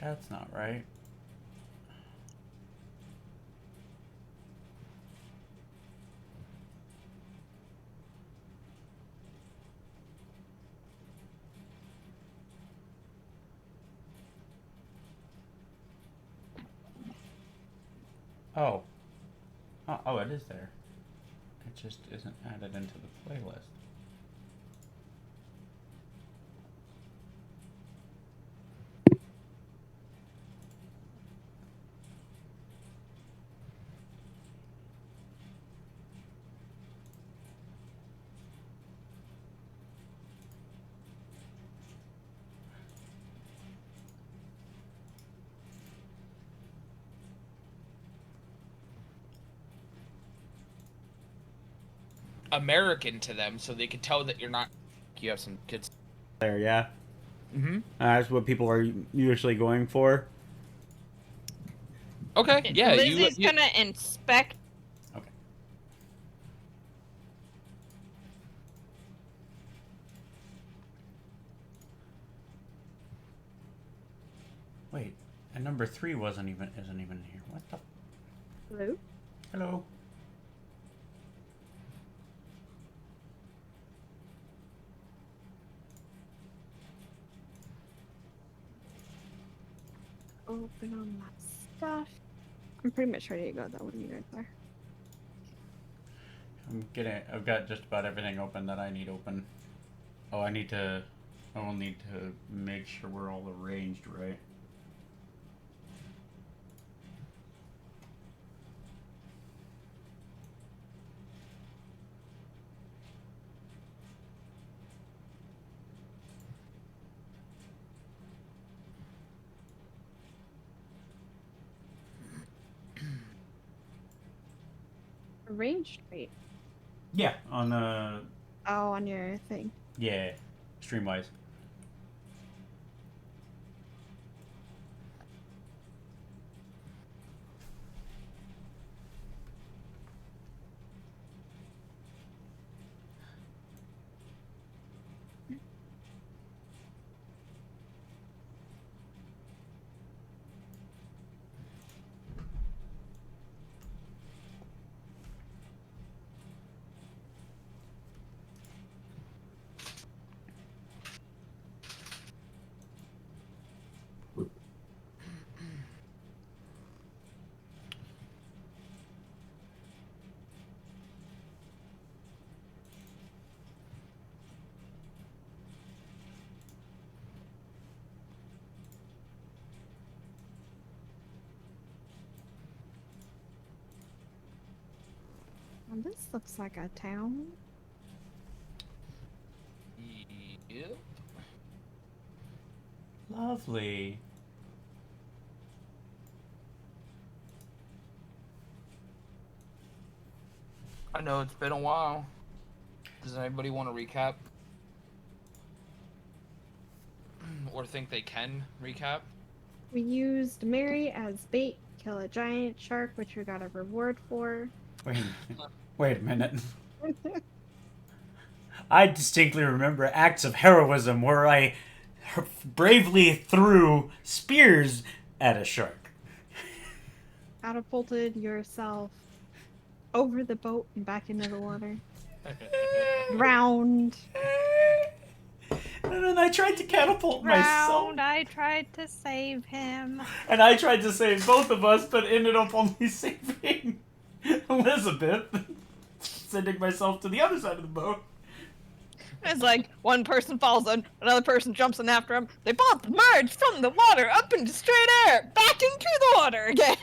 That's not right. Oh. Oh, it is there. It just isn't added into the playlist. American to them, so they could tell that you're not. You have some kids. There, yeah. Mm-hmm. That's what people are usually going for. Okay. Yeah. Lizzie's gonna inspect. Okay. Wait, and number 3 isn't even here. What the? Hello? Hello. Open on that stuff. I'm pretty much ready to go though when you guys are. I've got just about everything open that I need open. Oh, I will need to make sure we're all arranged right. Arranged? Wait. Yeah, on Oh, on your thing. yeah, Streamwise. This looks like a town. Yep. Lovely. I know it's been a while. Does anybody want to recap? Or think they can recap? We used Mary as bait, kill a giant shark, which we got a reward for. Wait a minute. I distinctly remember acts of heroism where I bravely threw spears at a shark. Catapulted yourself over the boat and back into the water. Drowned. And then I tried to catapult myself. I tried to save him. And I tried to save both of us, but ended up only saving Elizabeth. Sending myself to the other side of the boat. It's like one person falls in, another person jumps in after him. They both merge from the water up into straight air, back into the water again.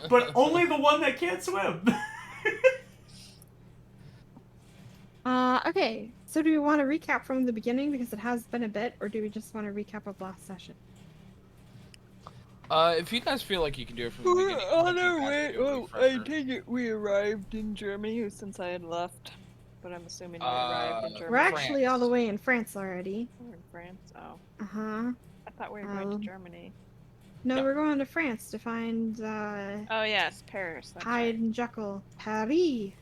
But only the one that can't swim. Okay. So do we want to recap from the beginning because it has been a bit, or do we just want to recap of last session? If you guys feel like you can do it from the beginning. On our way. Oh, I take it we arrived in Germany since I had left. But I'm assuming we arrived in Germany. We're actually France. all the way in France already. We're in France. Oh, Uh-huh. I thought we were going to Germany. No, Yeah. we're going to France to find, Oh yes, Paris. That's Hyde right. and Jekyll. Paris.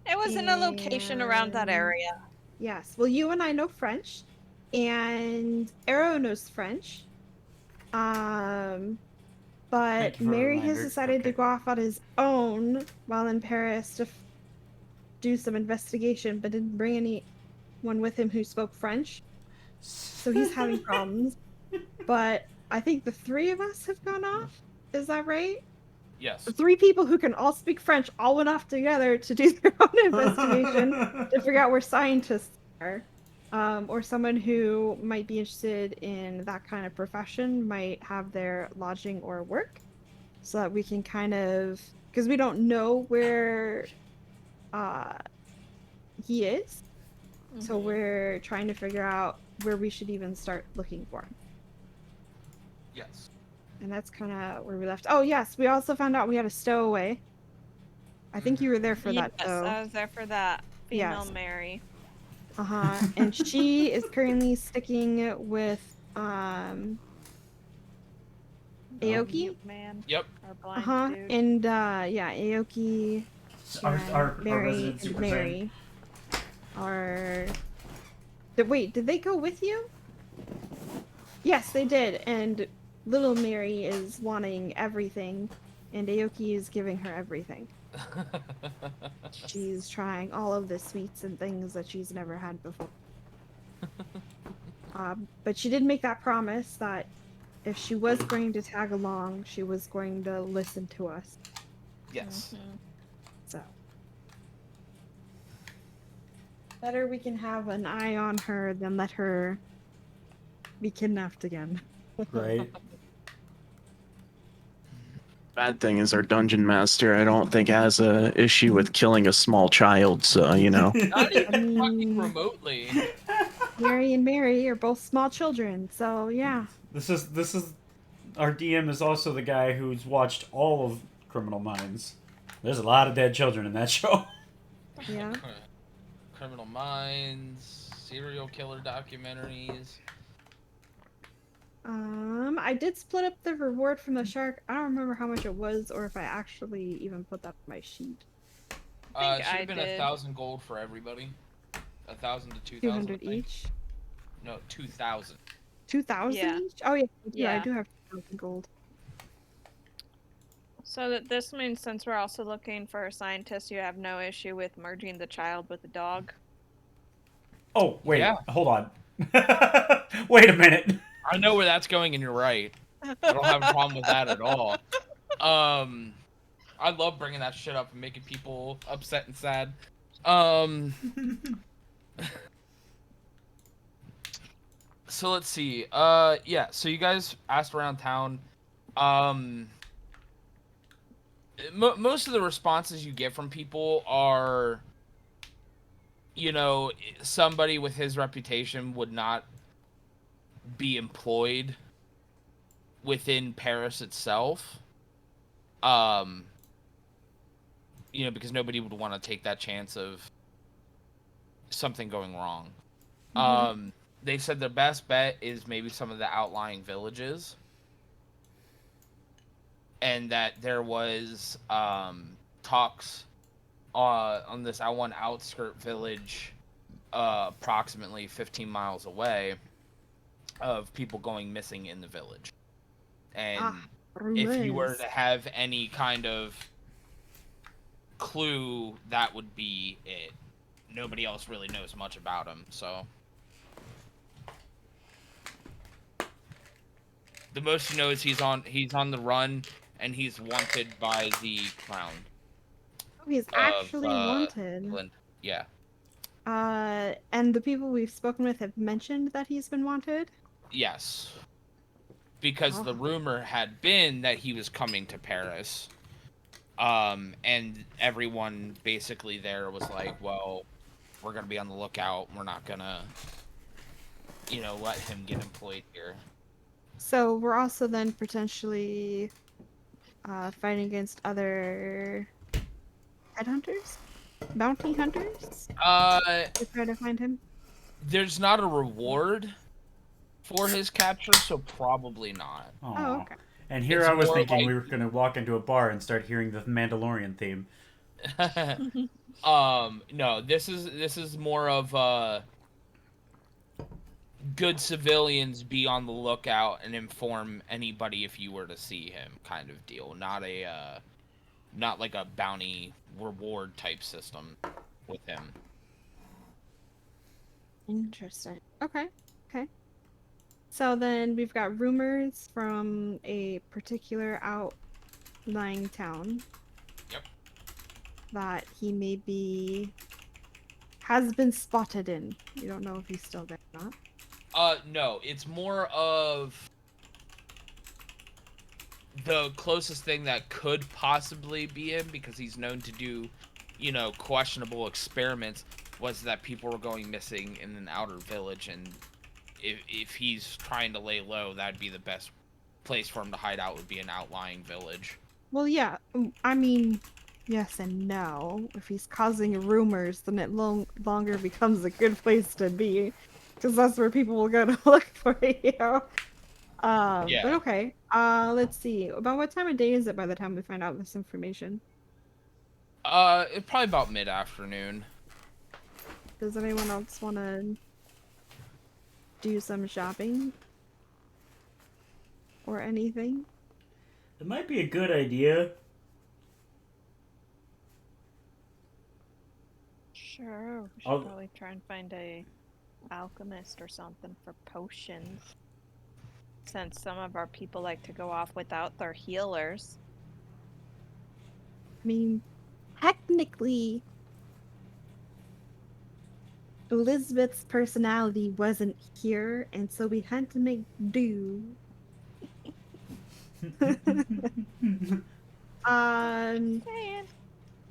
It was in a location around that And- area. Yes. Well, you and I know French. and Arrow knows French. Thank But you for a Mary has reminder. decided to Okay. go off on his own while in Paris to do some investigation, but didn't bring anyone with him who spoke French. So he's having problems. But I think the three of us have gone off. Is that right? Yes. The three people who can all speak French all went off together to do their own investigation to figure out where scientists are. Or someone who might be interested in that kind of profession might have their lodging or work, so that we can kind of, because we don't know where he is, so we're trying to figure out where we should even start looking for him. Yes. And that's kind of where we left. Oh yes, we also found out we had a stowaway. I think you were there for that Yes, though. I was there for that. Female Yes. Mary. And she is currently sticking with Aoki. Man. Yep. Or blind dude. And yeah, Aoki, Our Mary, resident and Super Saiyan. Mary are. Wait, did they go with you? Yes, they did. And little Mary is wanting everything, and Aoki is giving her everything. She's trying all of the sweets and things that she's never had before. But she did make that promise that if she was going to tag along, she was going to listen to us. Yes. So better we can have an eye on her than let her be kidnapped again. Right. Bad thing is our dungeon master, I don't think, has a issue with killing a small child, so, you know. Not even fucking mean- remotely. Mary and Mary are both small children, so yeah. This is our DM is also the guy who's watched all of Criminal Minds. There's a lot of dead children in that show. Yeah. Criminal Minds, serial killer documentaries. I did split up the reward from the shark. I don't remember how much it was or if I actually even put that on my sheet. It think should I have been did. 1,000 gold for everybody. 1,000 to 2,000. 200 each. No, 2,000. 2,000 Yeah. each? Oh yeah, I Yeah. do have 2,000 gold. So that this means since we're also looking for a scientist, you have no issue with merging the child with the dog. Oh, wait. Yeah. Hold on. Wait a minute. I know where that's going, and you're right. I don't have a problem with that at all. I love bringing that shit up and making people upset and sad. So let's see. Yeah. So you guys asked around town. Most of the responses you get from people are, you know, somebody with his reputation would not be employed within Paris itself. You know, because nobody would want to take that chance of something going wrong. They said their best bet is maybe some of the outlying villages. And that there was talks on this one outskirt village approximately 15 miles away of people going missing in the village. And if you were to have any kind of clue, that would be it. Nobody else really knows much about him, so... The most you know is he's on the run, and he's wanted by the Crown. Oh, he's actually wanted. England. Yeah. And the people we've spoken with have mentioned that he's been wanted? Yes. Because the rumor had been that he was coming to Paris. And everyone basically there was like, well, we're going to be on the lookout. We're not going to, you know, let him get employed here. So we're also then potentially fighting against other headhunters? Bounty hunters? To try to find him? There's not a reward for his capture, so probably not. Oh, okay. And here It's I was more thinking like- we were going to walk into a bar and start hearing the Mandalorian theme. No, this is more of good civilians be on the lookout and inform anybody if you were to see him, kind of deal. Not like a bounty reward type system with him. Interesting. Okay. Okay. So then we've got rumors from a particular outlying town. Yep. That he has been spotted in. You don't know if he's still there or not. No, it's more of the closest thing that could possibly be him, because he's known to do, questionable experiments, was that people were going missing in an outer village, and if he's trying to lay low, that'd be the best place for him to hide out, would be an outlying village. Well, yeah. I mean, yes and no. If he's causing rumors, then it longer becomes a good place to be, because that's where people will go to look for you. Yeah. But okay. Let's see. About what time of day is it by the time we find out this information? It's probably about mid-afternoon. Does anyone else want to do some shopping? Or anything? It might be a good idea. Sure, we should I'll- probably try and find a alchemist or something for potions. Since some of our people like to go off without their healers. I mean, technically, Elizabeth's personality wasn't here, and so we had to make do.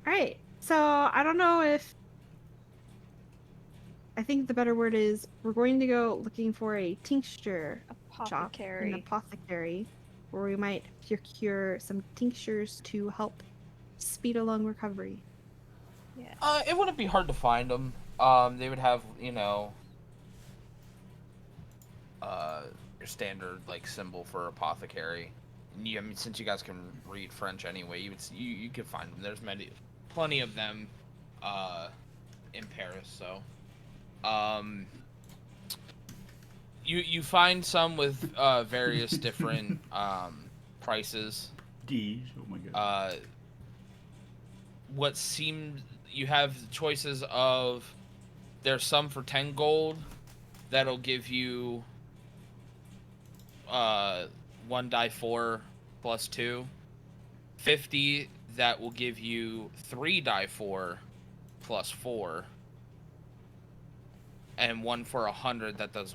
Alright, so I don't know if... I think the better word is we're going to go looking for a tincture shop, an apothecary, where we might procure some tinctures to help speed along recovery. Yeah. It wouldn't be hard to find them. They would have, your standard symbol for apothecary. And since you guys can read French anyway, you could find them. There's plenty of them, in Paris. So, you find some with various different prices. D. Oh my god. What seemed you have choices of, there's some for 10 gold that'll give you 1 die 4 plus 2. 50 that will give you 3 die 4 plus 4. And one for 100 that does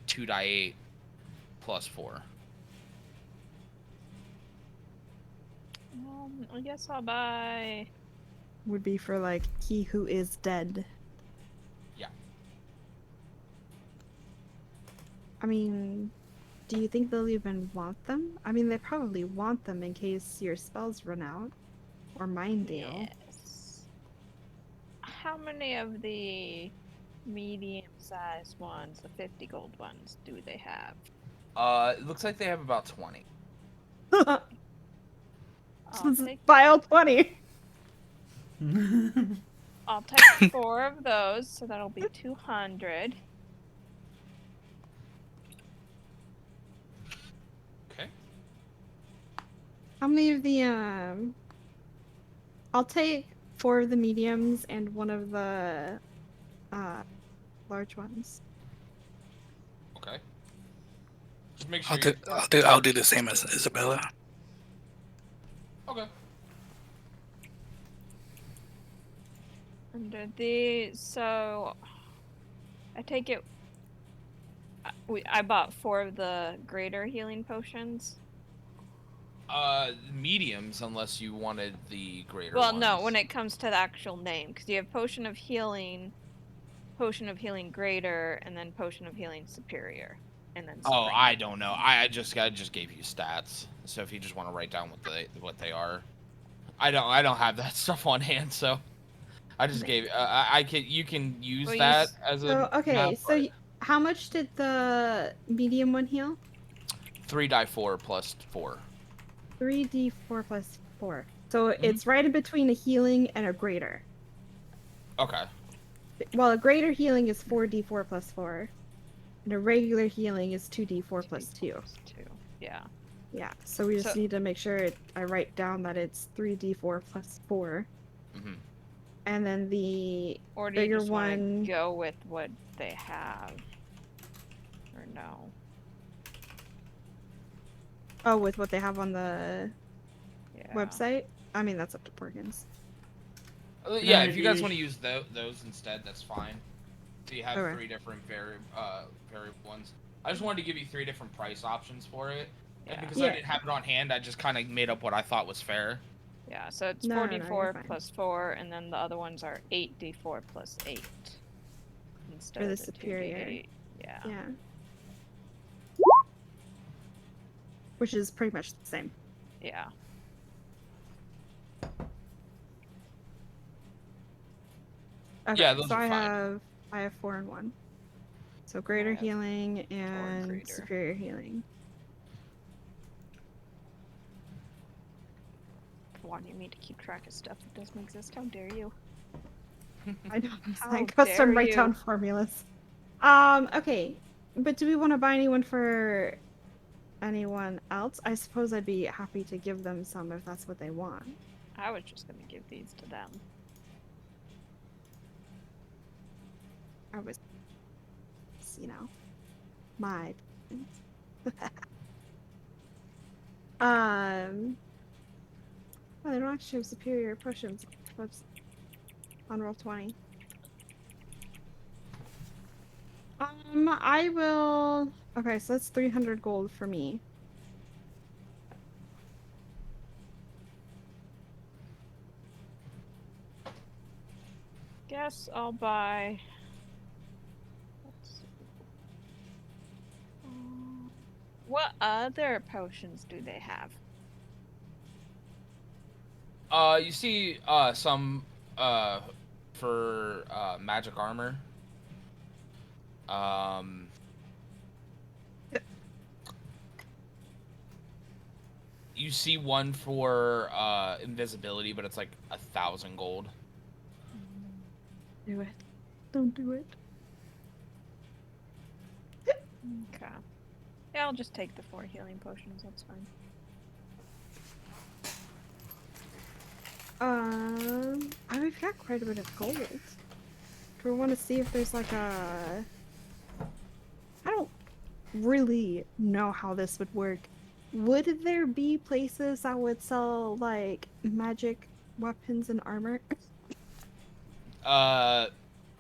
2 die 8 plus 4. I guess I'll buy... Would be for he who is dead. Yeah. I mean, do you think they'll even want them? I mean, they probably want them in case your spells run out. Or mine do. Yes. How many of the medium-sized ones, the 50 gold ones, do they have? It looks like they have about 20. I'll take, File 20! I'll take 4 of those, so that'll be 200. Okay. How many of the, I'll take 4 of the mediums and 1 of the, large ones. Okay. Just make sure. I'll do the same as Isabella. Okay. Under so I take it I bought 4 of the greater healing potions. Mediums, unless you wanted the greater Well, ones. no, when it comes to the actual name, because you have potion of healing greater, and then potion of healing superior, and then. Oh, supreme. I don't know. I just gave you stats. So if you just want to write down what they are, I don't have that stuff on hand. So I just gave. You can use Well, that as a. So, okay, map, so how much did the medium one heal? 3 die 4 plus 4. 3d4 plus 4. So it's right in between a healing and a greater. Okay. Well, a greater healing is 4d4 plus 4. And a regular healing is 2d4 plus 2. plus 2. Yeah. Yeah, so we just So- need to make sure I write down that it's 3d4 plus 4. Mhm. And then the Or do you bigger just want one. to go with what they have? Or no? Oh, with what they have on the Yeah. website? I mean, that's up to Porkins. Yeah, if you guys Maybe- want to use those instead, that's fine. So you have Okay. 3 different variable ones. I just wanted to give you 3 different price options for it. And Yeah. because Yeah. I didn't have it on hand, I just kind of made up what I thought was fair. Yeah, so it's No, no, no, you're 44 fine. plus 4, and then the other ones are 8d4 plus 8. Instead For the of the superior. 2d8. Yeah. Yeah. Which is pretty much the same. Yeah. Okay, Yeah, those so are I fine. have 4 and 1. So greater have healing and greater. superior healing. Wanting me to keep track of stuff that doesn't exist. How dare you? I know. How I custom dare write down you. formulas. Okay. But do we want to buy anyone for anyone else? I suppose I'd be happy to give them some if that's what they want. I was just gonna give these to them. I was, my. Oh, they don't actually have superior potions. Whoops. On Roll20. I will. Okay, so that's 300 gold for me. Guess I'll buy. Let's see. What other potions do they have? You see some for magic armor. You see one for invisibility, but it's like 1,000 gold. Do it. Don't do it. Okay. Yeah, I'll just take the 4 healing potions. That's fine. We've got quite a bit of gold. Do we want to see if there's like a... I don't really know how this would work. Would there be places that would sell like magic weapons and armor?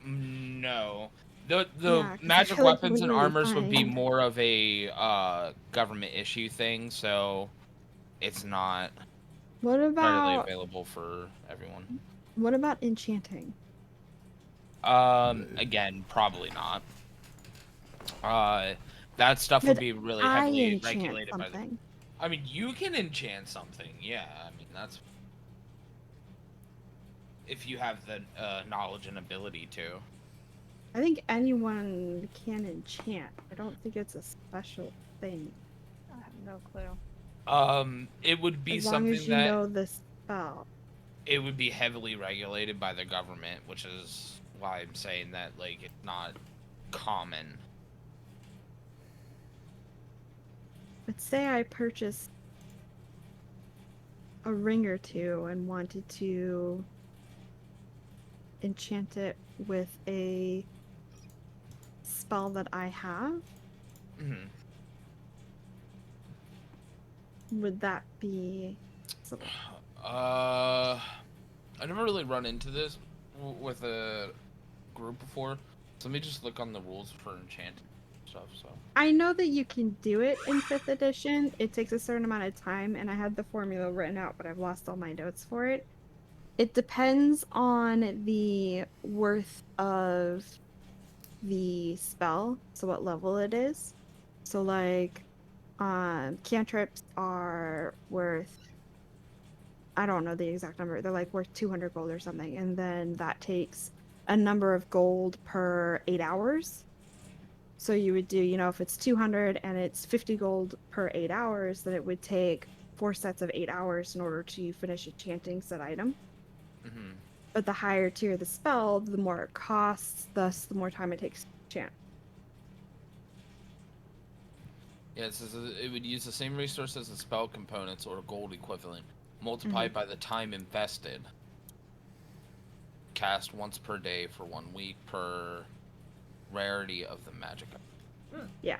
No. The Yeah, 'cause I magic feel like we weapons and wouldn't really armors would be find- more of a government issue thing, so it's not What readily about available for everyone. enchanting? Again, probably not. That stuff would Could be really I heavily enchant regulated by the. something? I mean, you can enchant something, yeah. I mean, that's if you have the knowledge and ability to. I think anyone can enchant. I don't think it's a special thing. I have no clue. It would be As long something as you that know the spell. it would be heavily regulated by the government, which is why I'm saying that like it's not common. But say I purchased a ring or two and wanted to enchant it with a spell that I have, Mhm. would that be possible? I never really run into this with a group before. So let me just look on the rules for enchanting stuff. So I know that you can do it in 5th edition. It takes a certain amount of time, and I had the formula written out, but I've lost all my notes for it. It depends on the worth of the spell, so what level it is. So like, cantrips are worth, I don't know the exact number, they're like worth 200 gold or something, and then that takes a number of gold per 8 hours. So you would do, if it's 200 and it's 50 gold per 8 hours, then it would take 4 sets of 8 hours in order to finish enchanting said item. Mhm. But the higher tier the spell, the more it costs, thus the more time it takes to enchant. Yeah, it says it would use the same resources as spell components or gold equivalent, multiplied by the time invested. Cast once per day for 1 week per rarity of the magic. Yeah.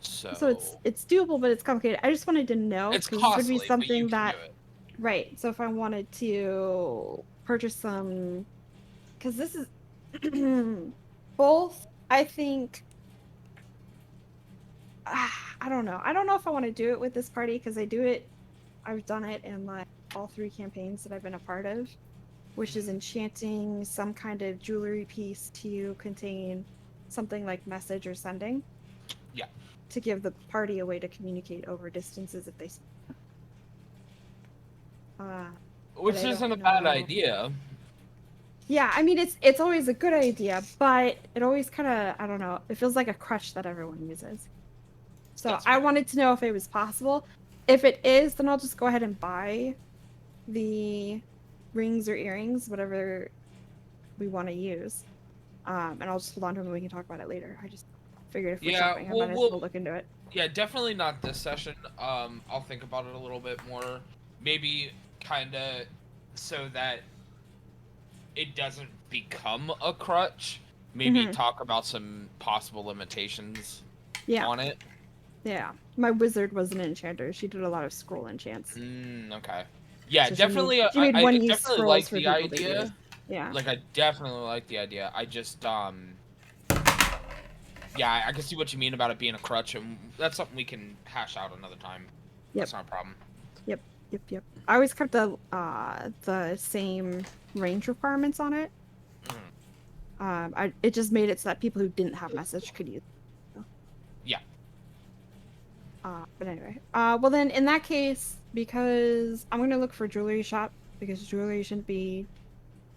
So So it's doable, but it's complicated. I just wanted to know it's because this would costly, be but you something can that do it. right. So if I wanted to purchase some, because this is both. I think I don't know. I don't know if I want to do it with this party because I've done it in like all 3 campaigns that I've been a part of, which is enchanting some kind of jewelry piece to contain something like message or sending. Yeah. To give the party a way to communicate over distances if they. Which but I isn't a don't bad know. idea. Yeah, I mean it's always a good idea, but it always kind of I don't know. It feels like a crutch that everyone uses. So That's I fair. wanted to know if it was possible. If it is, then I'll just go ahead and buy the rings or earrings, whatever we want to use. And I'll just hold on to them and we can talk about it later. I just figured if we're Yeah, shopping, I might as well look into it. Yeah, definitely not this session. I'll think about it a little bit more. Maybe kind of so that it doesn't become a crutch. Maybe talk about some possible limitations Yeah. on it. Yeah. My wizard was an enchanter. She did a lot of scroll enchants. Okay. Yeah, So definitely. she made I one-use definitely scrolls like for the people to idea. use. Yeah. Like, I definitely like the idea. I just, yeah, I can see what you mean about it being a crutch, and that's something we can hash out another time. Yep. That's not a problem. Yep. I always kept the same range requirements on it. It just made it so that people who didn't have message could use it. Yeah. But anyway. Well then, in that case, because I'm gonna look for jewelry shop, because jewelry shouldn't be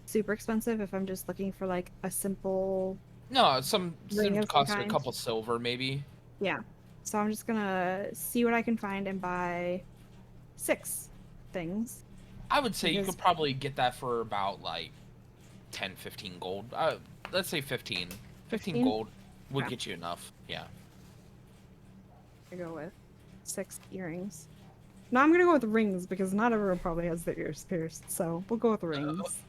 super expensive if I'm just looking for like a simple. No, some Ring of cost some a kind. couple silver, maybe. Yeah. So I'm just gonna see what I can find and buy 6 things. I would say you Because- could probably get that for about, like, 10, 15 gold. Let's say 15. 15 15? gold would Okay. get you enough. Yeah. I go with 6 earrings. No, I'm gonna go with rings because not everyone probably has their ears pierced, so we'll go with rings.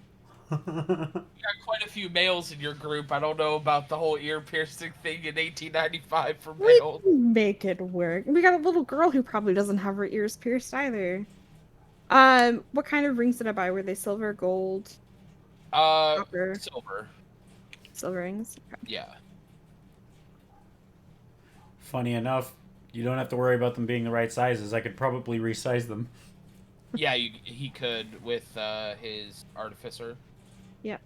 You got quite a few males in your group. I don't know about the whole ear piercing thing in 1895 for We males. can make it work. We got a little girl who probably doesn't have her ears pierced either. What kind of rings did I buy? Were they silver, gold, copper? Silver. Silver rings. Okay. Yeah. Funny enough, you don't have to worry about them being the right sizes. I could probably resize them. Yeah, he could with his artificer. Yep.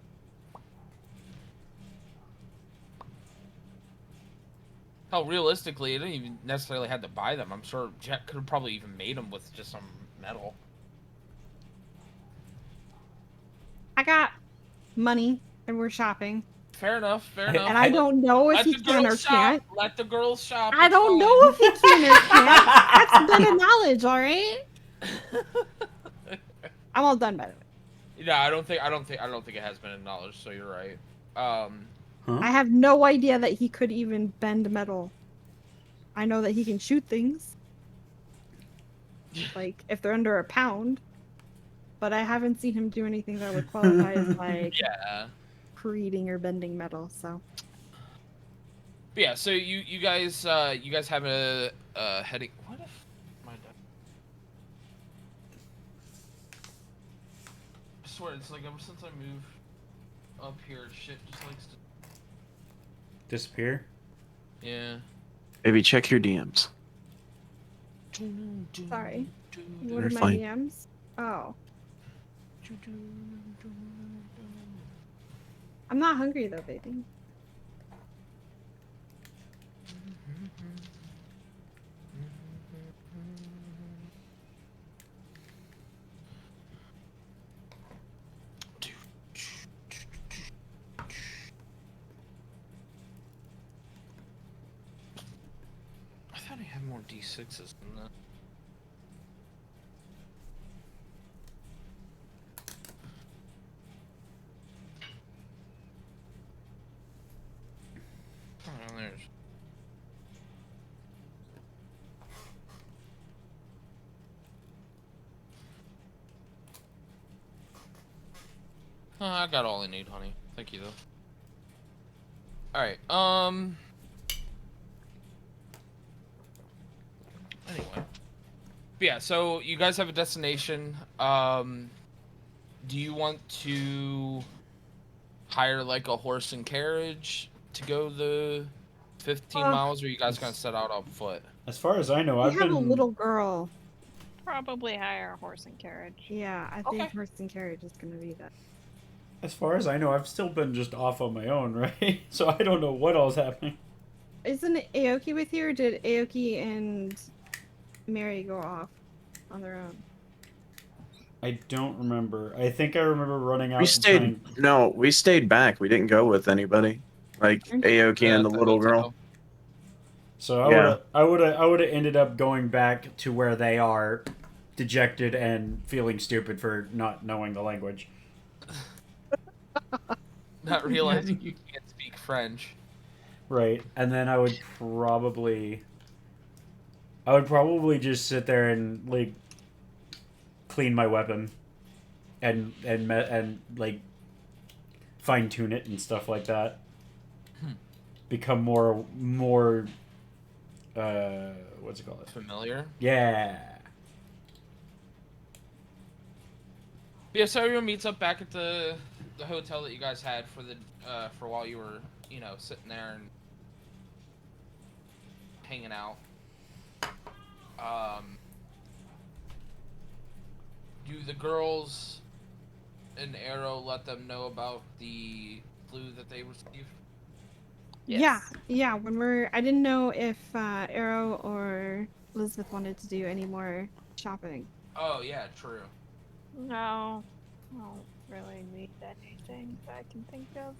Hell, realistically, you didn't even necessarily have to buy them. I'm sure Jack could have probably even made them with just some metal. I got money and we're shopping. Fair enough. Fair enough. And I don't know if Let he the can or girls shop. can't. Let the girls shop. I it's don't fine. know if he can or can't. That's been a knowledge, all right? I'm all done by the way. Yeah, I don't think it has been acknowledged. So you're right. I have no idea that he could even bend metal. I know that he can shoot things. Like, if they're under a pound. But I haven't seen him do anything that would qualify as, like, Yeah. creating or bending metal, so. But yeah. So you guys have a heading. What if my dad? I swear it's like ever since I moved up here, shit just likes to. Disappear? Yeah. Maybe check your DMs. Sorry. What You're are my fine. DMs? Oh. I'm not hungry though, baby. I thought I had more D6s than that. Oh, there's. Oh, I got all I need, honey. Thank you, though. Alright, Anyway. But yeah, so you guys have a destination. Do you want to hire, like, a horse and carriage to go the 15 miles, or you guys gonna set out on foot? As far as I know, We I've have been. a little girl. Probably hire a horse and carriage. Yeah, I Okay. think horse and carriage is gonna be that. As far as I know, I've still been just off on my own, right? So I don't know what all's happening. Isn't Aoki with you, or did Aoki and Mary go off on their own? I don't remember. I think I remember running out. We and stayed. trying- No, we stayed back. We didn't go with anybody. Like Aoki Yeah, and the little girl. So I would have ended up going back to where they are, dejected and feeling stupid for not knowing the language. Not realizing you can't speak French. Right, and then I would probably just sit there and like clean my weapon, and like fine tune it and stuff like that. Become more what's it called? Familiar? Yeah. Yeah, so everyone meets up back at the hotel that you guys had for the for while you were, sitting there and hanging out. Do the girls and Arrow let them know about the flu that they received? Yeah. I didn't know if Arrow or Elizabeth wanted to do any more shopping. Oh yeah, true. No, I don't really need anything that I can think of.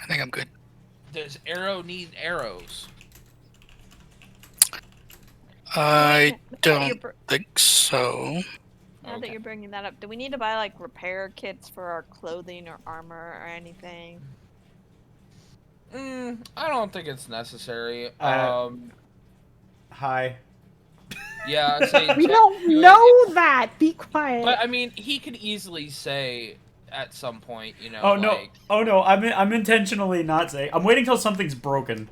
I think I'm good. Does Arrow need arrows? I Now that don't you're think so. Now that Okay. you're bringing that up, do we need to buy like repair kits for our clothing or armor or anything? I don't think it's necessary. Hi. Yeah, I'd say We check don't to it. know that. Be quiet. But I mean, he could easily say at some point, Oh no! like, Oh no! I'm intentionally not saying. I'm waiting till something's broken.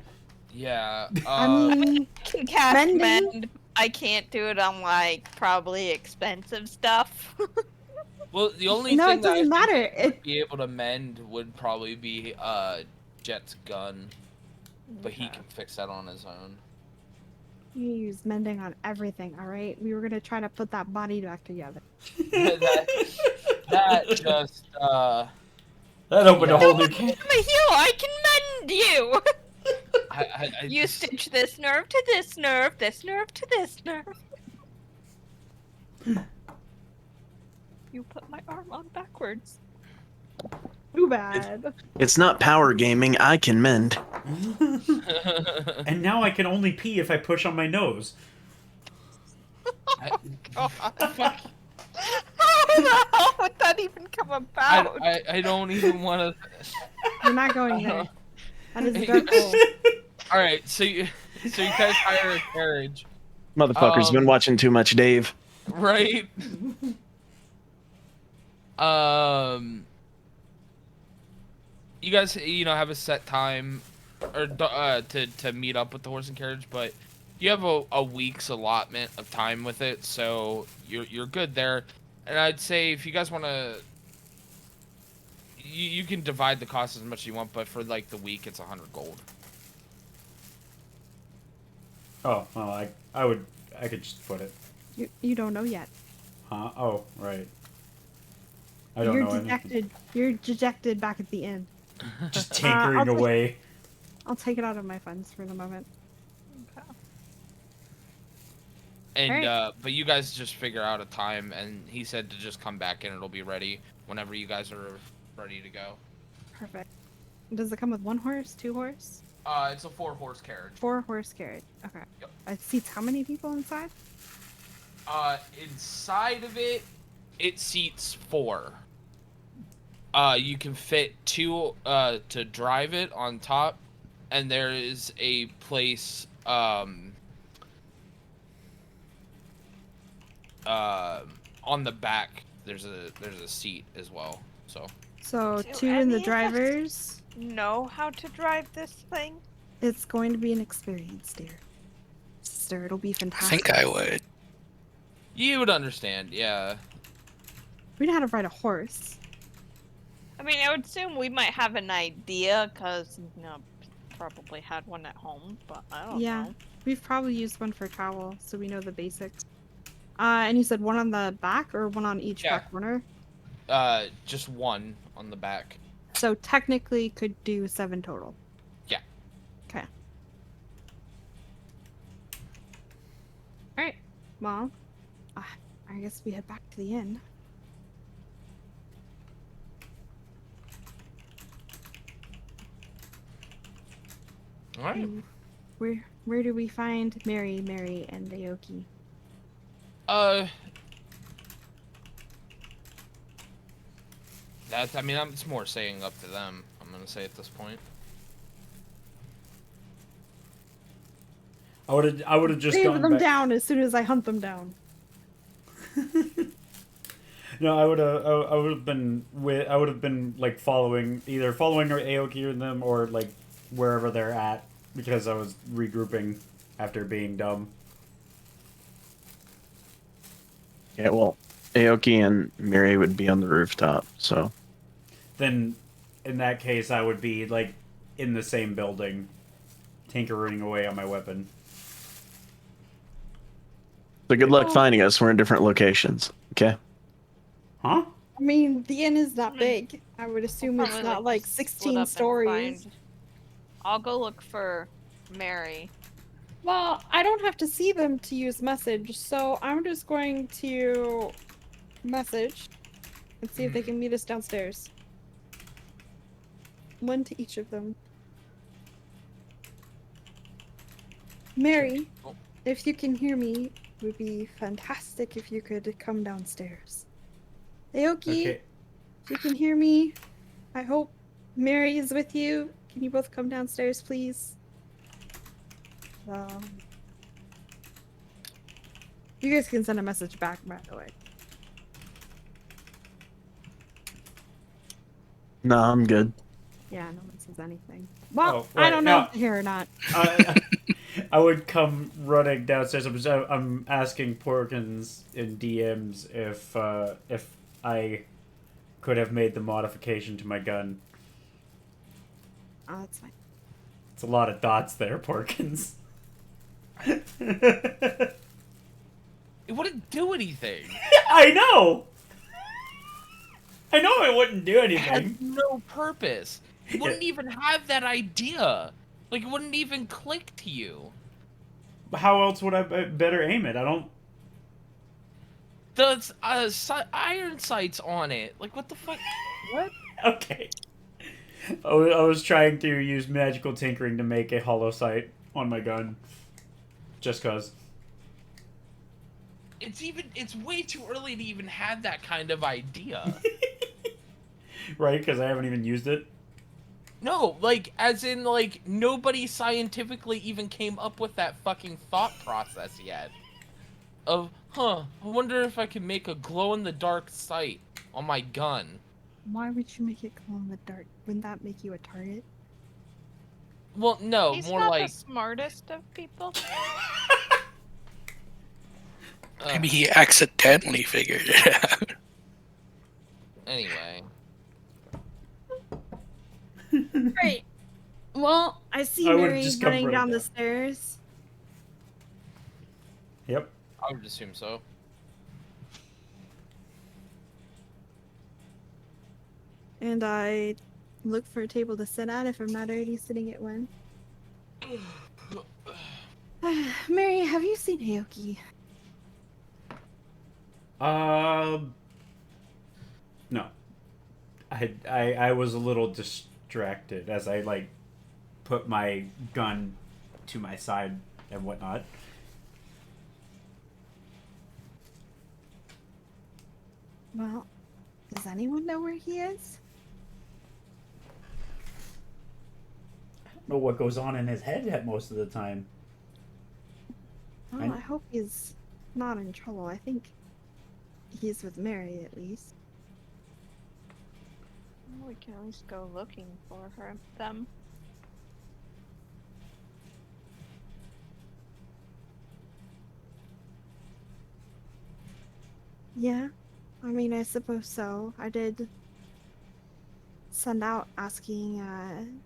yeah. I mean, I can cast Mending? mend. I can't do it on like probably expensive stuff. Well, the only no, thing it that I doesn't think matter. he would It be able to mend would probably be Jet's gun, but he can fix that on his own. you use mending on everything. All right. We were gonna try to put that body back together. that just That opened a whole new can. I'm a heel. I can mend you. I You just- stitch this nerve to this nerve to this nerve. You put my arm on backwards. Too bad. It's not power gaming. I can mend. And now I can only pee if I push on my nose. How the hell would that even come about? I don't even want to. You're not going there. That is a dark hole. All right, so you guys hire a carriage, Motherfucker's been watching too much Dave. right? You guys, have a set time, or to meet up with the horse and carriage, but you have a week's allotment of time with it, so you're good there. And I'd say if you guys want to, you can divide the cost as much as you want, but for like the week, it's 100 gold. Oh well, I could just put it. You don't know yet. Huh? Oh right. I don't You're know anything. dejected. You're dejected back at the inn. Just tinkering I'll take- away. I'll take it out of my funds for the moment. And Alright. but you guys just figure out a time, and he said to just come back and it'll be ready whenever you guys are ready to go. Perfect. Does it come with 1 horse, 2 horse, It's a 4-horse carriage. 4 horse carriage? Okay. Yep. It seats how many people inside? Inside of it, it seats 4. You can fit 2 to drive it on top, and there is a place on the back there's a seat as well. So So Do 2 in any the of us- drivers. Know how to drive this thing? It's going to be an experience, dear. Sister, it'll be I fantastic. think I would. you would understand, yeah. We know how to ride a horse. I mean, I would assume we might have an idea, because, you know, probably had one at home, but I don't Yeah. know. We've probably used one for travel, so we know the basics. And you said one on the back or one on each Yeah. back corner? Just one on the back. So technically could do 7 total. Yeah. Okay. Alright. Well, I guess we head back to the inn. All right. And where do we find Mary, and Aoki? That's. I mean, it's more saying up to them. I'm gonna say at this point. I would have just Save gone them back. down as soon as I hunt them down. No, I would have been like following Aoki or them, or like wherever they're at, because I was regrouping after being dumb. Yeah, well, Aoki and Miri would be on the rooftop, so. Then, in that case, I would be like in the same building, tinkering away on my weapon. So good luck finding us. We're in different locations. Okay. Huh? I mean, the inn is not big. I would assume it's Probably, not like split 16 up and stories. find- I'll go look for Mary. Well, I don't have to see them to use message, so I'm just going to message and see if they can meet us downstairs. One to each of them. Mary, Oh. if you can hear me, it would be fantastic if you could come downstairs. Aoki, Okay. if you can hear me, I hope Mary is with you. Can you both come downstairs, please? You guys can send a message back, by the way. No, I'm good. Yeah, no one says anything. Well, Oh, I right, don't know no. if they're here or not. I would come running downstairs. I'm asking Porkins in DMs if I could have made the modification to my gun. Oh, that's fine. It's a lot of dots there, Porkins. It wouldn't do anything. I know. I know it wouldn't do It had anything. no purpose. It wouldn't even have that idea. Like, it wouldn't even click to you. How else would I better aim it? I don't. The iron sights on it. Like, what the fuck? What? Okay. I was trying to use magical tinkering to make a hollow sight on my gun. Just cause. It's way too early to even have that kind of idea. Right? Because I haven't even used it. No, like, as in, like, nobody scientifically even came up with that fucking thought process yet. Of, I wonder if I can make a glow-in-the-dark sight on my gun. Why would you make it glow in the dark? Wouldn't that make you a target? Well, no, He's more not like... the smartest of people. Maybe he accidentally figured it out. Anyway. Great. Well, I see I would've Mary just come running running down the down. stairs. Yep. I would assume so. And I look for a table to sit at if I'm not already sitting at one. Mary, have you seen Aoki? No. I was a little distracted as I like put my gun to my side and whatnot. Well, does anyone know where he is? I don't know what goes on in his head at most of the time. Oh, I- I hope he's not in trouble. I think he's with Mary at least. We can at least go looking for them. Yeah, I mean, I suppose so. I did send out asking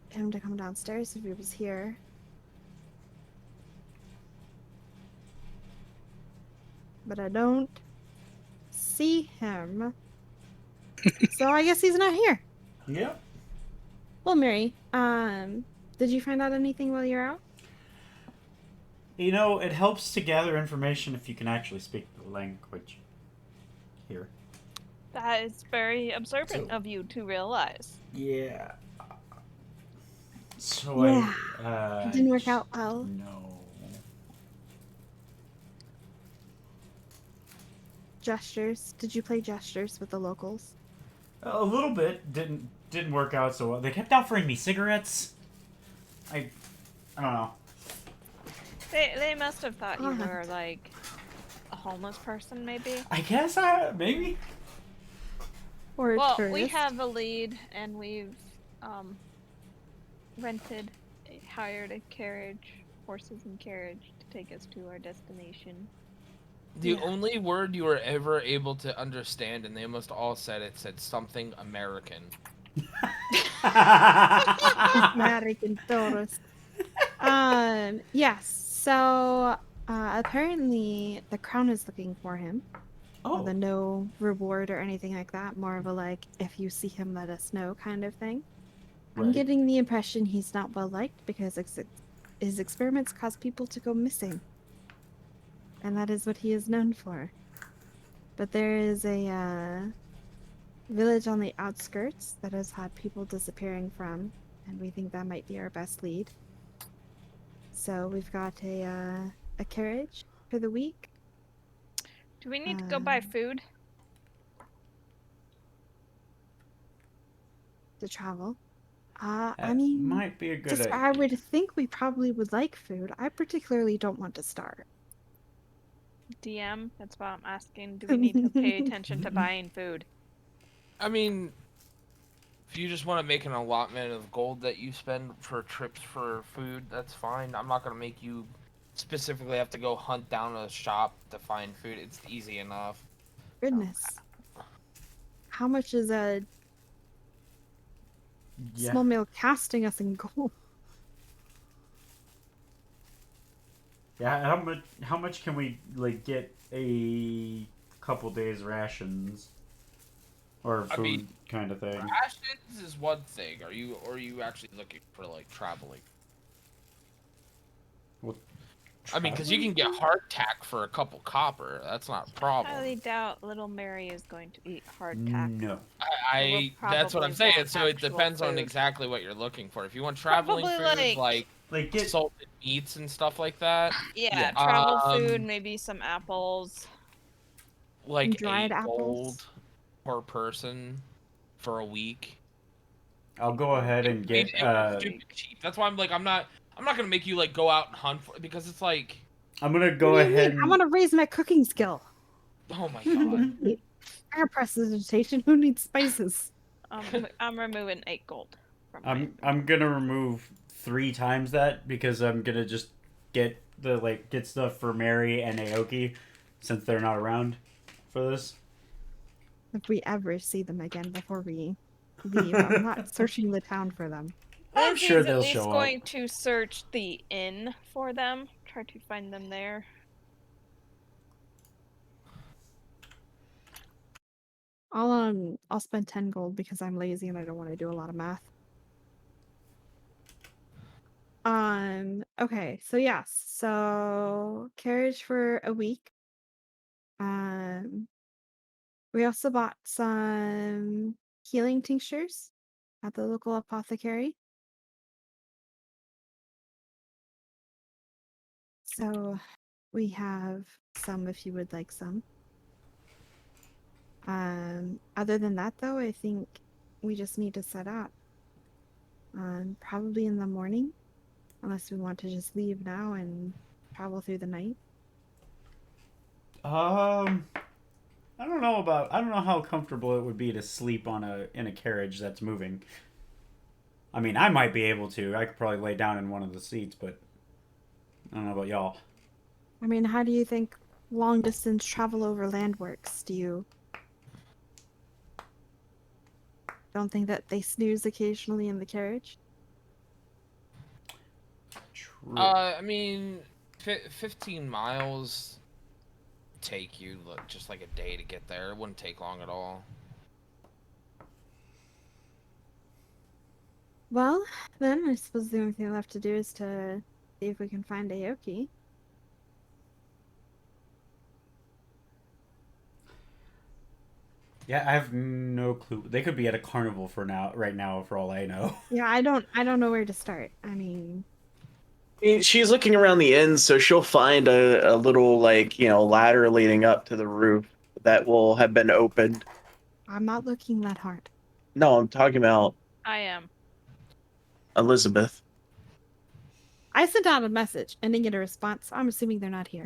him to come downstairs if he was here. But I don't see him. So I guess he's not here. Yep. Well, Mary, did you find out anything while you're out? You know, it helps to gather information if you can actually speak the language. Here. That is very observant So- of you to realize. Yeah. So Yeah. I. It didn't work out well. No. Gestures. Did you play gestures with the locals? A little bit didn't work out so well. They kept offering me cigarettes. I don't know. They must have thought you Uh-huh. were like a homeless person, maybe. I guess maybe. Or a Well, tourist? we have a lead, and we've hired a carriage, horses and carriage, to take us to our destination. The Yeah. only word you were ever able to understand, and they almost all said it, said something American. American tourist. Yes. So, apparently the crown is looking for him. Oh. With a no reward or anything like that. More of a like, if you see him, let us know kind of thing. I'm Right. getting the impression he's not well liked because his experiments cause people to go missing. And that is what he is known for. But there is a village on the outskirts that has had people disappearing from, and we think that might be our best lead. So we've got a carriage for the week. Do we need to go buy Um, food? To travel. I That mean, might be a good just idea. I would think we probably would like food. I particularly don't want to starve. DM, that's why I'm asking. Do we need to pay attention to buying food? I mean, if you just want to make an allotment of gold that you spend for trips for food, that's fine. I'm not going to make you specifically have to go hunt down a shop to find food. It's easy enough. Goodness. How much is a Yeah. small meal casting us in gold? Yeah, how much can we like get a couple days rations or I food mean, kind of thing? Rations is one thing. Are you actually looking for like traveling? Well, I mean, because you can get hardtack for a couple copper. That's not a problem. Highly doubt little Mary is going to eat hardtack. No. That's what I'm probably saying. want So it actual depends on food. exactly what you're looking for. If you want traveling Probably, food, like- Like get salted meats and stuff like that, Yeah, Yeah. travel food, maybe some apples. like Dried 8 apples? gold per person for a week. I'll go ahead and It get was stupid cheap. That's why I'm like I'm not gonna make you like go out and hunt for because it's like, I'm gonna go What do you ahead mean? and I want to raise my cooking skill. oh my god. Air precipitation. Who needs spices? I'm removing 8 gold from my I'm gonna remove 3 times that because I'm gonna just get get stuff for Mary and Aoki since they're not around for this. If we ever see them again before we leave, I'm not searching the town for them. I'm Lindsay's sure they'll at least show up. going to search the inn for them. Try to find them there. I'll spend 10 gold because I'm lazy and I don't want to do a lot of math. Okay, so yes, so carriage for a week. We also bought some healing tinctures at the local apothecary. So we have some if you would like some. Other than that though, I think we just need to set out. Probably in the morning, unless we want to just leave now and travel through the night. I I don't know how comfortable it would be to sleep in a carriage that's moving. I mean, I might be able to. I could probably lay down in one of the seats, but I don't know about y'all. I mean, how do you think long distance travel over land works? Do you don't think that they snooze occasionally in the carriage? True. I mean, 15 miles take you just like a day to get there. It wouldn't take long at all. Well, then I suppose the only thing left to do is to see if we can find Aoki. Yeah, I have no clue. They could be at a carnival right now, for all I know. Yeah, I don't know where to start. I mean, She's looking around the inn, so she'll find a little, like, ladder leading up to the roof that will have been opened. I'm not looking that hard. No, I'm talking about I am. Elizabeth. I sent out a message and didn't get a response. I'm assuming they're not here.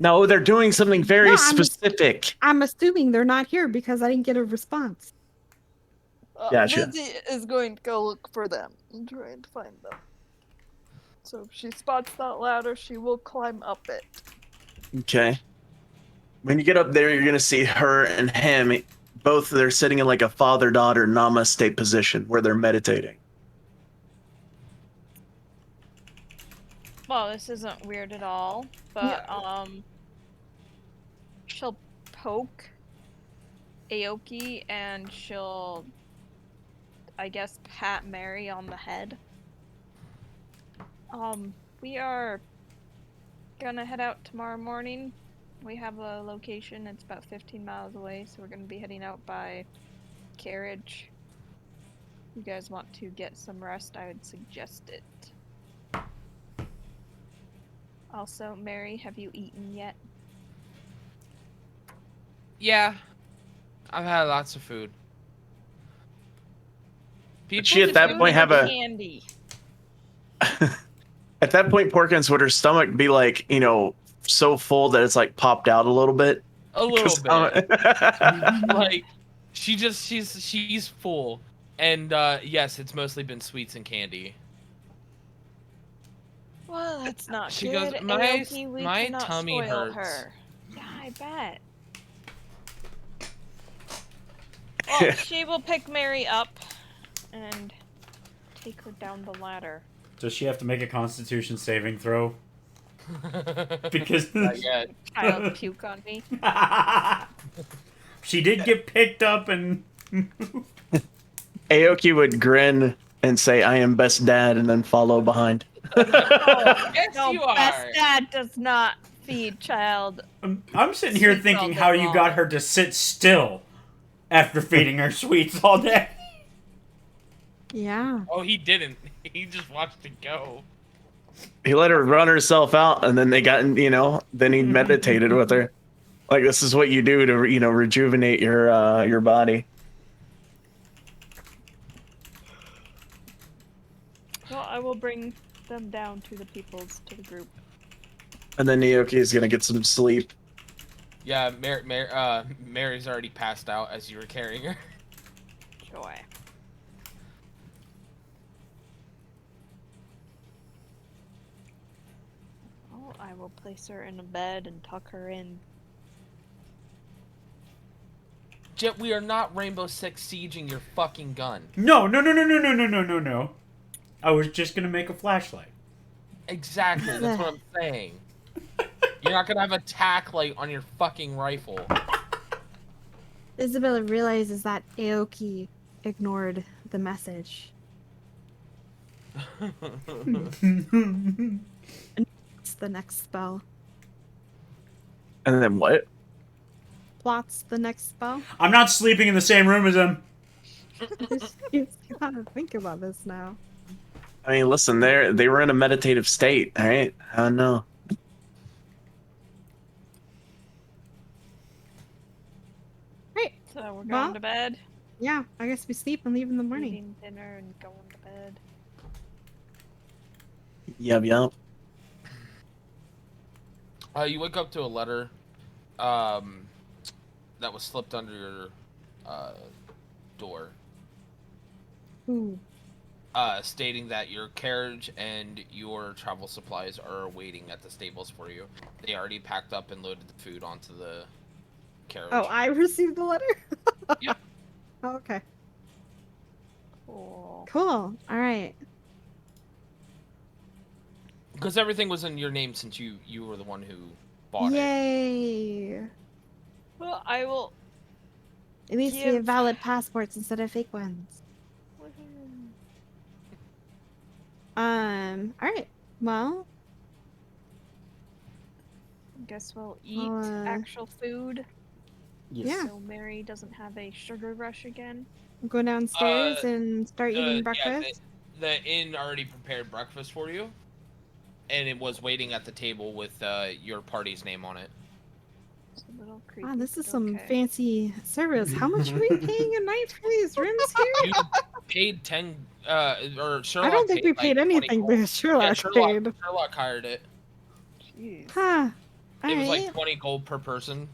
No, they're doing something very No, specific. I'm assuming they're not here because I didn't get a response. Gotcha. Lizzie is going to go look for them and try and find them. So if she spots that ladder, she will climb up it. Okay. When you get up there, you're gonna see her and him. Both they're sitting in like a father-daughter namaste position where they're meditating. Well, this isn't weird at all, but she'll poke Aoki and she'll, I guess, pat Mary on the head. We are gonna head out tomorrow morning. We have a location, it's about 15 miles away, so we're gonna be heading out by carriage. If you guys want to get some rest, I would suggest it. Also, Mary, have you eaten yet? Yeah, I've had lots of food. But she at that point have a candy. at that point, Porkins, would her stomach be like, so full that it's like popped out a little bit? A little bit. Like, she's full, and yes, it's mostly been sweets and candy. Well, that's not She good. goes, Aoki, we my cannot tummy spoil hurts. her. Yeah, I bet. Well, she will pick Mary up and take her down the ladder. Does she have to make a Constitution saving throw? Because Not yet. Child puke on me. she did get picked up and. Aoki would grin and say, "I am best dad," and then follow behind. Yes, No, you are. best dad does not feed child. I'm sitting here Sweets thinking all how day you long. got her to sit still after feeding her sweets all day. Yeah. Oh, he didn't. He just watched it go. He let her run herself out, and then they got, then he meditated with her. Like, this is what you do to, rejuvenate your body. Well, I will bring them down to the group. And then Aoki is gonna get some sleep. Yeah, Mary's already passed out as you were carrying her. Joy. Oh, I will place her in a bed and tuck her in. Jet, we are not Rainbow Six Sieging your fucking gun. No. I was just gonna make a flashlight. Exactly, that's what I'm saying. You're not gonna have a tack light on your fucking rifle. Isabella realizes that Aoki ignored the message. It's the next spell. And then what? Plots the next spell. I'm not sleeping in the same room as him. You gotta think about this now. I mean, listen, they were in a meditative state, all right? I don't know. Right. So we're going Well, to bed, Yeah, I guess we sleep and leave in the morning. eating dinner, and going to bed. Yup. You wake up to a letter. that was slipped under your door, Ooh. stating that your carriage and your travel supplies are waiting at the stables for you. They already packed up and loaded the food onto the carriage. Oh, I received the letter? Yep. Oh, okay. Cool. Cool. All right. Because everything was in your name since you were the one who bought it. Yay. Well, I will. At least we have Give- valid passports instead of fake ones. All right. Well, Guess we'll eat Well, actual food, Yes. Yeah. so Mary doesn't have a sugar rush again. we'll go downstairs and start eating Yeah, breakfast. the inn already prepared breakfast for you, and it was waiting at the table with your party's name on it. It's a little creepy. Wow, this is but some okay. fancy service. How much are we paying a night for these rooms here? You paid 10, or Sherlock I don't think we like paid 20 anything gold. because Sherlock paid. Sherlock hired it. Jeez. Huh. It was like Alright. 20 gold per person.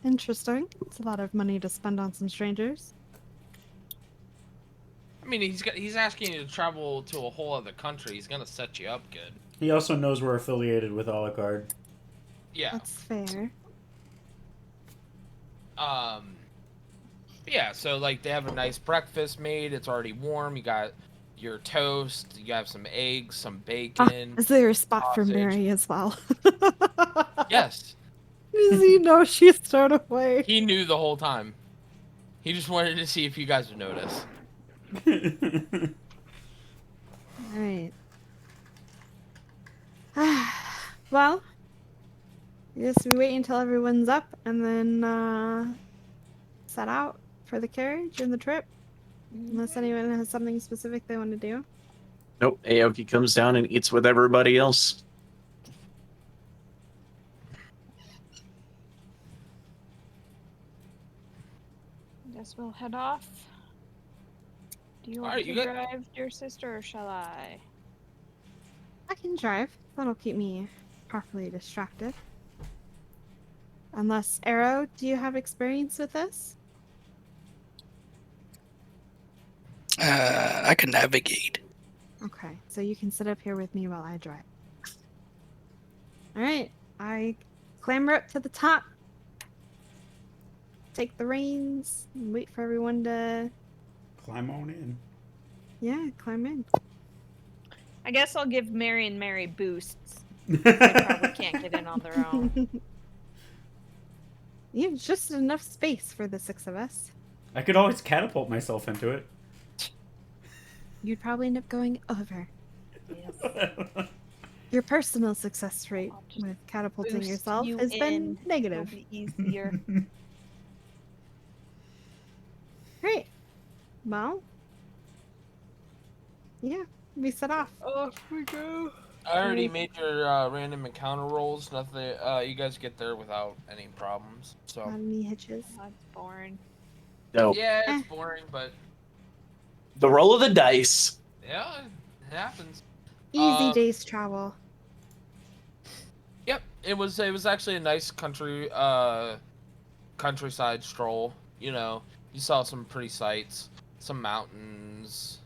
Interesting. It's a lot of money to spend on some strangers. I mean, he's asking you to travel to a whole other country. He's gonna set you up good. He also knows we're affiliated with Alucard. Yeah. That's fair. Yeah, so like they have a nice breakfast made. It's already warm. You got your toast. You have some eggs, some bacon. Is there a spot for sausage. Mary as well? Yes, Does he know she's thrown away? he knew the whole time. He just wanted to see if you guys would notice. Alright. Well, I guess we wait until everyone's up and then set out for the carriage and the trip. Unless anyone has something specific they want to do. Nope. Aoki comes down and eats with everybody else. Guess we'll head off. Do you want Alright, to you got- drive, dear sister, or shall I? I can drive. That'll keep me properly distracted. Unless, Arrow, do you have experience with this? I can navigate. Okay, so you can sit up here with me while I drive. Alright, I clamber up to the top, take the reins, and wait for everyone to, Climb on in. yeah, climb in. I guess I'll give Mary and Mary boosts. They probably can't get in on their own. You have just enough space for the 6 of us. I could always catapult myself into it. You'd probably end up going over. Your personal success rate I'll just with catapulting boost yourself you has been in. It'll negative. be easier. Great. Well, yeah, we set off. Off we go. I already made your random encounter rolls. Nothing. You guys get there without any problems. So Not any hitches. That's boring. Nope. yeah, it's boring, but The roll of the dice. yeah, it happens. Easy days travel. Yep, it was actually a nice countryside stroll. You know, you saw some pretty sights, some mountains,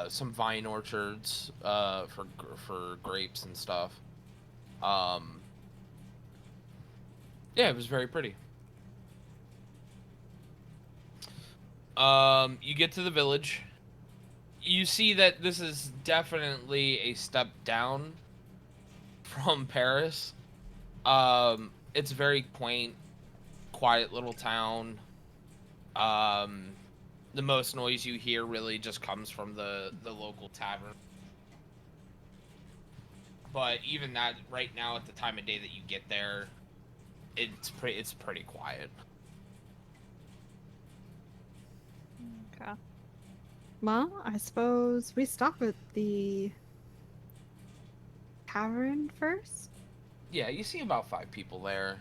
some vine orchards for grapes and stuff. Yeah, it was very pretty. You get to the village. You see that this is definitely a step down from Paris. It's very quaint, quiet little town. The most noise you hear really just comes from the local tavern. But even that, right now at the time of day that you get there, it's pretty quiet. Okay. Well, I suppose we stop at the tavern first. Yeah, you see about 5 people there.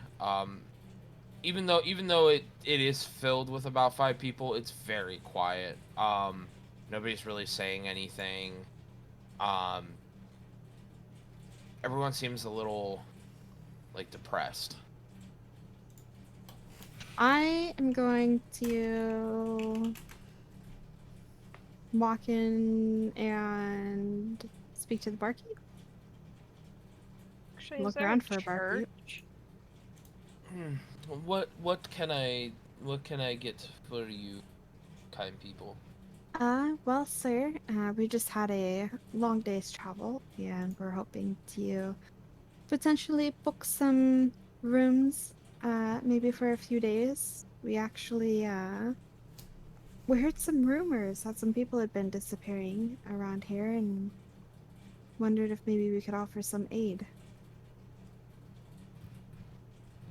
Even though it is filled with about 5 people, it's very quiet. Nobody's really saying anything. Everyone seems a little like depressed. I am going to walk in and speak to the barkeep. Actually, is Look there around for a a barkeep. church? What can I get for you, kind people? Well, sir, we just had a long day's travel, and we're hoping to potentially book some rooms, maybe for a few days. We actually, we heard some rumors that some people had been disappearing around here and wondered if maybe we could offer some aid.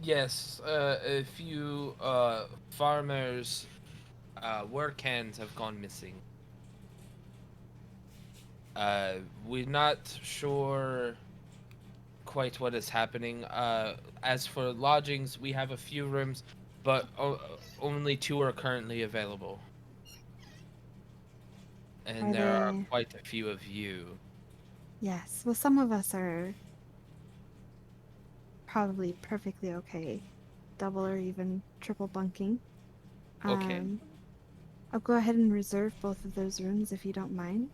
Yes, a few farmers' work hands have gone missing. We're not sure quite what is happening. As for lodgings, we have a few rooms, but only 2 are currently available. And Are there are they- quite a few of you. Yes, well, some of us are probably perfectly okay, double or even triple bunking. Okay. I'll go ahead and reserve both of those rooms if you don't mind.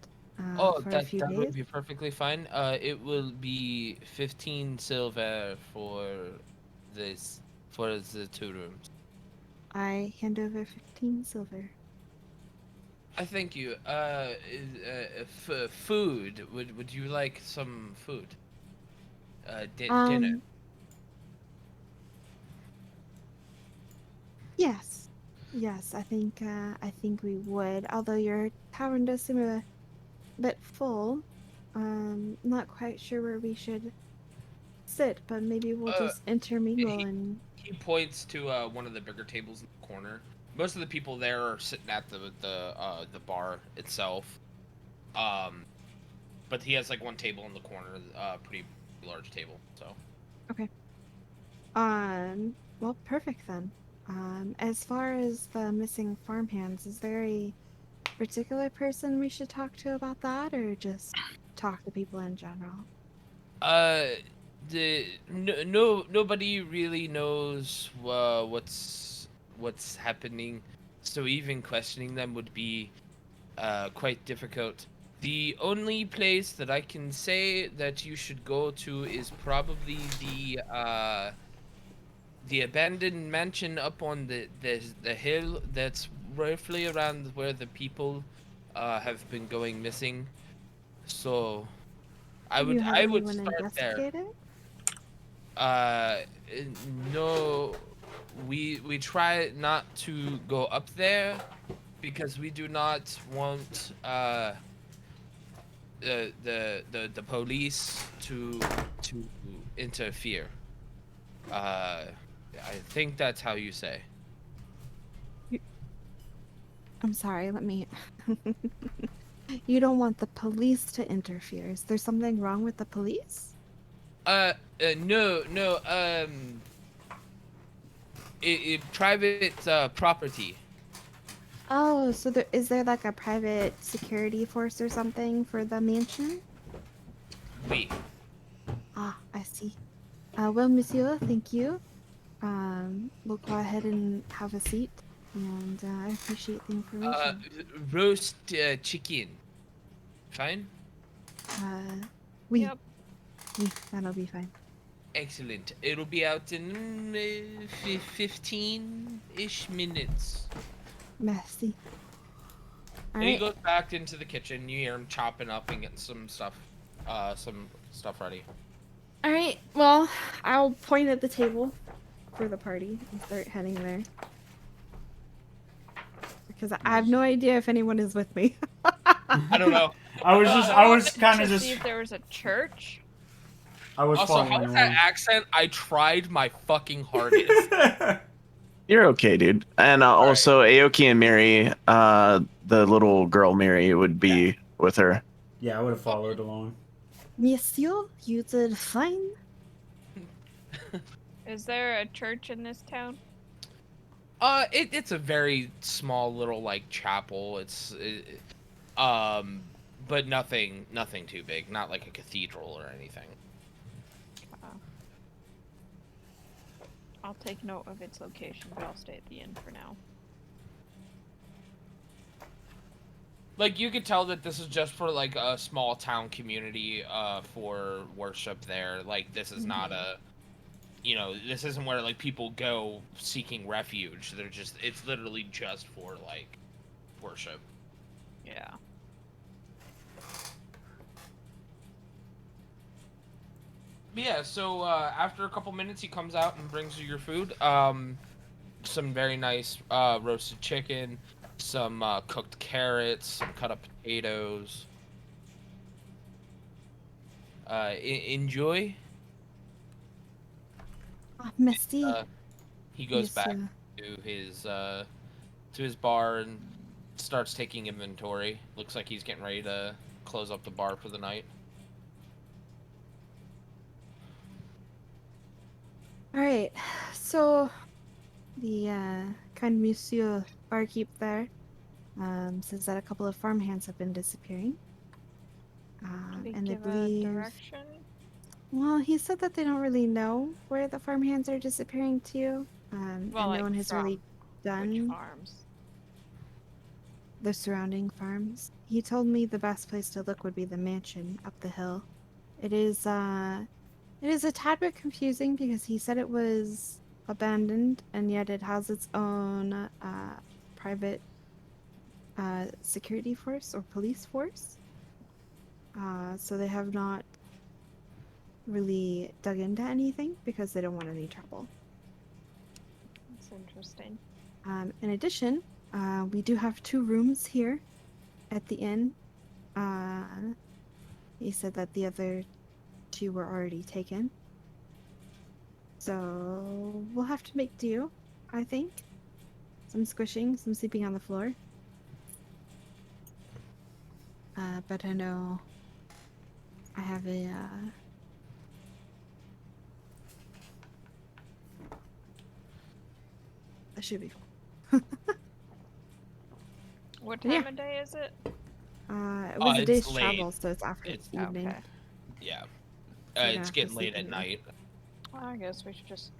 Oh, For a that few that days. would be perfectly fine. It will be 15 silver for the 2 rooms. I hand over 15 silver. I thank you. Food. Would you like some food? Dinner. Yes. Yes, I think we would. Although your tavern does seem a bit full. Not quite sure where we should sit, but maybe we'll just intermingle and He points to one of the bigger tables in the corner. Most of the people there are sitting at the bar itself. But he has like one table in the corner, pretty large table. So. okay. Well, perfect then. As far as the missing farmhands, is there a particular person we should talk to about that, or just talk to people in general? Nobody really knows what's happening, so even questioning them would be quite difficult. The only place that I can say that you should go to is probably the abandoned mansion up on the hill that's roughly around where the people have been going missing. So I Have you had would anyone start there. investigate it? Uh, no, we try not to go up there because we do not want the police to interfere. I think that's how you say. I'm sorry, let me. You don't want the police to interfere. Is there something wrong with the police? No, private property. Oh, so is there like a private security force or something for the mansion? We. Ah, I see. Well, monsieur, thank you. We'll go ahead and have a seat, and I appreciate the information. Roast chicken. Fine. We, Yep. that'll be fine. Excellent. It'll be out in 15-ish minutes. Merci. All And he right. goes back into the kitchen. You hear him chopping up and getting some stuff ready. All right. Well, I'll point at the table for the party and start heading there. Because I have no idea if anyone is with me. I don't know. I was kind of to just, see if there was a church. I was Also, following how was that along. accent? I tried my fucking hardest. You're okay, dude. And also, Aoki and Mary, the little girl Mary, would be with her. Yeah, I would have followed along. Monsieur, you did fine. Is there a church in this town? It's a very small little like chapel. But nothing too big. Not like a cathedral or anything. I'll take note of its location, but I'll stay at the inn for now. Like, you could tell that this is just for, like, a small town community, for worship there. Like, this is not a, you know, this isn't where, like, people go seeking refuge. They're just, it's literally just for, like, worship. Yeah. But yeah, so, after a couple minutes, he comes out and brings you your food. Some very nice, roasted chicken, some, cooked carrots, some cut up potatoes. Enjoy. Misty. He goes Yes, back to his bar and starts taking inventory. Looks like he's getting ready to close up the bar for the night. All right. So, the kind monsieur barkeep there says that a couple of farmhands have been disappearing. Did he And they give a believe. direction? Well, he said that they don't really know where the farmhands are disappearing to, Well, and like, no one has really Which done farms? the surrounding farms. He told me the best place to look would be the mansion up the hill. It is a tad bit confusing because he said it was abandoned and yet it has its own private security force or police force. So they have not really dug into anything because they don't want any trouble. That's interesting. In addition, we do have 2 rooms here at the inn. He said that the other 2 were already taken. So we'll have to make do, I think. Some squishing, some sleeping on the floor. But I know I have a that should be fun. What Yeah. time of day is it? It was a It's day's late. travel, so it's after It's- evening. Okay. Yeah. So you're gonna It's have to getting sleep late at in there. night. Well, I guess we should just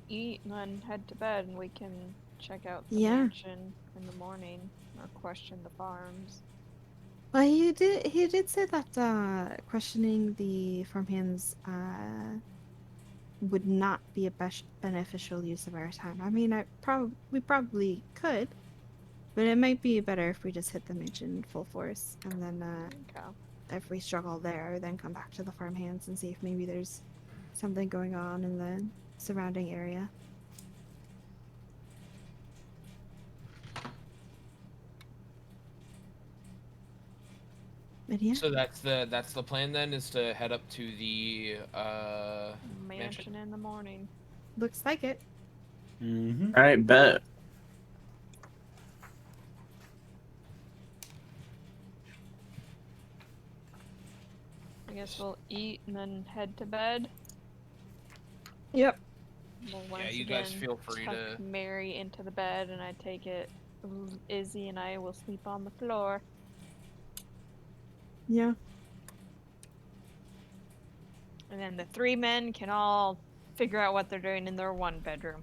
eat and then head to bed, and we can check out the Yeah. mansion in the morning or question the farms. Well, he did say that questioning the farmhands would not be a beneficial use of our time. I mean, we probably could, but it might be better if we just hit the mansion full force and then Okay. if we struggle there, then come back to the farmhands and see if maybe there's something going on in the surrounding area. But yeah. So that's the plan then, is to head up to the Mansion in the morning. Looks like it. Mm-hmm. All right, bet. I guess we'll eat and then head to bed. Yep. We'll Yeah, once you guys again feel free tuck to. Mary into the bed, and I take it Izzy and I will sleep on the floor. Yeah. And then the 3 men can all figure out what they're doing in their 1 bedroom.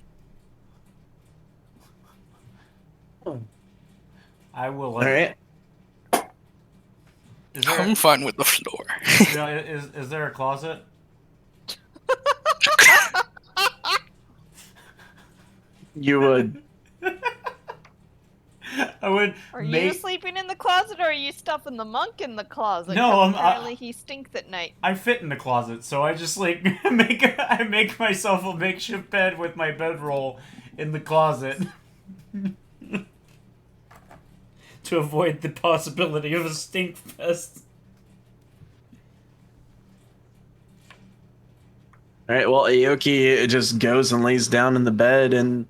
I will. All right. Is there, I'm fine with the floor. is there a closet? You would. I would. Are you make... sleeping in the closet, or are you stuffing the monk in the closet? No, 'Cause I'm- apparently he stinks at night. I fit in the closet, so I just like I make myself a makeshift bed with my bedroll in the closet to avoid the possibility of a stink fest. All right. Well, Aoki just goes and lays down in the bed and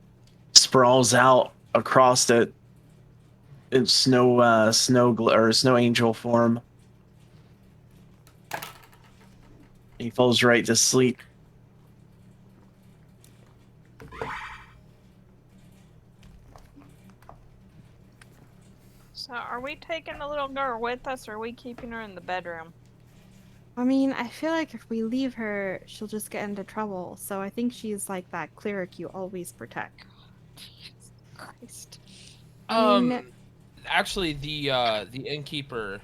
sprawls out across it in snow angel form. He falls right to sleep. So, are we taking the little girl with us, or are we keeping her in the bedroom? I mean, I feel like if we leave her, she'll just get into trouble. So I think she's like that cleric you always protect. Christ. I mean, Actually, the innkeeper,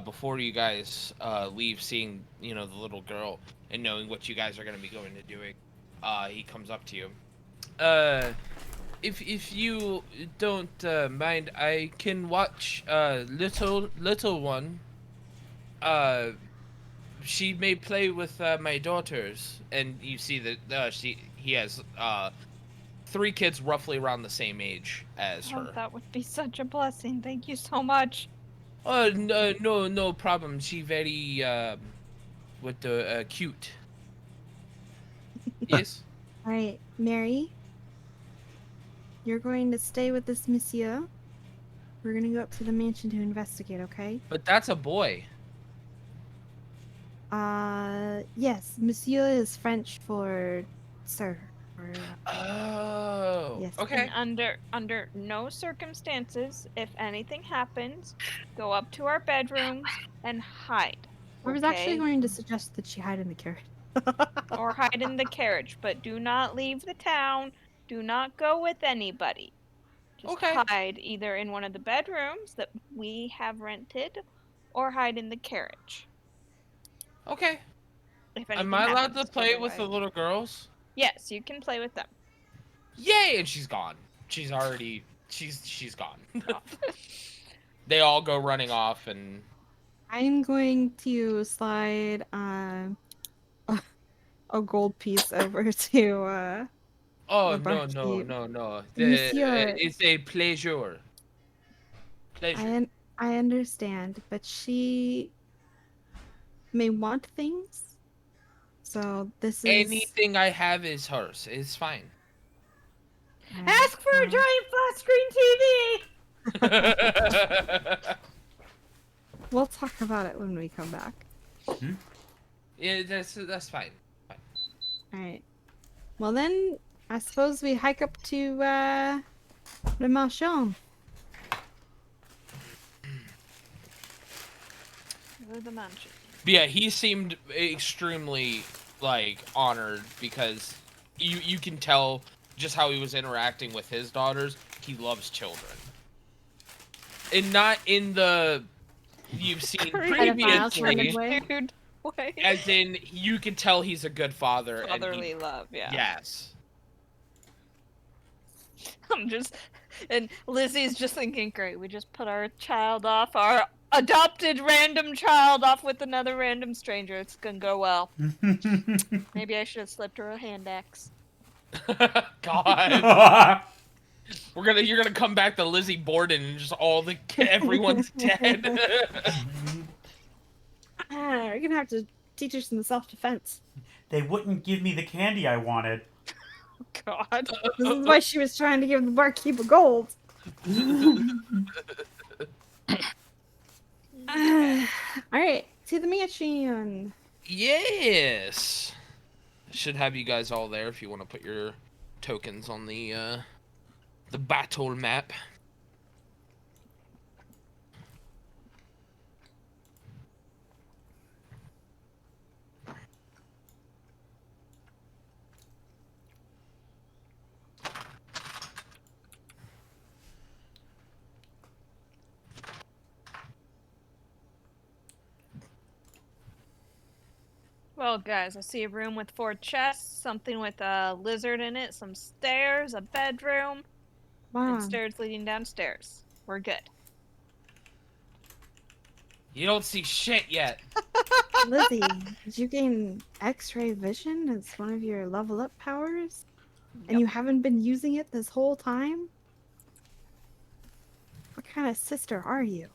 before you guys leave, seeing the little girl and knowing what you guys are gonna be going to doing, he comes up to you. If you don't mind, I can watch little one. She may play with my daughters, and you see that he has 3 kids roughly around the same age as Oh, her. that would be such a blessing. Thank you so much. Oh, no problem. She very with the cute. Yes. all right, Mary, you're going to stay with this monsieur. We're gonna go up to the mansion to investigate, okay? But that's a boy. Yes, monsieur is French for sir. Or, Oh. Yes. Okay. And under no circumstances, if anything happens, go up to our bedrooms and hide. I was actually okay? going to suggest that she hide in the carriage. Or hide in the carriage, but do not leave the town. Do not go with anybody. Just Okay. hide either in one of the bedrooms that we have rented, or hide in the carriage. Okay. If Am anything I allowed happens to play with the otherwise. little girls? Yes, you can play with them. Yay! And she's gone. She's already. She's gone. They all go running off, and I'm going to slide a gold piece over to oh the no barkeep. no. Monsieur. It's a pleasure. Pleasure. I understand, but she may want things. So this is Anything I have is hers. It's fine. Ask for a giant flat screen TV! We'll talk about it when we come back. Yeah, that's fine. All right. Well then, I suppose we hike up to Le Marchand. Go to the mansion. But yeah, he seemed extremely honored because you can tell just how he was interacting with his daughters. He loves children, and not in the you've seen Pedophile kind of previously. way. Dude, way. As in, you can tell he's a good father. and Fatherly love, yeah. Yes. And Lizzie's just thinking, great, we just put our child off, our adopted random child off with another random stranger. It's gonna go well. Maybe I should have slipped her a hand axe. God. You're gonna come back to Lizzie Borden and just everyone's dead. You're gonna have to teach her some self-defense. They wouldn't give me the candy I wanted. God. This is why she was trying to give the barkeep a gold. Alright, to the mansion. Yes. Should have you guys all there if you want to put your tokens on the battle map. Well, guys, I see a room with 4 chests, something with a lizard in it, some stairs, a bedroom, and Wow. stairs leading downstairs. We're good. You don't see shit yet. Lizzie, did you gain X-ray vision as one of your level up powers? And you haven't been using it this whole time? What kind of sister are you?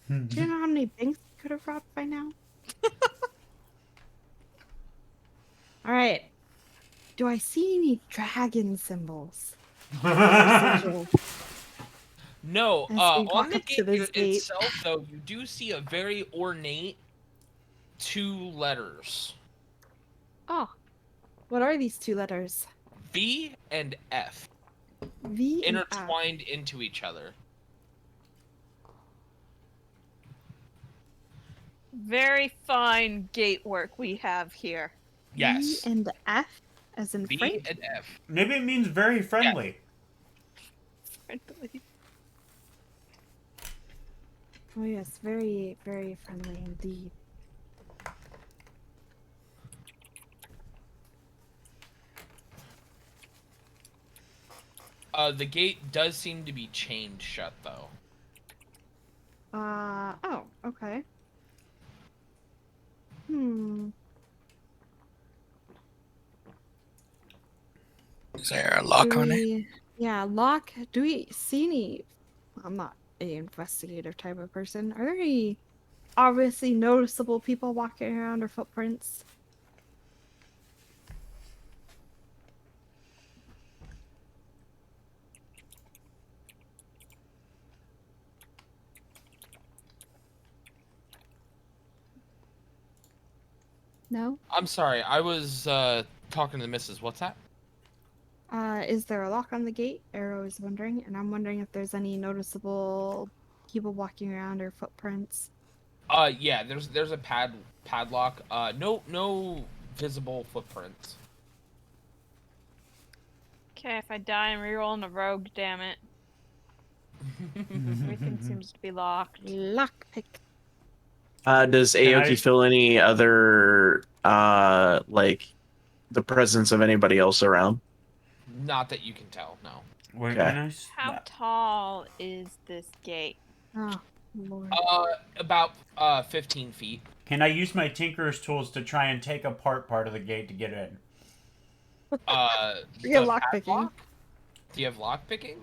Do you know how many banks you could have robbed by now? Alright. Do I see any dragon symbols? Sigils? No, As we on walk the up to this gate gate. itself, though, you do see a very ornate 2 letters. Oh. What are these 2 letters? V and F. V and F. Intertwined into each other. very fine gate work we have here. Yes. B and F, as in B Frank. and F. Maybe it means very friendly. Friendly. Oh yes, very, very friendly indeed. The gate does seem to be chained shut, though. Oh, okay. Hmm. Is there a lock on it? Yeah, lock. Do we see any? I'm not a investigative type of person. Are there any obviously noticeable people walking around or footprints? No? I'm sorry, I was talking to the missus. What's that? Is there a lock on the gate? Arrow is wondering, and I'm wondering if there's any noticeable people walking around or footprints. Yeah, there's a padlock. No visible footprints. Okay, if I die, I'm rerolling a rogue, damn it. Everything seems to be locked. Lockpick. Does Can Aoki I- feel any other like the presence of anybody else around? Not that you can tell, no. Wait, Okay. can I How tall is this gate? Oh, Lord. About 15 feet. Can I use my tinker's tools to try and take apart part of the gate to get in? You're the lockpicking. padlock? Do you have lockpicking?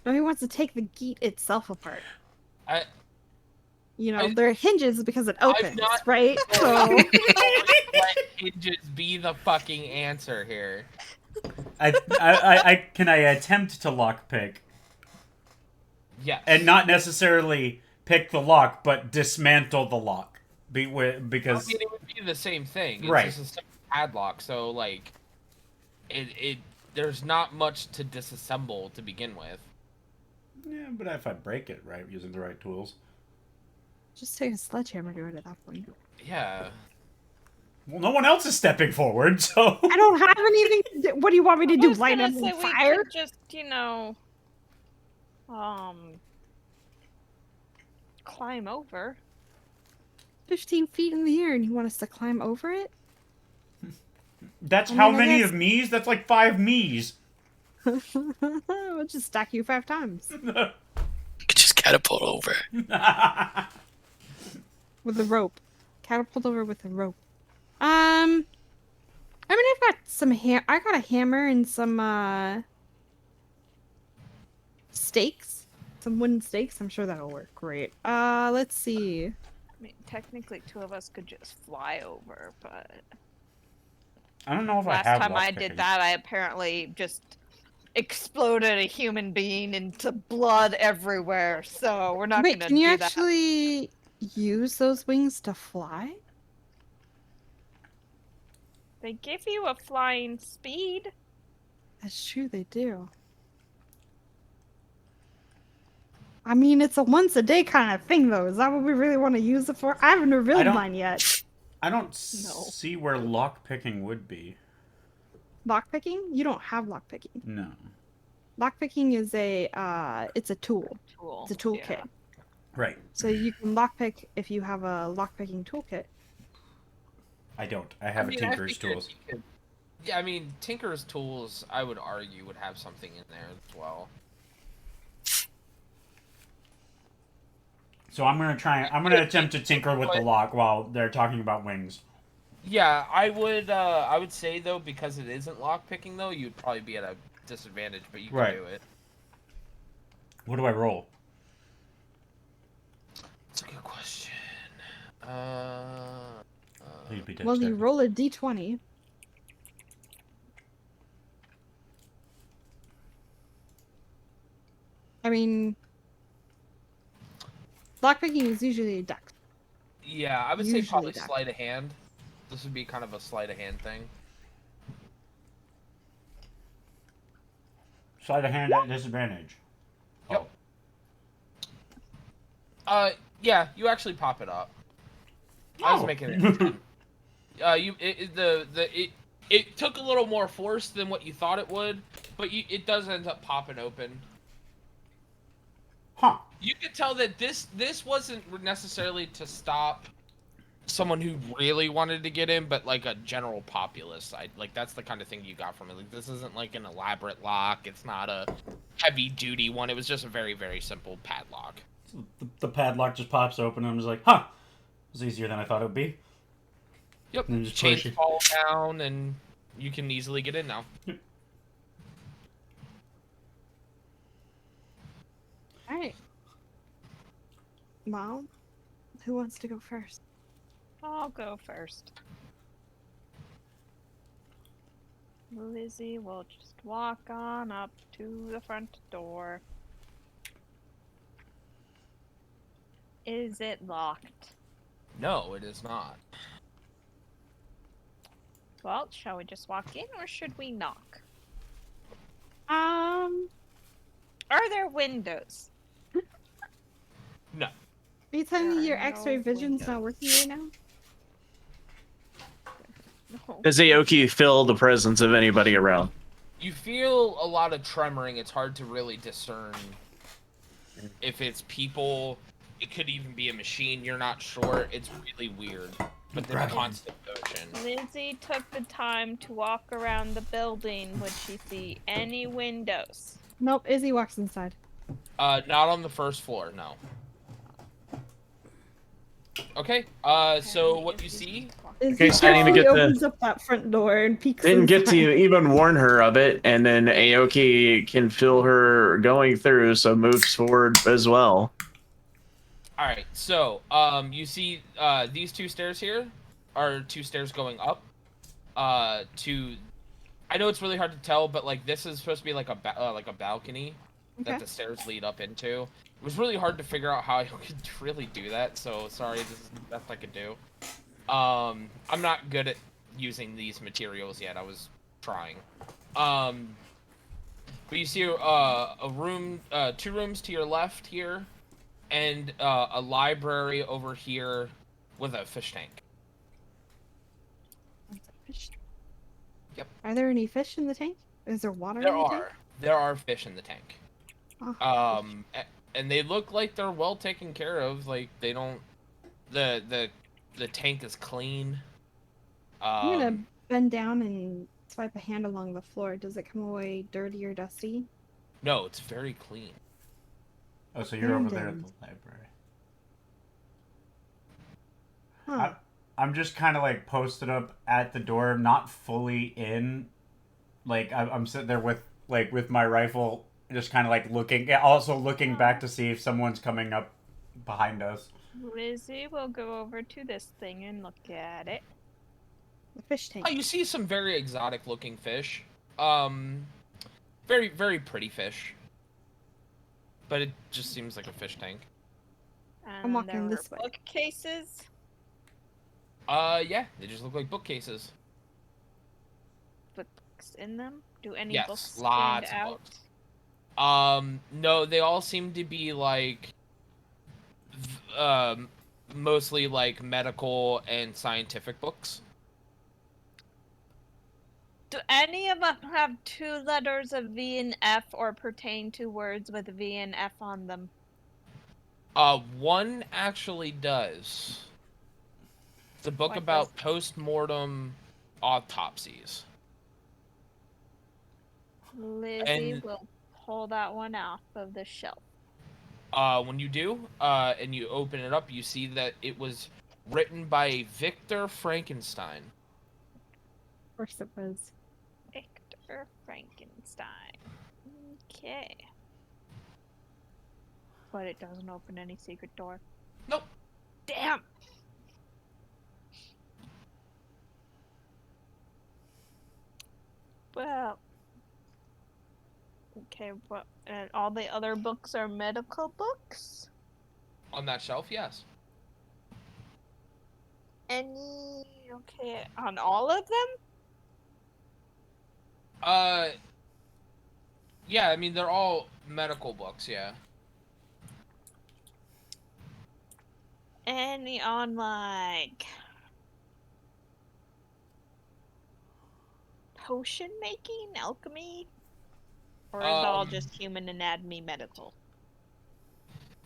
No, he wants to take the gate itself apart. I You know, I- there are hinges because it opens, not- right? So, Let hinges be the fucking answer here. Can I attempt to lockpick Yes. and not necessarily pick the lock, but dismantle the lock? Because I mean, it would be the same thing. It's Right. just a simple padlock, so like it there's not much to disassemble to begin with. yeah, but if I break it right using the right tools, just take a sledgehammer to it at that point. Yeah. well, no one else is stepping forward, so I don't have anything. What do you want me to I do? was Light gonna up say on we fire? could just, climb over. 15 feet in the air, and you want us to climb over it? that's I how mean, I many guess- of me's? That's like 5 me's. We'll just stack you 5 times You could just catapult over. with a rope. Catapult over with a rope. I mean, I've got some I got a hammer and some stakes, some wooden stakes. I'm sure that'll work great. Let's see. I mean, technically, 2 of us could just fly over, but I don't know if last I have time I lockpicking. did that, I apparently just exploded a human being into blood everywhere. So we're not Wait, gonna can you do that. actually use those wings to fly? They give you a flying speed. That's true, they do. I mean, it's a once a day kind of thing, though. Is that what we really want to use it for? I haven't revealed don't- mine yet. I don't No. see where lockpicking would be. Lockpicking? You don't have lockpicking. No. Lockpicking is it's a tool. Tool. It's a toolkit. Yeah. Right. So you can lockpick if you have a lockpicking toolkit. I don't. I have I mean, a tinker's figured tools. you could- Yeah, I mean, Tinker's tools, I would argue, would have something in there as well. So I'm gonna attempt to tinker with the lock while they're talking about wings. Yeah, I would say though, because it isn't lockpicking though, you'd probably be at a disadvantage, but you can Right. do it. What do I roll? That's a good question. Please be Well, you dexterity. roll a d20. I mean, lockpicking is usually a dex. Yeah, I would say Usually probably that. sleight of hand. This would be kind of a sleight of hand thing. Sleight of hand at disadvantage. Yep. Yeah, you actually pop it up. I was making it. It took a little more force than what you thought it would, but it does end up popping open. Huh. You could tell that this wasn't necessarily to stop someone who really wanted to get in, but like a general populace. Like that's the kind of thing you got from it. Like this isn't like an elaborate lock. It's not a heavy duty one. It was just a very, very simple padlock. So the padlock just pops open, and I'm just like, huh. It was easier than I thought it would be. Yep. And then just Chains push it. fall down, and you can easily get in now. Alright. Well, who wants to go first? I'll go first. Lizzie will just walk on up to the front door. Is it locked? No, it is not. Well, shall we just walk in or should we knock? Are Are there windows? you telling me your There are X-ray no vision's not working right now? No. Does Aoki feel the presence of anybody around? You feel a lot of tremoring. It's hard to really discern if it's people. It could even be a machine. You're not sure. It's really weird. But there's Right. constant motion. Lizzie took the time to walk around the building. Would she see any windows? Nope, Izzy walks inside. Not on the first floor, no. Okay, so what you see? Izzy Okay, so I need to quickly get the- opens up that front door and peeks Didn't get inside. to even warn her of it, and then Aoki can feel her going through, so moves forward as well. Alright, so, you see, these two stairs here are two stairs going up, to... I know it's really hard to tell, but, like, this is supposed to be like a balcony Okay. that the stairs lead up into. It was really hard to figure out how I could really do that, so sorry, this is the best I could do. I'm not good at using these materials yet, I was trying. But you see, a room, 2 rooms to your left here, and, a library over here with a fish tank. Fish. Yep. Are there any fish in the tank? Is there water There in the tank? are. There are fish in the tank. Oh, And they look like they're well taken care of. Like they don't. The tank is clean. I'm gonna bend down and swipe a hand along the floor. Does it come away dirty or dusty? No, it's very clean. Oh, so you're over there at the Abandoned. library. Huh. I'm just kind of like posted up at the door, not fully in. Like I'm sitting there with my rifle, just kind of like looking, also looking back to see if someone's coming up behind us. Lizzie will go over to this thing and look at it. The fish tank. Oh, you see some very exotic looking fish. Very, very pretty fish. But it just seems like a fish tank. And walking there this were way. bookcases. Yeah, they just look like bookcases. With books in them. Do any Yes, books lots stand of out? books. No, they all seem to be like, mostly like medical and scientific books. Do any of them have 2 letters of V and F or pertain to words with V and F on them? One actually does. It's a book What about post-mortem autopsies. Lizzie And- will pull that one off of the shelf. When you do, and you open it up, you see that it was written by Victor Frankenstein. Of course it was. Victor Frankenstein. Okay. But it doesn't open any secret door. Nope. Damn! Well. Okay, what? And all the other books are medical books? On that shelf, yes. Any. Okay, on all of them? Yeah, I mean, they're all medical books, yeah. any on like potion making, alchemy, or is it all just human anatomy, medical?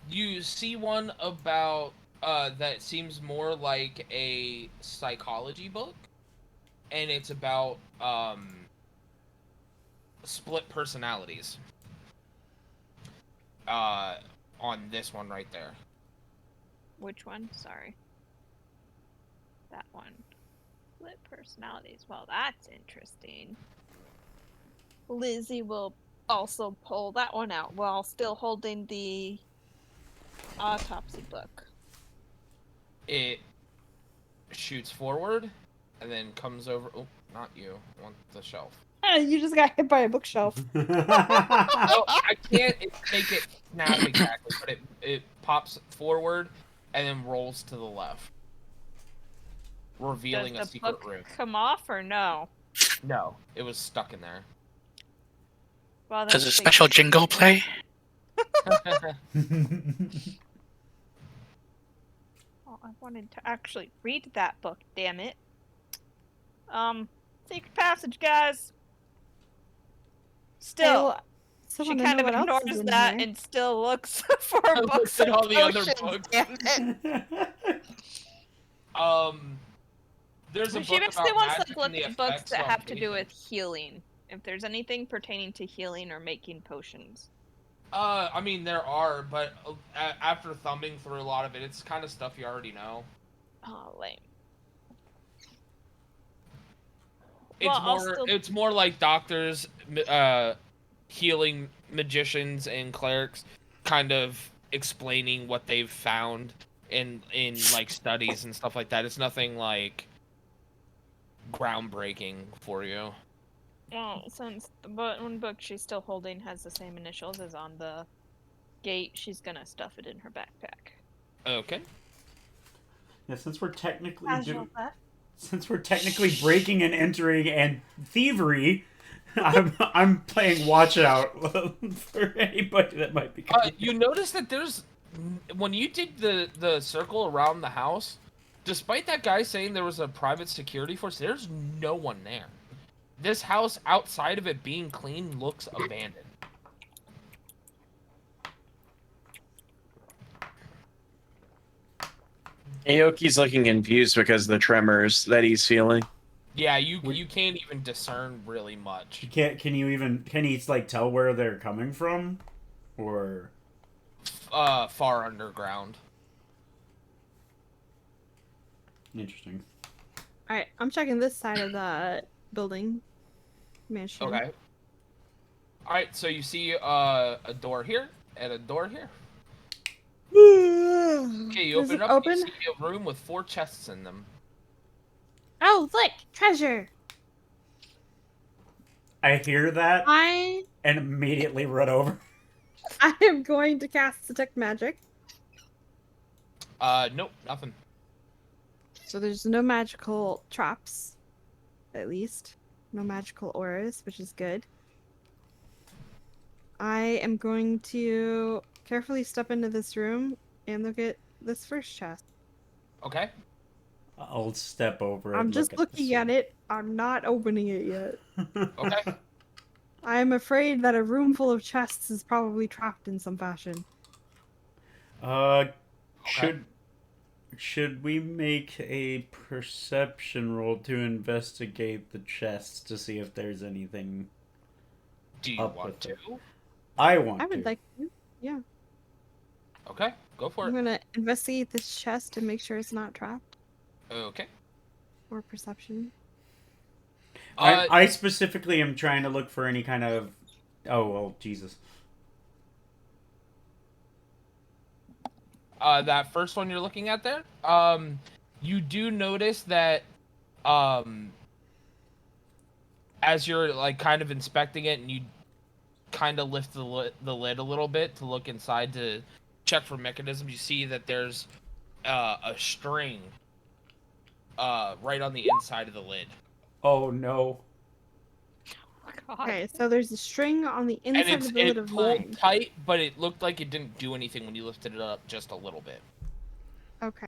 You see one about that seems more like a psychology book, and it's about split personalities. On this one right there. Which one? Sorry. That one. Split personalities. Well, that's interesting. Lizzie will also pull that one out while still holding the autopsy book. It shoots forward and then comes over. Oh, not you. On the shelf. You just got hit by a bookshelf. Oh, I can't make it snap exactly, but it pops forward and then rolls to the left, revealing Does a the secret book room. come off or no? No, it was stuck in there. Well, Does a that's special jingle play? Oh, I wanted to actually read that book, damn it. Secret passage, guys. Still, she kind of ignores that and still looks for books Looks at and all the other potions, books. damn it. There's a She book basically about wants magic to look and the at books effects that on have to do with patients. healing. If there's anything pertaining to healing or making potions. I mean, there are, but after thumbing through a lot of it, it's kind of stuff you already know. Oh, lame. It's Well, I'll more, still- it's more like doctors, healing magicians and clerics, kind of explaining what they've found in like studies and stuff like that. It's nothing like groundbreaking for you. Well, since the one book she's still holding has the same initials as on the gate, she's gonna stuff it in her backpack. Okay. Yeah, since we're technically Casual theft. since we're technically breaking and entering and thievery, I'm playing watch out for anybody that might be coming. You notice that there's, when you did the circle around the house, despite that guy saying there was a private security force, there's no one there. This house, outside of it being clean, looks abandoned. Aoki's looking confused because of the tremors that he's feeling. Yeah, you can't even discern really much. You can't. Can he like tell where they're coming from, or? Far underground. Interesting. Alright, I'm checking this side of the building. Mansion. Okay. Alright, so you see a door here and a door here. Okay, you Does open it it up open? and you see a room with 4 chests in them. Oh, look! Treasure! I hear that I and immediately run over. am going to cast Detect Magic. Nope, nothing. So there's no magical traps. At least. No magical auras, which is good. I am going to carefully step into this room and look at this first chest. Okay. I'll step over it. I'm and just look looking at it. I'm not opening it yet. Okay. I am afraid that a room full of chests is probably trapped in some fashion. Should we make a perception roll to investigate the chests to see if there's anything? Do you Up want with to? it. I want I would to. like to. Yeah. Okay, go for I'm it. gonna investigate this chest and make sure it's not trapped. Okay. Or perception. I specifically am trying to look for any kind of. Oh well, Jesus. That first one you're looking at there, you do notice that, as you're like kind of inspecting it and you kind of lift the lid a little bit to look inside to check for mechanisms, you see that there's a string right on the inside of the lid. Oh no. Okay, so there's a string on the And inside of the lid it of pulled mine. tight, but it looked like it didn't do anything when you lifted it up just a little bit. Okay.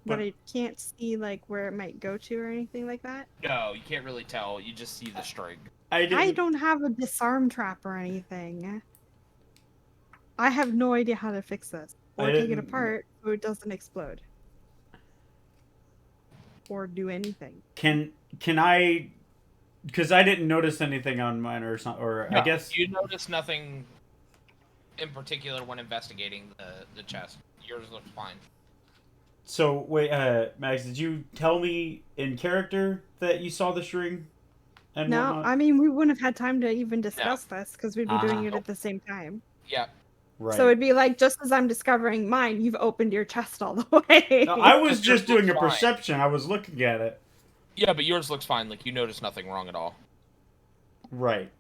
but I can't see like where it might go to or anything like that. No, you can't really tell. You just see the string. I don't have a disarm trap or anything. I have no idea how to fix this or take it didn't- apart so it doesn't explode or do anything. Can I? Because I didn't notice anything on mine or something. Or I No, guess you notice nothing in particular when investigating the chest. Yours looks fine. so. Wait, Max, did you tell me in character that you saw the string? And No, whatnot? I mean we wouldn't have had time to even discuss this because we'd be doing it at the same time. Yeah. Right. So it'd be like just as I'm discovering mine, you've opened your chest all the way. No, I was It just just doing a looks fine. perception. I was looking at it. Yeah, but yours looks fine. Like, you notice nothing wrong at all. Right.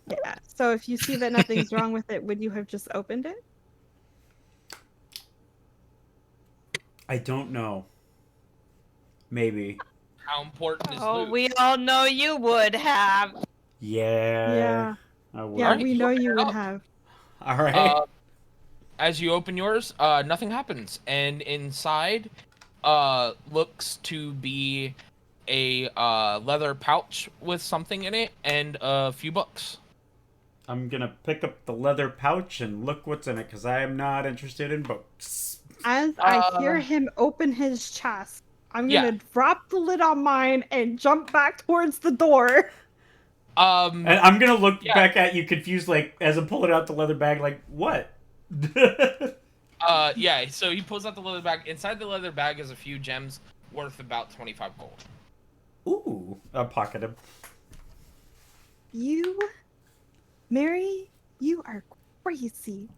Yeah. So if you see that nothing's wrong with it, would you have just opened it? I don't know. Maybe. How important is Oh, loot? we all know you would have. Yeah. Yeah. I would. Yeah, Alright, we know open you it would up. have. All right. As you open yours, nothing happens, and inside, looks to be a leather pouch with something in it and a few books. I'm gonna pick up the leather pouch and look what's in it because I am not interested in books. As I hear him open his chest, I'm gonna drop the lid on mine and jump back towards the door. And I'm gonna look Yeah. back at you confused, like as I'm pulling out the leather bag, like what? Yeah. So he pulls out the leather bag. Inside the leather bag is a few gems worth about 25 gold. Ooh, I'll pocket him. You, Mary, you are crazy.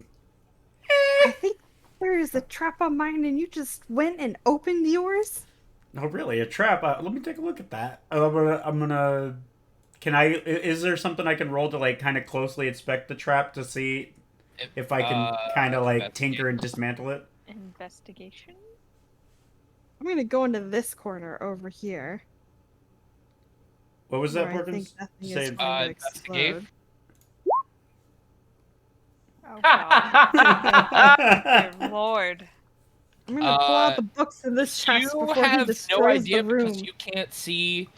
I think there is a trap on mine, and you just went and opened yours. Oh, really? A trap? Let me take a look at that. I'm gonna. Can I? Is there something I can roll to like kind of closely inspect the trap to see if I can kind of like tinker and dismantle it? Investigation? I'm gonna go into this corner over here. What was that, where I think Porkins? nothing Say- is going to investigate. explode. Oh god. Dear lord. I'm gonna pull out the books in this chest You before he have destroys no idea the room. because you can't see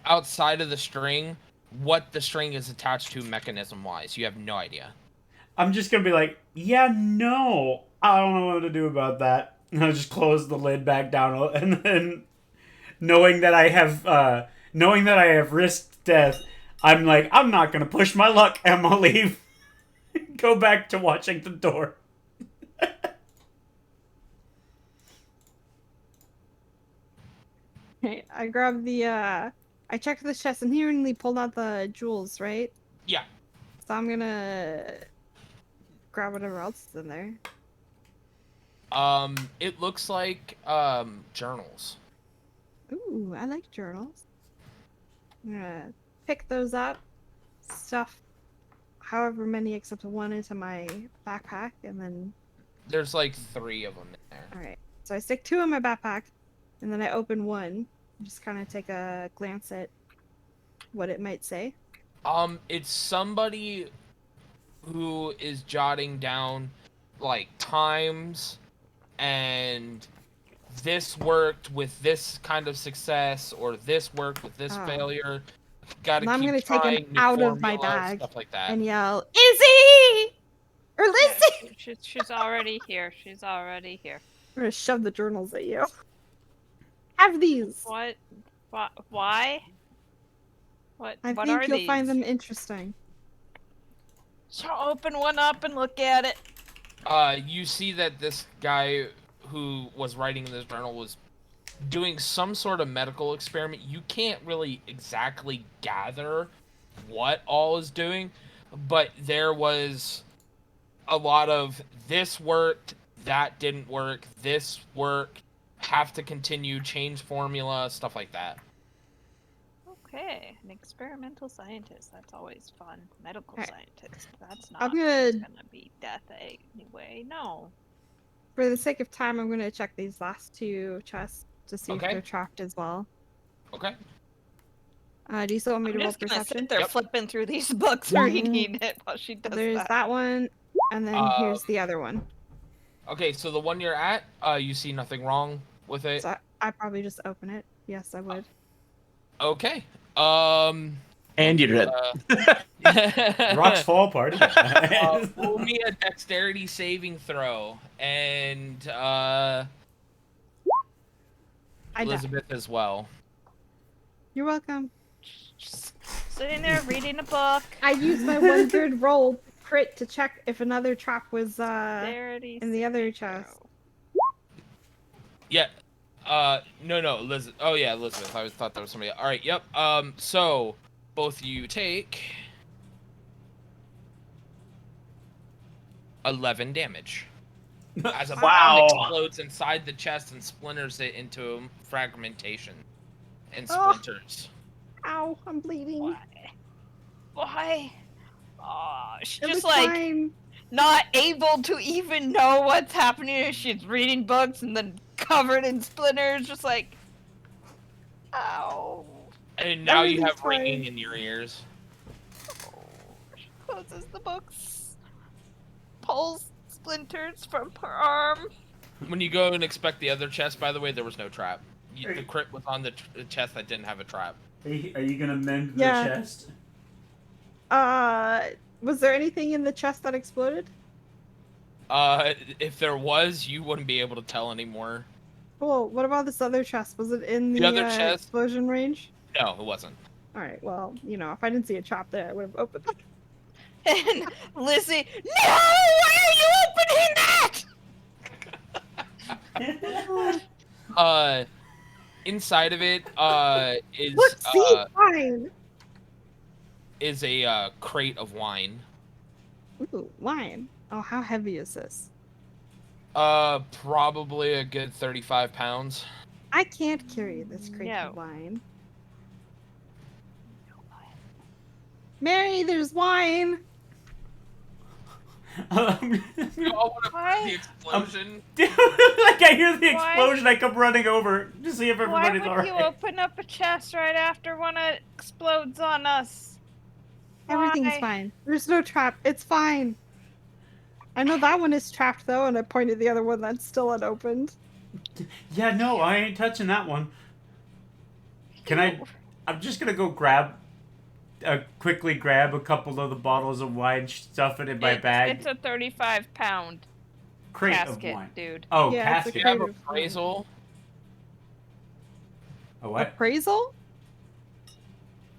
outside of the string what the string is attached to mechanism-wise. You have no idea. I'm just gonna be like, yeah, no, I don't know what to do about that. And I'll just close the lid back down, and then knowing that I have risked death, I'm like, I'm not gonna push my luck, and I'm gonna leave. Go back to watching the door. Okay, I grabbed the I checked the chest and he only pulled out the jewels, right? Yeah. So I'm gonna grab whatever else is in there. It looks like journals. Ooh, I like journals. I'm gonna pick those up, stuff however many except one into my backpack, and then There's like 3 of them in there. alright. So I stick 2 in my backpack, and then I open one. Just kind of take a glance at what it might say. It's somebody who is jotting down like times and this worked with this kind of success or this worked with this Oh. failure. Gotta And I'm keep gonna take him trying new out of my formulas, bag stuff like that. and yell, Izzy! Or Lizzie! She's already here. She's already here. I'm gonna shove the journals at you. Have these! What? Why? What? I what think are you'll these? find them interesting. So open one up and look at it. You see that this guy who was writing in this journal was doing some sort of medical experiment. You can't really exactly gather what all is doing, but there was a lot of this worked, that didn't work, this worked, have to continue, change formula, stuff like that. Okay, an experimental scientist. That's always fun. Medical Alright. scientist. That's not I'm gonna, gonna be death anyway. No. for the sake of time, I'm gonna check these last 2 chests to see Okay. if they're trapped as well. Okay. Do you still want me I'm to roll just gonna perception? sit there Yep. flipping through these books, reading it while she does There's that. that one, and then here's the other one. Okay, so the one you're at, you see nothing wrong with it. So I probably just open it. Yes, I would. Okay. And you did. Rocks fall apart. Roll me a dexterity saving throw, and I die. Elizabeth as well. You're welcome. Just sitting there reading a book. I used my 1/3 roll crit to check if another trap was Dexterity in the other saving chest. throw. Yeah. No, Elizabeth. Oh yeah, Elizabeth. I thought there was somebody. All right. Yep. So both you take 11 damage as a bomb explodes inside the chest and splinters it into fragmentation and splinters. Ow, I'm bleeding. Why? Oh, she's It just was like fine. not able to even know what's happening. She's reading books and then covered in splinters, just like, ow. And now you have Everything's fine. ringing in your ears. She closes the books, pulls splinters from her arm. When you go and inspect the other chest, by the way, there was no trap. The crit was on the chest that didn't have a trap. Are you gonna mend Yeah. the chest? Was there anything in the chest that exploded? If there was, you wouldn't be able to tell anymore. Cool. What about this other chest? Was it in the other chest? explosion range? No, it wasn't. All right. Well, if I didn't see a trap there, I would have opened it. And Lizzie, no! Why are you opening that? Inside of it, is Look, see, wine. is a crate of wine. Ooh, wine. Oh, how heavy is this? Probably a good 35 pounds. I can't carry this crate No. of wine. Mary, there's wine. You all want to Why? the explosion? Dude, like I hear the Why? explosion, I come running over to see if Why everybody's would alright. you open up a chest right after one explodes on us? Everything's Why? fine. There's no trap. It's fine. I know that one is trapped though, and I pointed the other one that's still unopened. Yeah, no, I ain't touching that one. I'm just gonna go quickly grab a couple of the bottles of wine, stuff it in my bag. It's a 35-pound crate casket, of wine. dude. Oh, Yeah, it's a casket. You have crate of wine. appraisal? A what? Appraisal?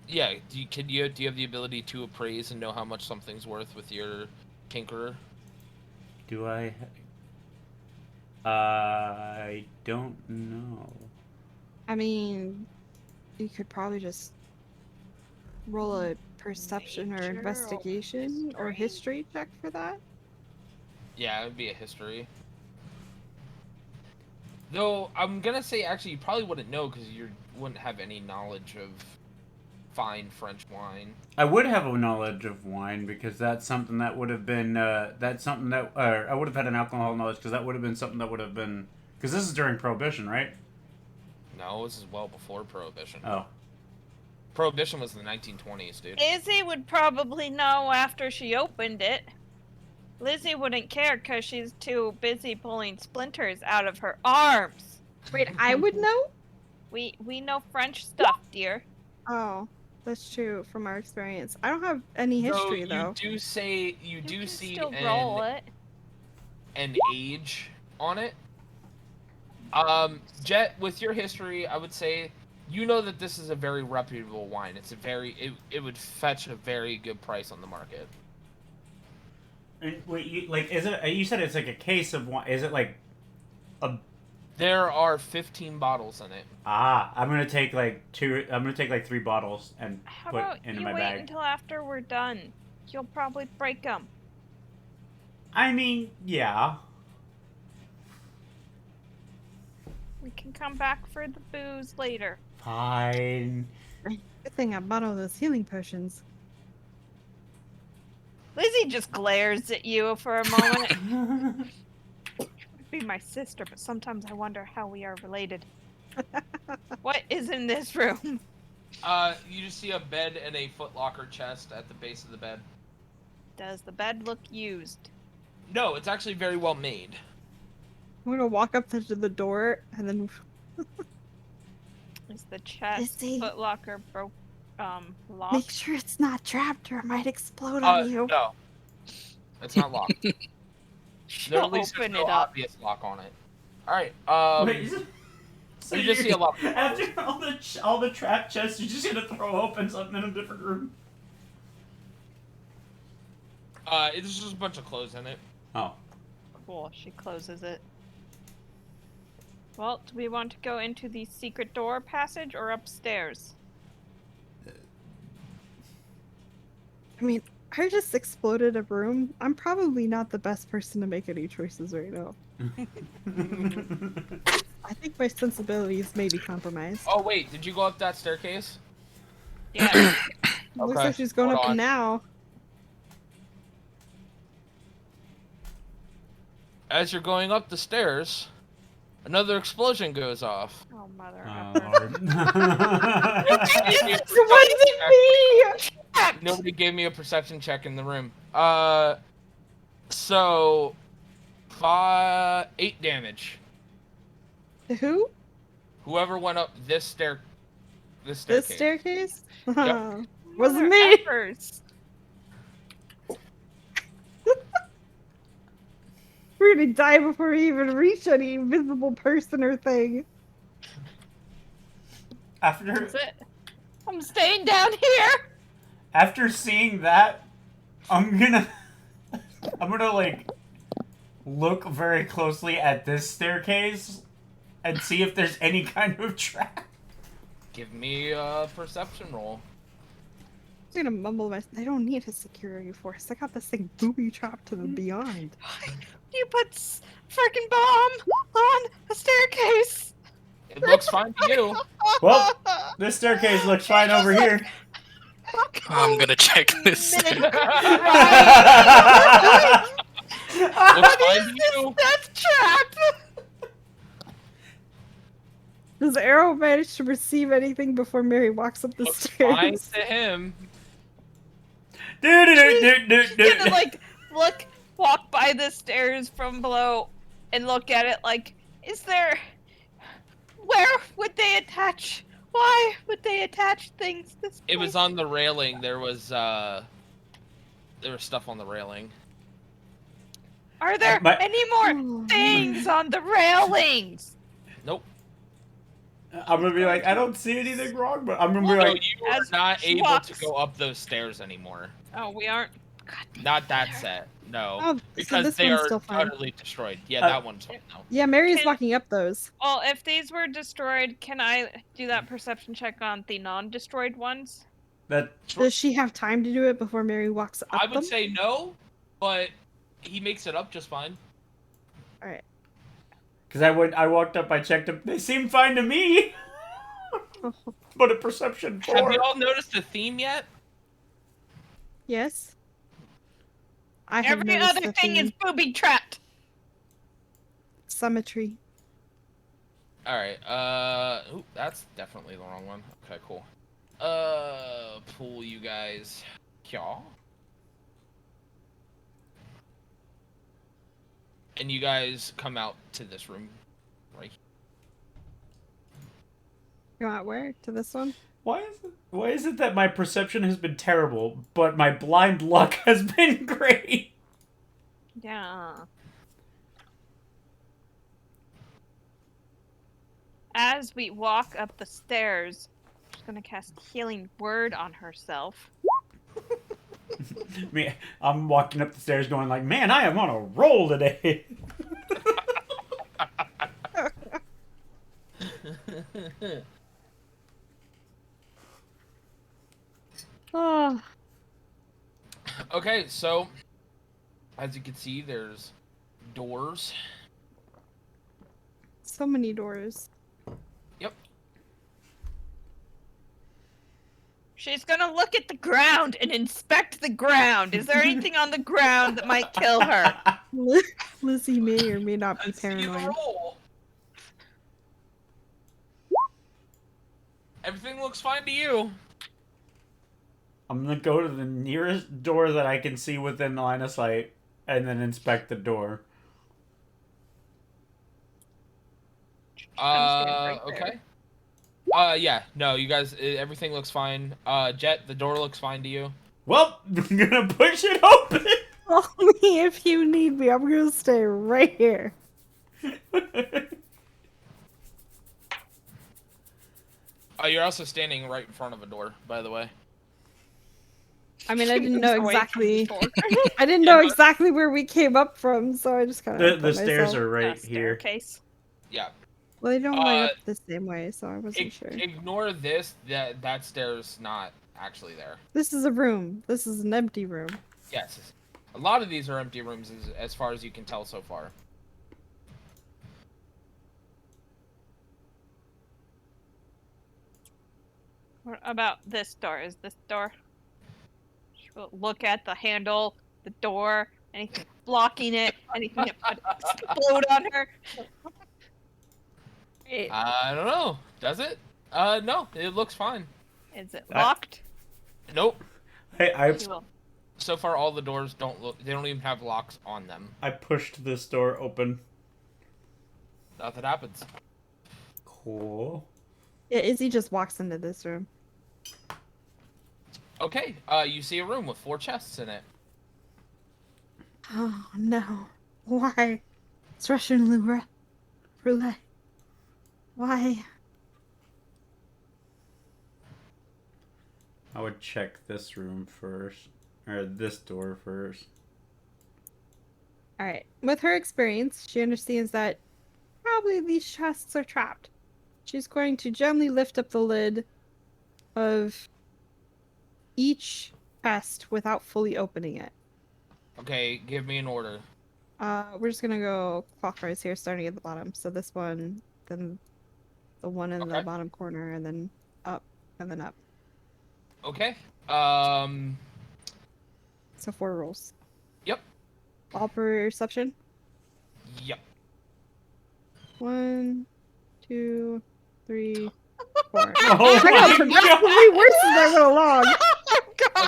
Yeah. Do you have the ability to appraise and know how much something's worth with your tinkerer? Do I? I don't know. I mean, you could probably just roll a perception or Nature or investigation or history check for that. Yeah, it would be a history. Though I'm gonna say actually you probably wouldn't know because you wouldn't have any knowledge of fine French wine. I would have a knowledge of wine because that's something that would have been. I would have had an alcohol knowledge because that would have been something that would have been. Because this is during Prohibition, right? No, this is well before Prohibition. Oh. Prohibition was in the 1920s, dude. Izzy would probably know after she opened it. Lizzie wouldn't care because she's too busy pulling splinters out of her arms. Wait, I would know? We know French stuff, dear. Oh, that's true from our experience. I don't have any history so though. You do can see still roll it. an age on it. Jet, with your history, I would say you know that this is a very reputable wine. It's it would fetch a very good price on the market. And wait, is it? You said it's like a case of wine. Is it like a? There are 15 bottles in it. I'm gonna take like 2. I'm gonna take like 3 bottles and How put about into you my wait bag. until after we're done? You'll probably break them. I mean, yeah. We can come back for the booze later. Fine. Good thing I bought all those healing potions. Lizzie just glares at you for a moment. Be my sister, but sometimes I wonder how we are related. What is in this room? You just see a bed and a footlocker chest at the base of the bed. Does the bed look used? No, it's actually very well made. gonna walk up to the door and then. Is the chest Lizzie. footlocker broke locked? Make sure it's not trapped or it might explode on you. No. It's not locked. There She'll at least there's open no it up. obvious lock on it. Alright, Wait, so you just see a lot. After all the trap chests, you're just gonna throw open something in a different room. There's just a bunch of clothes in it. Oh. Cool, she closes it. Well, do we want to go into the secret door passage or upstairs? I mean, I just exploded a room. I'm probably not the best person to make any choices right now. I think my sensibilities may be compromised. Oh wait, did you go up that staircase? Yeah. Looks Okay, like she's going hold up on. now. As you're going up the stairs, another explosion goes off. Oh, mother Oh, effer. Lord. It wasn't me! Nobody gave me a perception check in the room. So 8 damage. To who? Whoever went up this staircase. This staircase? Yep. Wasn't Mother me! effers. We're gonna die before we even reach any invisible person or thing. After That's it. I'm staying down here. after seeing that, I'm gonna like look very closely at this staircase and see if there's any kind of trap. Give me a perception roll. I'm gonna mumble my. I don't need a security force. I got this thing booby trapped to the beyond. You put freaking bomb on a staircase. It looks fine to you. Well, this staircase looks fine over here. I'm gonna check this. Looks fine to you. That's trap. Does Arrow manage to receive anything before Mary walks up the Looks fine stairs? to him. Gonna like walk by the stairs from below and look at it like, is there? Where would they attach? Why would they attach things this It way? was on the railing. There was stuff on the railing. Are there My- any more things on the railings? Nope. I'm gonna be like, I don't see anything wrong, but I'm gonna be No, like, you are as not she able walks- to go up those stairs anymore. Oh, we aren't. Not that set. No. Oh, so Because this they one's are still fine. utterly destroyed. Yeah, Uh, that one's fine now. Yeah, Mary's Can- walking up those. Well, if these were destroyed, can I do that perception check on the non-destroyed ones? that. Does she have time to do it before Mary walks up I would them? say no, but he makes it up just fine. Alright. Because I walked up, I checked them. They seem fine to me. But a perception Have 4. you all noticed a theme yet? Yes. I have Every noticed other the thing is theme. booby trapped. Symmetry. Alright, ooh, that's definitely the wrong one. Okay, cool. Pull you guys. Y'all. And you guys come out to this room. Right here. You want where? To this one? Why is it that my perception has been terrible, but my blind luck has been great? Yeah. As we walk up the stairs, she's gonna cast Healing Word on herself. Me, I'm walking up the stairs going like, man, I am on a roll today. Oh, Okay, so as you can see, there's doors. so many doors. She's gonna look at the ground and inspect the ground. Is there anything on the ground that might kill her? Lizzie may or may not be Let's see the paranoid. roll. Everything looks fine to you. I'm gonna go to the nearest door that I can see within line of sight, and then inspect the door. right there. Okay. Yeah. No, you guys. Everything looks fine. Jet, the door looks fine to you. Well, I'm gonna push it open. Only if you need me. I'm gonna stay right here. You're also standing right in front of a door, by the way. I mean, I didn't know Moves away from the exactly. door. I didn't know exactly where we came up from, so I just kind of. The stairs are right here. Staircase. Yeah. Well, they don't light up the same way, so I wasn't sure. Ignore this. That stair's not actually there. This is a room. This is an empty room. Yes. A lot of these are empty rooms, as far as you can tell so far. What about this door? Is this door? She'll look at the handle, the door, anything blocking it, anything that might explode on her. I don't know. Does it? No. It looks fine. Is it locked? Nope. She will. So far, all the doors don't look. They don't even have locks on them. I pushed this door open. Nothing happens. Cool. Yeah, Izzy just walks into this room. Okay. You see a room with 4 chests in it. Oh no! Why? It's Russian roulette. Why? I would check this room first. Or this door first. Alright. With her experience, she understands that probably these chests are trapped. She's going to gently lift up the lid of each chest without fully opening it. Okay, give me an order. We're just gonna go clockwise here, starting at the bottom. So this one, then the one in the bottom corner, and then up, and then up. Okay. So 4 rolls. Yep. All perception? Yep. 1, 2, 3, 4. Oh I got my progressively worse as I went along.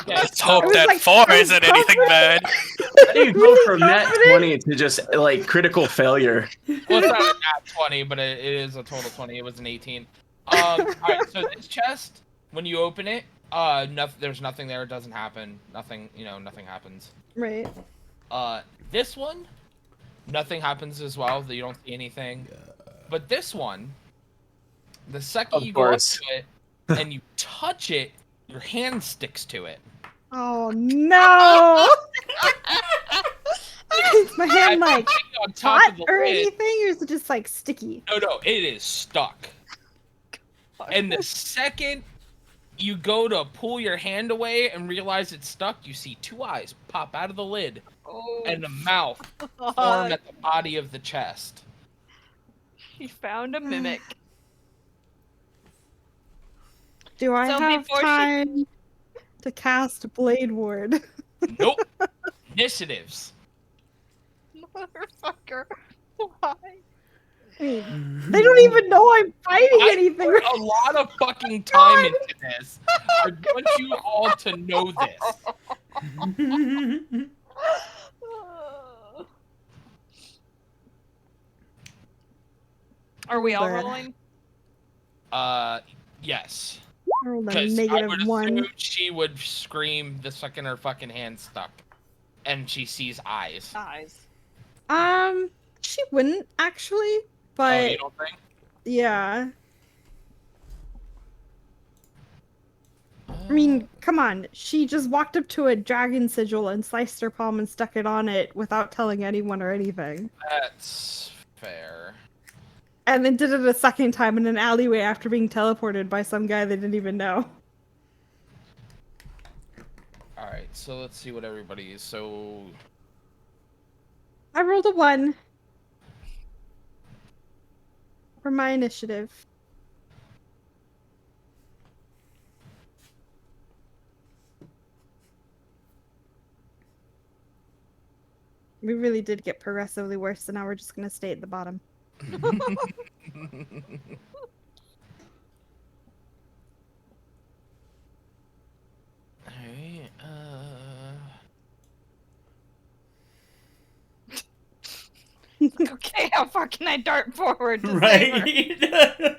Okay. Let's hope I was that like, 4 I was isn't anything bad. How do you go from that 20 to just like critical failure? Well, it's not a nat 20, but it is a total 20. It was an 18. Alright, so this chest, when you open it, there's nothing there. It doesn't happen. Nothing, nothing happens. Right. This one, nothing happens as well. You don't see anything. But this one, the second Of you go up course. to it and you touch it, your hand sticks to it. Oh no! Is my hand like On top hot of the or lid. anything, or is it just like sticky? No, it is stuck. And the second you go to pull your hand away and realize it's stuck, you see 2 eyes pop out of the lid and a mouth form at the body of the chest. She found a mimic. Do I So have before she- time to cast Blade Ward? Nope. Initiatives. Motherfucker. Why? Wait, they don't even know I'm fighting I anything. put a lot of fucking time into this. I want you all to know this. Are we all Bruh. rolling? Yes. I rolled a Because I would -1. assume she would scream the second her fucking hand stuck. And she sees eyes. Eyes. She wouldn't actually, Oh, but you don't think? yeah. I mean, come on. She just walked up to a dragon sigil and sliced her palm and stuck it on it without telling anyone or anything. That's fair. And then did it a second time in an alleyway after being teleported by some guy they didn't even know. Alright, so let's see what everybody is. So, I rolled a 1 for my initiative. We really did get progressively worse, so now we're just gonna stay at the bottom. alright, Okay, how far can I dart forward to save her? Right?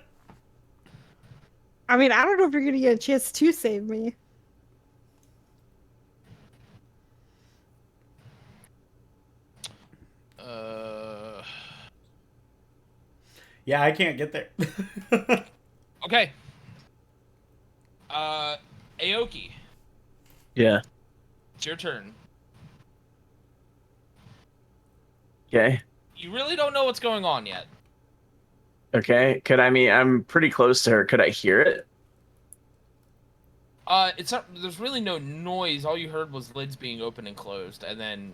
I mean, I don't know if you're gonna get a chance to save me. Yeah, I can't get there. Okay. Aoki, Yeah. it's your turn. Okay. You really don't know what's going on yet. Okay. I'm pretty close to her. Could I hear it? It's not. There's really no noise. All you heard was lids being open and closed, and then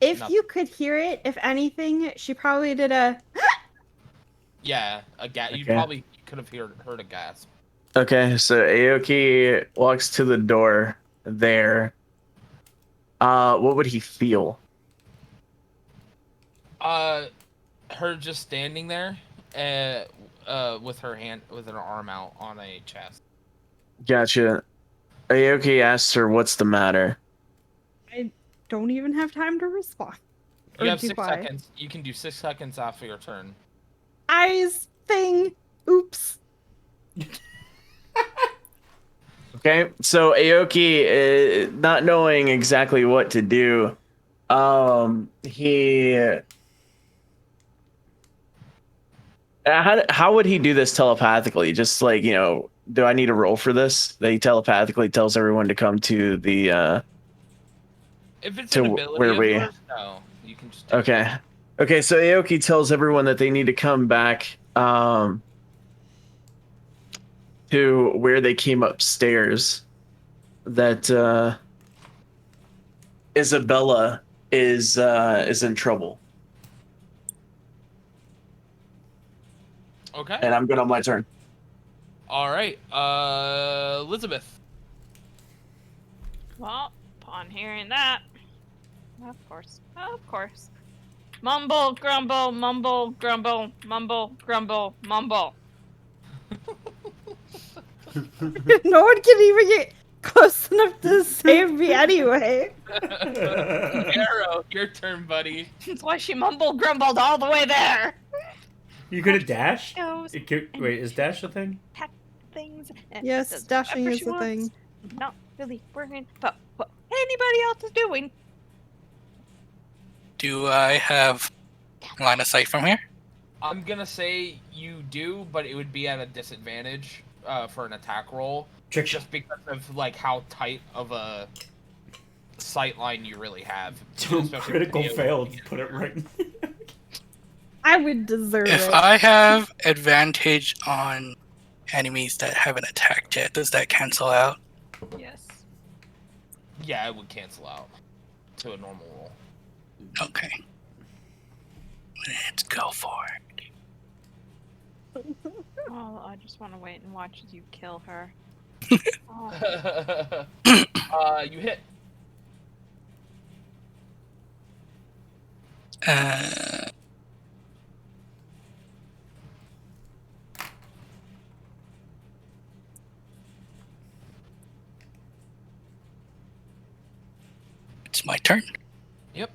If Nothing. you could hear it, if anything, she probably did a. yeah, a You Okay. probably could have heard a gasp. Okay, so Aoki walks to the door there. What would he feel? Her just standing there, with her arm out on a chest. Gotcha. Aoki asks her, "What's the matter?" I don't even have time to respond. You Or have 6 reply. seconds. You can do 6 seconds after your turn. Eyes thing. Oops. Okay, so Aoki, not knowing exactly what to do, how would he do this telepathically? Just like, do I need a roll for this? That he telepathically tells everyone to come to the If it's To an ability where of we- yours, no, you can just. Do it. Okay. Okay, so Aoki tells everyone that they need to come back to where they came upstairs. That Isabella is in trouble. Okay. And I'm good on my turn. All right. Elizabeth. Well, upon hearing that, of course. Mumble, grumble, mumble, grumble, mumble, grumble, mumble. No one can even get close enough to save me anyway. Arrow, your turn, buddy. That's why she mumble grumbled all the way there. You could have dashed? Goes Wait, is dash a thing? things. and Yes, does dashing whatever is she the wants. thing. Not really working, but what anybody else is doing. Do I have line of sight from here? I'm gonna say you do, but it would be at a disadvantage for an attack roll, Trick shot. just because of like how tight of a sight line you really have. Two Especially critical with the failed. AoE. Put it right. I would deserve If it. I have advantage on enemies that haven't attacked yet, does that cancel out? Yes. Yeah, it would cancel out to a normal roll. Okay. Let's go for it. Oh, I just want to wait and watch as you kill her. Oh, You hit. It's my turn. Yep.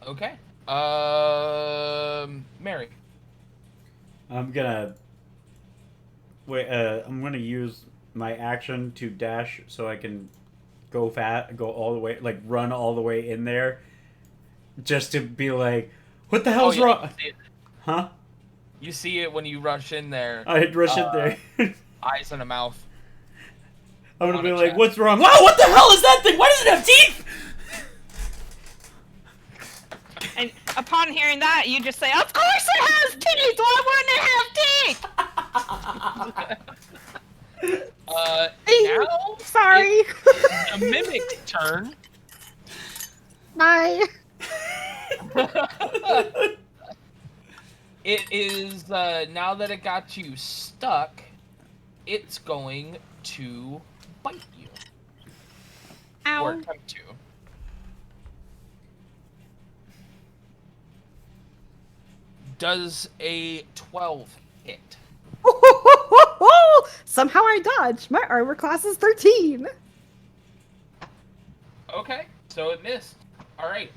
Okay. Mary. I'm gonna wait. I'm gonna use my action to dash so I can go all the way, like run all the way in there, just to be like, "What the hell's yeah, wrong?" You see it. Huh? You see it when you rush in there. I'd rush in there. Eyes and a mouth. I'm gonna on be a like, chat. "What's wrong? Wow! What the hell is that thing? Why does it have teeth?" and upon hearing that, you just say, "Of course it has teeth. Why wouldn't it have teeth?" Now Sorry. a mimic's turn. Bye. It is now that it got you stuck, it's going to bite you. Or Ow. attempt to. Does a 12 hit? Somehow I dodged. My armor class is 13. Okay, so it missed. All right.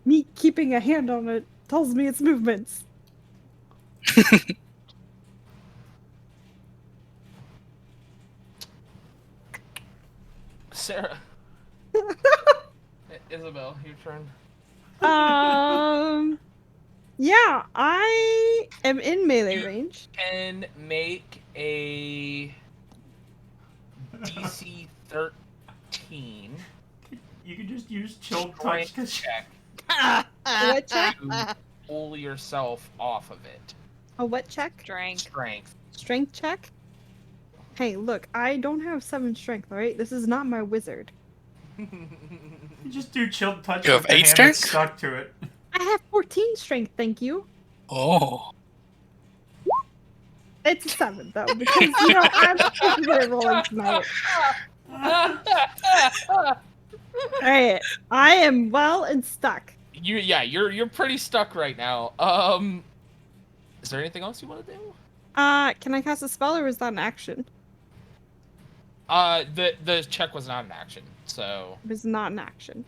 me keeping a hand on it tells me its movements. Sarah. Isabel, your turn. Yeah, I am in melee range. Can make a DC 13 You can just use chill touch strength 'cause check What check? to pull yourself off of it. A what check? Strength. Strength. Strength check? Hey, look, I don't have 7 strength, alright? This is not my wizard. you just do chill touch You with have the 8 hand that's strength? stuck to it. I have 14 strength, thank you. Oh. It's a 7, though, because, you know, I'm super good at rolling tonight. Alright, I am well and stuck. You're pretty stuck right now. Is there anything else you want to do? Can I cast a spell, or is that an action? The check was not an action, so It was not an action.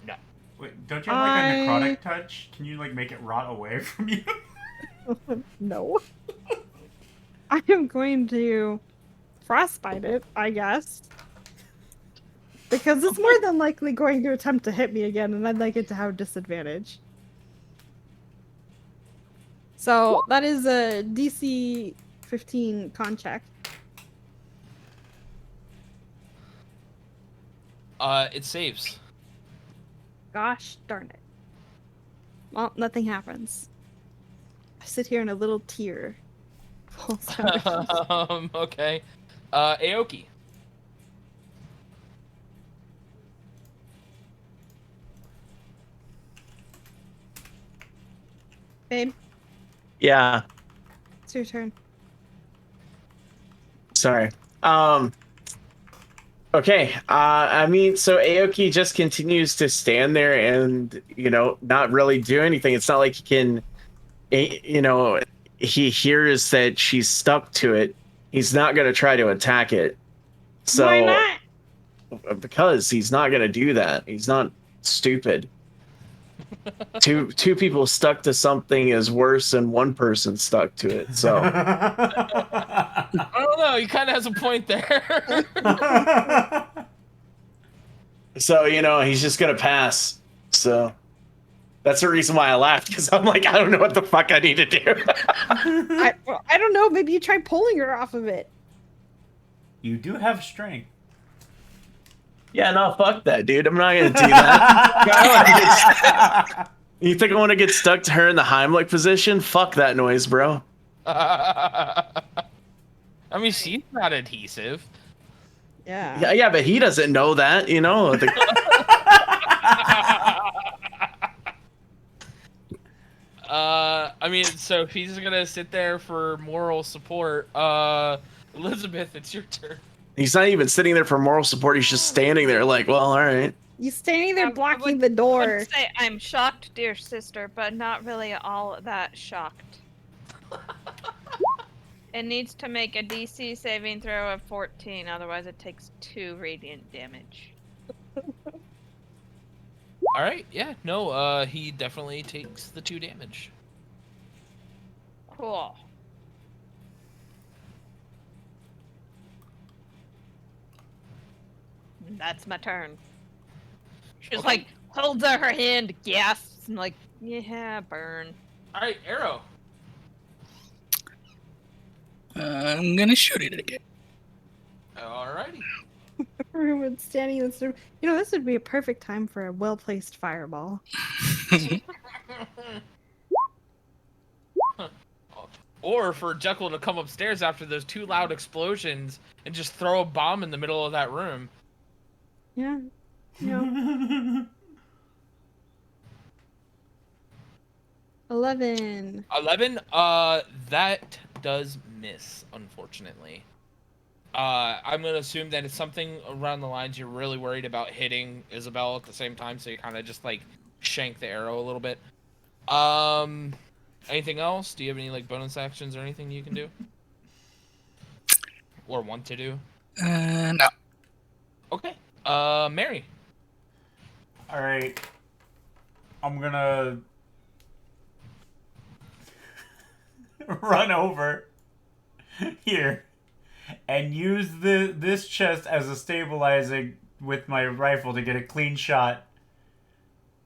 Wait, don't you have like a necrotic touch? Can you like make it rot away from you? No. I am going to frostbite it, I guess. Because it's more than likely going to attempt to hit me again, and I'd like it to have disadvantage. So that is a DC 15 con check. it saves. Gosh darn it. Well, nothing happens. I sit here in a little tear. Falls down. Okay. Aoki. Babe, Yeah. it's your turn. Sorry. Okay. I mean, so Aoki just continues to stand there and, not really do anything. It's not like he can, he hears that she's stuck to it. He's not going to try to attack it. So, Why not? because he's not going to do that. He's not stupid. Two people stuck to something is worse than one person stuck to it. So, I don't know. He kind of has a point there. he's just going to pass. So, that's the reason why I laughed, because I'm like, I don't know what the fuck I need to do. I don't know. Maybe you try pulling her off of it. You do have strength. Yeah, no, fuck that, dude. I'm not gonna do that. You think I want to get stuck to her in the Heimlich position? Fuck that noise, bro. I mean, she's not adhesive. Yeah. Yeah, but he doesn't know that, I mean, so if he's gonna sit there for moral support, Elizabeth, it's your turn. He's not even sitting there for moral support. He's just standing there like, well, all right. You standing there I blocking would- the door. I would say I'm shocked, dear sister, but not really all that shocked. It needs to make a DC saving throw of 14, otherwise it takes 2 radiant damage. All right, yeah, no, he definitely takes the 2 damage. Cool. And that's my turn. She's Okay. like, holds out her hand, gasps, and like, yeah, burn. All right, Arrow. I'm gonna shoot it again. Alrighty. Everyone's standing in this room. This would be a perfect time for a well-placed fireball. Or for Jekyll to come upstairs after those 2 loud explosions and just throw a bomb in the middle of that room. Yeah. Yeah. 11. 11. That does miss, unfortunately. I'm gonna assume that it's something around the lines you're really worried about hitting Isabel at the same time, so you kind of just like shank the arrow a little bit. Anything else? Do you have any like bonus actions or anything you can do, or want to do? No. Okay. Mary. All right. I'm gonna run over here and use this chest as a stabilizing with my rifle to get a clean shot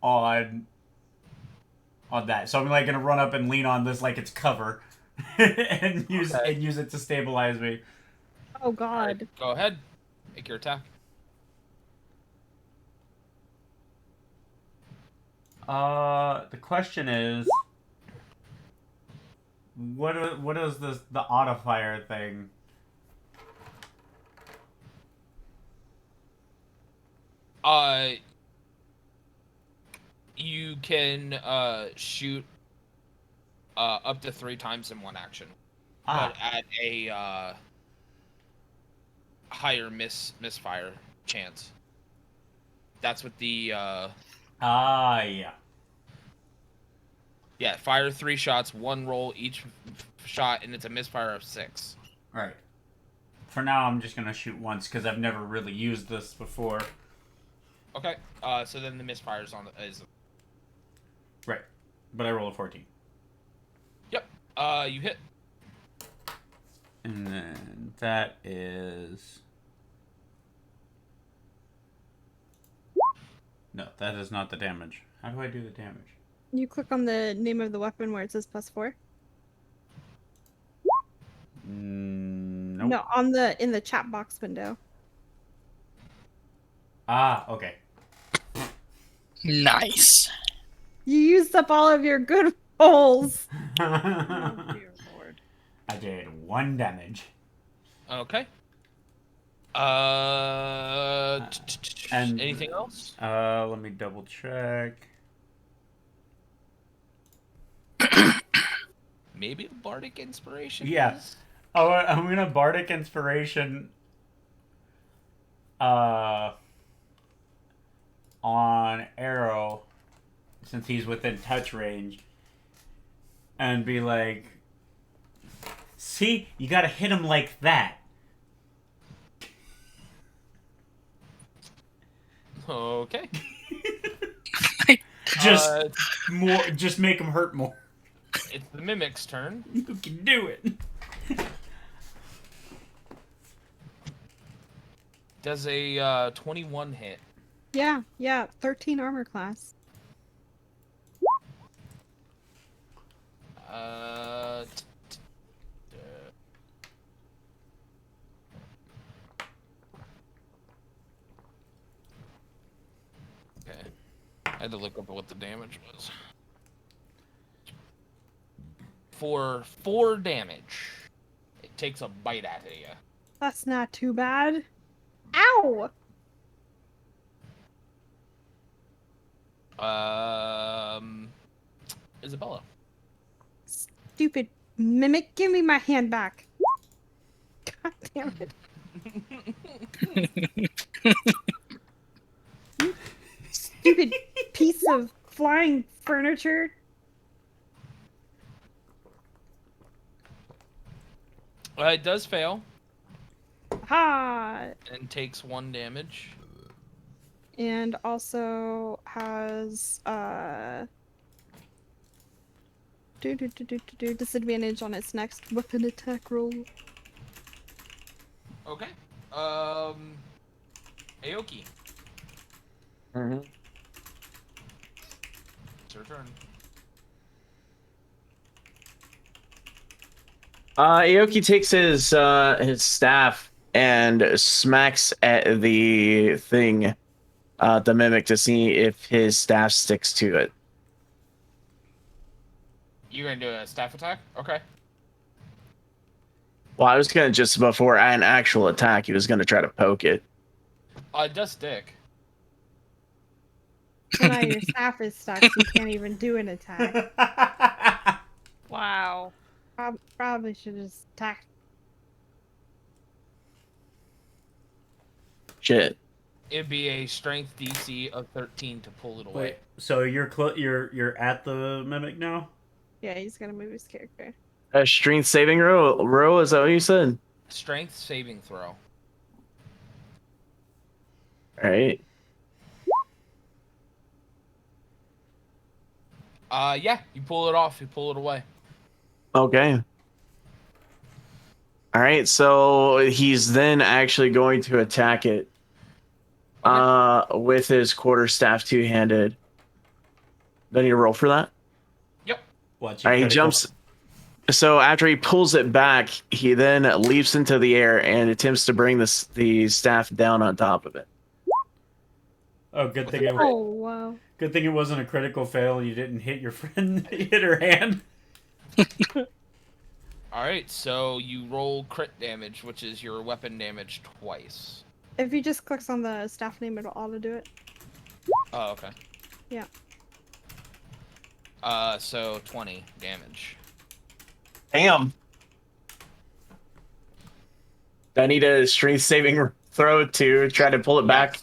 on that. So I'm like gonna run up and lean on this like it's cover and use it to stabilize me. Oh God. Alright, go ahead. Make your attack. The question is, what is this the auto fire thing? You can shoot up to 3 times in one action, but at a higher misfire chance. That's what the yeah. Yeah, fire 3 shots, 1 roll each shot, and it's a misfire of 6. Right. For now, I'm just gonna shoot once because I've never really used this before. Okay. So then the misfires on is Right. But I roll a 14. Yep. You hit. And then that is... No, that is not the damage. How do I do the damage? You click on the name of the weapon where it says +4. Nope. No, in the chat box window. Okay. Nice. You used up all of your good rolls. Oh, dear Lord. I did 1 damage. Okay. And anything else? Let me double check. Maybe bardic inspiration. Yeah. Oh, I'm gonna bardic inspiration. On Arrow, since he's within touch range, and be like, "See, you gotta hit him like that." Okay. Just make him hurt more. It's the mimic's turn. You can do it. Does a 21 hit? Yeah, 13 armor class. Okay. I had to look up what the damage was. For 4 damage, it takes a bite out of you. That's not too bad. Ow! Isabella. Stupid mimic, give me my hand back. God damn it. You stupid piece of flying furniture. It does fail Ha! and takes 1 damage. And also has disadvantage on its next weapon attack roll. Okay. Aoki. Mm-hmm. It's your turn. Aoki takes his staff and smacks at the thing, the mimic, to see if his staff sticks to it. You're gonna do a staff attack? Okay. Well, I was gonna just before an actual attack, he was gonna try to poke it. It does stick. Well, now your staff is stuck, so you can't even do an attack. Wow. Probably should just attack. Shit. It'd be a strength DC of 13 to pull it away. Wait, so you're at the mimic now? Yeah, he's gonna move his character. A strength saving row, is that what you said? Strength saving throw. Alright. Yeah, you pull it off. You pull it away. Okay. All right, so he's then actually going to attack it with his quarterstaff two-handed. Do I need to roll for that? Yep. Watch All right, he jumps. So after he pulls it back, he then leaps into the air and attempts to bring the staff down on top of it. Oh, good thing Oh, wow. Good thing it wasn't a critical fail. You didn't hit your friend. You hit her hand. All right, so you roll crit damage, which is your weapon damage twice. If he just clicks on the staff name, it'll auto do it. Oh, okay. Yeah. So 20 damage. Damn. Do I need a strength saving throw to try to pull it back?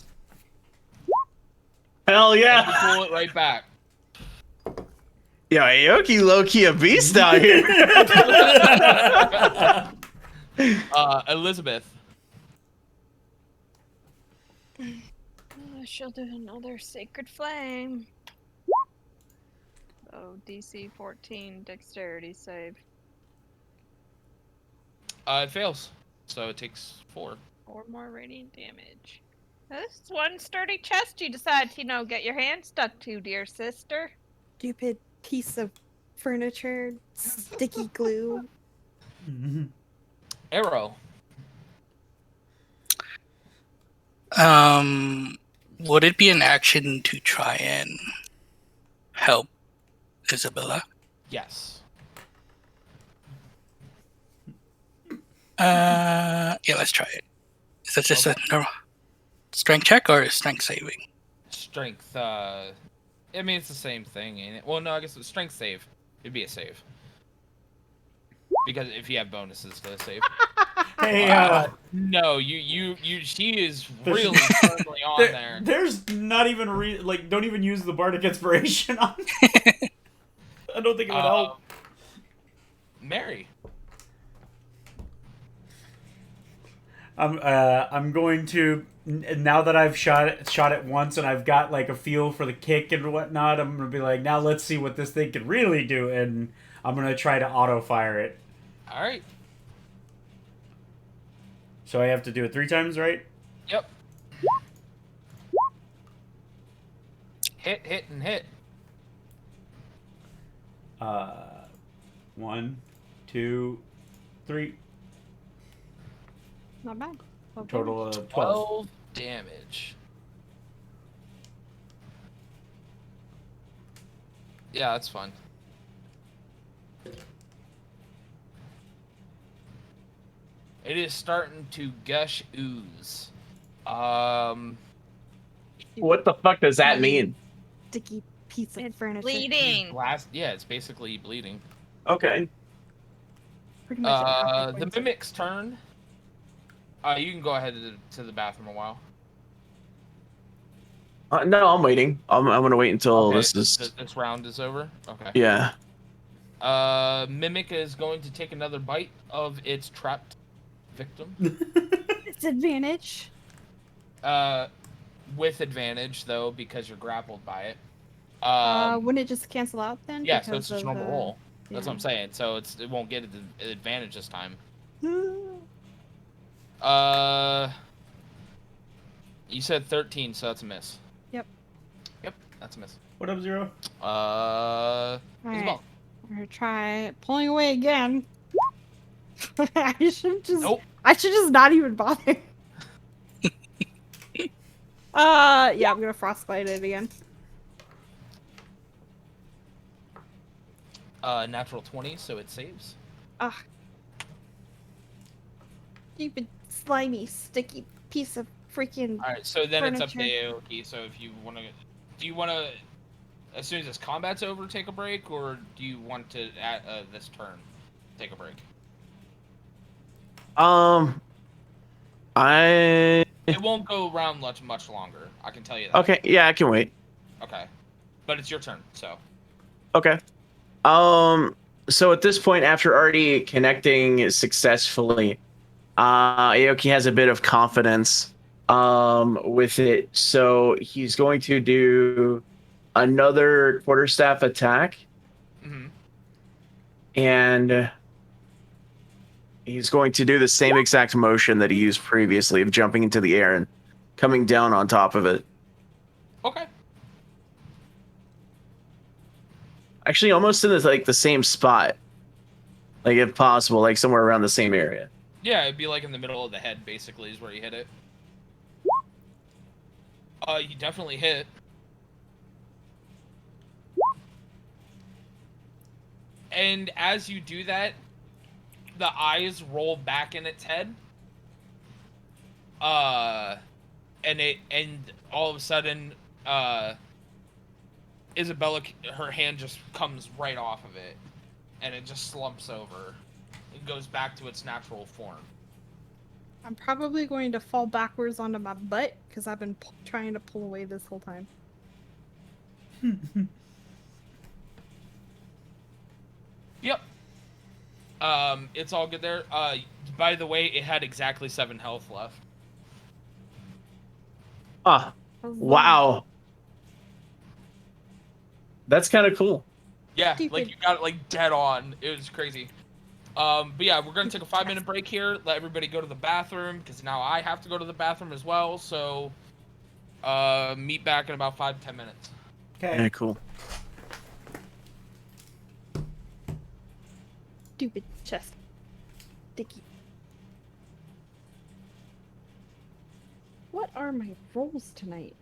Hell And you yeah! pull it right back. Yo, Aoki low-key a beast out here. Elizabeth. She'll do another Sacred Flame. Oh, DC 14 Dexterity save. It fails. So it takes 4. 4 more radiant damage. This one sturdy chest you decide to, get your hand stuck to, dear sister. Stupid piece of furniture, sticky glue. Arrow. Would it be an action to try and help Isabella? Yes. Yeah, let's try it. Is that just a normal strength check or a strength saving? Strength. I mean, it's the same thing, ain't it? Well, no, I guess it's strength save. It'd be a save. Because if you have bonuses to the save. Hey, no, she is really firmly on there. There's not even don't even use the bardic inspiration on. I don't think it would help. Mary. I'm going to, now that I've shot it once and I've got like a feel for the kick and whatnot, I'm gonna be like, now let's see what this thing can really do, and I'm gonna try to auto fire it. All right. So I have to do it 3 times, right? Yep. Hit, and hit. 1, 2, 3. Not bad. Total of 12. 12 damage. Yeah, that's fine. It is starting to gush ooze. What the fuck does that mean? Sticky piece of It's furniture. bleeding. Yeah, it's basically bleeding. Okay. Pretty much at half The points. mimic's turn. You can go ahead to the bathroom a while. No, I'm waiting. I'm gonna wait until Okay, this round is over. Okay. Yeah. Mimic is going to take another bite of its trapped victim. Disadvantage. With advantage though, because you're grappled by it. Wouldn't it just cancel out then? Yeah, so because it's just of normal the- roll. That's yeah. what I'm saying. So it won't get an advantage this time. You said 13, so that's a miss. Yep. Yep, that's a miss. What up, Zero? Alright. Isabel. We're gonna try pulling away again. I should just. Nope. I should just not even bother. Yeah, I'm gonna frostbite it again. Natural 20, so it saves. Ah. Stupid, slimy, sticky piece of freaking. Alright, so then it's up to Furniture. Aoki. So if you want to, do you want to, as soon as this combat's over, take a break, or do you want to at this turn take a break? It won't go around much longer. I can tell you that. Okay, yeah, I can wait. Okay, but it's your turn, so. Okay. So at this point, after already connecting successfully, Aoki has a bit of confidence with it. So he's going to do another quarterstaff attack, Hmm. and he's going to do the same exact motion that he used previously of jumping into the air and coming down on top of it. Okay. Actually, almost in the same spot, like if possible, like somewhere around the same area. Yeah, it'd be like in the middle of the head, basically, is where you hit it. You definitely hit. And as you do that, the eyes roll back in its head. And all of a sudden, Isabella, her hand just comes right off of it, and it just slumps over. It goes back to its natural form. I'm probably going to fall backwards onto my butt because I've been trying to pull away this whole time. Yep. It's all good there. By the way, it had exactly 7 health left. Ah, wow. That's kind of cool. Yeah, Stupid. like you got it like dead on. It was crazy. But yeah, we're gonna take a 5-minute break here. Let everybody go to the bathroom because now I have to go to the bathroom as well. So, meet back in about 5-10 minutes. Okay. Yeah, cool. Stupid chest. Sticky. What are my rolls tonight?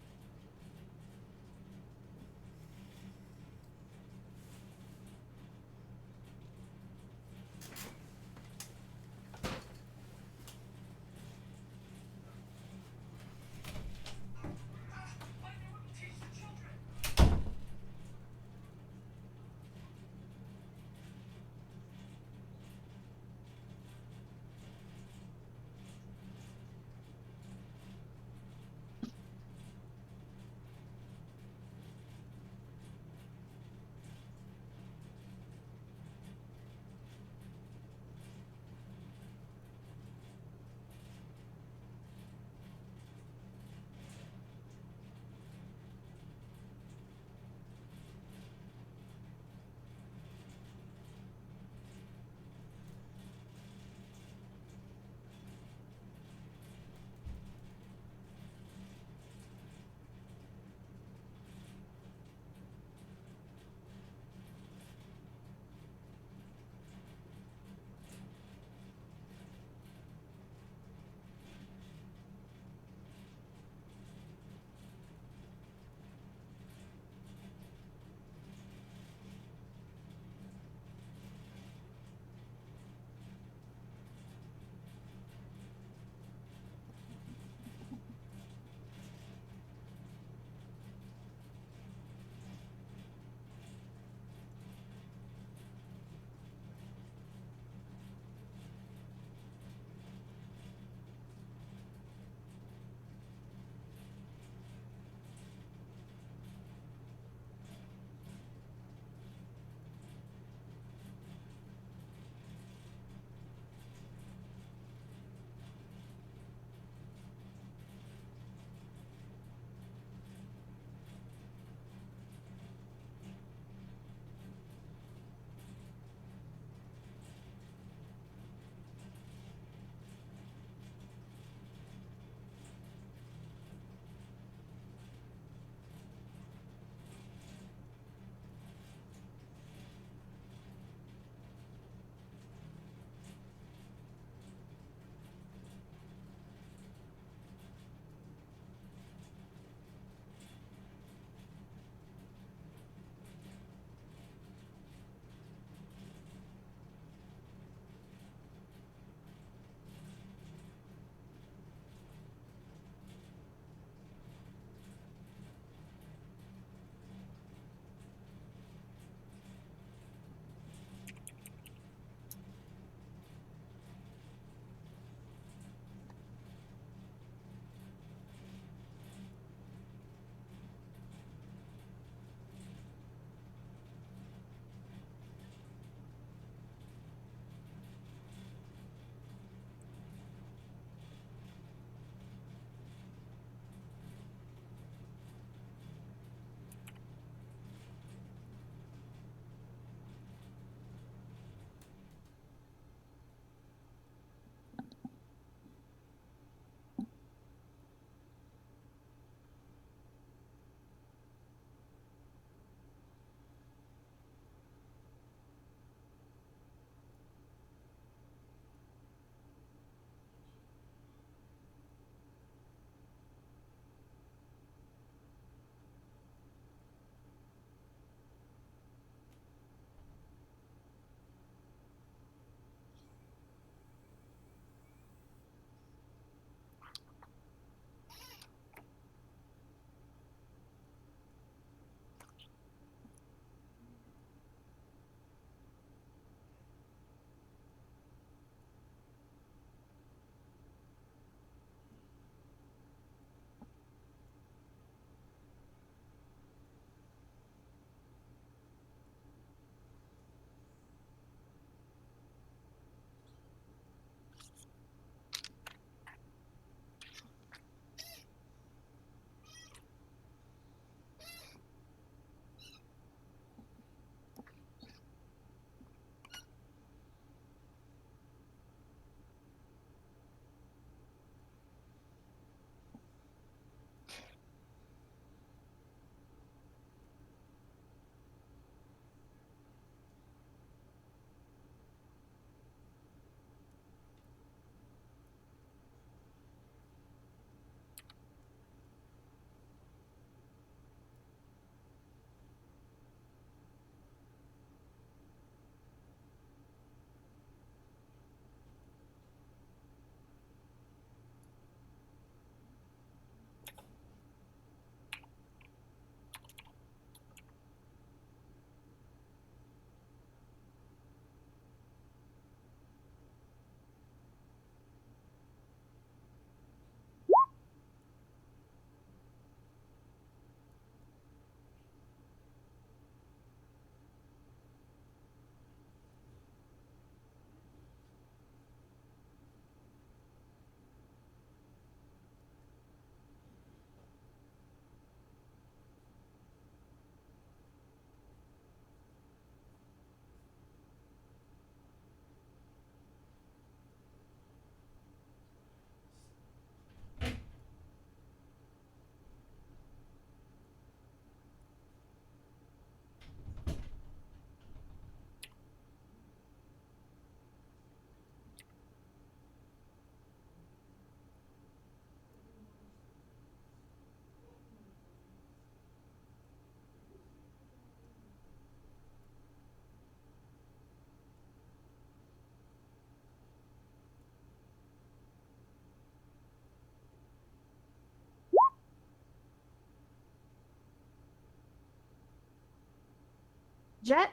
Jet? Jet?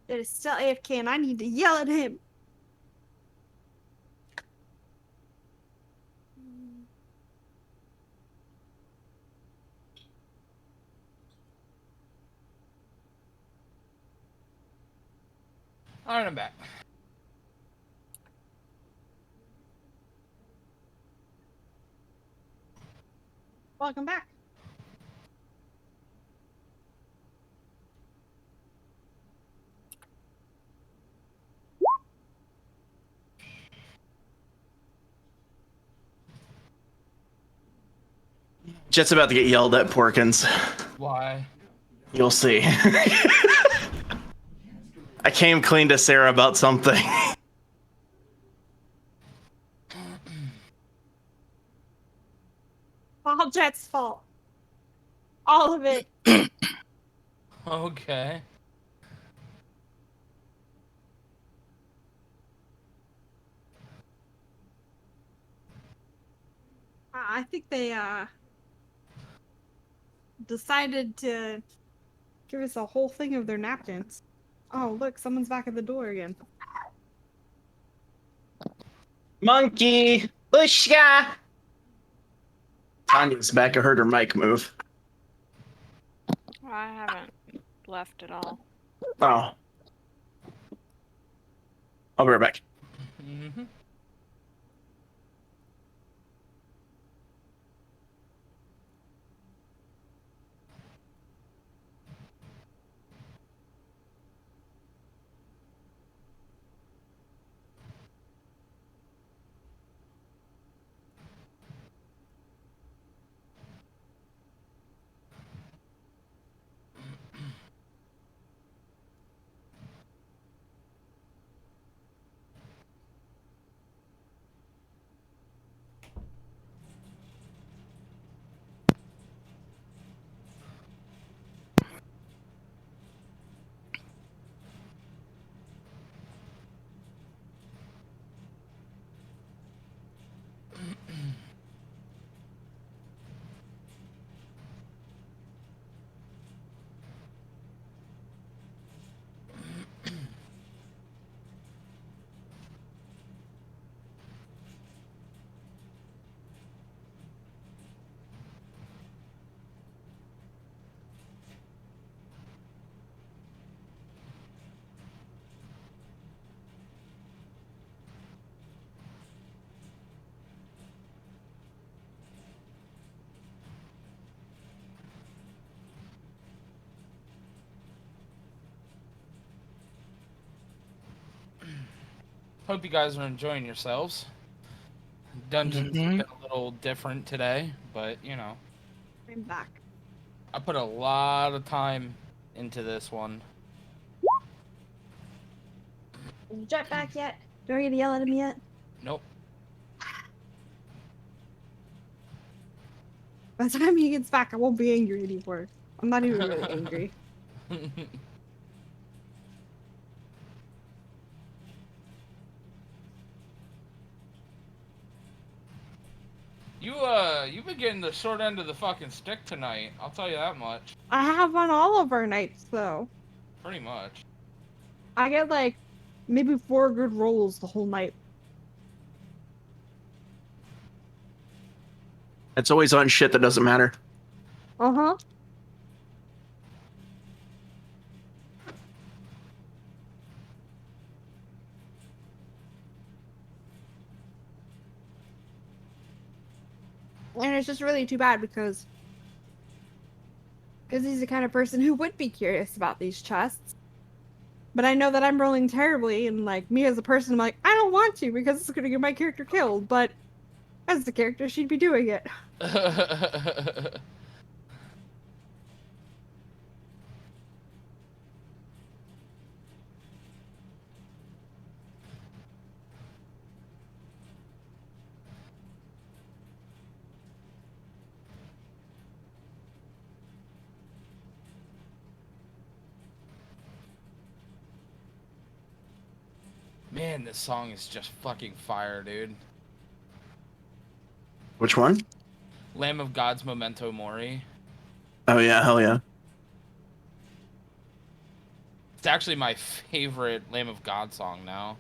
Jet is still AFK and I need to yell at him. Alright, I'm back. Welcome back. Jet's about to get yelled at, Porkins. Why? You'll see. I came clean to Sarah about something. All Jet's fault. All of it. Okay. I think they decided to give us a whole thing of their napkins. Oh, look, someone's back at the door again. Monkey! Bushka! Tanya's back. I heard her mic move. I haven't left at all. Oh. I'll be right back. Mm-hmm. Hope you guys are enjoying yourselves. Dungeons have Mhm. been a little different today, but you know, I'm back. I put a lot of time into this one. Is Jet back yet? Do I get to yell at him yet? Nope. By the time he gets back, I won't be angry anymore. I'm not even really angry. You've been getting the short end of the fucking stick tonight. I'll tell you that much. I have on all of our nights, though. Pretty much. I get like maybe 4 good rolls the whole night. It's always on shit that doesn't matter. Uh-huh. And it's just really too bad because he's the kind of person who would be curious about these chests. But I know that I'm rolling terribly, and like me as a person, I'm like, I don't want to because it's gonna get my character killed. But as the character, she'd be doing it. Man, this song is just fucking fire, dude. Which one? Lamb of God's Memento Mori. Oh yeah, hell yeah. It's actually my favorite Lamb of God song now.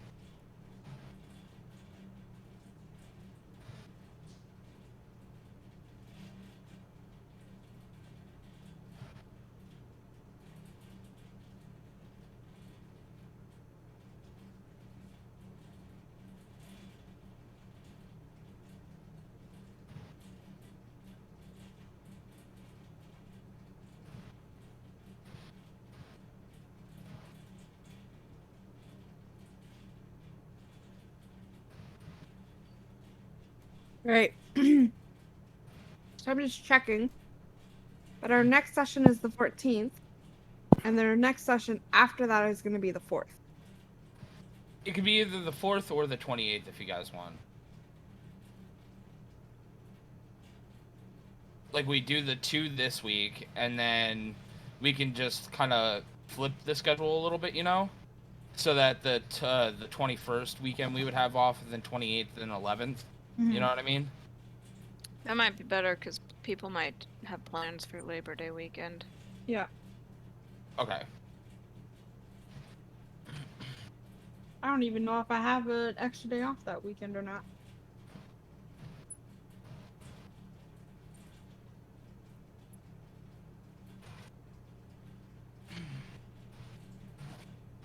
Right. So I'm just checking. But our next session is the 14th. And then our next session after that is going to be the 4th. It could be either the 4th or the 28th if you guys want. Like, we do the 2 this week, and then we can just kind of flip the schedule a little bit, you know? So that the 21st weekend we would have off, and then 28th and 11th. You know what I mean? That might be better because people might have plans for Labor Day weekend. Yeah. Okay. I don't even know if I have an extra day off that weekend or not.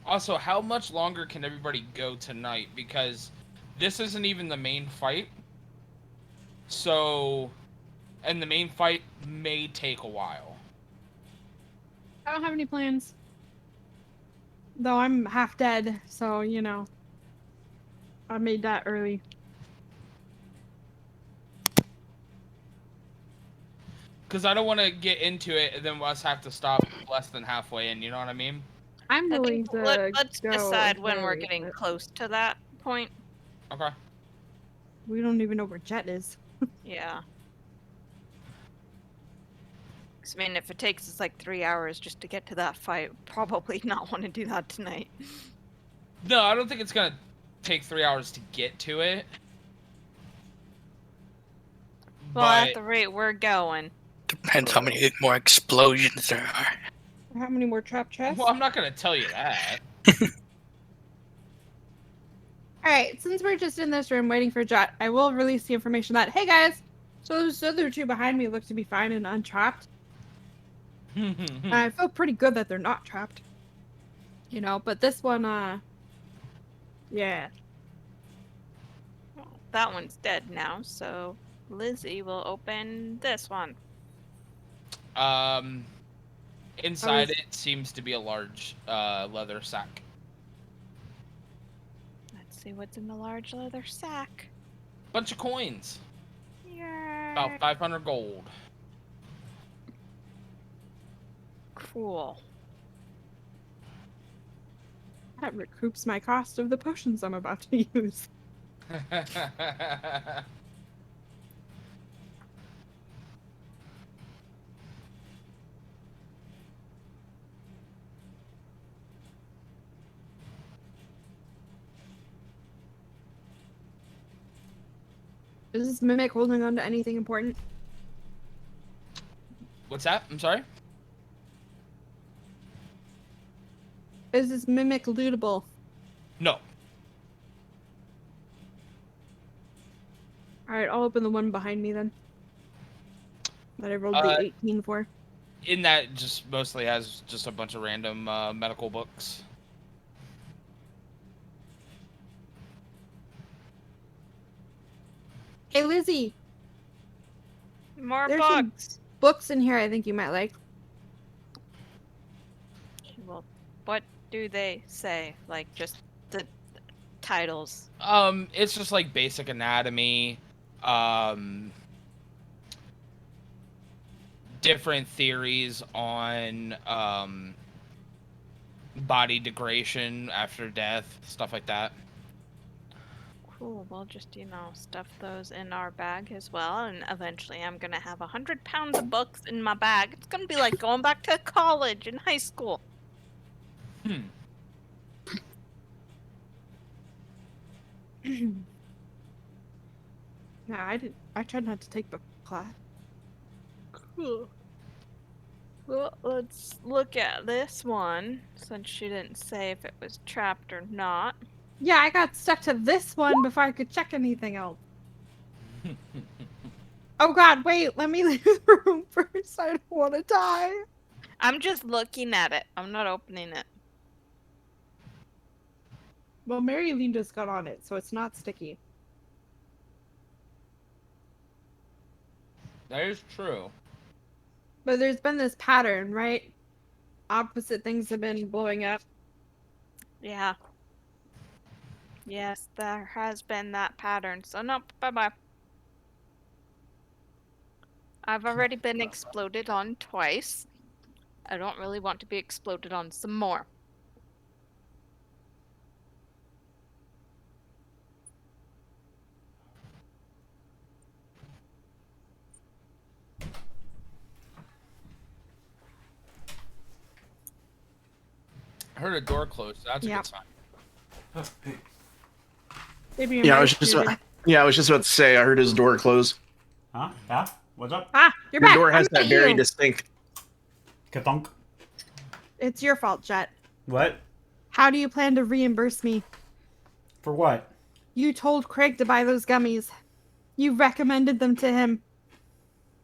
Also, how much longer can everybody go tonight? Because this isn't even the main fight. So, and the main fight may take a while. I don't have any plans. Though I'm half dead, so, you know. I made that early. Because I don't want to get into it and then us have to stop less than halfway in, you know what I mean? I'm I willing think to let's go decide when we're early, getting but close to that point. Okay. we don't even know where Jet is. Yeah. 'Cause, I mean, if it takes us like 3 hours just to get to that fight, probably not want to do that tonight. No, I don't think it's going to take 3 hours to get to it. Well, at But the rate we're going. Depends how many more explosions there are. How many more trap chests? well, I'm not going to tell you that. Alright, since we're just in this room waiting for Jet, I will release the information that, hey guys, so those other 2 behind me look to be fine and untrapped. And I feel pretty good that they're not trapped. You know, but this one, yeah. Well, that one's dead now, so Lizzie will open this one. Inside it seems to be a large leather sack. Let's see what's in the large leather sack. Bunch of coins. Yeah. About 500 gold. Cool. That recoups my cost of the potions I'm about to use. Is this mimic holding on to anything important? What's that? I'm sorry? Is this mimic lootable? No. Alright, I'll open the one behind me then. That I rolled the 18 for. In that, just mostly has just a bunch of random medical books. Hey Lizzie, More there's some books. books in here I think you might like. Well, what do they say? Like, just the titles. It's just like basic anatomy, different theories on body degradation after death, stuff like that. Cool. We'll just, stuff those in our bag as well, and eventually I'm gonna have 100 pounds of books in my bag. It's gonna be like going back to college and high school. No, I didn't. I tried not to take book class. Cool. Well, let's look at this one, since she didn't say if it was trapped or not. Yeah, I got stuck to this one before I could check anything else. Oh god, wait, let me leave the room first. I don't want to die. I'm just looking at it. I'm not opening it. Well, Mary Lee just got on it, so it's not sticky. That is true. But there's been this pattern, right? Opposite things have been blowing up. Yeah. Yes, there has been that pattern. So no, bye-bye. I've already been exploded on twice. I don't really want to be exploded on some more. I heard a door close. That's a Yep. good sign. Maybe Yeah, I was just about to say I heard his door close. Huh? Yeah? What's up? Ah, you're The back. door has I'm that at very you. distinct. Kathunk. It's your fault, Jet. What? How do you plan to reimburse me? For what? You told Craig to buy those gummies. You recommended them to him.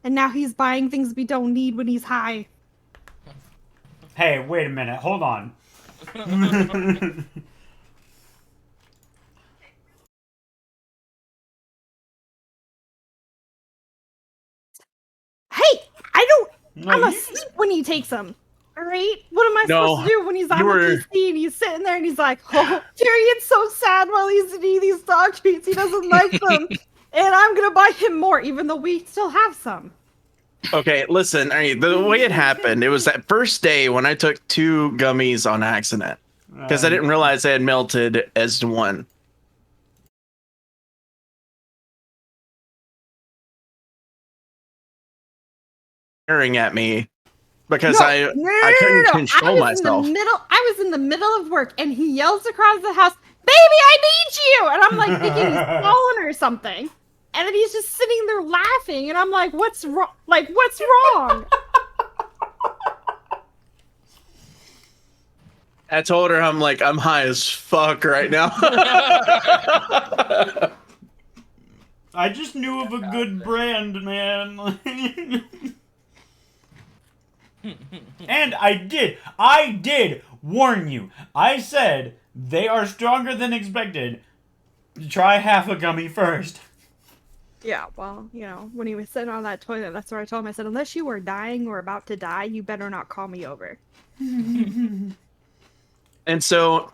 And now he's buying things we don't need when he's high. Hey, wait a minute. Hold on. Hey, I don't. No, I'm you- asleep when he takes them. All right. What am I No, supposed to do when he's on you the were- PC and he's sitting there and he's like, "Oh, Tyrion's so sad while he's eating these dog treats. He doesn't like them, and I'm gonna buy him more, even though we still have some." Okay, listen. All right, the way it happened, it was that first day when I took 2 gummies on accident because I didn't realize they had melted as one. Staring at me because I couldn't control myself. I was in the middle of work, and he yells across the house, "Baby, I need you!" And I'm like thinking he's fallen or something. And then he's just sitting there laughing, and I'm like, "What's wrong? Like, what's wrong?" I told her I'm high as fuck right now. I just knew of a good brand, man. And I did warn you. I said they are stronger than expected. Try half a gummy first. Yeah, well, when he was sitting on that toilet, that's where I told him. I said, "Unless you were dying or about to die, you better not call me over." And so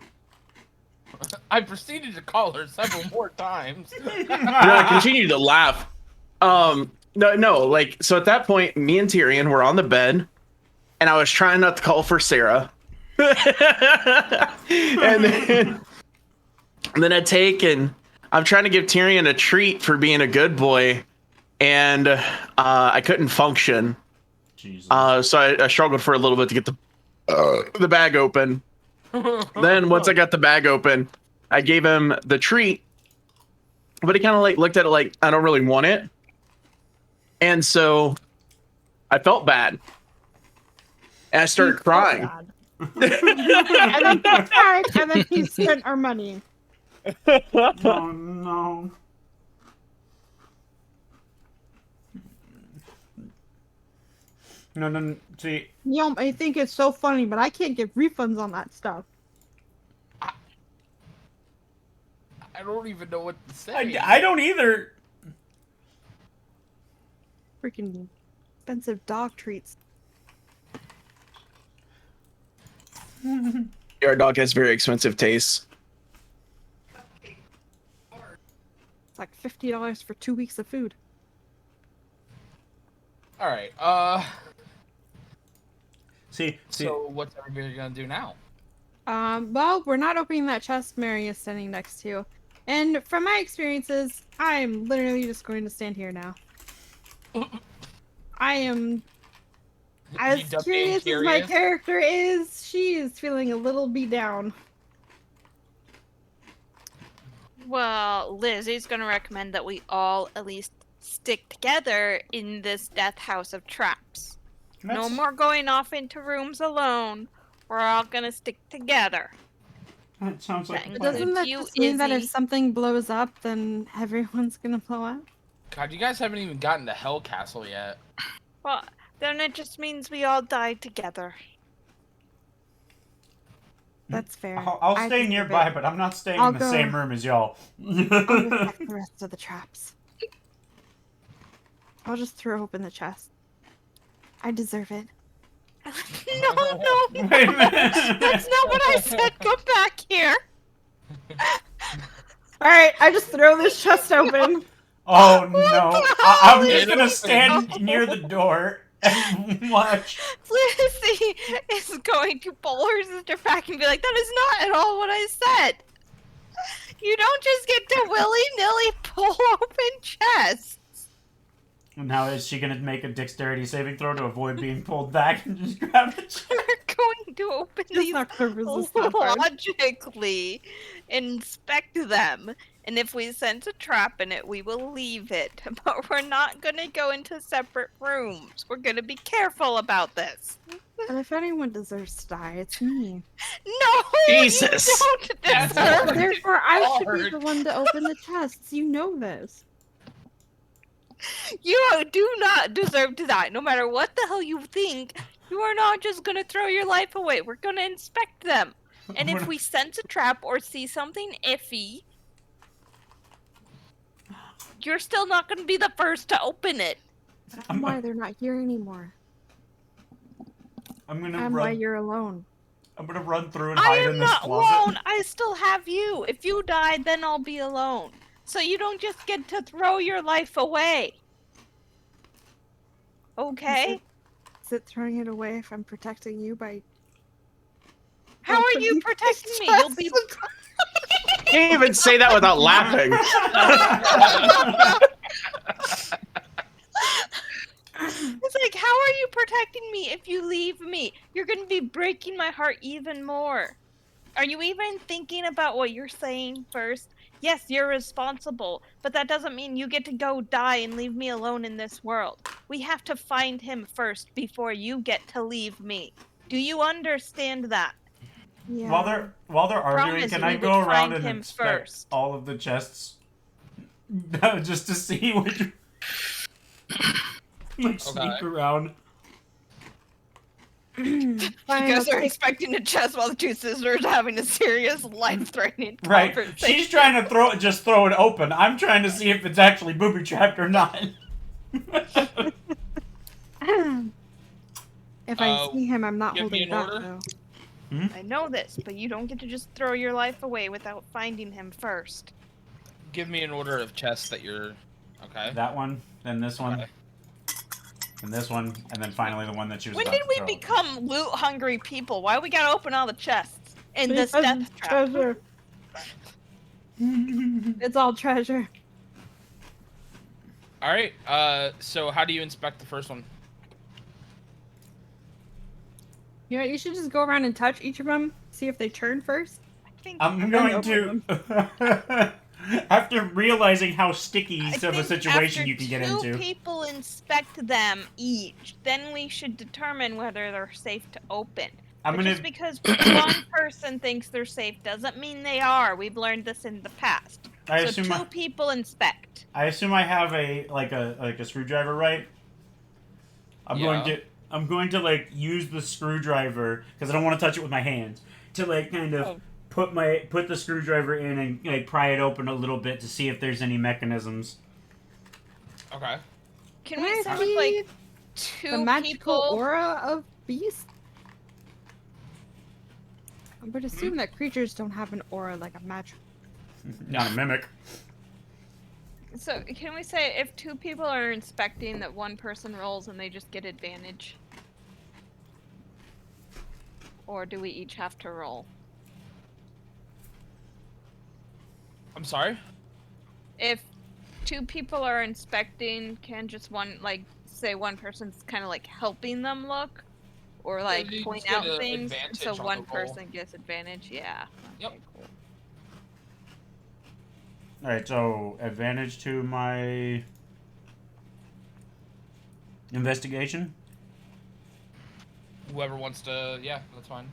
I proceeded to call her several more times. I continued to laugh. No, like, so at that point, me and Tyrion were on the bed, and I was trying not to call for Sarah. and then I take and I'm trying to give Tyrion a treat for being a good boy, and I couldn't function. Jesus. So I struggled for a little bit to get the bag open. Then once I got the bag open, I gave him the treat, but he kind of like looked at it like, I don't really want it. And so I felt bad. And I started crying. And then got tired, and then he spent our money. Oh no. No, see. You I think it's so funny, but I can't get refunds on that stuff. I don't even know what to say. I don't either. Freaking expensive dog treats. Our dog has very expensive tastes. It's like $50 for 2 weeks of food. All right. See. So what's everybody gonna do now? Well, we're not opening that chest Mary is standing next to. And from my experiences, I'm literally just going to stand here now. I am as You done being curious as my curious? character is, she is feeling a little beat down. Well, Lizzie's gonna recommend that we all at least stick together in this death house of traps. No That's- more going off into rooms alone. We're all gonna stick together. That sounds like. But a But plan. doesn't that you, just mean that if Izzy. something blows up, then everyone's gonna blow up? God, you guys haven't even gotten to Hell Castle yet. Well, then it just means we all die together. That's fair. I'll I stay deserve nearby, it. but I'm not staying I'll in the go. same room as y'all. I'll protect the rest of the traps. I'll just throw open the chest. I deserve it. No, Wait a minute. that's not what I said. Come back here. Alright, I just throw this chest open. Oh no! I'm just It gonna opens. stand near the door and watch. Lizzie is going to pull her sister back and be like, "That is not at all what I said. You don't just get to willy-nilly pull open chests." Now is she gonna make a dexterity saving throw to avoid being pulled back and just grab the chest? We're going to open That's these not gonna resist that hard. logically, inspect them, and if we sense a trap in it, we will leave it. But we're not going to go into separate rooms. We're going to be careful about this. And if anyone deserves to die, it's me. No, Jesus. you don't That's deserve hard. Therefore, I should be Hard. the one to open the chests. You know this. You do not deserve to die. No matter what the hell you think, you are not just gonna throw your life away. We're gonna inspect them. And if we sense a trap or see something iffy, you're still not gonna be the first to open it. I'm why they're not here anymore. I'm gonna I'm why run. you're alone. I'm gonna run through and I hide am in this not closet. alone. I still have you. If you die, then I'll be alone. So you don't just get to throw your life away. Okay? Is it throwing it away if I'm protecting you by... How are you opening protecting me? the You'll be chest? Can't even say that without laughing. It's like, how are you protecting me if you leave me? You're gonna be breaking my heart even more. Are you even thinking about what you're saying first? Yes, you're responsible, but that doesn't mean you get to go die and leave me alone in this world. We have to find him first before you get to leave me. Do you understand that? Yeah. While they're arguing, Promise can we I would go around find and him inspect first. all of the chests just to see which? Like sneak Okay. around. Fine, You I'll guys are take- expecting a chest while the two sisters are having a serious life-threatening Right. conversation. She's trying to throw it open. I'm trying to see if it's actually booby trapped or not. If I see him, I'm not give me holding an back, order? though. I know this, but you don't get to just throw your life away without finding him first. Give me an order of chests that you're. Okay. That one, then this one, Okay. and this one, and then finally the one that she was When about did to we throw. become loot-hungry people? Why we gotta open all the chests in this Because death it's trap? treasure. It's all treasure. All right. So how do you inspect the first one? You know, you should just go around and touch each of them, see if they turn first. I think I'm And then going open to. After realizing how sticky I of a think situation after you can get two into. people inspect them each, then we should determine whether they're safe to open. I'm But gonna. just because one person thinks they're safe doesn't mean they are. We've learned this in the past. I So assume. two people inspect. I assume I have a screwdriver, right? I'm going to like use the screwdriver because I don't want to touch it with my hands to like kind of put the screwdriver in and like pry it open a little bit to see if there's any mechanisms. Okay. Can Can we I send see like The two magical people? aura of beast? I would assume that creatures don't have an aura like a magic. Not a mimic. So can we say if two people are inspecting that one person rolls and they just get advantage? Or do we each have to roll? I'm sorry. If two people are inspecting, can just one, like, say one person's kind of like helping them look? Or like you point just get out a things, advantage so on the one roll. person gets advantage? Yeah. Yep. Okay, cool. Alright, so advantage to my investigation. Whoever wants to. Yeah, that's fine.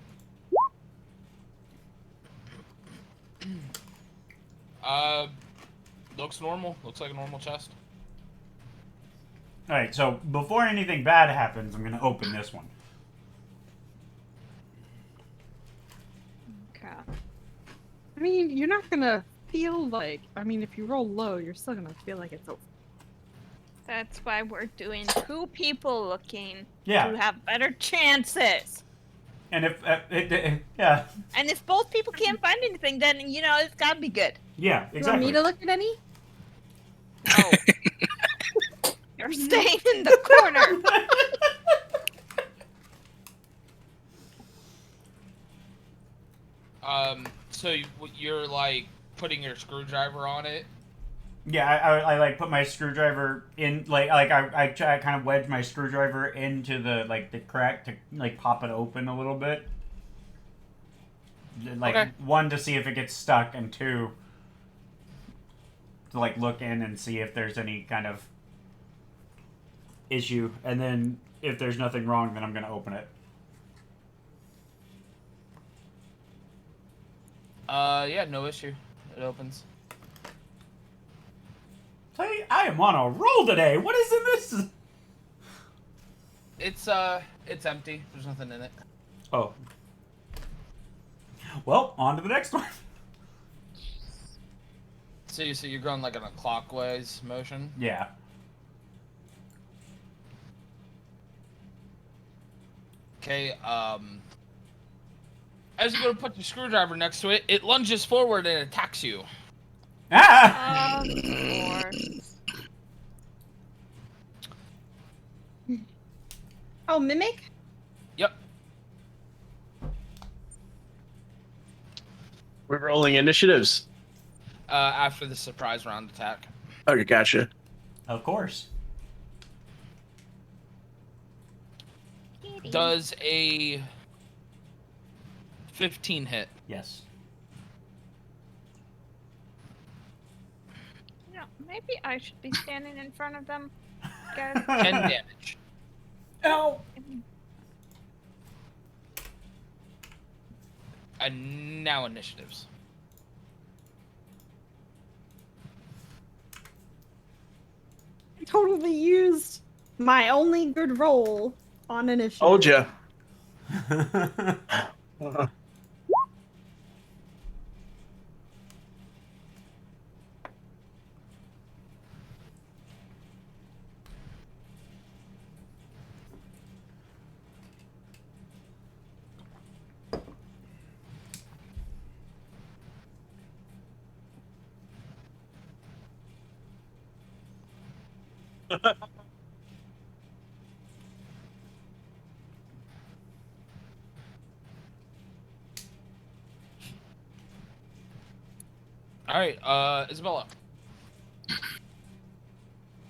Looks normal. Looks like a normal chest. Alright, so before anything bad happens, I'm gonna open this one. Okay. I mean, you're not gonna feel like. I mean, if you roll low, you're still gonna feel like it's open. That's why we're doing two people looking Yeah. to have better chances. And if yeah, And if both people can't find anything, then you know it's gotta be good. yeah, You want exactly. me to look at any? No. You're staying in the corner. So you're like putting your screwdriver on it. Yeah, I like put my screwdriver in I kind of wedge my screwdriver into the crack to like pop it open a little bit. Like Okay. one to see if it gets stuck, and two to like look in and see if there's any kind of issue, and then if there's nothing wrong, then I'm gonna open it. Yeah, no issue. It opens. Hey, I am on a roll today. What is in this? It's empty. There's nothing in it. Oh. Well, on to the next one. So you're going like in a clockwise motion. Yeah. Okay, as you go to put your screwdriver next to it, it lunges forward and attacks you. Ah! Of course. Oh, mimic? Yep. We're rolling initiatives. After the surprise round attack. Okay, gotcha. Of course. Does a 15 hit? Yes. You know, maybe I should be standing in front of them, guys. 10 damage. Ow! And now initiatives. I totally used my only good roll on initiative. Told ya. All right, Isabella.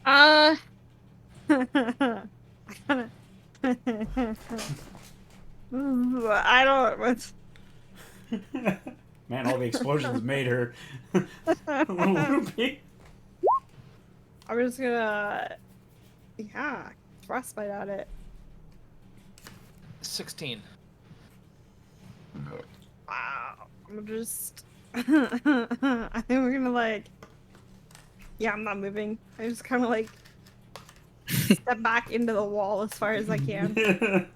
I kinda... I don't. What's... Man, all the explosions made her a little loopy. I'm just gonna. Yeah, frostbite at it. 16. Wow. I'm just. I think we're gonna like. Yeah, I'm not moving. I just kind of like step back into the wall as far as I can.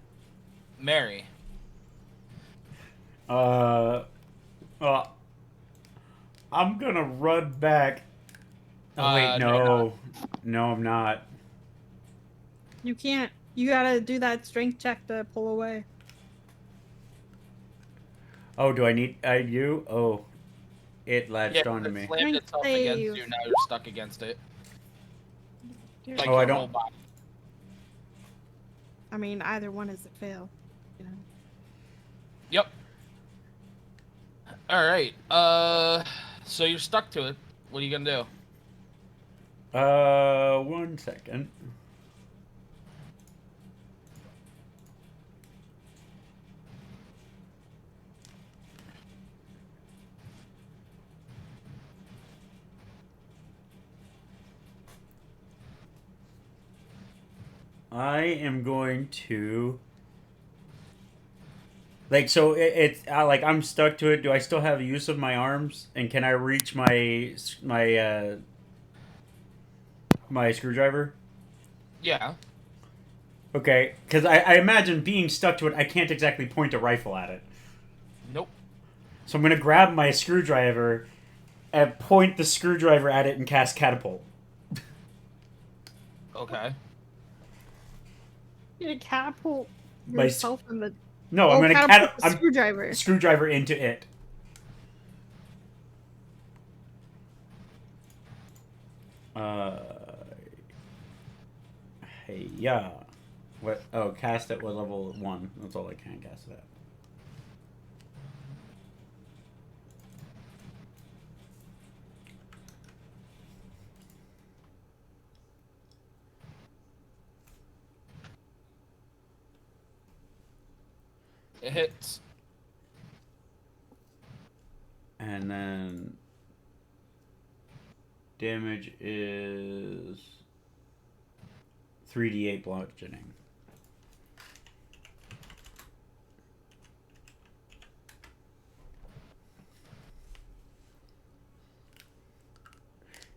Mary. I'm gonna run back. Oh wait, No, you're no, no, I'm not. You can't. You gotta do that strength check to pull away. Oh, do I need? I do. Oh, it latched Yeah, onto it me. slammed Strength itself save. against you. Now you're stuck against it. Like Oh, I your don't- whole body. I mean, either one is a fail. You know. Yep. All right. So you're stuck to it. What are you gonna do? 1 second. I am going to like so it's like I'm stuck to it. Do I still have use of my arms and can I reach my my screwdriver? Yeah. Okay, because I imagine being stuck to it, I can't exactly point a rifle at it. Nope. So I'm gonna grab my screwdriver and point the screwdriver at it and cast catapult. Okay. You catapult My yourself in the. No, I'm gonna catapult the I'm screwdriver. screwdriver into it. Hey, yeah. What? Oh, cast at what level? 1. That's all I can cast it at. It hits. And then damage is 3d8 bludgeoning.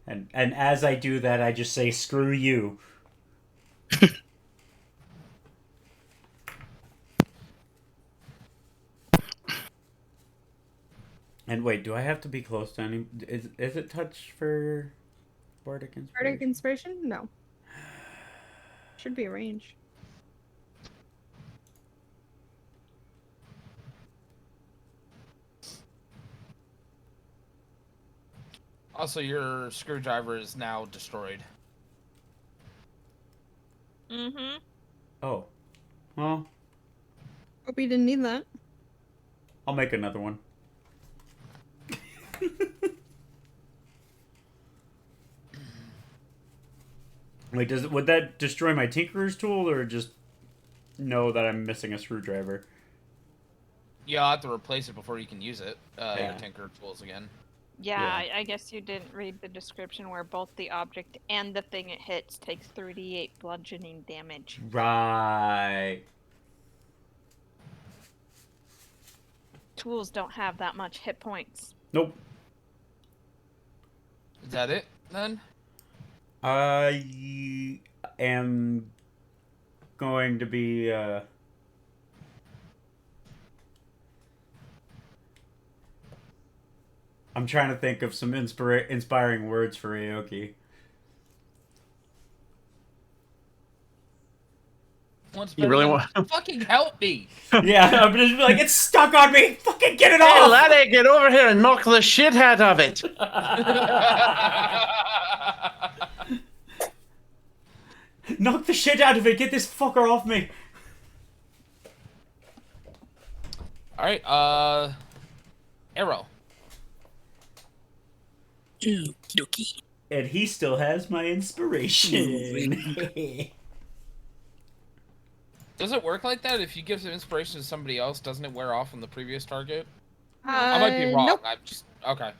And as I do that, I just say, "Screw you." And wait, do I have to be close to any? Is it touch for Bardic Inspiration? Bardic Inspiration? No. Should be a range. Also, your screwdriver is now destroyed. Mm-hmm. Oh, well, Hope you didn't need that. I'll make another one. Wait, would that destroy my Tinkerer's tool, or just know that I'm missing a screwdriver? Yeah, I'll have to replace it before you can use it. Your Yeah. Tinker tools again. Yeah, Yeah. I guess you didn't read the description where both the object and the thing it hits takes 3d8 bludgeoning damage. Right. Tools don't have that much hit points. Nope. Is that it then? I am going to be I'm trying to think of some inspiring words for Aoki. What's You really better than- want? Fucking help me! Yeah, I'm just be like, it's stuck on me! Fucking get it Hey, off! laddie, get over here and knock the shit out of it. Knock the shit out of it. Get this fucker off me. All right. Arrow. Okie And he still has my inspiration. Does it work like that? If you give some inspiration to somebody else, doesn't it wear off on the previous target? I might be wrong. Nope. I'm just okay.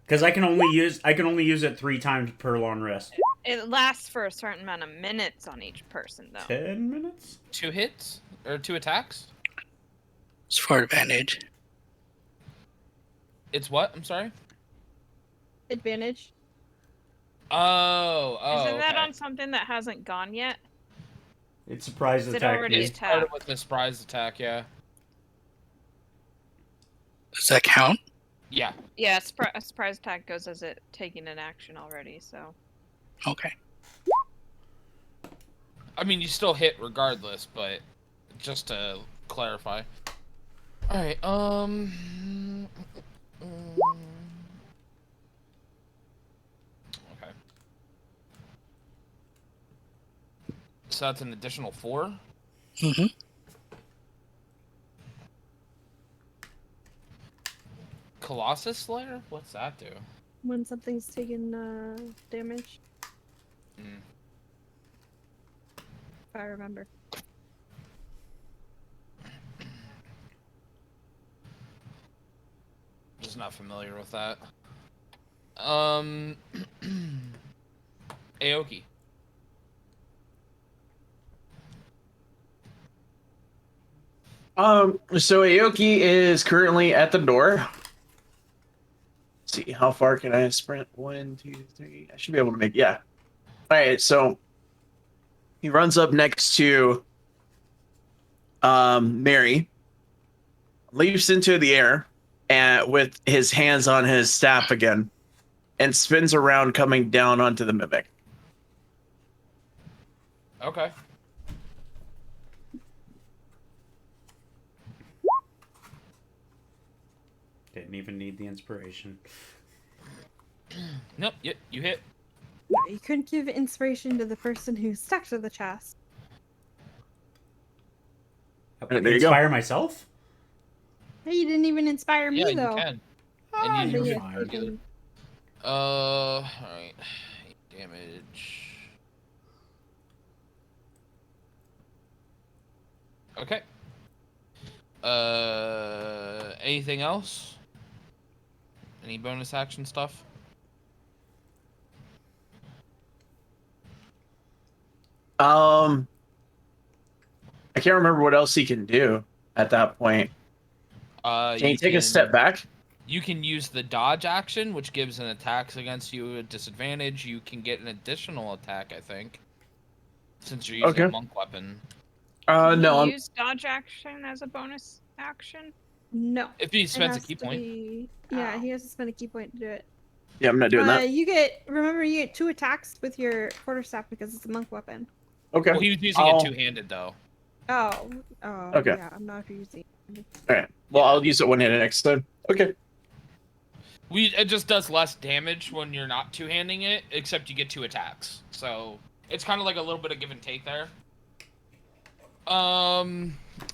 Because I can only use it 3 times per long rest. It lasts for a certain amount of minutes on each person, though. 10 minutes? 2 hits or 2 attacks? It's for advantage. It's what? I'm sorry. Advantage. Oh. Isn't that okay. on something that hasn't gone yet? It's surprise Is it attack. already dude. attacked? Started with the surprise attack. Yeah. Does that count? Yeah. Yeah, a surprise attack goes as it taking an action already, so. Okay. I mean, you still hit regardless, but just to clarify. All right. Okay. So that's an additional 4. Mm-hmm. Colossus Slayer? What's that do? When something's taken damage, Mm. if I remember. Just not familiar with that. Aoki. So Aoki is currently at the door. Let's see, how far can I sprint? 1, 2, 3. I should be able to make. Yeah. All right. So he runs up next to Mary, leaps into the air, and with his hands on his staff again, and spins around, coming down onto the mimic. Okay. Didn't even need the inspiration. Nope. You hit. You couldn't give inspiration to the person who's stuck to the chest. There you go. Inspire myself? Hey, you didn't even inspire me, Yeah, though. you can. Ah, And you you're can fine. target it. Alright. Damage. Okay. Anything else? Any bonus action stuff? I can't remember what else he can do at that point. Can he take a step back? You can use the dodge action, which gives an attack against you a disadvantage. You can get an additional attack, I think, since you're using a Okay. monk weapon. Can No, you I'm, use dodge action as a bonus action? No. If he It spends a has key to point. Yeah, Oh. he has to spend a key point to do it. yeah, I'm not doing that. You get 2 attacks with your quarterstaff because it's a monk weapon. Okay. Well, he was using I'll- it two-handed, though. Oh. Okay. Yeah, I'm not using it. All right. Well, I'll use it one-handed next time. Okay. It just does less damage when you're not two-handing it, except you get 2 attacks. So it's kind of like a little bit of give and take there.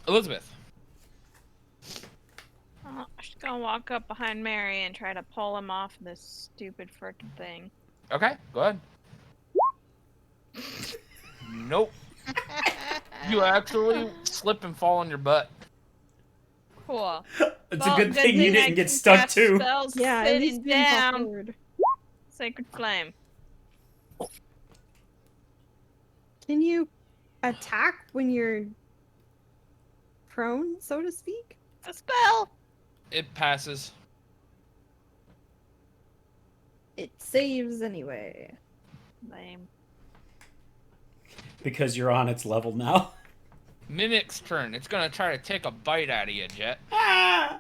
Elizabeth. I'm just gonna walk up behind Mary and try to pull him off this stupid frickin' thing. Okay, go ahead. Nope. You actually slip and fall on your butt. Cool. It's Well, a good thing you I didn't get can stuck cast too. Spells Yeah, at sitting least didn't fall down. forward. Sacred Flame. Can you attack when you're prone, so to speak? It's a spell. It passes. It saves anyway. Lame. Because you're on its level now. Mimic's turn. It's gonna try to take a bite out of you, Jet. Ah!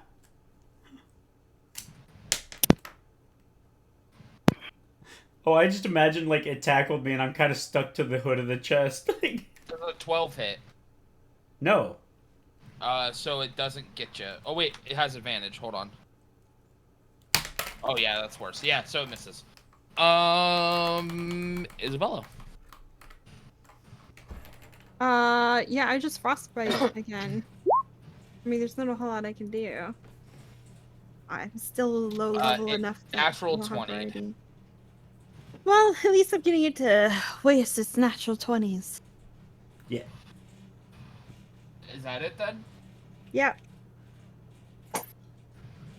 Oh, I just imagine like it tackled me and I'm kind of stuck to the hood of the chest. It's a 12 hit. No. So it doesn't get you. Oh wait, it has advantage. Hold on. Oh yeah, that's worse. Yeah, so it misses. Isabella. Yeah, I just frostbite again. I mean, there's not a whole lot I can do. I'm still low level enough. That natural we'll have 20. variety. Well, at least I'm getting it to waste its natural 20s. Yeah. Is that it then? Yeah.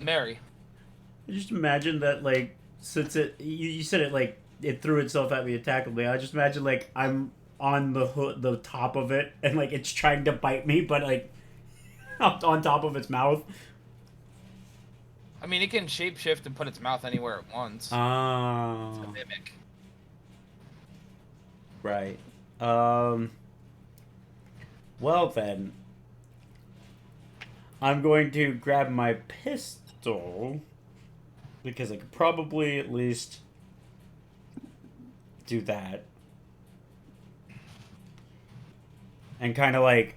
Mary. Just imagine that, like, since you said it like it threw itself at me and tackled me. I just imagine like I'm on the top of it, and like it's trying to bite me, but like up on top of its mouth. I mean, it can shapeshift and put its mouth anywhere it wants. It's Ah. a mimic. Right. Well then, I'm going to grab my pistol because I could probably at least do that. And kind of like,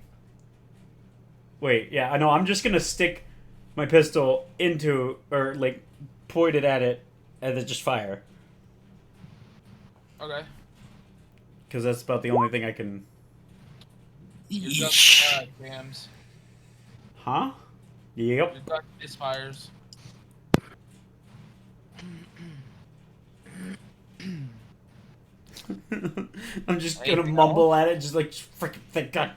wait, yeah, I know. I'm just gonna stick my pistol into, or like point it at it, and then just fire. Okay. Because that's about the only thing I can. Your Yeesh. gun jams. Huh? Yep. Your gun misfires. I'm just gonna Anything mumble at it, just like freaking thank God.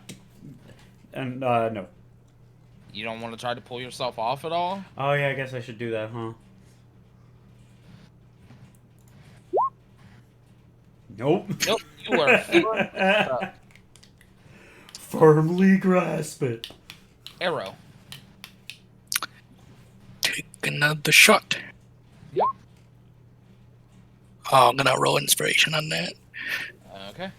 And no. You don't want to try to pull yourself off at all? Oh yeah, I guess I should do that, huh? Nope. Nope. You are Firmly grasp it. arrow. Take another shot. Yep. Oh, I'm gonna roll inspiration on that. Okay.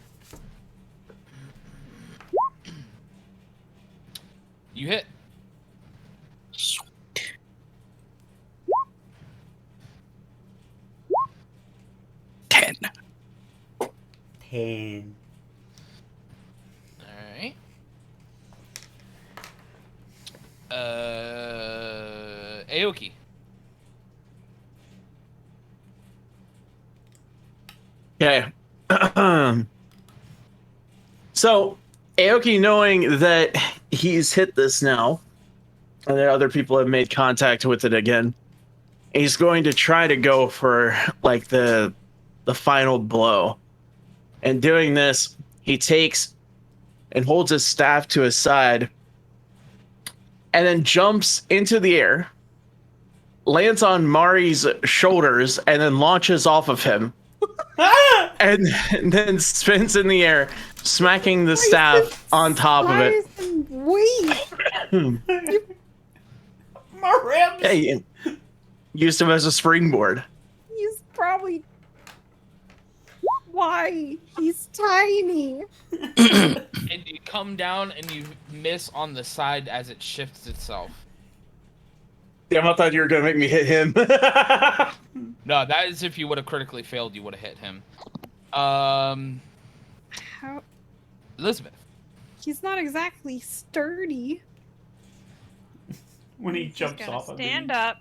You hit. Sweet. Ten. 10. Alright. Aoki. Okay. So, Aoki, knowing that he's hit this now, and that other people have made contact with it again, he's going to try to go for like the final blow. And doing this, he takes and holds his staff to his side, and then jumps into the air, lands on Mari's shoulders, and then launches off of him. And then spins in the air, smacking the staff on top of it. Wait. My ribs! Hey, used him as a springboard. He's probably. Why? He's tiny. And you come down and you miss on the side as it shifts itself. Damn, I thought you were gonna make me hit him. No, that is if you would have critically failed, you would have hit him. Elizabeth. He's not exactly sturdy. When he He's jumps gonna off of me. stand up,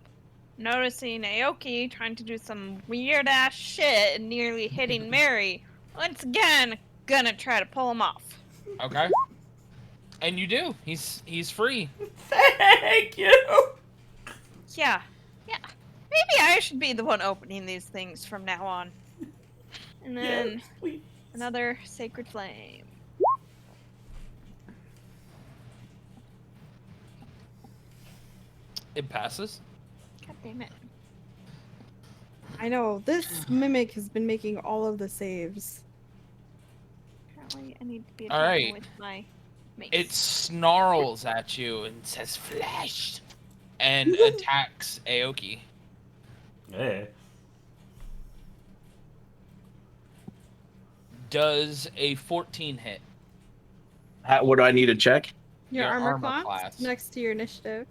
noticing Aoki trying to do some weird ass shit and nearly hitting Mary. Once again, gonna try to pull him off. Okay. And you do. He's free. Thank you! Yeah. Maybe I should be the one opening these things from now on. And then Yes, please. another sacred flame. It passes. God damn it. I know, this mimic has been making all of the saves. Apparently I need to be All attacking right. with my mace. It snarls at you and says flash and attacks Aoki. Hey. Does a 14 hit? What do I need to check? Your Your armor, armor class, class. next to your initiative.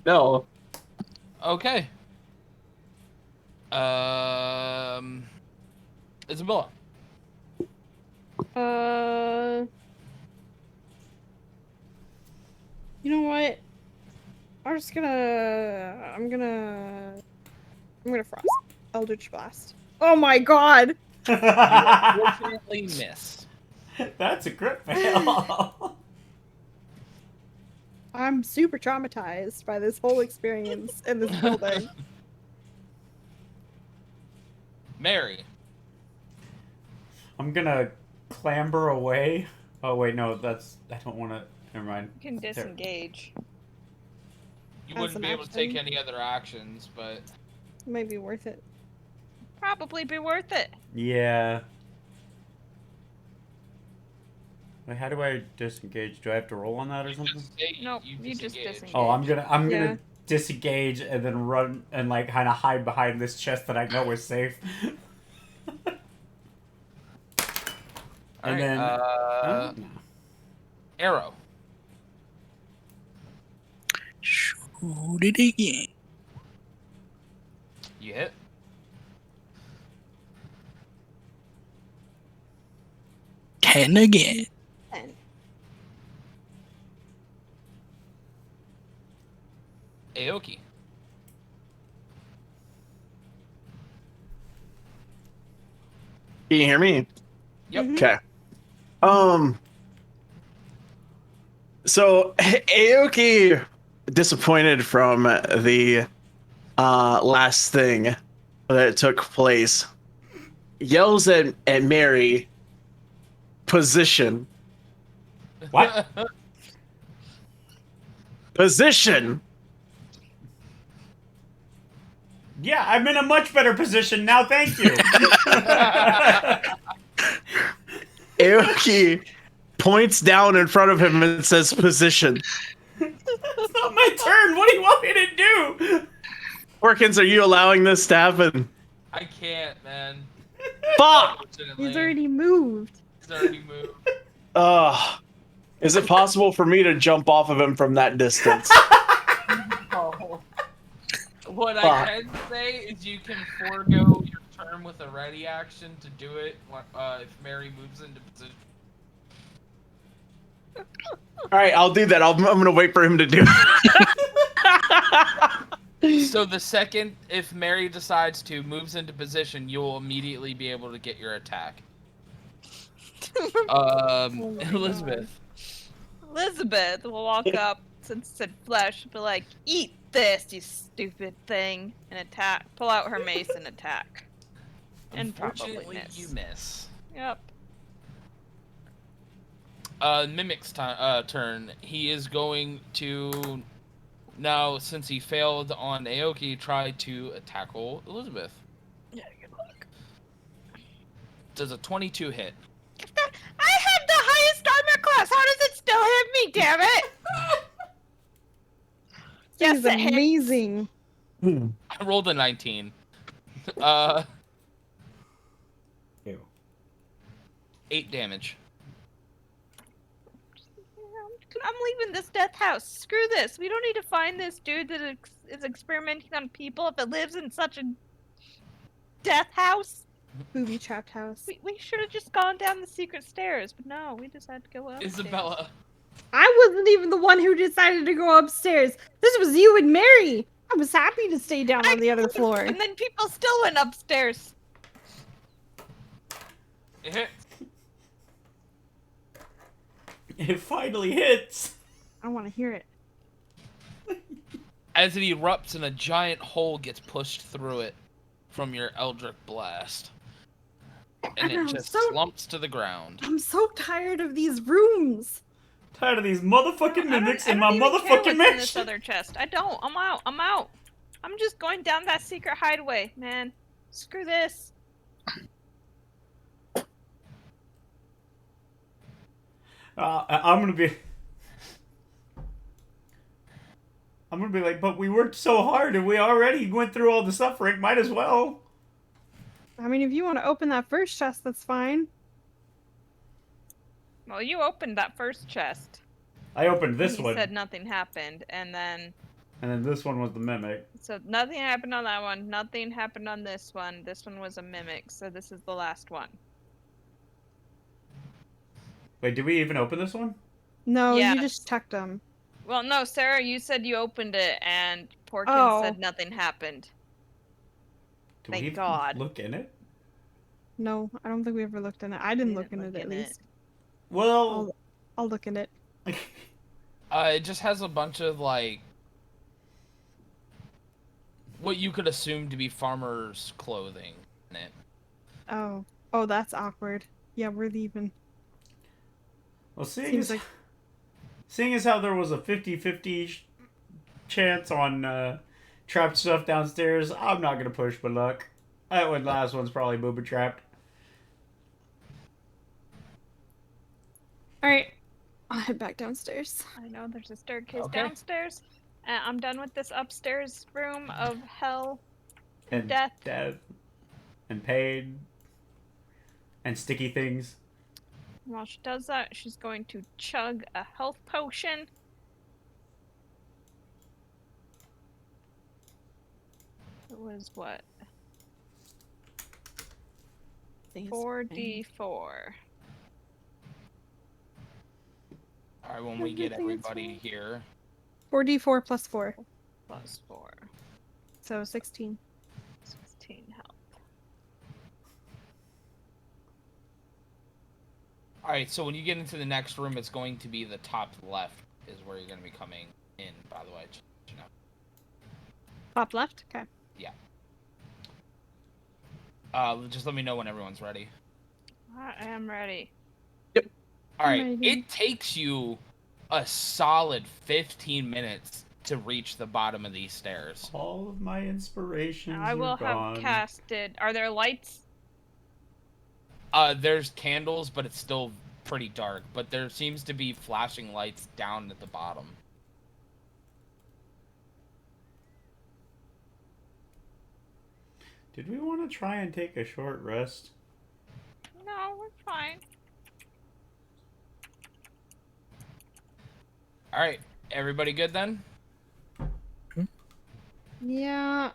No. Okay. Isabella. You know what? I'm gonna frost. Eldritch Blast. Oh my god! You unfortunately miss. That's a crit fail. I'm super traumatized by this whole experience in this building. Mary. I'm gonna clamber away. Oh wait, no, that's I don't want to. Never mind. You can disengage. You As wouldn't an be able to take action. any other actions, but Might be worth it. Probably be worth it. Yeah. Wait, how do I disengage? Do I have to roll on that or something? Nope, you just disengage. Oh, I'm Yeah. gonna disengage and then run and like kind of hide behind this chest that I know is safe. And Alright, then oh, no. Arrow. Shoot it again. You hit. Ten again. Aoki. Can you hear me? Yep. Mhm. Okay. So Aoki, disappointed from the last thing that took place, yells at Mary, position. What? Position. Yeah, I'm in a much better position now. Thank you. Aoki points down in front of him and says, position. It's not my turn. What do you want me to do? Porkins, are you allowing this to happen? I can't, man. Fuck! Unfortunately. He's already moved. He's already moved. Is it possible for me to jump off of him from that distance? What Fuck. I can say is you can forego your turn with a ready action to do it if Mary moves into position. Alright, I'll do that. I'm gonna wait for him to do it. So the second, if Mary decides to moves into position, you'll immediately be able to get your attack. Elizabeth. Elizabeth will walk up since said flesh, be like, "Eat this, you stupid thing," and attack. Pull out her mace and attack. And probably Unfortunately, miss. you miss. Yep. Mimic's turn. He is going to now, since he failed on Aoki, try to tackle Elizabeth. Yeah, good luck. Does a 22 hit? I had the highest armor class. How does it still hit me? Damn it! This Yes, is it hits. amazing. I rolled a 19. Ew. 8 damage. I'm leaving this death house. Screw this. We don't need to find this dude that is experimenting on people if it lives in such a death house. Booby trapped house. We should have just gone down the secret stairs, but no, we just had to go up. Isabella. I wasn't even the one who decided to go upstairs. This was you and Mary. I was happy to stay down on the other floor. And then people still went upstairs. It hit. It finally hits. I want to hear it. As it erupts and a giant hole gets pushed through it from your Eldritch Blast. And I'm it just so- slumps to the ground. I'm so tired of these rooms. Tired of these motherfucking mimics I in don't my even care motherfucking what's in this mansion. other chest. I don't. I'm out. I'm out. I'm just going down that secret hideaway, man. Screw this. I'm gonna be like, but we worked so hard and we already went through all the suffering. Might as well. I mean, if you want to open that first chest, that's fine. Well, you opened that first chest. I opened this He one, said nothing happened, and then and then this one was the mimic. so nothing happened on that one. Nothing happened on this one. This one was a mimic, so this is the last one. Wait, did we even open this one? No, Yes. you just checked them. Well, no, Sarah, you said you opened it, and Porkins Oh. said nothing happened. Did Thank we even God. look in it? No, I don't think we ever looked in it. I didn't We look in didn't it look at in it. least. Well, I'll look in it. It just has a bunch of like what you could assume to be farmers' clothing in it. Oh, that's awkward. Yeah, we're leaving. well, Seems like seeing as how there was a 50-50 chance on trapped stuff downstairs, I'm not gonna push my luck. That one last one's probably booby trapped. all right. I'll head back downstairs. I know there's a staircase Okay. downstairs. I'm done with this upstairs room of hell. And Death. and pain and sticky things. While she does that, she's going to chug a health potion. It was what? 4d4. All right, when we get everybody here. 4d4 plus 4. Plus 4. So 16. 16 health. All right, so when you get into the next room, it's going to be the top left is where you're going to be coming in. By the way, just, you know. Top left? Okay. Just let me know when everyone's ready. I am ready. All right, Alrighty. it takes you a solid 15 minutes to reach the bottom of these stairs. All of my inspirations I will are gone. have casted. Are there lights? There's candles, but it's still pretty dark. But there seems to be flashing lights down at the bottom. Did we want to try and take a short rest? No, we're fine. All right, everybody good then? Yeah.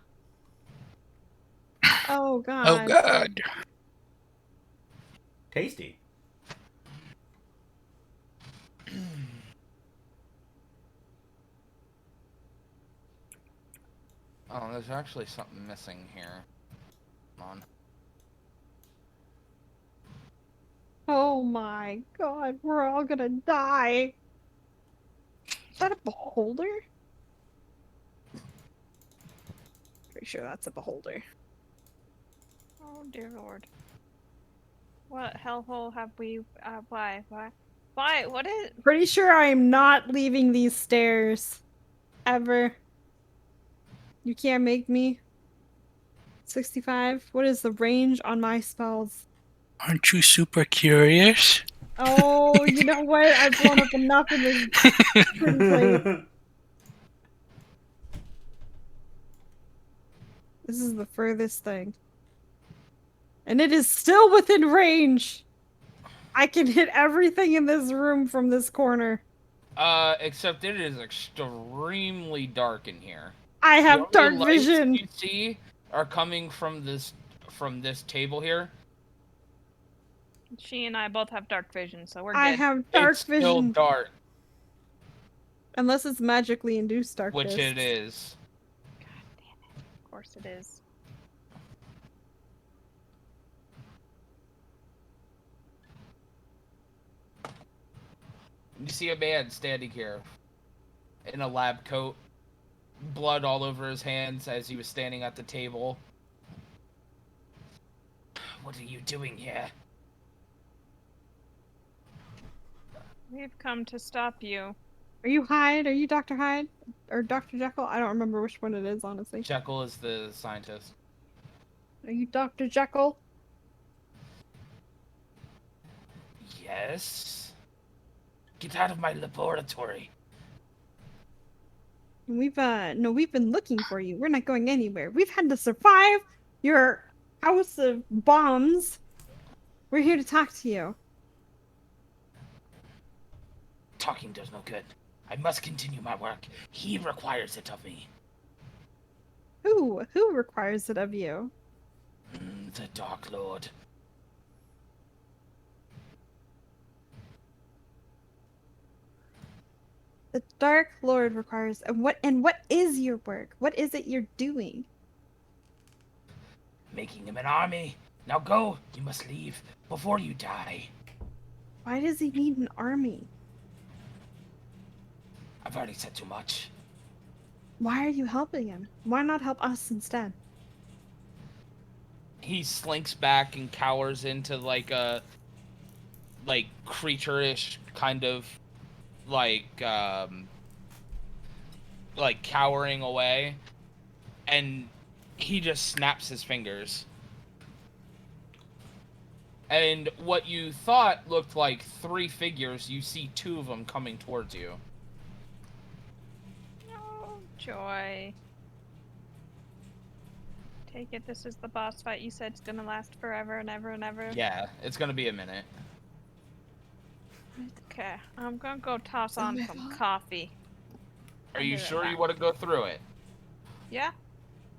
Oh god. Oh god. Tasty. Oh, there's actually something missing here. Come on. Oh my god, we're all gonna die. Is that a beholder? Pretty sure that's a beholder. Oh dear lord. What hellhole have we? Why? What is? Pretty sure I am not leaving these stairs. Ever. You can't make me. 65. What is the range on my spells? Aren't you super curious? Oh, you know what? I've blown up enough in this twin plate. This is the furthest thing. And it is still within range. I can hit everything in this room from this corner. Except it is extremely dark in here. I The have only dark lights vision. You see are coming from this table here. She and I both have dark vision, so we're good. I have dark It's still vision. dark, Unless it's magically induced darkness. which it is. God damn it. Of course it is. You see a man standing here in a lab coat, blood all over his hands as he was standing at the table. What are you doing here? We've come to stop you. Are you Hyde? Are you Dr. Hyde? Or Dr. Jekyll? I don't remember which one it is, honestly. Jekyll is the scientist. Are you Dr. Jekyll? Yes? Get out of my laboratory. We've been looking for you. We're not going anywhere. We've had to survive your house of bombs. We're here to talk to you. Talking does no good. I must continue my work. He requires it of me. Who requires it of you? The Dark Lord. The Dark Lord requires and what is your work? What is it you're doing? Making him an army. Now go. You must leave before you die. Why does he need an army? I've already said too much. Why are you helping him? Why not help us instead? He slinks back and cowers into like a creature-ish kind of like cowering away, and he just snaps his fingers. And what you thought looked like 3 figures, you see 2 of them coming towards you. Oh, joy. Take it, this is the boss fight you said it's gonna last forever and ever and ever. Yeah, it's gonna be a minute. Okay, I'm gonna go toss on my some fault. coffee. Are I'll you be right sure you back. want to go through it? Yeah,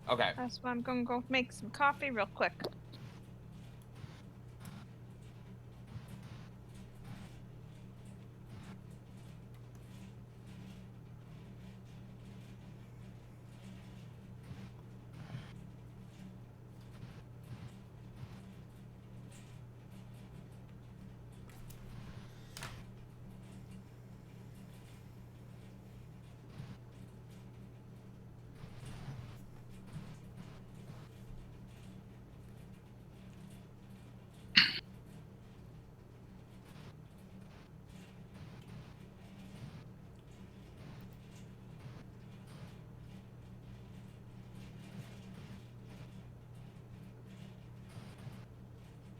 Okay. that's why I'm gonna go make some coffee real quick.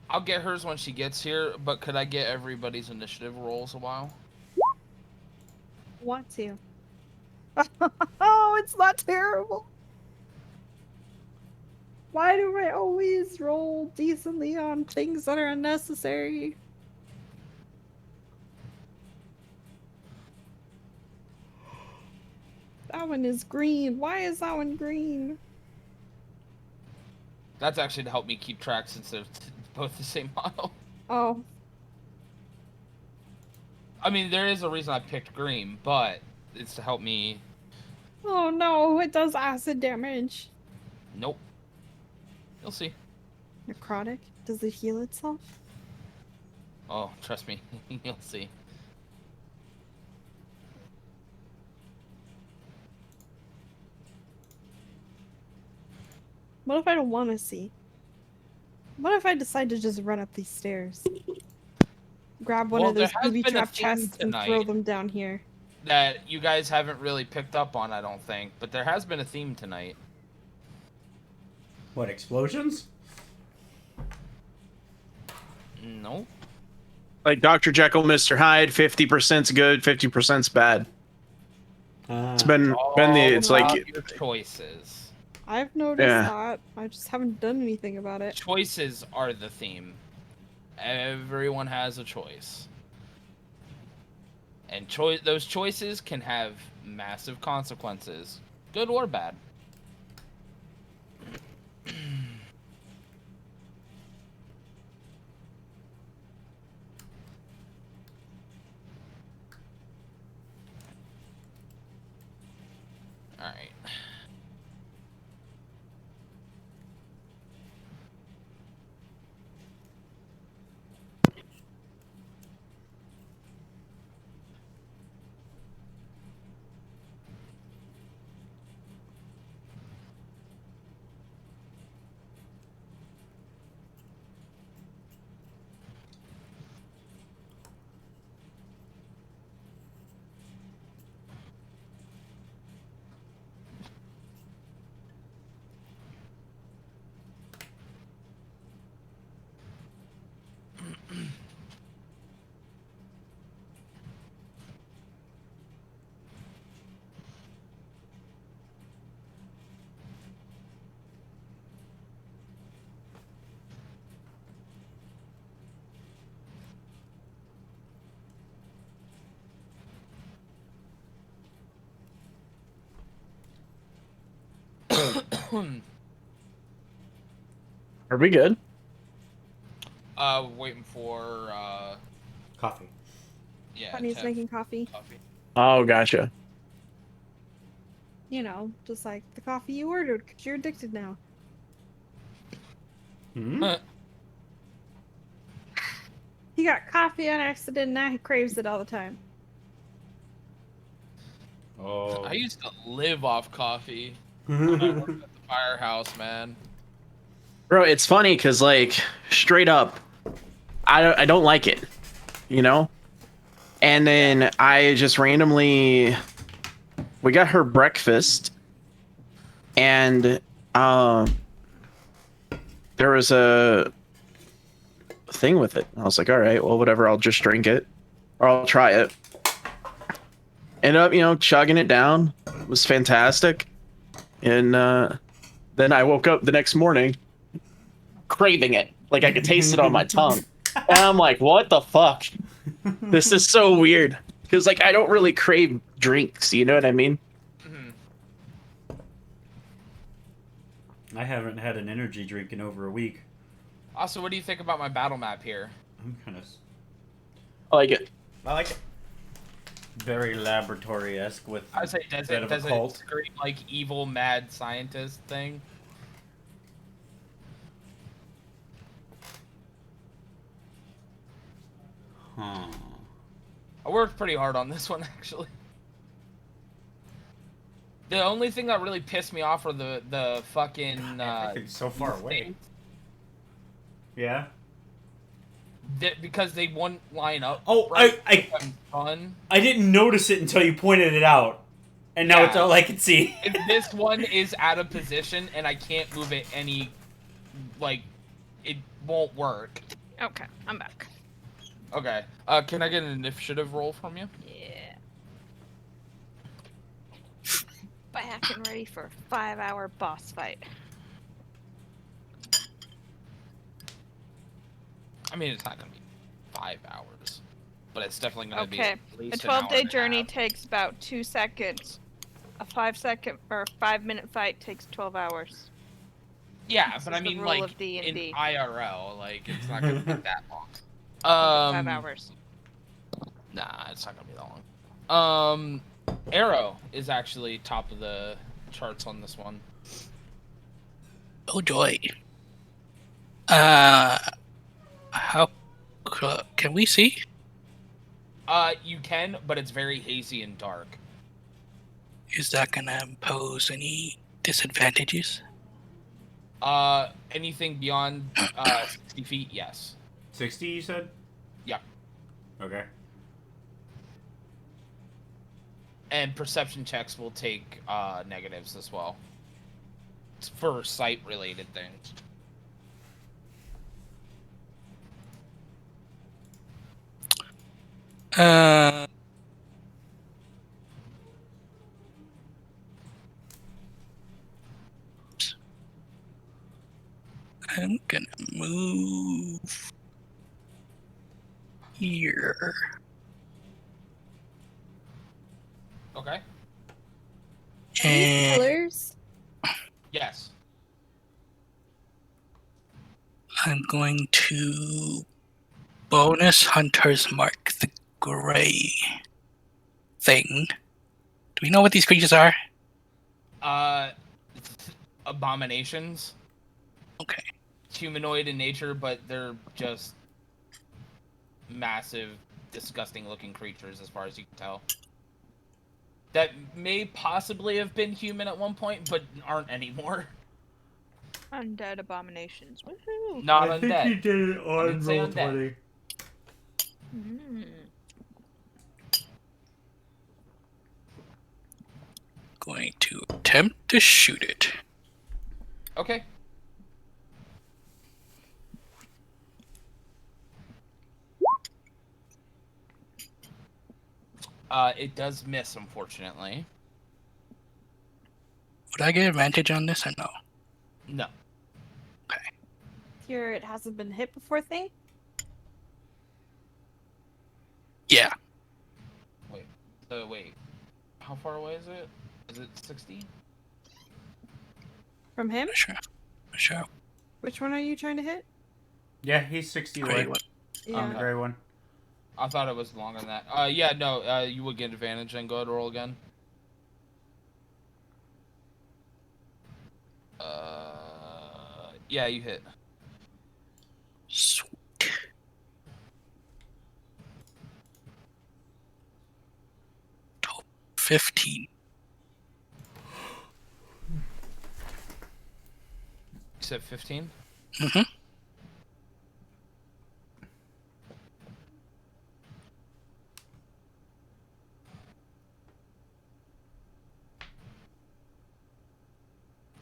I'll get hers when she gets here, but could I get everybody's initiative rolls a while? Want to. Oh, it's not terrible. Why do I always roll decently on things that are unnecessary? That one is green. Why is that one green? That's actually to help me keep track since they're both the same model. Oh, I mean, there is a reason I picked green, but it's to help me. oh no, it does acid damage. Nope. You'll see. Necrotic? Does it heal itself? Oh, trust me. You'll see. What if I don't want to see? What if I decide to just run up these stairs? Grab one Well, of those there has booby been a trap theme chests and throw tonight. them down here. That you guys haven't really picked up on, I don't think. But there has been a theme tonight. What, explosions? No. Like Dr. Jekyll, Mr. Hyde, 50%'s good, 50%'s bad. It's been it's All like about your choices. I've noticed Yeah. that. I just haven't done anything about it. Choices are the theme. Everyone has a choice. And those choices can have massive consequences, good or bad. All right. Are we good? Waiting for Coffee. yeah. Honey's Tef making coffee. coffee. Oh, gotcha. You know, just like the coffee you ordered, because you're addicted now. Hmm? He got coffee on accident, now he craves it all the time. Oh. I used to live off coffee when I worked at the firehouse, man. Bro, it's funny because, like, straight up, I don't like it, you know? And then I just randomly, we got her breakfast, and there was a thing with it. I was like, all right, well, whatever, I'll just drink it, or I'll try it. Ended up, chugging it down. It was fantastic. And then I woke up the next morning craving it. Like, I could taste it on my tongue. And I'm like, what the fuck? This is so weird. Because, like, I don't really crave drinks, you know what I mean? I haven't had an energy drink in over a week. Also, what do you think about my battle map here? I'm kind of... I like it. I like it. Very laboratory-esque with I would say, does bit it of a does it cult. scream like evil mad scientist thing? Huh. I worked pretty hard on this one, actually. The only thing that really pissed me off were the fucking Everything's so far away. things. Yeah? Because they wouldn't line up. Oh, right? I didn't notice it until you pointed it out. And now it's Yeah. all I can see. If this one is out of position and I can't move it any, like, it won't work. Okay, I'm back. Okay. Can I get an initiative roll from you? Yeah. Back and ready for a 5-hour boss fight. I mean, it's not gonna be 5 hours, but it's definitely gonna be Okay, at a least an hour 12-day and a journey half. takes about 2 seconds. A 5-second or 5-minute fight takes 12 hours. Yeah, This but is I the mean, rule like of D&D. in IRL, like it's not gonna be that long. 5 hours. Nah, it's not gonna be that long. Arrow is actually top of the charts on this one. Oh joy. How can we see? You can, but it's very hazy and dark. Is that gonna impose any disadvantages? Anything beyond 60 feet, yes. 60, you said? Yeah. Okay. And perception checks will take negatives as well. It's for sight-related things. I'm gonna move here. Okay. These And colors. Yes. I'm going to bonus Hunter's Mark, the gray thing. Do we know what these creatures are? Abominations. Okay. Humanoid in nature, but they're just massive, disgusting-looking creatures, as far as you can tell. That may possibly have been human at one point, but aren't anymore. Undead abominations. Woohoo! Not I undead. think you did it I on didn't say roll undead. 20. Mm. Going to attempt to shoot it. Okay. It does miss, unfortunately. Would I get advantage on this or no? No. Here, it hasn't been hit before thing. Yeah. So wait, how far away is it? Is it 60? From him? Sure. Which one are you trying to hit? Yeah, he's 60 away. Great one. Yeah. The gray one. I thought it was longer than that. Yeah, no, you would get advantage and go ahead and roll again. Yeah, you hit. Sweet. 15. You said 15? Mm-hmm.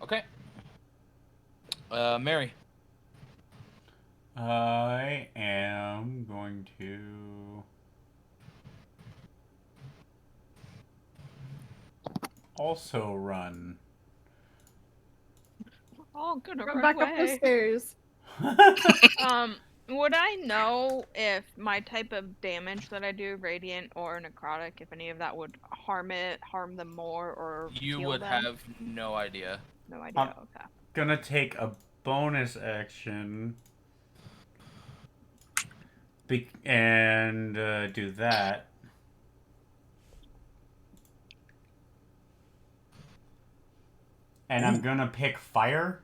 Okay. Mary. I am going to also run. Oh, gonna Run run back up the away. stairs. Would I know if my type of damage that I do, radiant or necrotic, if any of that would harm them more, or You heal would them? have no idea. No idea. Okay. Gonna take a bonus action and do that. And I'm gonna pick fire.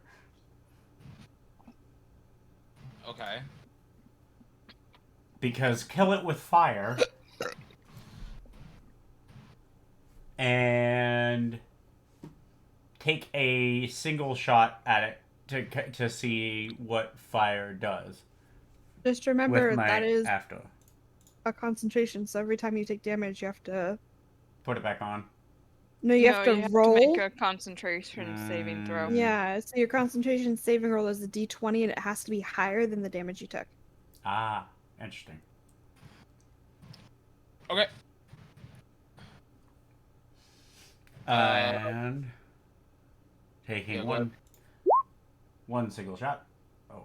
Okay. Because kill it with fire. And take a single shot at it to see what fire does. Just remember With my that is after. a concentration, so every time you take damage, you have to. Put it back on. No, you have to you roll. have to make a concentration saving throw. Yeah, so your concentration saving roll is a d20, and it has to be higher than the damage you took. Ah, interesting. Okay. And taking yeah, go one single shot. Oh.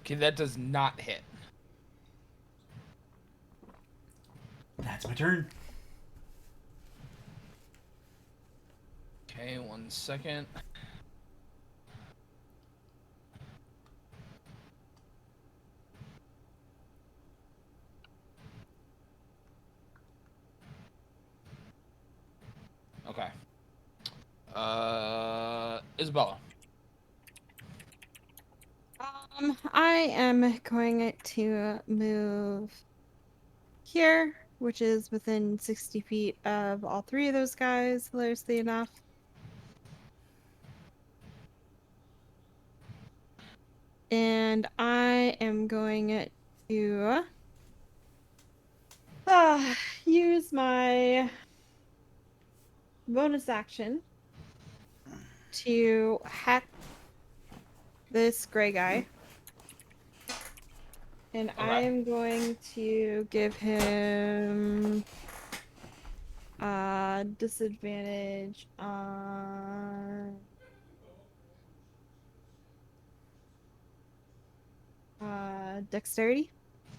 Okay, that does not hit. That's my turn. Okay, 1 second. Okay. Isabella. I am going to move here, which is within 60 feet of all three of those guys, hilariously enough. And I am going to use my bonus action to hack this gray guy. And I am going to give him disadvantage on dexterity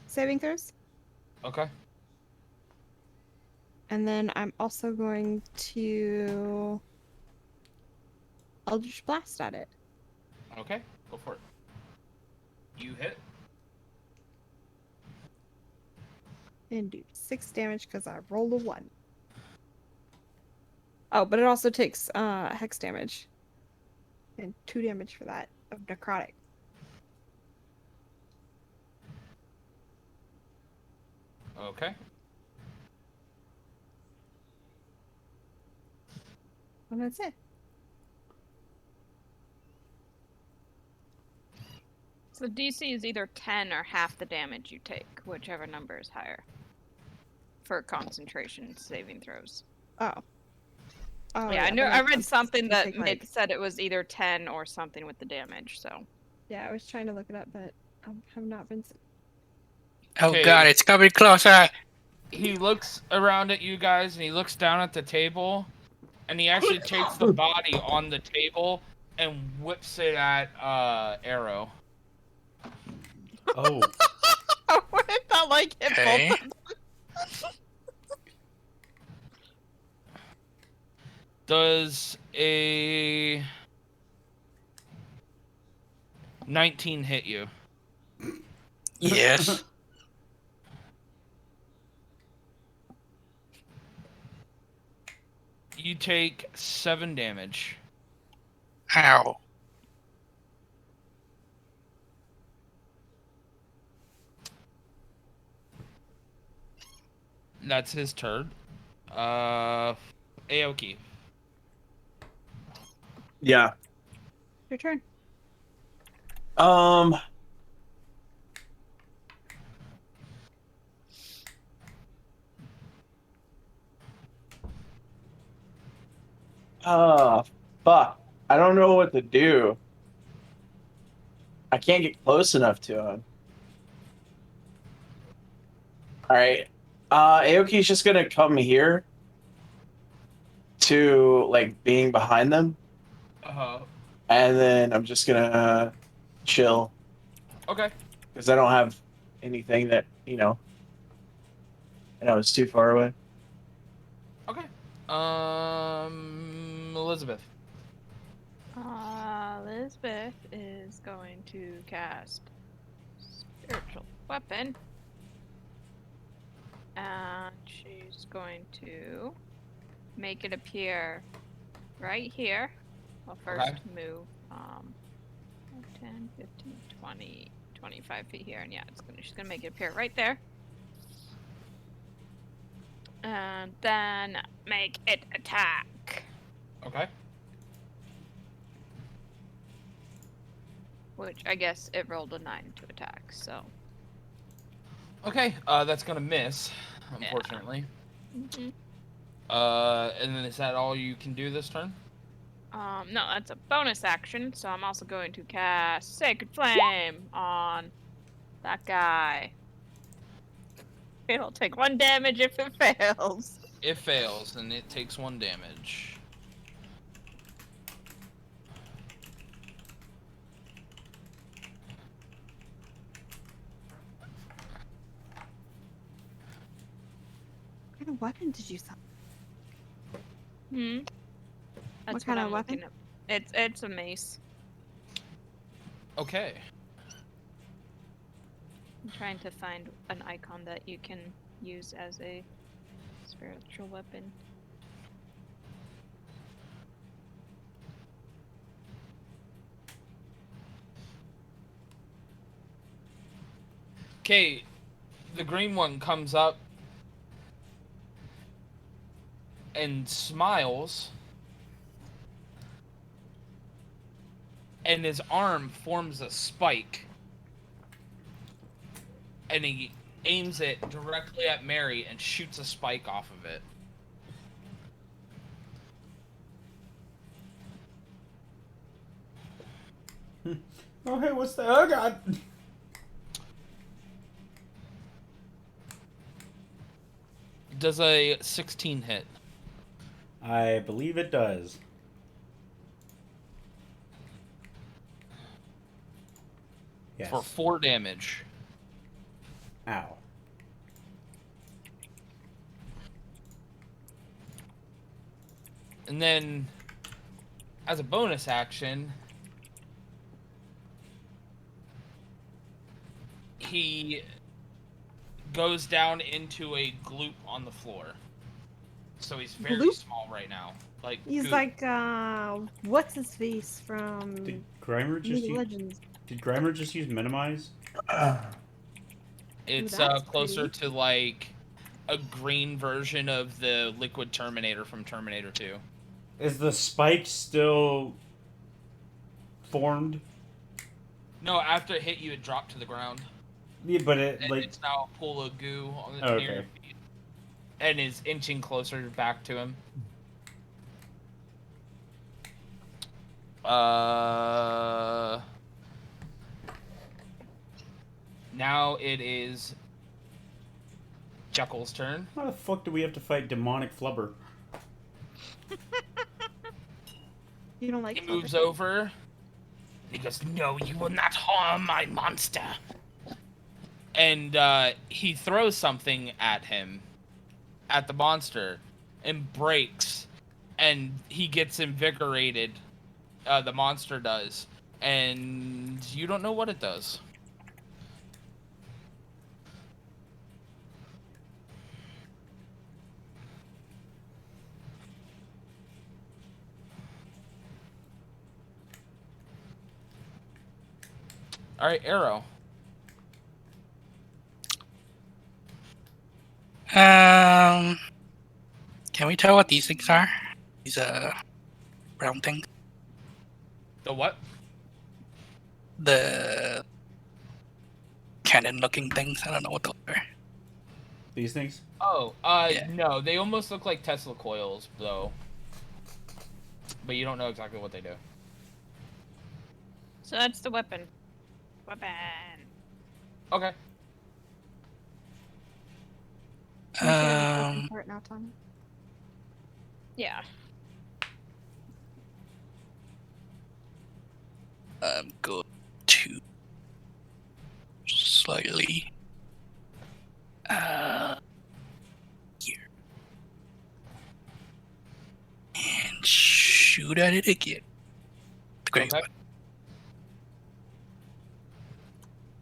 saving throws. Okay. And then I'm also going to Eldritch Blast at it. Okay, go for it. You hit. And do 6 damage because I rolled a 1. Oh, but it also takes hex damage. And 2 damage for that of necrotic. Okay. And that's it. So DC is either 10 or half the damage you take, whichever number is higher. For concentration saving throws. Oh. Oh yeah, but I read something that take, like... said it was either 10 or something with the damage, so. Yeah, I was trying to look it up, but I have not been... Oh Okay. god, it's coming closer. He looks around at you guys and he looks down at the table and he actually takes the body on the table and whips it at Arrow. Oh. I felt like it Okay. Does a 19 hit you? Yes. You take 7 damage. Ow. That's his turn. Aoki. Yeah. Your turn. Um. Fuck. I don't know what to do. I can't get close enough to him. All right. Aoki's just gonna come here to like being behind them, and then I'm just gonna chill Okay. because I don't have anything that I know it's too far away. Okay. Elizabeth. Elizabeth is going to cast spiritual weapon, and she's going to make it appear right here. Well, first Okay. move 10, 15, 20, 25 feet here, and yeah, she's gonna make it appear right there. And then make it attack. Okay. Which I guess it rolled a 9 to attack, so. Okay. That's gonna miss, unfortunately. Mm-hmm. And then is that all you can do this turn? No, that's a bonus action, so I'm also going to cast Sacred Flame on that guy. It'll take 1 damage if it fails. It fails, and it takes 1 damage. What kind of weapon did you summon? That's What kind I'm of weapon? looking at. It's a mace. Okay. I'm trying to find an icon that you can use as a spiritual weapon. Okay. The green one comes up and smiles, and his arm forms a spike, and he aims it directly at Mary and shoots a spike off of it. Oh, hey, what's that? Oh, God. Does a 16 hit? I believe it does. Yes. For 4 damage. Ow. And then, as a bonus action, he goes down into a gloop on the floor. So he's very Gloop? small right now. Like He's goop. like, what's his face from Did Grimer just League of use, Legends? did Grimer just use minimize? It's that's closer pretty. to like a green version of the Liquid Terminator from Terminator 2. Is the spike still formed? No, after it hit you, it dropped to the ground. Yeah, but it And like it's now a pool of goo on the Oh, near your okay. feet. And is inching closer back to him. Now it is Jekyll's turn. How the fuck do we have to fight demonic flubber? You don't like He Flubber? moves over. He goes, "No, you will not harm my monster." And he throws something at him, at the monster, and breaks. And he gets invigorated. The monster does. And you don't know what it does. All right, Arrow. Can we tell what these things are? These brown things. The what? The cannon-looking things. I don't know what those are. These things? Oh, Yeah. no, they almost look like Tesla coils, though. But you don't know exactly what they do. So that's the weapon. Weapon. Okay. Can you share the Um, first part now, Tommy? Yeah. I'm going to slightly here and shoot at it again. The great Okay. one.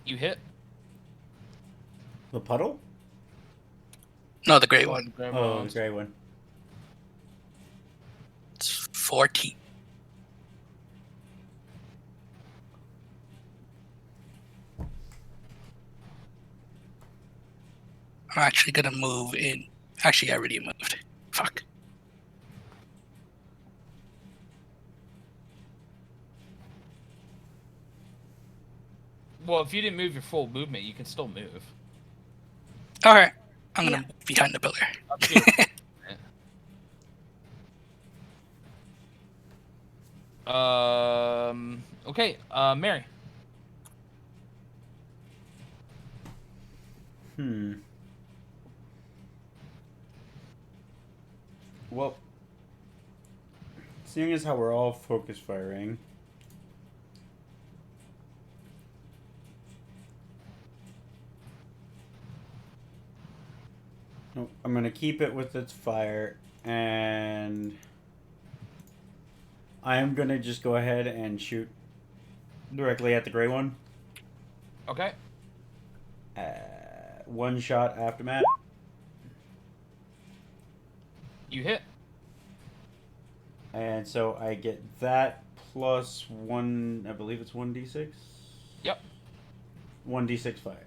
You hit. The puddle? No, the great one. Oh, the gray one. It's 14. I'm actually gonna move in. Actually, I already moved. Fuck. Well, if you didn't move your full movement, you can still move. Alright. I'm gonna move behind the pillar. Up to you. Okay. Mary. Well, seeing as how we're all focus firing, I'm gonna keep it with its fire, and I am gonna just go ahead and shoot directly at the gray one. Okay. One shot aftermath. You hit. And so I get that plus one, I believe it's 1d6? Yep. 1d6 fire.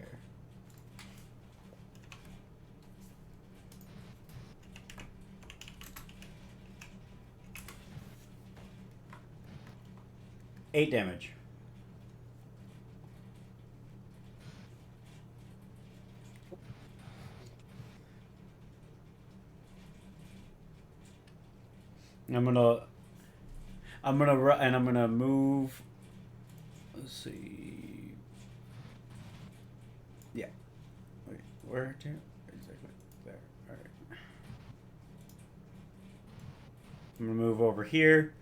Eight damage. I'm gonna move. Let's see. Yeah. Wait, where to? Exactly there. All right. I'm gonna move over here.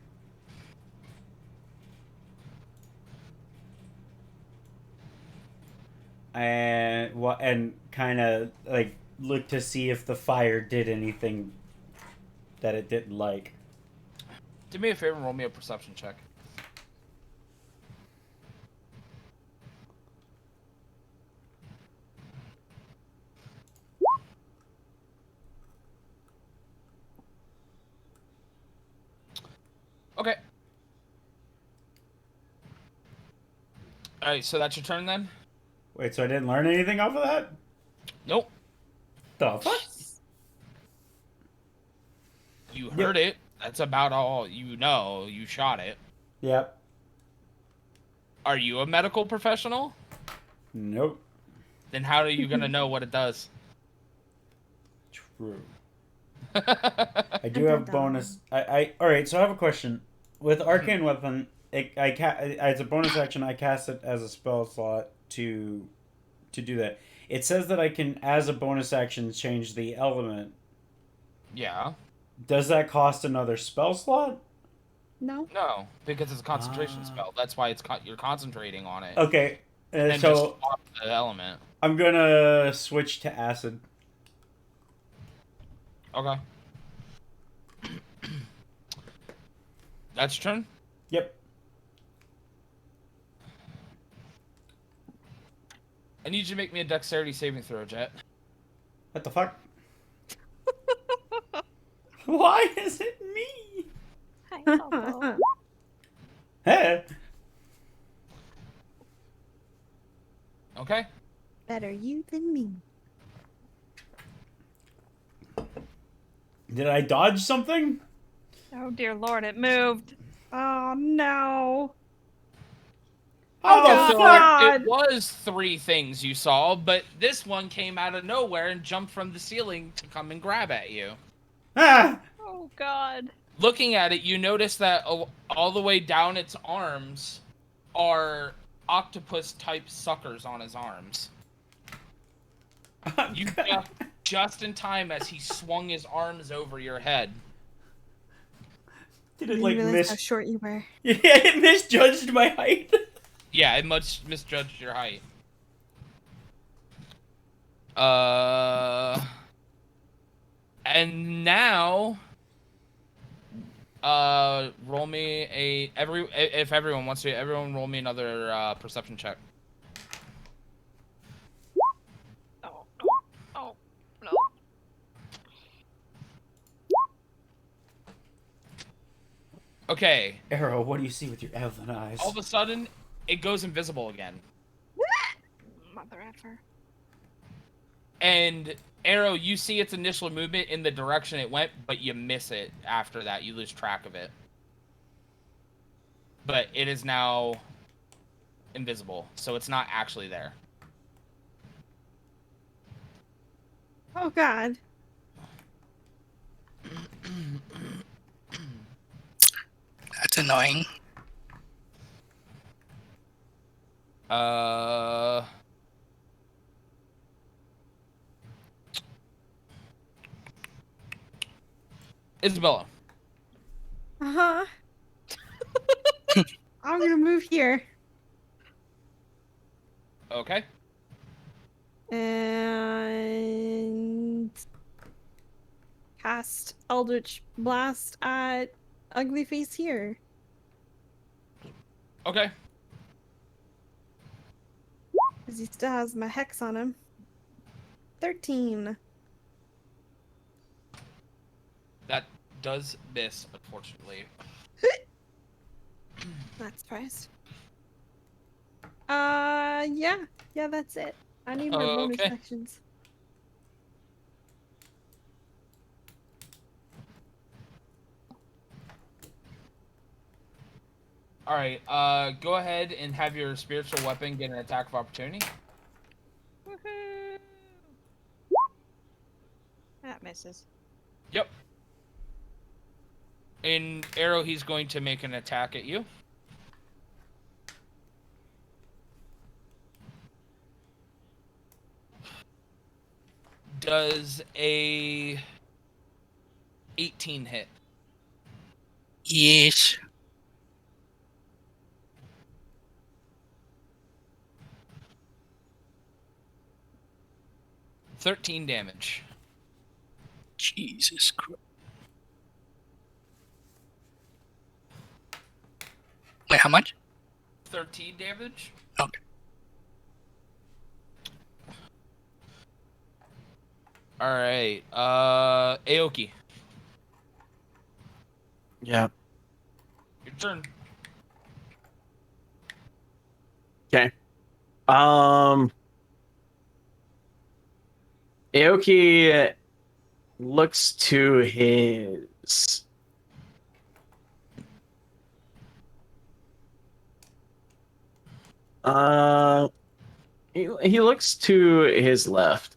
And kind of like look to see if the fire did anything that it didn't like. Do me a favor and roll me a perception check. Okay. Alright, so that's your turn then? Wait, so I didn't learn anything off of that? Nope. The fuck? You heard it. That's about all you know. You shot it. Yep. Are you a medical professional? Nope. Then how are you gonna know what it does? True. I do have bonus. All right. So I have a question. With arcane weapon, it's a bonus action. I cast it as a spell slot to do that. It says that I can, as a bonus action, change the element. Yeah. Does that cost another spell slot? No. No, because it's a concentration spell. That's why you're concentrating on it. Okay. And then just swap the element. I'm gonna switch to acid. Okay. That's your turn? Yep. I need you to make me a dexterity saving throw, Jet. What the fuck? Why is it me? Hi, Bobo. Hey. Okay. Better you than me. Did I dodge something? Oh dear lord, it moved. Oh no. How the God. fuck? God. It was 3 things you saw, but this one came out of nowhere and jumped from the ceiling to come and grab at you. Ah! Oh god. Looking at it, you notice that all the way down its arms are octopus-type suckers on his arms. You ducked just in time as he swung his arms over your head. Did I it didn't like realize how miss? short you were. Yeah, it misjudged my height. Yeah, it misjudged your height. And now, roll me if everyone wants to, everyone roll me another perception check. Oh, oh, no. Okay. Arrow, what do you see with your elven eyes? All of a sudden, it goes invisible again. Mother effer. And Arrow, you see its initial movement in the direction it went, but you miss it after that. You lose track of it. But it is now invisible, so it's not actually there. Oh god. That's annoying. Isabella. Uh-huh. I'm gonna move here. Okay. And cast Eldritch Blast at Ugly Face here. Okay. Because he still has my hex on him. 13. That does miss, unfortunately. Not surprised. Yeah. Yeah, that's it. I need my bonus Okay. actions. Alright, go ahead and have your spiritual weapon get an attack of opportunity. Woohoo! That misses. Yep. In Arrow, he's going to make an attack at you. Does a 18 hit? Yes. $13 damage. Jesus Christ. Wait, how much? 13 damage? Okay. Alright, Aoki, Yeah. your turn. Okay. Aoki looks to his he looks to his left.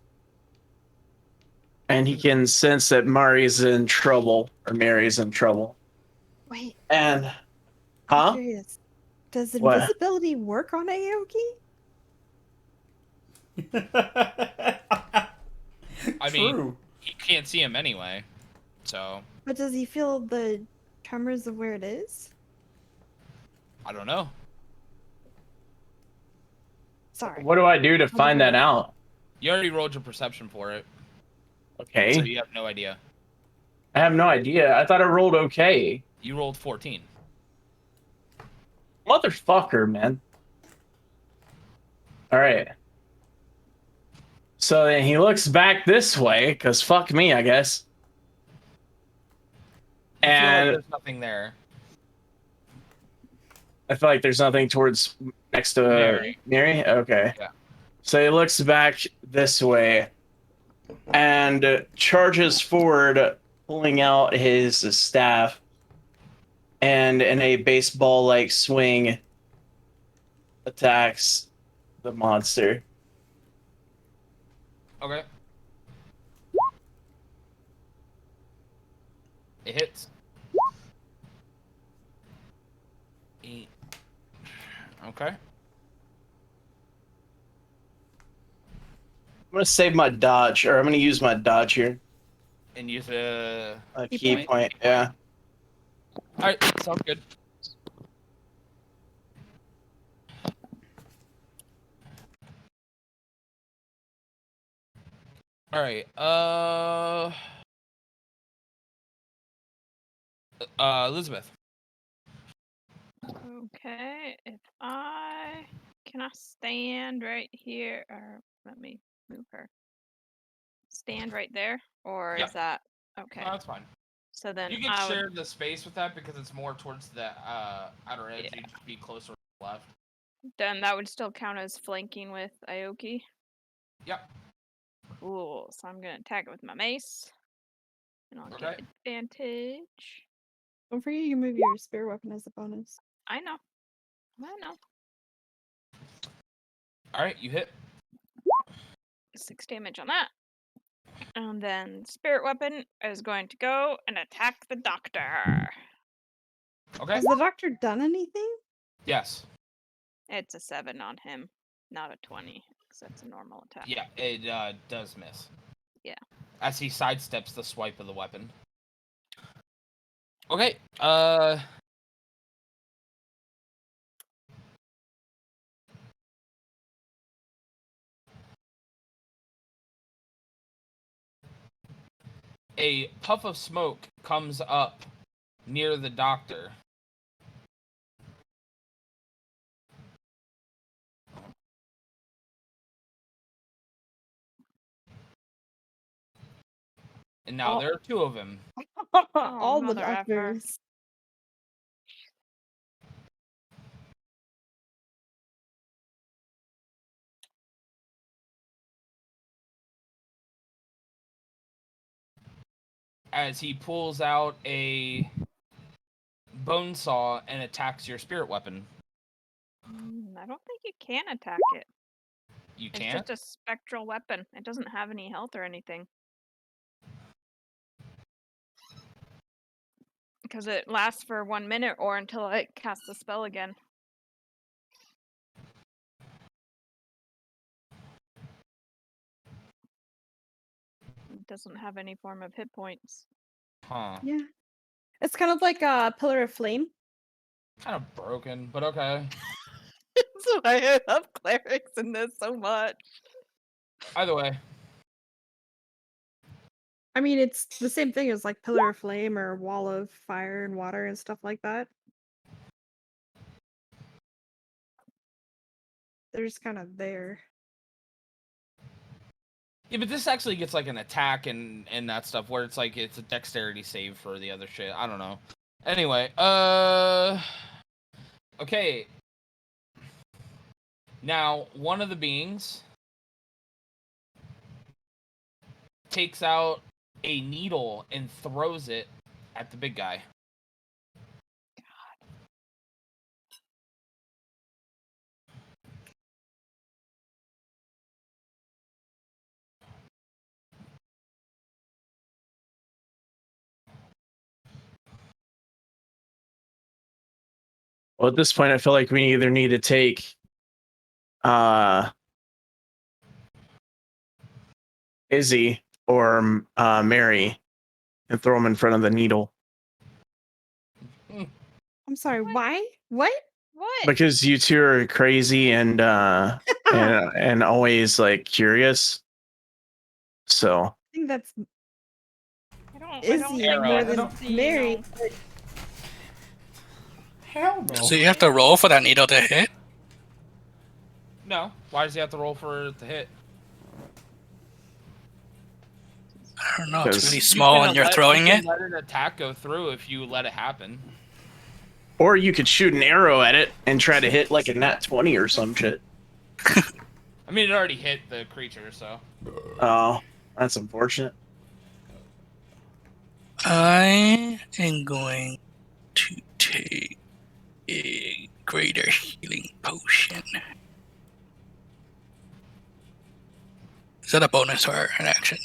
And he can sense that Mari's in trouble, or Mary's in trouble. Wait, And I'm huh? curious. Does What? invisibility work on Aoki? I mean, True. you can't see him anyway, so But does he feel the tremors of where it is? I don't know. Sorry. What do I do to find that out? You already rolled your perception for it, Okay. so you have no idea. I have no idea. I thought I rolled okay. You rolled 14. Motherfucker, man. Alright. So then he looks back this way, because fuck me, I guess. You feel like And there's nothing there. I feel like there's nothing towards next to Mary. Mary? Okay. Yeah. So he looks back this way and charges forward pulling out his staff and in a baseball-like swing attacks the monster. Okay. It hits. 8. Okay. I'm gonna save my dodge, or I'm gonna use my dodge here. And use a A Key key point. point, yeah. Alright, sounds good. Alright, Elizabeth. Okay, if I can I stand right here, or let me move her. Stand right there, or Yeah. is that okay? No, that's fine. So then You can I would. share the space with that because it's more towards the outer edge. Yeah. You'd just be closer to the left. Then that would still count as flanking with Aoki. Yep. Cool. So I'm gonna attack it with my mace, and I'll Okay. get advantage. Don't forget you can move your spear weapon as a bonus. I know. I know. Alright, you hit. 6 damage on that. And then spirit weapon is going to go and attack the doctor. Okay. Has the doctor done anything? Yes. It's a 7 on him, not a 20, because that's a normal attack. Yeah, it does miss. Yeah. As he sidesteps the swipe of the weapon. Okay, a puff of smoke comes up near the doctor. And now Oh. there are 2 of them. All the mother effer. doctors. As he pulls out a bone saw and attacks your spirit weapon. I don't think you can attack it. You It's can't? just a spectral weapon. It doesn't have any health or anything. Because it lasts for 1 minute or until I cast the spell again. It doesn't have any form of hit points. Huh. Yeah. It's kind of like a pillar of flame. Kind of broken, but okay. That's why I love clerics in this so much. Either way. I mean, it's the same thing as like pillar of flame or wall of fire and water and stuff like that. They're just kind of there. Yeah, but this actually gets like an attack and that stuff where it's like it's a dexterity save for the other shit. I don't know. Anyway, okay. Now, one of the beings takes out a needle and throws it at the big guy. Well, at this point, I feel like we either need to take Izzy or Mary and throw them in front of the needle. I'm sorry, why? What? What? Because you 2 are crazy and and always like curious. So I think that's I don't Izzy think more that's than Izzy, Mary. no. Hell no. So you have to roll for that needle to hit? No. Why does he have to roll for it to hit? I don't know. It's Because really You small can and you're let- throwing you can it. Let an attack go through if you let it happen. or you could shoot an arrow at it and try to hit like a nat 20 or some shit. I mean, it already hit the creature, so. Oh, that's unfortunate. I am going to take a greater healing potion. Is that a bonus or an action?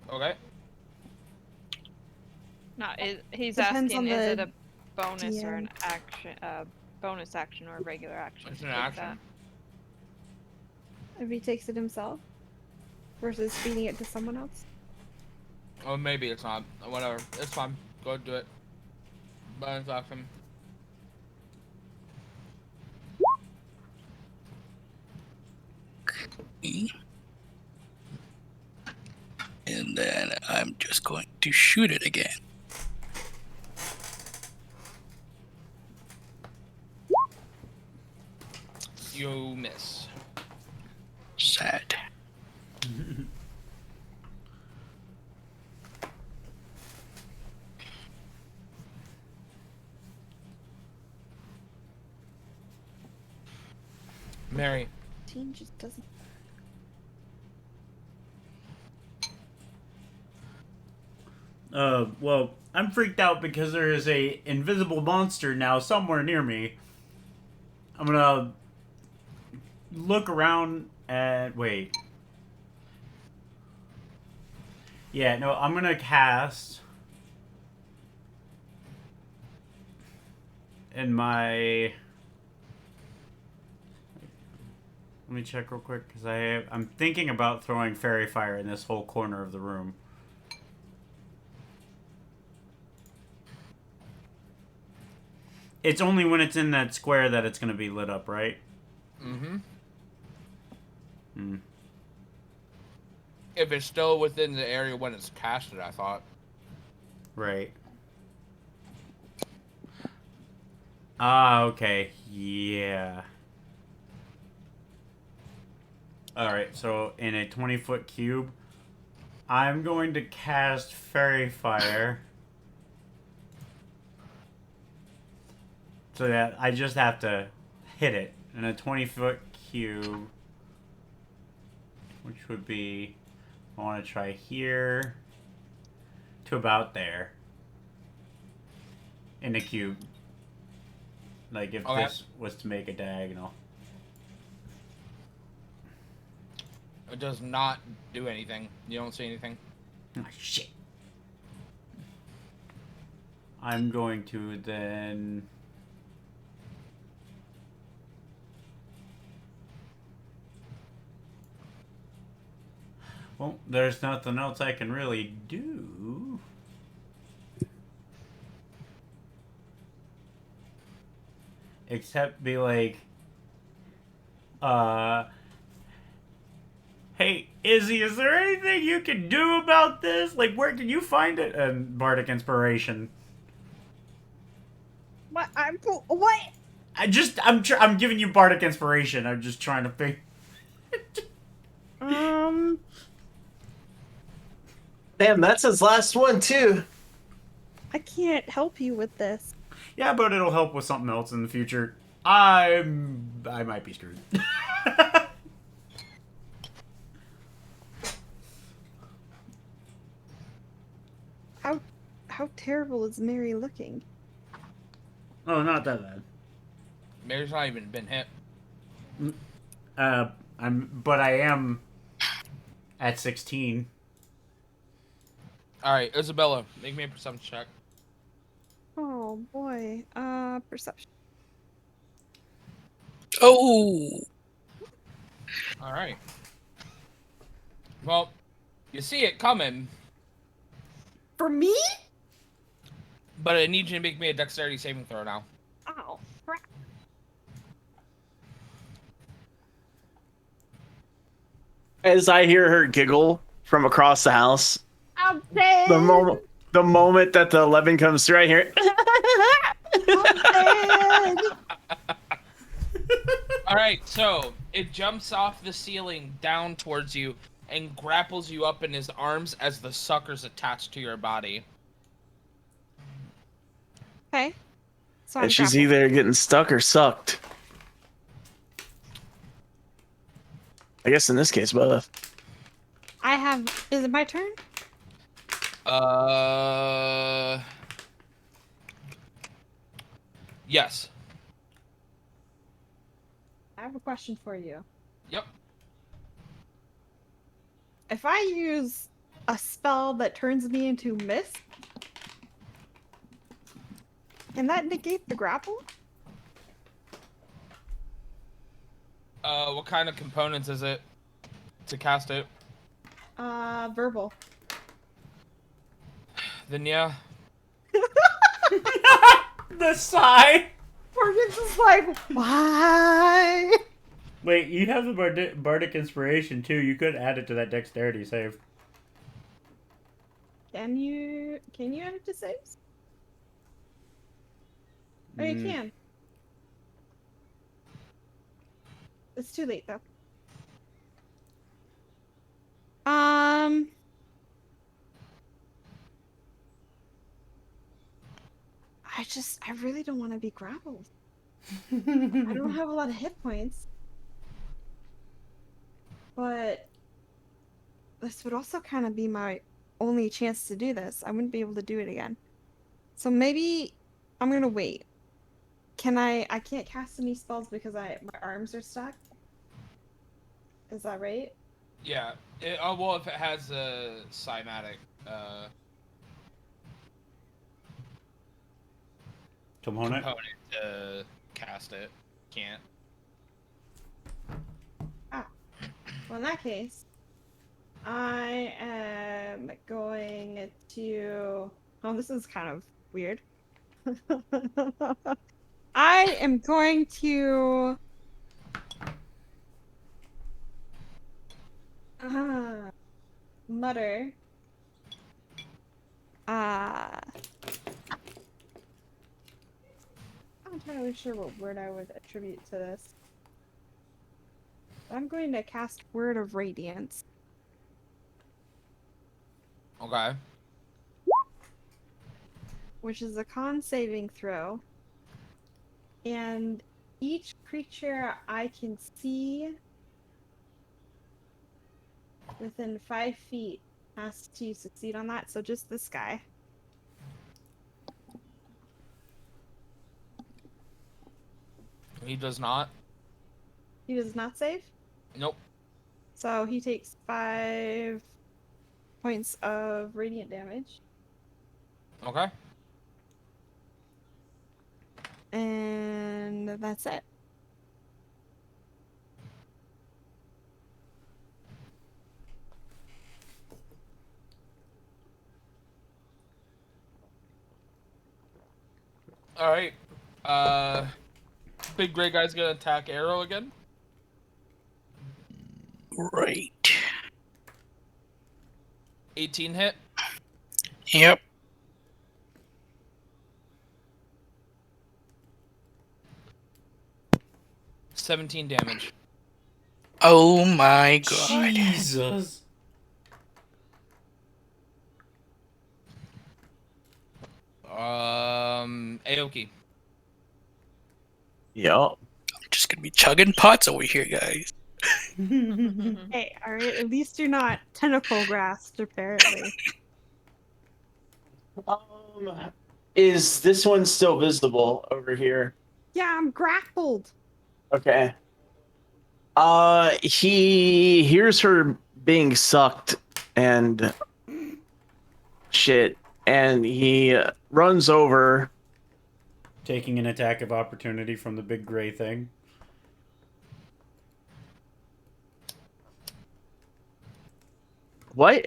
Okay. No, he's Depends asking, on is it the a bonus or DM. an action? Bonus action or a regular action? It's to an take action. If he takes it himself versus feeding it to someone else. Oh, maybe it's not. Whatever. It's fine. Go do it. Bonus action. And then I'm just going to shoot it again. You miss. Sad. Mary. Team just doesn't. Well, I'm freaked out because there is a invisible monster now somewhere near me. I'm gonna look around and wait. Yeah, no, I'm gonna cast in my. Let me check real quick because I'm thinking about throwing fairy fire in this whole corner of the room. It's only when it's in that square that it's gonna be lit up, right? Mm-hmm. Hmm. If it's still within the area when it's casted, I thought. Right. Ah, okay. Yeah. Alright, so in a 20-foot cube, I'm going to cast Fairy Fire. So that I just have to hit it in a 20-foot cube. Which would be, I want to try here to about there. In a cube. Like if Okay. this was to make a diagonal. It does not do anything. You don't see anything. Oh, shit. I'm going to then... Well, there's nothing else I can really do. Except be like, hey, Izzy, is there anything you can do about this? Like, where can you find it? And Bardic Inspiration. What? What? I'm giving you Bardic Inspiration. I'm just trying to think. Damn, that's his last one too. I can't help you with this. Yeah, but it'll help with something else in the future. I might be screwed. How terrible is Mary looking? Oh, not that bad. Mary's not even been hit. But I am at 16. All right, Isabella, make me a perception check. Oh boy. Perception. Oh, All right. Well, you see it coming, For me? but I need you to make me a dexterity saving throw now. Oh, crap. As I hear her giggle from across the house, I'm dead. the moment that the 11 comes through, I hear it. I'm dead. All right, so it jumps off the ceiling down towards you and grapples you up in his arms as the sucker's attached to your body. Okay. So And she's grappled. either getting stuck or sucked. I guess in this case, both. I have Is it my turn? Yes. I have a question for you. Yep. If I use a spell that turns me into mist, can that negate the grapple? What kind of components is it to cast it? Verbal. Then yeah. The sigh. Morgan's just like, why? Wait, you have the bardic inspiration too. You could add it to that dexterity save. Can you add it to saves? Oh, you can. It's too late though. I really don't want to be grappled. I don't have a lot of hit points. But this would also kind of be my only chance to do this. I wouldn't be able to do it again. So maybe I'm gonna wait. I can't cast any spells because my arms are stuck? Is that right? Yeah. Well, if it has a cymatic, Component. to cast it, can't. Well, in that case, I am going to... Oh, this is kind of weird. I am going to... mutter. I'm not entirely sure what word I would attribute to this. I'm going to cast Word of Radiance. Okay. Which is a con saving throw. And each creature I can see within 5 feet has to succeed on that, so just this guy. He does not. He does not save? Nope. So he takes 5 points of radiant damage. Okay. And that's it. All right. Big gray guy's gonna attack Arrow again. Right. 18 hit. Yep. $17 damage. Oh my god. Jesus. Aoki. Yup. I'm just gonna be chugging pots over here, guys. Hey, alright, at least you're not tentacle grasped, apparently. Is this one still visible over here? Yeah, I'm grappled. Okay. He hears her being sucked and shit, and he runs over. Taking an attack of opportunity from the big gray thing. What?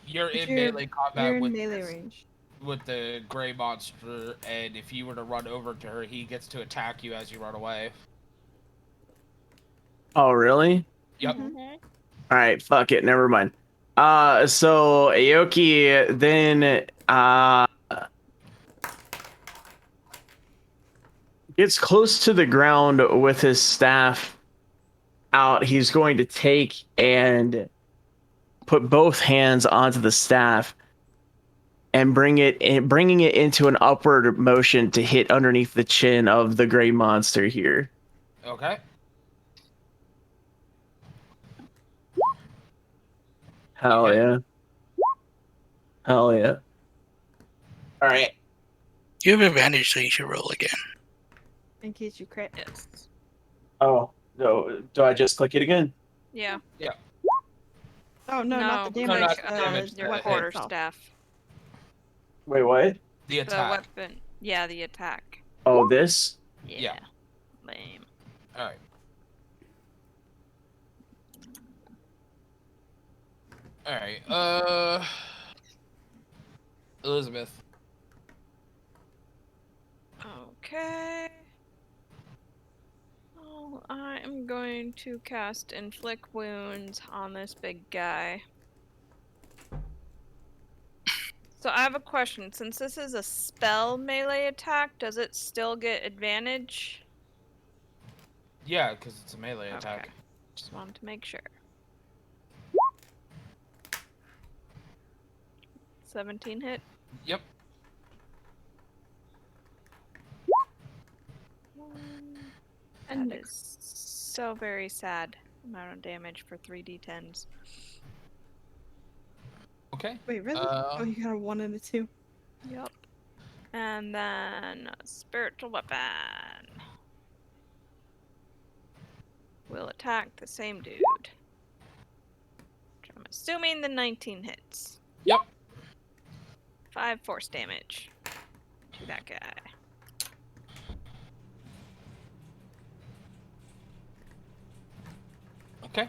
You're in You're- melee combat You're in with melee this- range. with the gray monster, and if you were to run over to her, he gets to attack you as you run away. Oh, really? Yep. Mm-hmm. All right, fuck it, never mind. So Aoki then gets close to the ground with his staff out. He's going to take and put both hands onto the staff and bringing it into an upward motion to hit underneath the chin of the gray monster here. Okay. Hell yeah. Hell yeah. All right. You have advantage, so you should roll again. In case you crit. Yes. Oh, no. Do I just click it again? Yeah. Oh no, not the No, damage. not the damage, your the hit. quarter itself. staff. Wait, what? The The attack. weapon. Yeah, the attack. Oh, this? Yeah. Lame. All right. All right. Elizabeth. Okay. Oh, I am going to cast Inflict Wounds on this big guy. So I have a question. Since this is a spell melee attack, does it still get advantage? Yeah, because it's a melee attack. Okay. Just wanted to make sure. 17 hit. Yep. And that is so very sad amount of damage for 3d10s. Okay. Wait, really? Oh, you got a 1 and a 2. Yep. And then spiritual weapon. Will attack the same dude. Which I'm assuming the 19 hits. Yep. 5 force damage to that guy. Okay.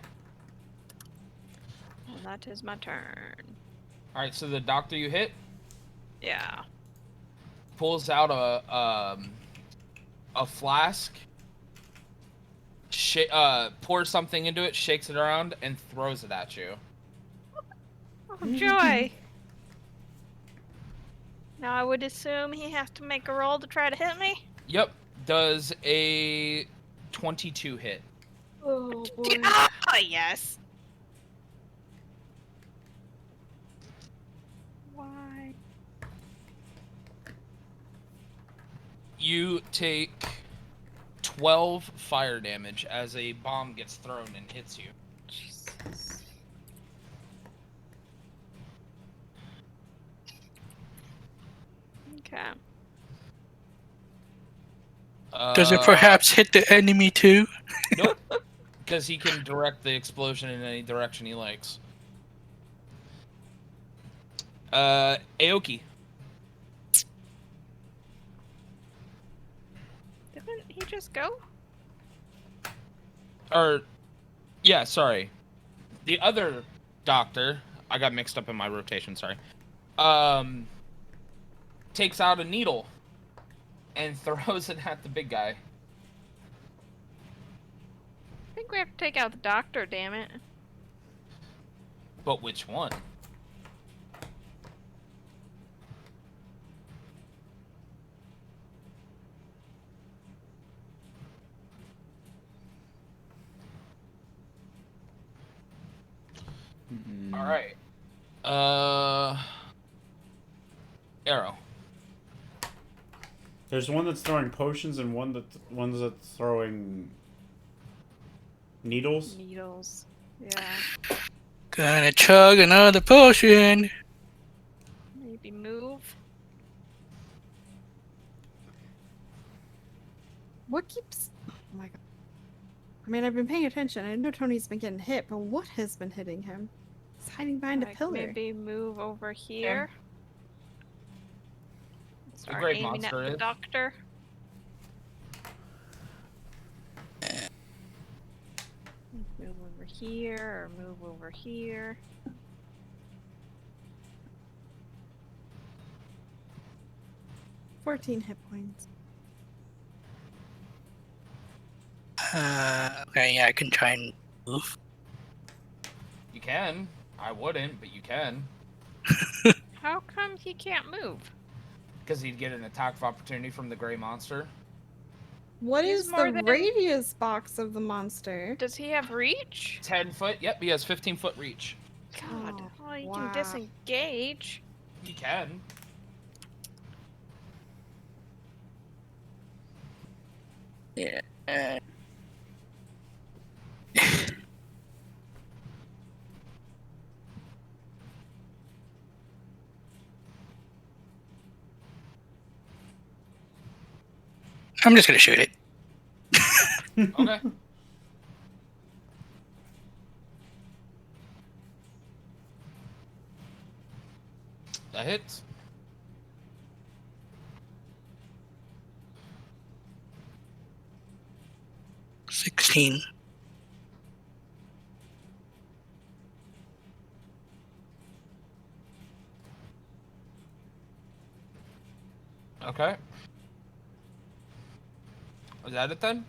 And that is my turn. All right. So the doctor you hit Yeah. pulls out a flask, pours something into it, shakes it around, and throws it at you. Oh, joy! Now I would assume he has to make a roll to try to hit me? Yep. Does a 22 hit. Oh boy. Ah, yes! Why? You take 12 fire damage as a bomb gets thrown and hits you. Jesus. Okay. Does it perhaps hit the enemy too? Nope. Because he can direct the explosion in any direction he likes. Aoki. Didn't he just go? Or, yeah, sorry. The other doctor, I got mixed up in my rotation, sorry. Takes out a needle and throws it at the big guy. I think we have to take out the doctor, damn it. But which one? All right. Arrow. There's one that's throwing potions and one that's throwing needles. Needles. Yeah. Gonna chug another potion. Maybe move. What keeps... Oh my god. I mean, I've been paying attention. I know Tony's been getting hit, but what has been hitting him? He's hiding behind a Like, pillar. maybe move over here. Start great aiming monster at the is. doctor. Move over here, or move over here. – 14 hit points. Okay, yeah, I can try and move. You can. I wouldn't, but you can. How come he can't move? Because he'd get an attack of opportunity from the gray monster. What He's is more the than- radius box of the monster? Does he have reach? 10 foot? Yep, he has 15 foot reach. God, Oh, well, you wow. can disengage. He can. Yeah. I'm just gonna shoot it. Okay. That hits. $16. Okay. Is that it then?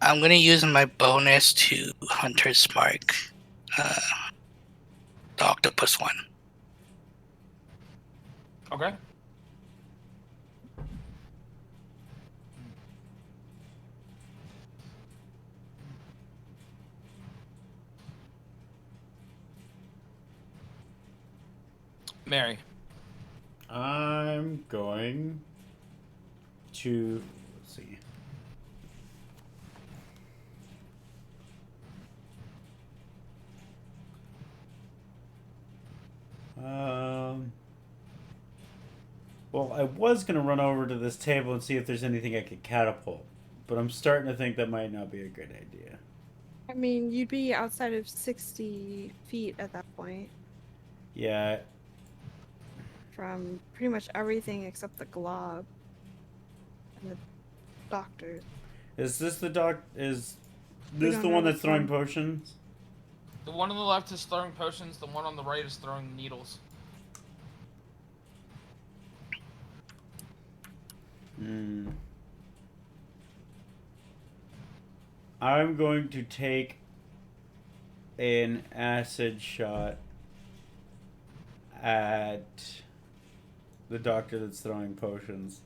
I'm gonna use my bonus to Hunter's Mark. The octopus one. Okay. Mary. I'm going to let's see. Well, I was gonna run over to this table and see if there's anything I could catapult, but I'm starting to think that might not be a good idea. I mean, you'd be outside of 60 feet at that point Yeah, from pretty much everything except the glob and the doctors. is this the doc? Is We this don't the know one that's which throwing one. potions? The one on the left is throwing potions, the one on the right is throwing needles. Hmm. I'm going to take an acid shot at the doctor that's throwing potions.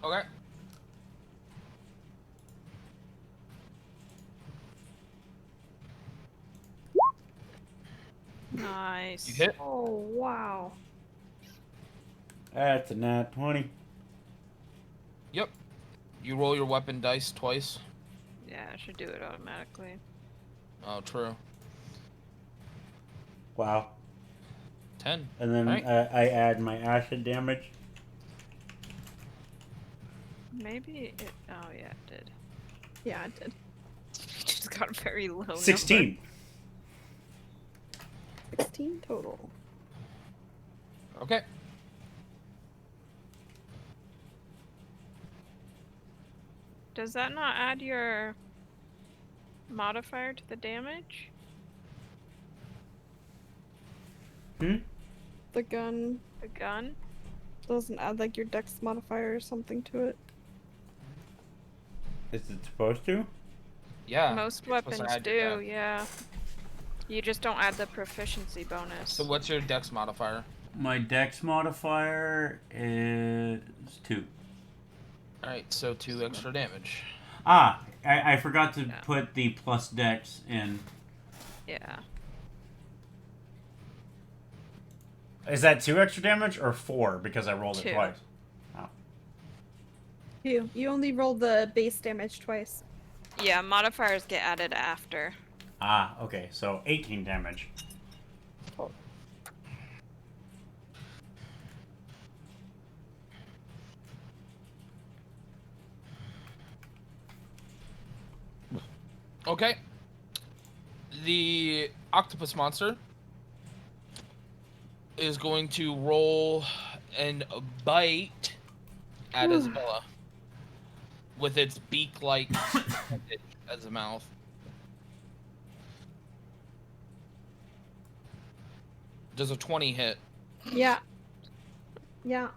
Okay. Nice. You hit? Oh, wow. That's a nat 20. Yep. You roll your weapon dice twice. Yeah, I should do it automatically. Oh, true. Wow. 10. And then Right. I add my acid damage. Maybe it. Oh yeah, it did. Yeah, it did. Just got a very low. 16. 16 total. Okay. Does that not add your modifier to the damage? The gun The gun? doesn't add like your dex modifier or something to it. Is it supposed to? Yeah. Most you're supposed to weapons add your do, dex. yeah. You just don't add the proficiency bonus. So what's your dex modifier? My dex modifier is 2. Alright, so 2 extra damage. Ah, I forgot to Yeah. put the plus dex in. Yeah. Is that 2 extra damage or 4 because I rolled 2. it twice? You only rolled the base damage twice. Yeah, modifiers get added after. Ah, okay, so 18 damage. Okay. The octopus monster is going to roll and bite at Isabella with its beak-like appendage as a mouth. Does a 20 hit? Yeah. Yeah.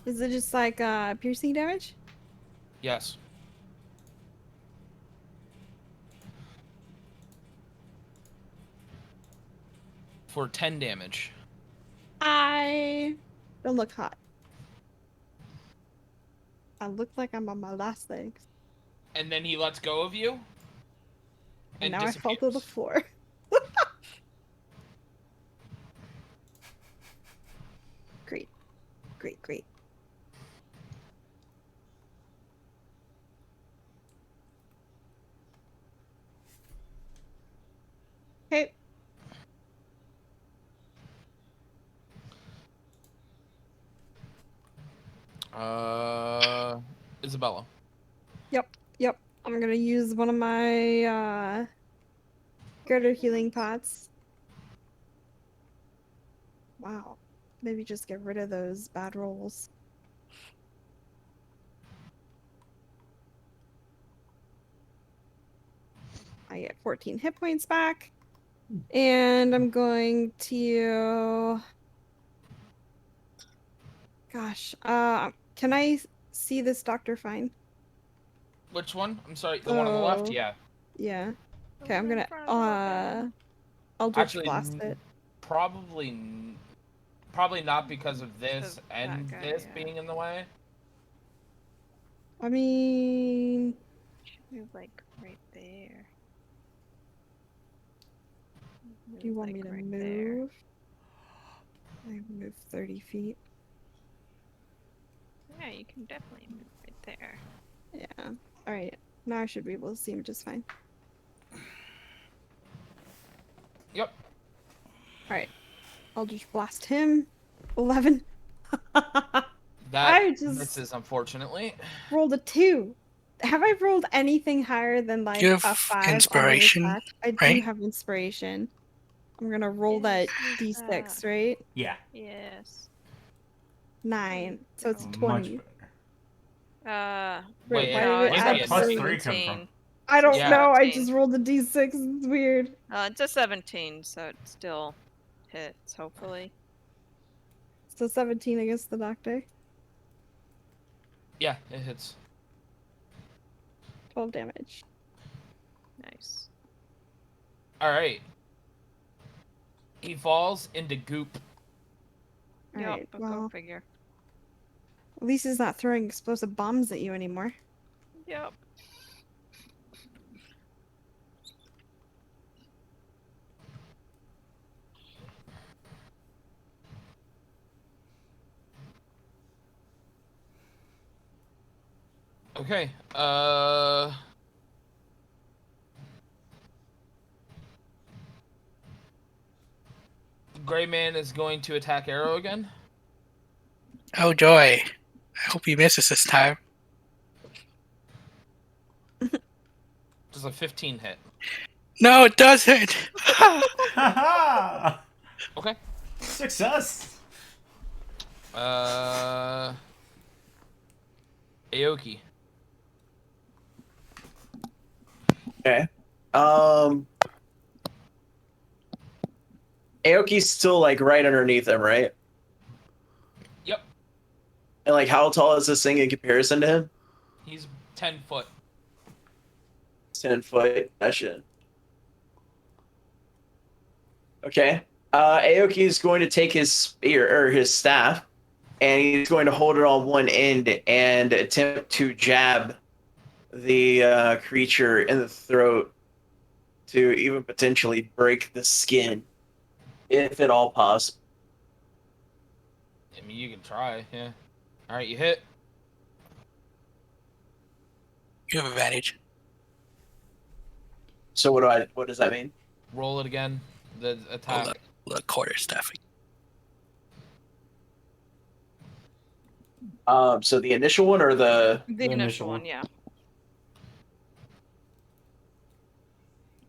Is it just like piercing damage? Yes. For 10 damage. I don't look hot. I look like I'm on my last legs. And then he lets go of you. And And now I fall to the disappears. floor. Great. Great, great. Okay. Isabella. Yep. I'm gonna use one of my greater healing pots. Wow. Maybe just get rid of those bad rolls. I get 14 hit points back. And I'm going to gosh, can I see this doctor fine? Which one? I'm sorry, the one on the left? Oh. Yeah. Yeah. Okay, I'm in gonna front of the Eldritch Actually, Blast it. Probably not because of this Of and that guy, this yeah. being in the way. I mean, Should move like right there. do you want me Like, to right there. move? I move 30 feet. Yeah, you can definitely move right there. Yeah. Alright. Now I should be able to see him just fine. Yep. Alright. I'll just blast him. 11. That I just misses, unfortunately. rolled a 2. Have I rolled anything higher than like You a have 5 on an inspiration, attack? I do right? have inspiration. I'm gonna roll that Yes, d6, right? Yeah. Yes. 9. So it's Oh. Much 20. Uh, Wait, why no, did it it's where'd add that plus 3? 3 come 17. from? I don't Yeah. know. I 17. just rolled a d6. It's weird. It's a 17, so it still hits, hopefully. So 17 against the doctor. Yeah, it hits. 12 damage. Nice. Alright. He falls into goop. Alright, Yep, well, go figure. at least he's not throwing explosive bombs at you anymore. Yep. Okay. Gray Man is going to attack Arrow again. Oh joy. I hope he misses this time. Just a 15 hit. No, it does hit. Haha! Okay. Success! Aoki. Okay. Aoki's still like right underneath him, right? Yep. And like, how tall is this thing in comparison to him? He's 10 foot. 10 foot. That shit. Okay. Aoki is going to take his spear or his staff, and he's going to hold it on one end and attempt to jab the creature in the throat to even potentially break the skin, if at all possible. I mean, you can try, yeah. Alright, you hit. You have advantage. So what does that mean? Roll it again. The attack. The quarter staffing. So the initial one or the The initial one, yeah.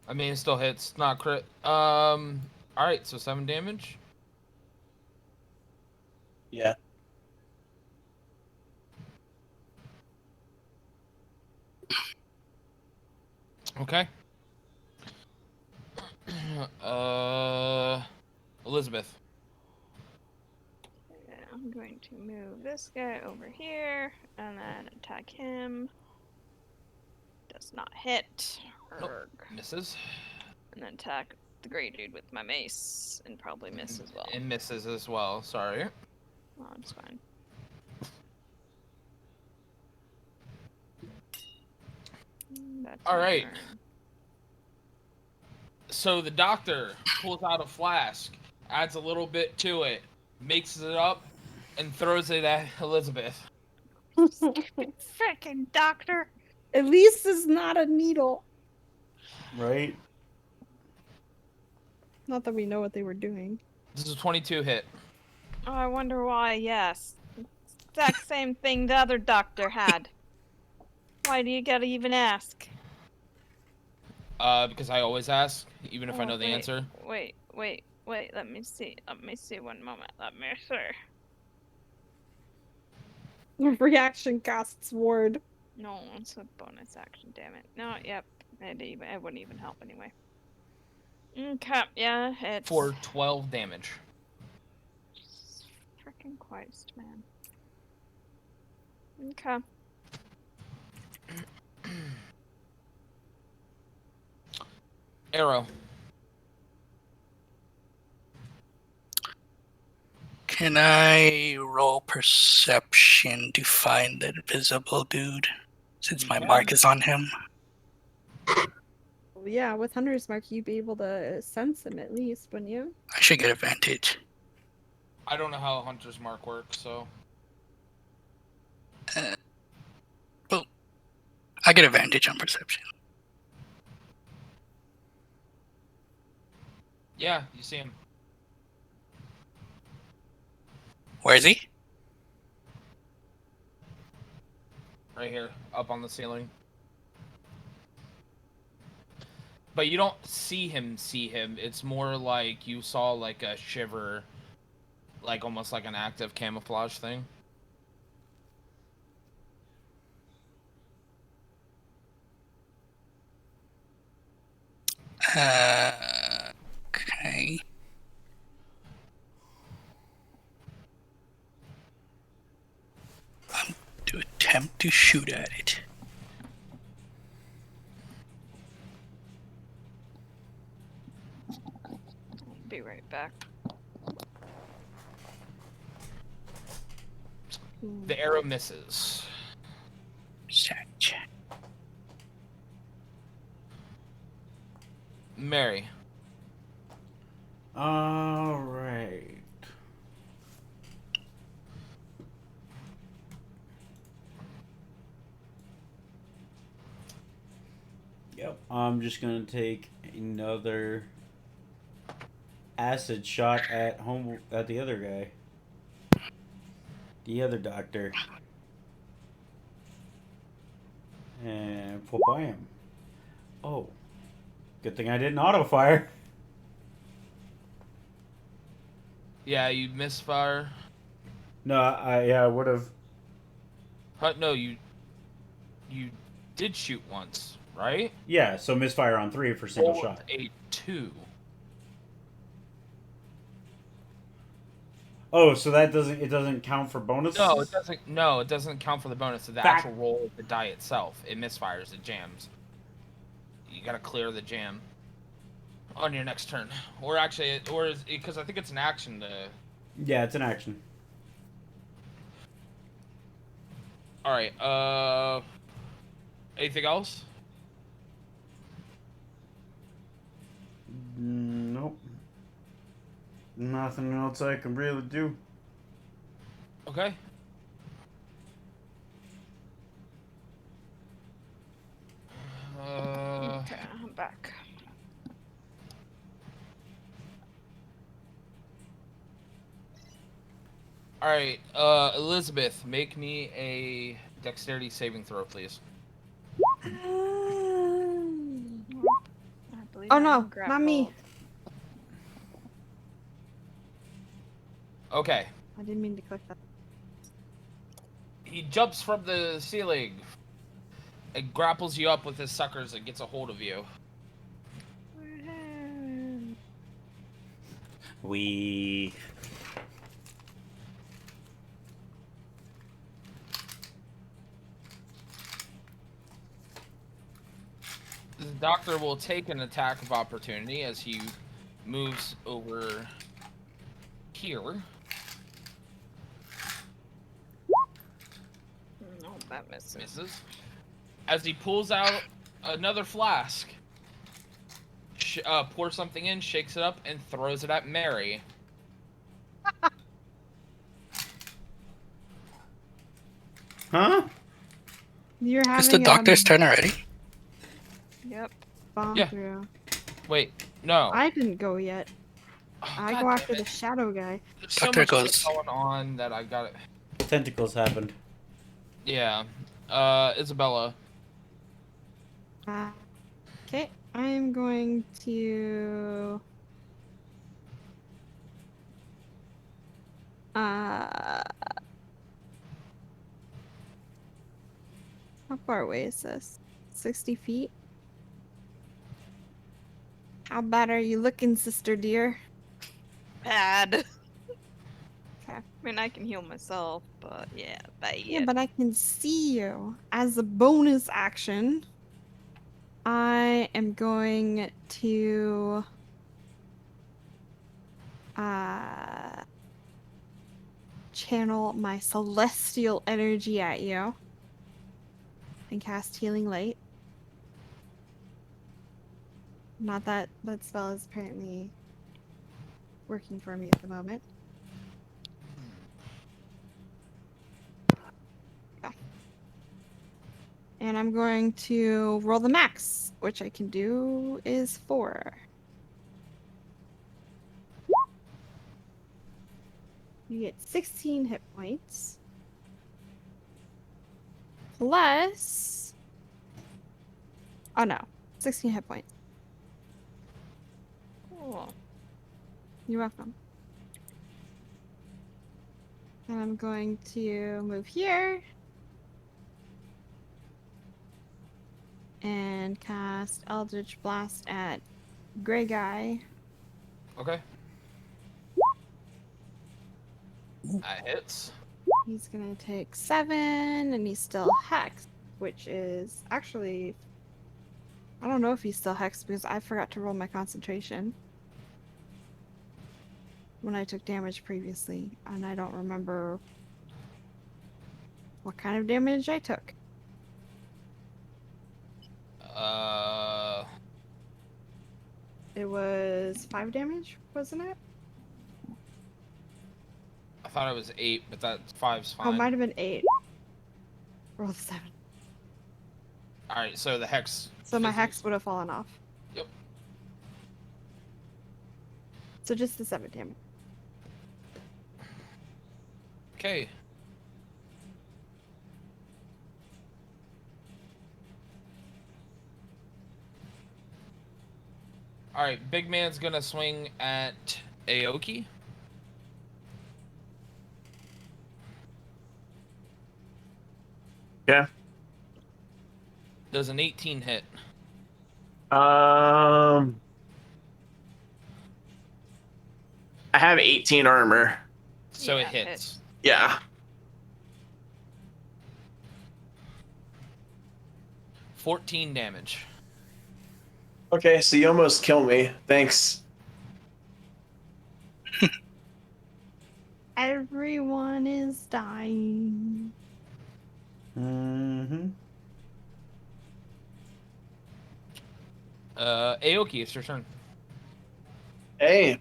I mean, it still hits. Not crit. Alright, so 7 damage. yeah. Okay. Elizabeth. Yeah, I'm going to move this guy over here and then attack him. Does not hit. Nope. Erg. Misses. And then attack the gray dude with my mace and probably miss as well. It misses as well, sorry. Oh, it's fine. That's my Alright. turn. So the doctor pulls out a flask, adds a little bit to it, mixes it up, and throws it at Elizabeth. Frickin' doctor. At least it's not a needle. Right? Not that we know what they were doing. This is a 22 hit. Oh, I wonder why. Yes. exact same thing the other doctor had. Why do you gotta even ask? Because I always ask, even if I Oh, know the wait, answer. Wait. Let me see. Let me see one moment. Let me see. Reaction casts ward. No, it's a bonus action. Damn it. No. Yep. It wouldn't even help anyway. Okay. Yeah. It's For 12 damage. freaking Christ, man. Okay. Arrow. Can I roll perception to find the invisible dude? Since my Yeah. mark is on him. Well, yeah, with Hunter's Mark, you'd be able to sense him at least, wouldn't you? I should get advantage. I don't know how Hunter's Mark works, so. I get advantage on perception. Yeah, you see him. Where is he? Right here, up on the ceiling. But you don't see him. It's more like you saw like a shiver, like almost like an active camouflage thing. Okay. To attempt to shoot at it. Be right back. The arrow misses. Satch. Mary. All right. Yep. I'm just gonna take another acid shot at the other guy. The other doctor. And put by him. Oh. Good thing I didn't auto fire. Yeah, you misfire. No, I would have. No, you did shoot once, right? Yeah, so misfire on 3 for single Rolled shot. a 2. Oh, so that doesn't count for bonuses? No, it doesn't. No, it doesn't count for the bonus of the Fact. actual roll of the die itself. It misfires. It jams. You gotta clear the jam on your next turn, or actually, because I think it's an action to. Yeah, it's an action. All right. Anything else? Nope. Nothing else I can really do. Okay. Okay, I'm back. All right. Elizabeth, make me a dexterity saving throw, please. I believe Oh I'm no, not me. grappled. Okay. I didn't mean to click that. He jumps from the ceiling and grapples you up with his suckers and gets a hold of you. We. The doctor will take an attack of opportunity as he moves over here. No, that misses. Misses. As he pulls out another flask, pours something in, shakes it up, and throws it at Mary. Huh? You're having It's the doctor's turn already. Yep. bomb Yeah. through. Wait, no. I didn't go yet. Oh, I God go damn after it. the shadow guy. There's so Doctor much shit goes. going on that I got it. tentacles happened? Yeah. Isabella. Okay, I'm going to. How far away is this? 60 feet? How bad are you looking, sister dear? Bad. Okay. I mean, I can heal myself, but yeah, bad. Yeah, but I can see you. As a bonus action, I am going to channel my celestial energy at you and cast Healing Light. Not that that spell is apparently working for me at the moment. Yeah. And I'm going to roll the max, which I can do is 4. You get 16 hit points. Plus. Oh no, 16 hit points. Cool. You're welcome. And I'm going to move here. And cast Eldritch Blast at Gray Guy. Okay. That hits. He's gonna take 7, and he's still hexed, which is actually. I don't know if he's still hexed because I forgot to roll my concentration when I took damage previously, and I don't remember what kind of damage I took. It was 5 damage, wasn't it? I thought it was 8, but that 5's fine. Oh, it might have been 8. Roll 7. All right, so the hex. So my fizzles. hex would have fallen off. Yep. So just the 7 damage. Okay. All right, big man's gonna swing at Aoki. Yeah. Does an 18 hit? I have 18 armor. So Yeah, it hits. Yeah. 14 damage. Okay, so you almost kill me. Thanks. Everyone is dying. Mm-hmm. Aoki, it's your turn. Hey.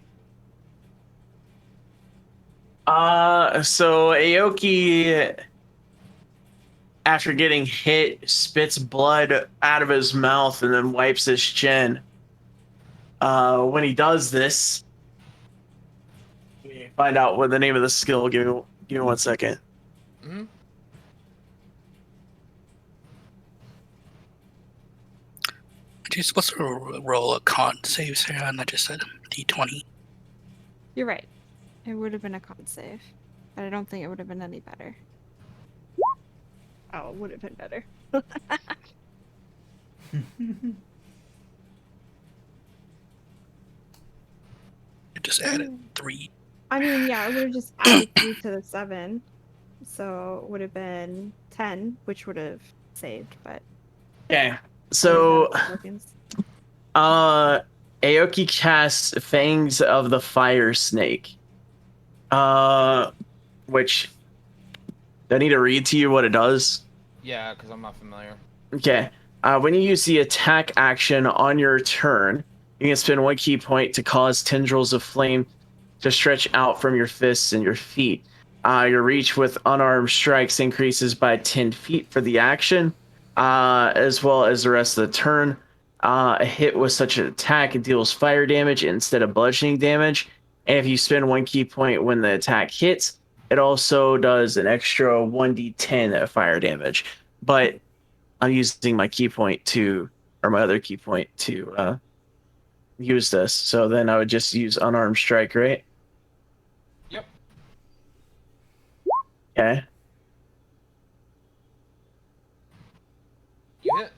So Aoki, after getting hit, spits blood out of his mouth and then wipes his chin. When he does this, we find out what the name of the skill. Give me 1 second. Mm-hmm. You're supposed to roll a con save, Sarah, and I just said D20. You're right. It would have been a con save, but I don't think it would have been any better. Oh, it would have been better. You just added 3. I mean, yeah, it would have just added 3 to the 7. So it would have been 10, which would have saved, but. Okay. So, Aoki casts Fangs of the Fire Snake. Which, do I need to read to you what it does? Yeah, because I'm not familiar. Okay. When you use the attack action on your turn, you can spend 1 key point to cause tendrils of flame to stretch out from your fists and your feet. Your reach with unarmed strikes increases by 10 feet for the action, as well as the rest of the turn. A hit with such an attack deals fire damage instead of bludgeoning damage. And if you spend 1 key point when the attack hits, it also does an extra 1d10 of fire damage. But I'm using my key point to, or my other key point to use this. So then I would just use unarmed strike, right? Yep. Okay. You hit.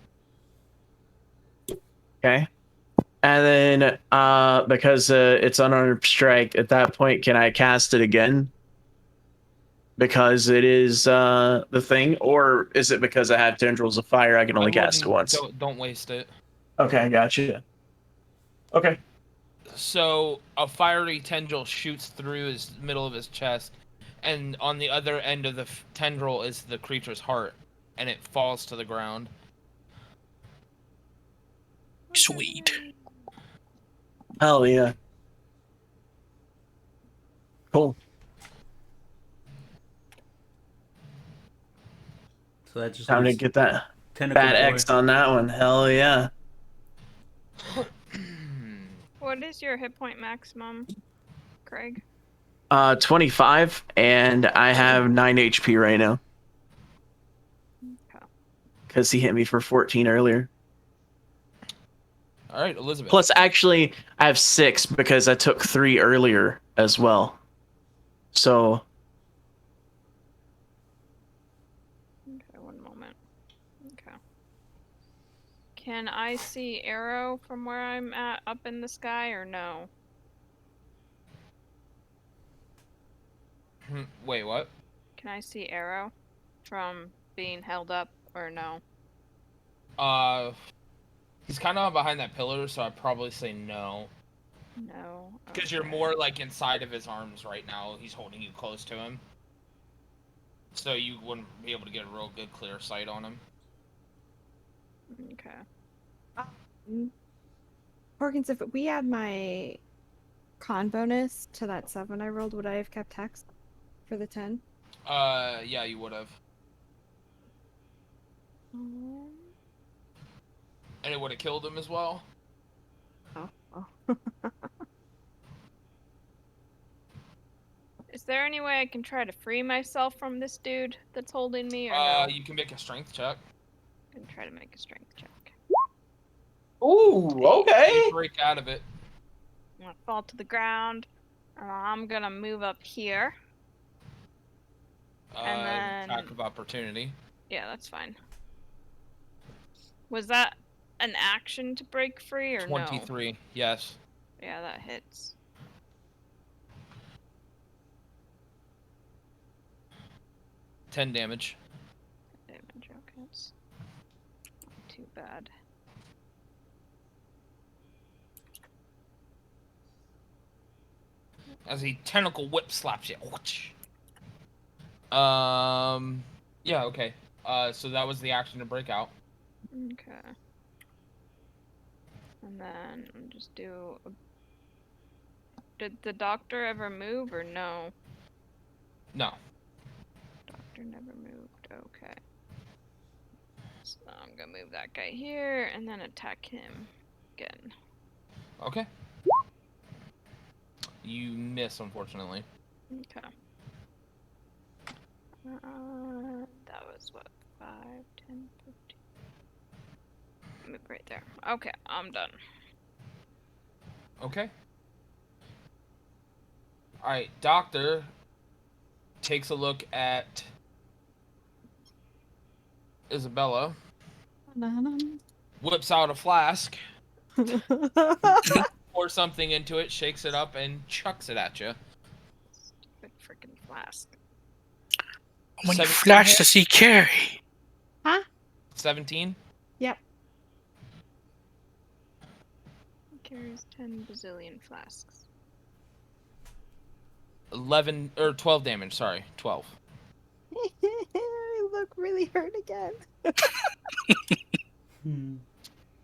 Okay. And then because it's unarmed strike, at that point, can I cast it again? Because it is the thing, or is it because I have tendrils of fire? I can only cast it once. Don't waste it. Okay, gotcha. Okay. So a fiery tendril shoots through his middle of his chest, and on the other end of the tendril is the creature's heart, and it falls to the ground. Sweet. Hell yeah. Cool. So that just Time to leaves get that Tentacle bad Boy. X on that one. Hell yeah. What is your hit point maximum, Craig? 25, and I have 9 HP right now. Okay. Because he hit me for 14 earlier. All right, Elizabeth. Plus, actually, I have 6 because I took 3 earlier as well. So, Okay, one moment. Okay. Can I see Arrow from where I'm at up in the sky or no? Wait, what? Can I see Arrow from being held up or no? He's kind of behind that pillar, so I'd probably say no. No. Because you're more like inside of his arms right now. He's holding you close to him. So you wouldn't be able to get a real good clear sight on him. Okay. Porkins, if we add my con bonus to that 7 I rolled, would I have kept Hex for the 10? Yeah, you would have. And it would have killed him as well. Oh. Is there any way I can try to free myself from this dude that's holding me or no? You can make a strength check. I can try to make a strength check. ooh, okay. You break out of it. I'm gonna fall to the ground. I'm gonna move up here. And then- Attack of opportunity. Yeah, that's fine. Was that an action to break free or no? 23. Yes. Yeah, that hits. Ten damage. Damage, okay, it's not too bad. As he tentacle whip slaps you. Yeah, okay. So that was the action to break out. Okay. And then I'll just do a... Did the doctor ever move or no? No. Doctor never moved, okay. So I'm gonna move that guy here and then attack him again. Okay. You miss, unfortunately. Okay. That was what, 5, 10, 15. Move right there. Okay, I'm done. Okay. Alright, Doctor takes a look at Isabella, whips out a flask, pours something into it, shakes it up, and chucks it at you. Stupid freaking flask. When you 17 flash hit? to see Carrie. 17? Yep. Carries 10 bazillion flasks. 11 or 12 damage, sorry. 12. I look really hurt again.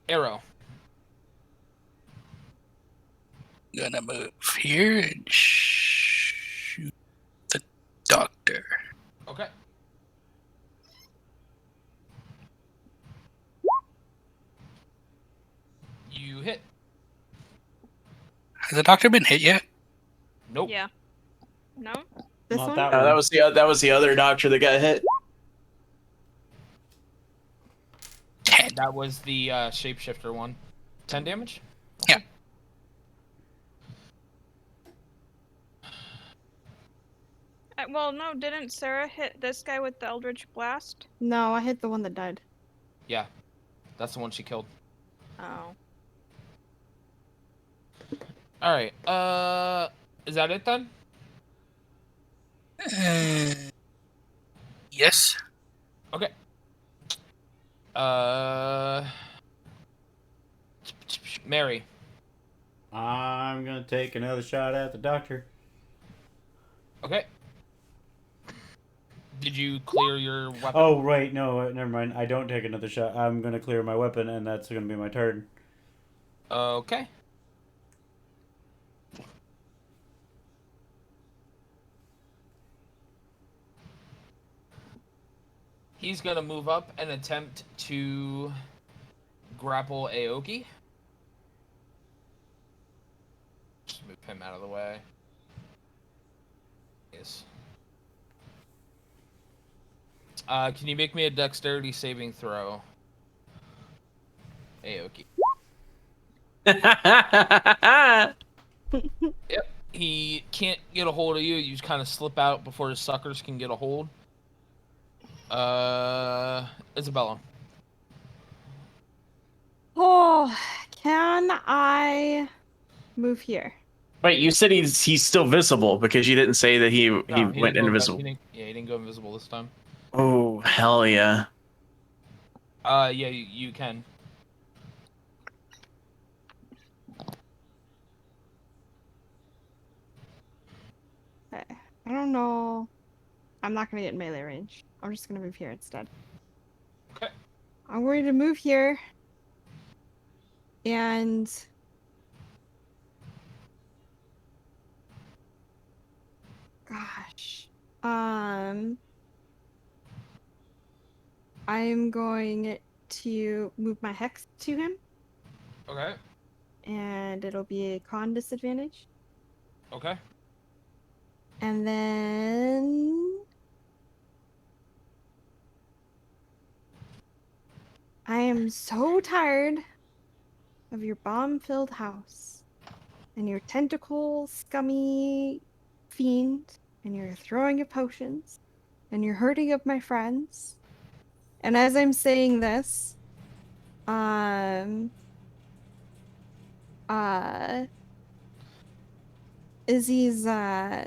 Arrow. Gonna move here and shoot the doctor. Okay. You hit. Has the doctor been hit yet? Nope. Yeah. No? This Not one? that No, one. that was the other doctor that got hit. 10. That was the shapeshifter one. 10 damage? Yeah. Well, no, didn't Sarah hit this guy with the Eldritch Blast? No, I hit the one that died. Yeah. That's the one she killed. Oh. Alright. Is that it then? Yes. Okay. Mary. I'm gonna take another shot at the doctor. Okay. Did you clear your weapon? Oh right, no, never mind. I don't take another shot. I'm gonna clear my weapon, and that's gonna be my turn. Okay. He's gonna move up and attempt to grapple Aoki. Just move him out of the way. Yes. Can you make me a dexterity saving throw? Aoki. Yep. He can't get a hold of you. You just kind of slip out before his suckers can get a hold. Isabella. Oh, can I move here? Wait, you said he's still visible because you didn't say that he No, went didn't go invisible. he didn't go invisible this time. Oh hell yeah! Yeah, you can. Okay. I don't know. I'm not gonna get in melee range. I'm just gonna move here instead. Okay. I'm going to move here. And gosh. I'm going to move my hex to him, Okay. and it'll be a con disadvantage. Okay. And then I am so tired of your bomb-filled house and your tentacle scummy fiend and your throwing of potions and your hurting of my friends. And as I'm saying this, Izzy's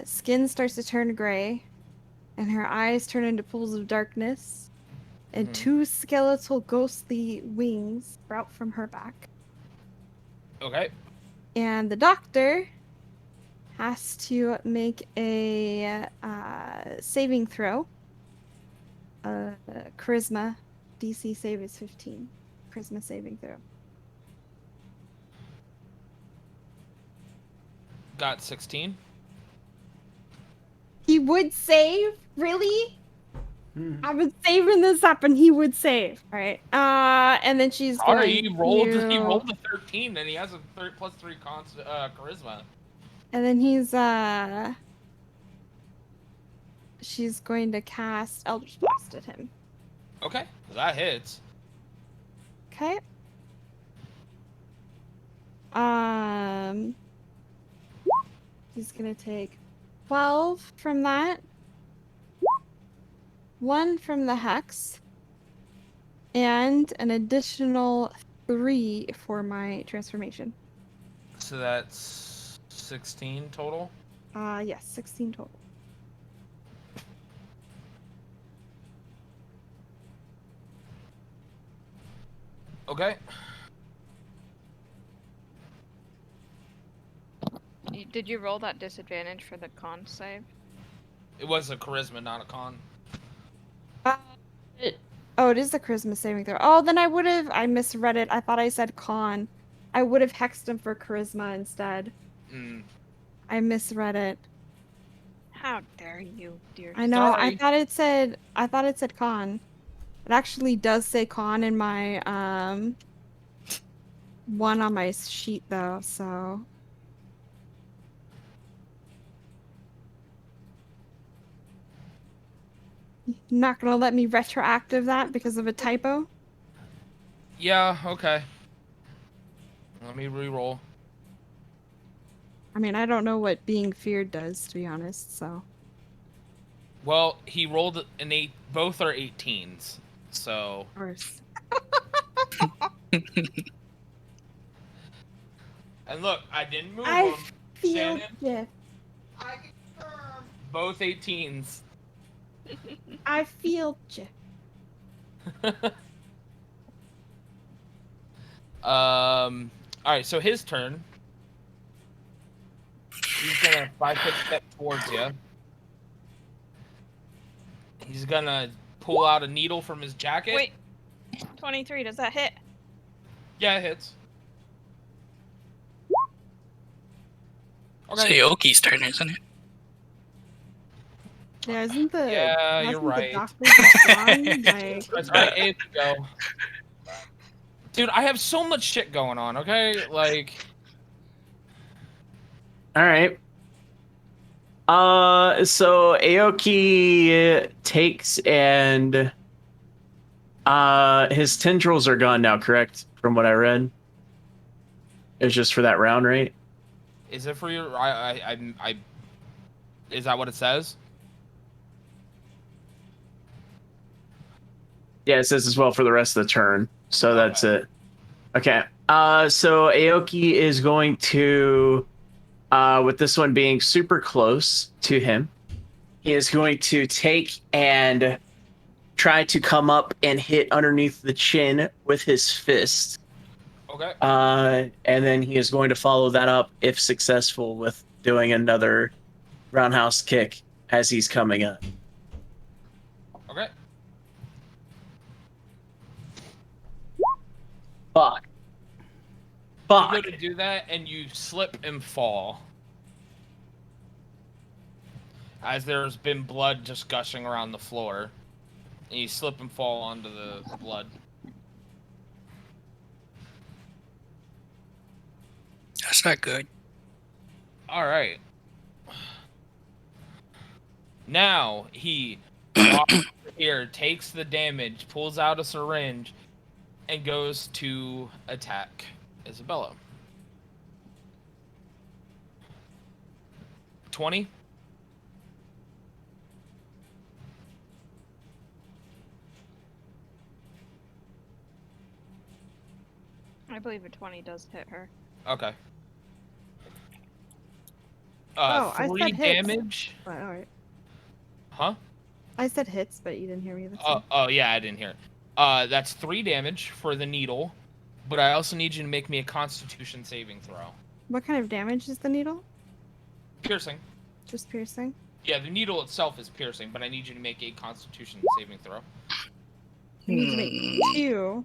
skin starts to turn gray, and her eyes turn into pools of darkness, and Mhm. two skeletal ghostly wings sprout from her back. Okay. And the doctor has to make a saving throw. Charisma. DC save is 15. Charisma saving throw. Got 16. He would save? Really? Hmm. I've been saving this up and he would save. Alright. And then she's Sorry, going he rolled to... a 13 and he has a +3 charisma. And then she's going to cast Eldritch Blast at him. Okay. That hits. Okay. He's gonna take 12 from that, 1 from the hex, and an additional 3 for my transformation. So that's 16 total. Yes, 16 total. Okay. Did you roll that disadvantage for the con save? It was a charisma, not a con. Oh, it is the charisma saving throw. Oh, then I misread it. I thought I said con. I would have hexed him for charisma instead. Mm. I misread it. How dare you, dear. I know. Sorry. I thought it said con. It actually does say con in my one on my sheet though, so not gonna let me retroactive that because of a typo? Yeah, okay. Let me re-roll. I mean, I don't know what being feared does, to be honest, so. Well, he rolled an 8. Both are 18s. So, Of course. and look, I didn't move I them. feel Shannon, Jiff. I confirm. Both 18s. I feel Jiff. All right, so his turn. He's gonna 5-foot step towards you. He's gonna pull out a needle from his jacket. Wait. 23, does that hit? Yeah, it hits. It's Aoki's turn, isn't it? Yeah, isn't the Yeah, you're hasn't the right. doctor just gone? Like, That's right, Abe, go. Dude, I have so much shit going on, okay? Like, All right. So Aoki takes and his tendrils are gone now, correct? From what I read, it's just for that round, right? is it for your? I. Is that what it says? Yeah, it says as well for the rest of the turn. So that's Okay. it. Okay. So Aoki is going to, with this one being super close to him, he is going to take and try to come up and hit underneath the chin with his fist. Okay. And then he is going to follow that up, if successful, with doing another roundhouse kick as he's coming up. Okay. Fuck. You Fuck. go to do that, and you slip and fall. As there's been blood just gushing around the floor. And you slip and fall onto the blood. That's not good. Alright. Now, he walks over here, takes the damage, pulls out a syringe, and goes to attack Isabella. 20? I believe a 20 does hit her. Okay. Oh, I 3 said hits. damage? but, all right. Huh? I said hits, but you didn't hear me. That's Oh, yeah, I didn't hear it. That's 3 damage for the needle, but I also need you to make me a Constitution saving throw. What kind of damage is the needle? Piercing. Just piercing? Yeah, the needle itself is piercing, but I need you to make a Constitution saving throw. I need to make 2.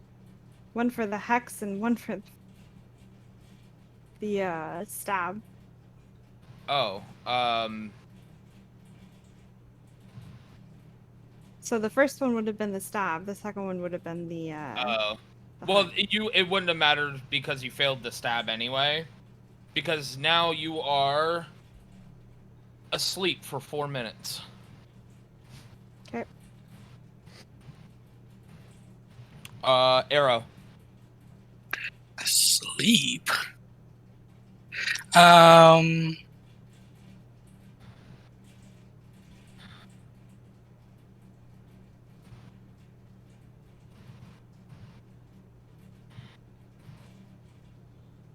One for the hex and one for the stab. Oh, So the first one would have been the stab. The second one would have been the well, it wouldn't have mattered because you failed the stab anyway. Because now you are asleep for 4 minutes. Okay. Arrow. Sleep.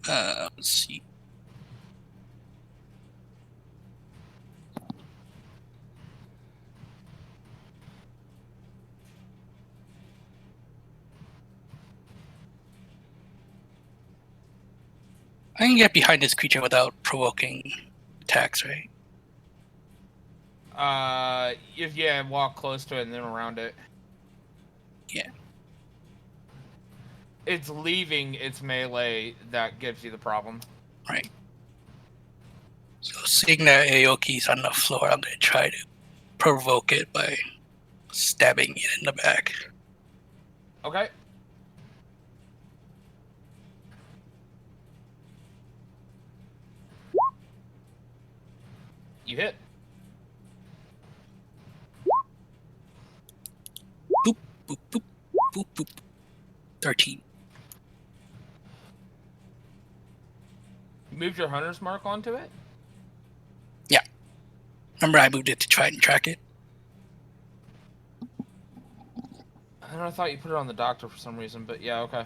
Let's see. I can get behind this creature without provoking attacks, right? Yeah, walk close to it and then around it. Yeah. It's leaving its melee that gives you the problem. Right. So seeing that Aoki's on the floor, I'm gonna try to provoke it by stabbing it in the back. Okay. You hit. boop, boop, boop, boop. 13. You moved your hunter's mark onto it? Remember, I moved it to try and track it. I thought you put it on the doctor for some reason, but yeah, okay.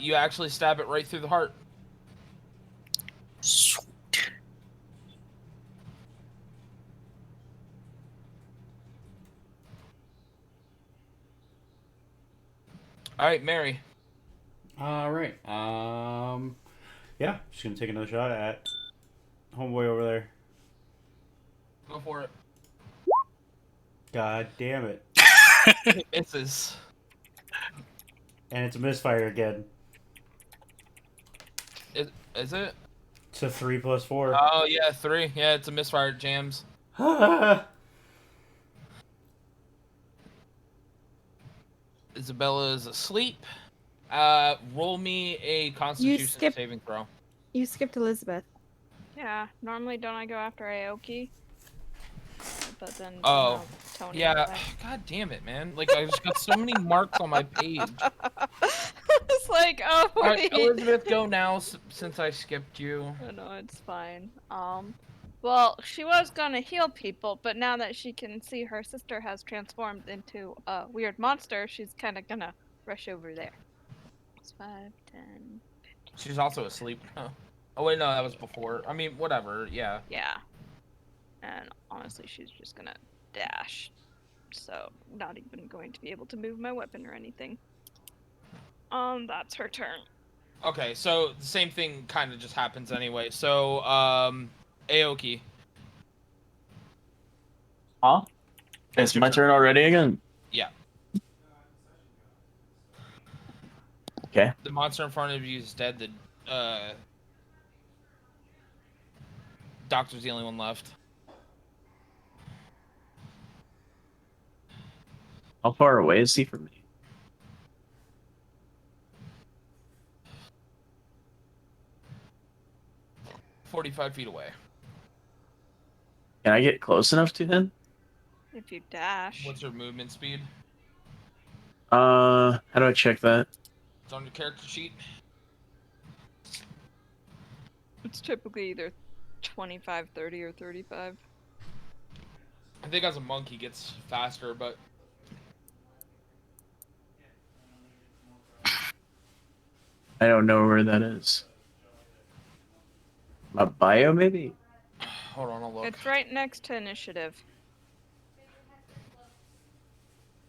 You actually stab it right through the heart. Sweet. All right, Mary. All right. Yeah, just gonna take another shot at homeboy over there. Go for it. God damn it! It misses. And it's a misfire again. Is it? It's a 3 + 4. Oh, yeah, 3. Yeah, it's a misfire. It jams. Isabella is asleep. Roll me a Constitution skip- saving throw. You skipped Elizabeth. Yeah, normally don't I go after Aoki? But then Oh, Tony Yeah. went. God damn it, man. Like, I just got so many marks on my page. It's like, oh, All right, wait. Elizabeth, go now since I skipped you. No, it's fine. Well, she was gonna heal people, but now that she can see her sister has transformed into a weird monster, she's kind of gonna rush over there. It's 5, 10. She's also asleep now. Oh, wait, no, that was before. I mean, whatever, yeah. Yeah. And honestly, she's just gonna dash. So, not even going to be able to move my weapon or anything. That's her turn. Okay, so the same thing kind of just happens anyway. So, Aoki. Huh? It's my turn already again. Yeah. Okay. The monster in front of you is dead. The doctor's the only one left. How far away is he from me? – 45 feet away. Can I get close enough to him? If you dash. What's your movement speed? How do I check that? It's on your character sheet. It's typically either 25, 30, or 35. I think as a monk he gets faster, but I don't know where that is. My bio, maybe? hold on, I'll look. It's right next to initiative.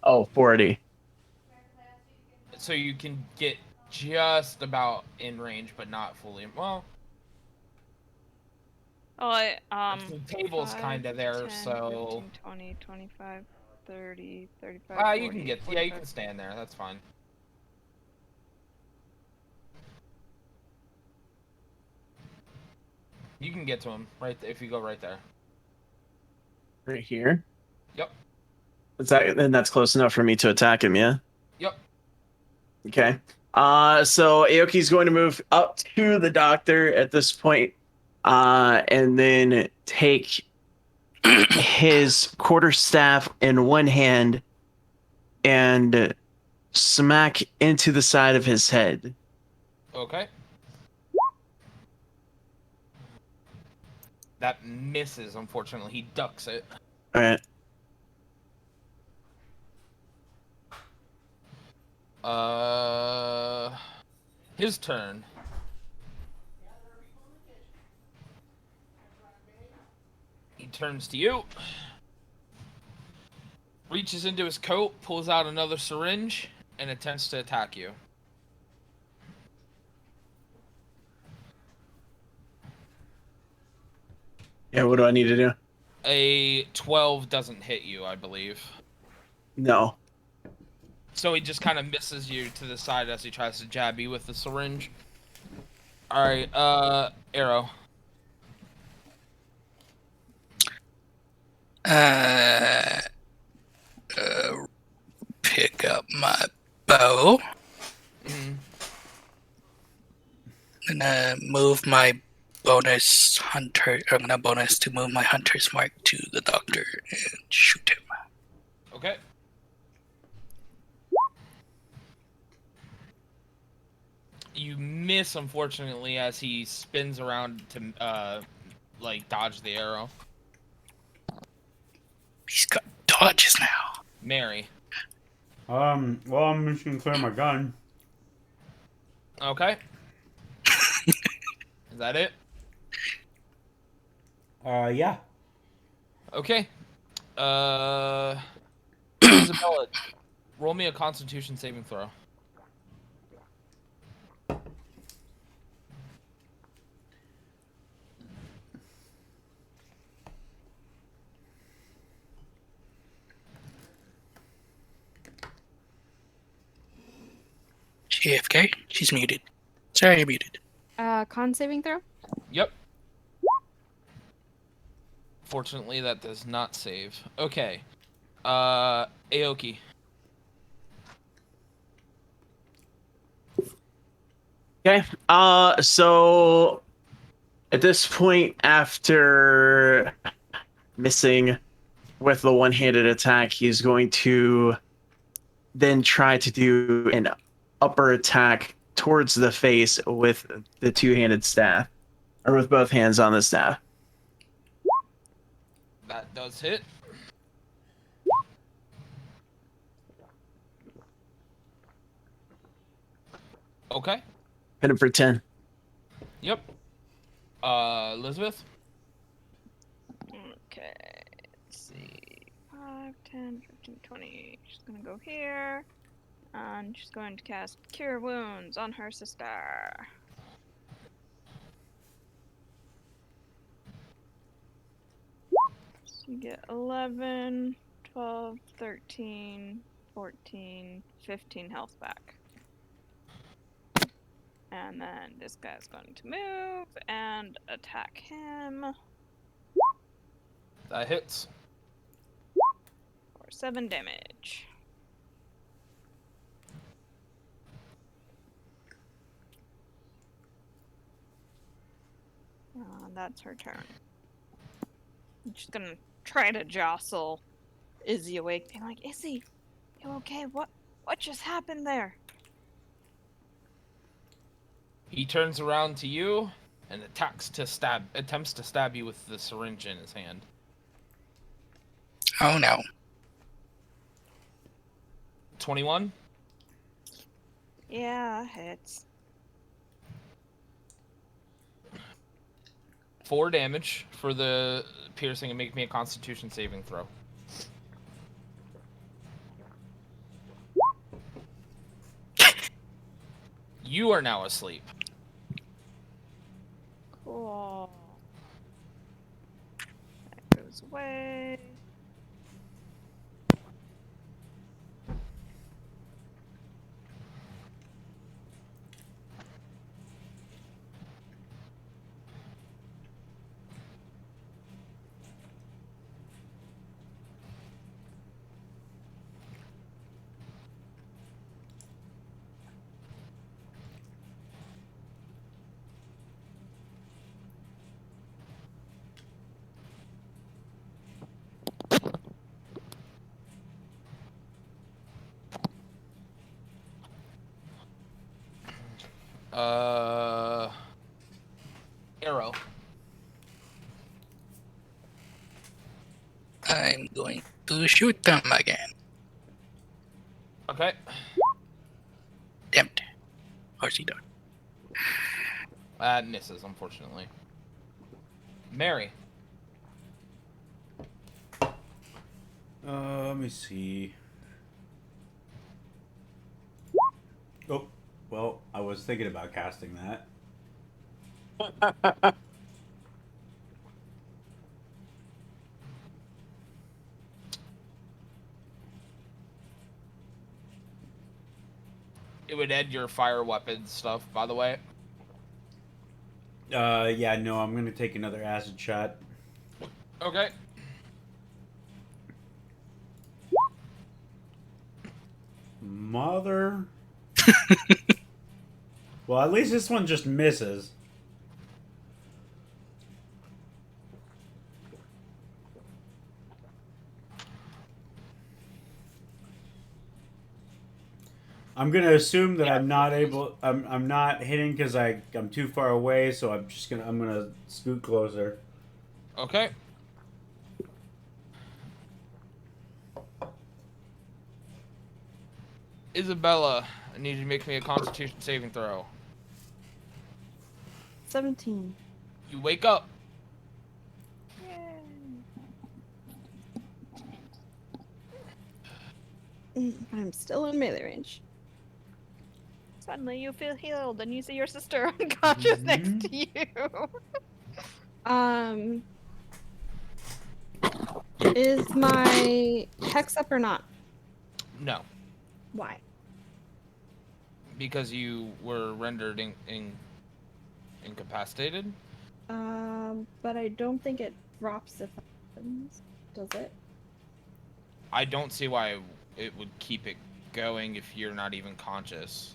Oh, 40. So you can get just about in range, but not fully. Well, Oh, the table's 5, kind of there, 10, so 15, 20, 25, 30, 35. you 40, can get. Yeah, you 45. can stand there. That's fine. You can get to him right if you go right there. Right here? Yep. Then that's close enough for me to attack him, yeah? Yep. Okay. So Aoki's going to move up to the doctor at this point, and then take his quarterstaff in one hand and smack into the side of his head. Okay. That misses, unfortunately. He ducks it. All right. His turn. He turns to you. Reaches into his coat, pulls out another syringe, and attempts to attack you. Yeah, what do I need to do? A 12 doesn't hit you, I believe. No. So he just kind of misses you to the side as he tries to jab you with the syringe. Alright, Arrow. Pick up my bow. Gonna move my bonus hunter. I'm gonna bonus to move my hunter's mark to the doctor and shoot him. Okay. You miss, unfortunately, as he spins around to like dodge the arrow. He's got dodges now. Mary. Well, I'm just gonna clear my gun. Okay. Is that it? Yeah. Okay. Isabella, roll me a Constitution saving throw. She AFK? She's muted. Sorry, you're muted. Con saving throw? Yep. Fortunately, that does not save. Okay. Aoki. Okay. So at this point, after missing with the one-handed attack, he's going to then try to do an upper attack towards the face with the two-handed staff, or with both hands on the staff. That does hit. Okay. Hit him for 10. Yep. Elizabeth? Okay, let's see. 5, 10, 15, 20. She's gonna go here. And she's going to cast Cure Wounds on her sister. So you get 11, 12, 13, 14, 15 health back. And then this guy's going to move and attack him That hits. for 7 damage. That's her turn. She's gonna try to jostle Izzy awake, being like, "Izzy, you okay? What just happened there?" He turns around to you and attempts to stab you with the syringe in his hand. Oh no. 21? Yeah, hits. 4 damage for the piercing, and make me a Constitution saving throw. You are now asleep. Cool. That goes away. Arrow. I'm going to shoot them again. Okay. Damn it. Or she done. That misses, unfortunately. Mary. Let me see. Oh, well, I was thinking about casting that. It would end your fire weapon stuff, by the way. Yeah, no, I'm gonna take another acid shot. Okay. Mother. Well, at least this one just misses. I'm gonna assume that I'm not able. I'm not hitting because I'm too far away. So I'm gonna scoot closer. Okay. Isabella, I need you to make me a Constitution saving throw. 17. You wake up. I'm still in melee range. Suddenly you feel healed and you see your sister unconscious next to you. Is my hex up or not? No, Why? because you were rendered incapacitated. But I don't think it drops if that happens. Does it? I don't see why it would keep it going if you're not even conscious.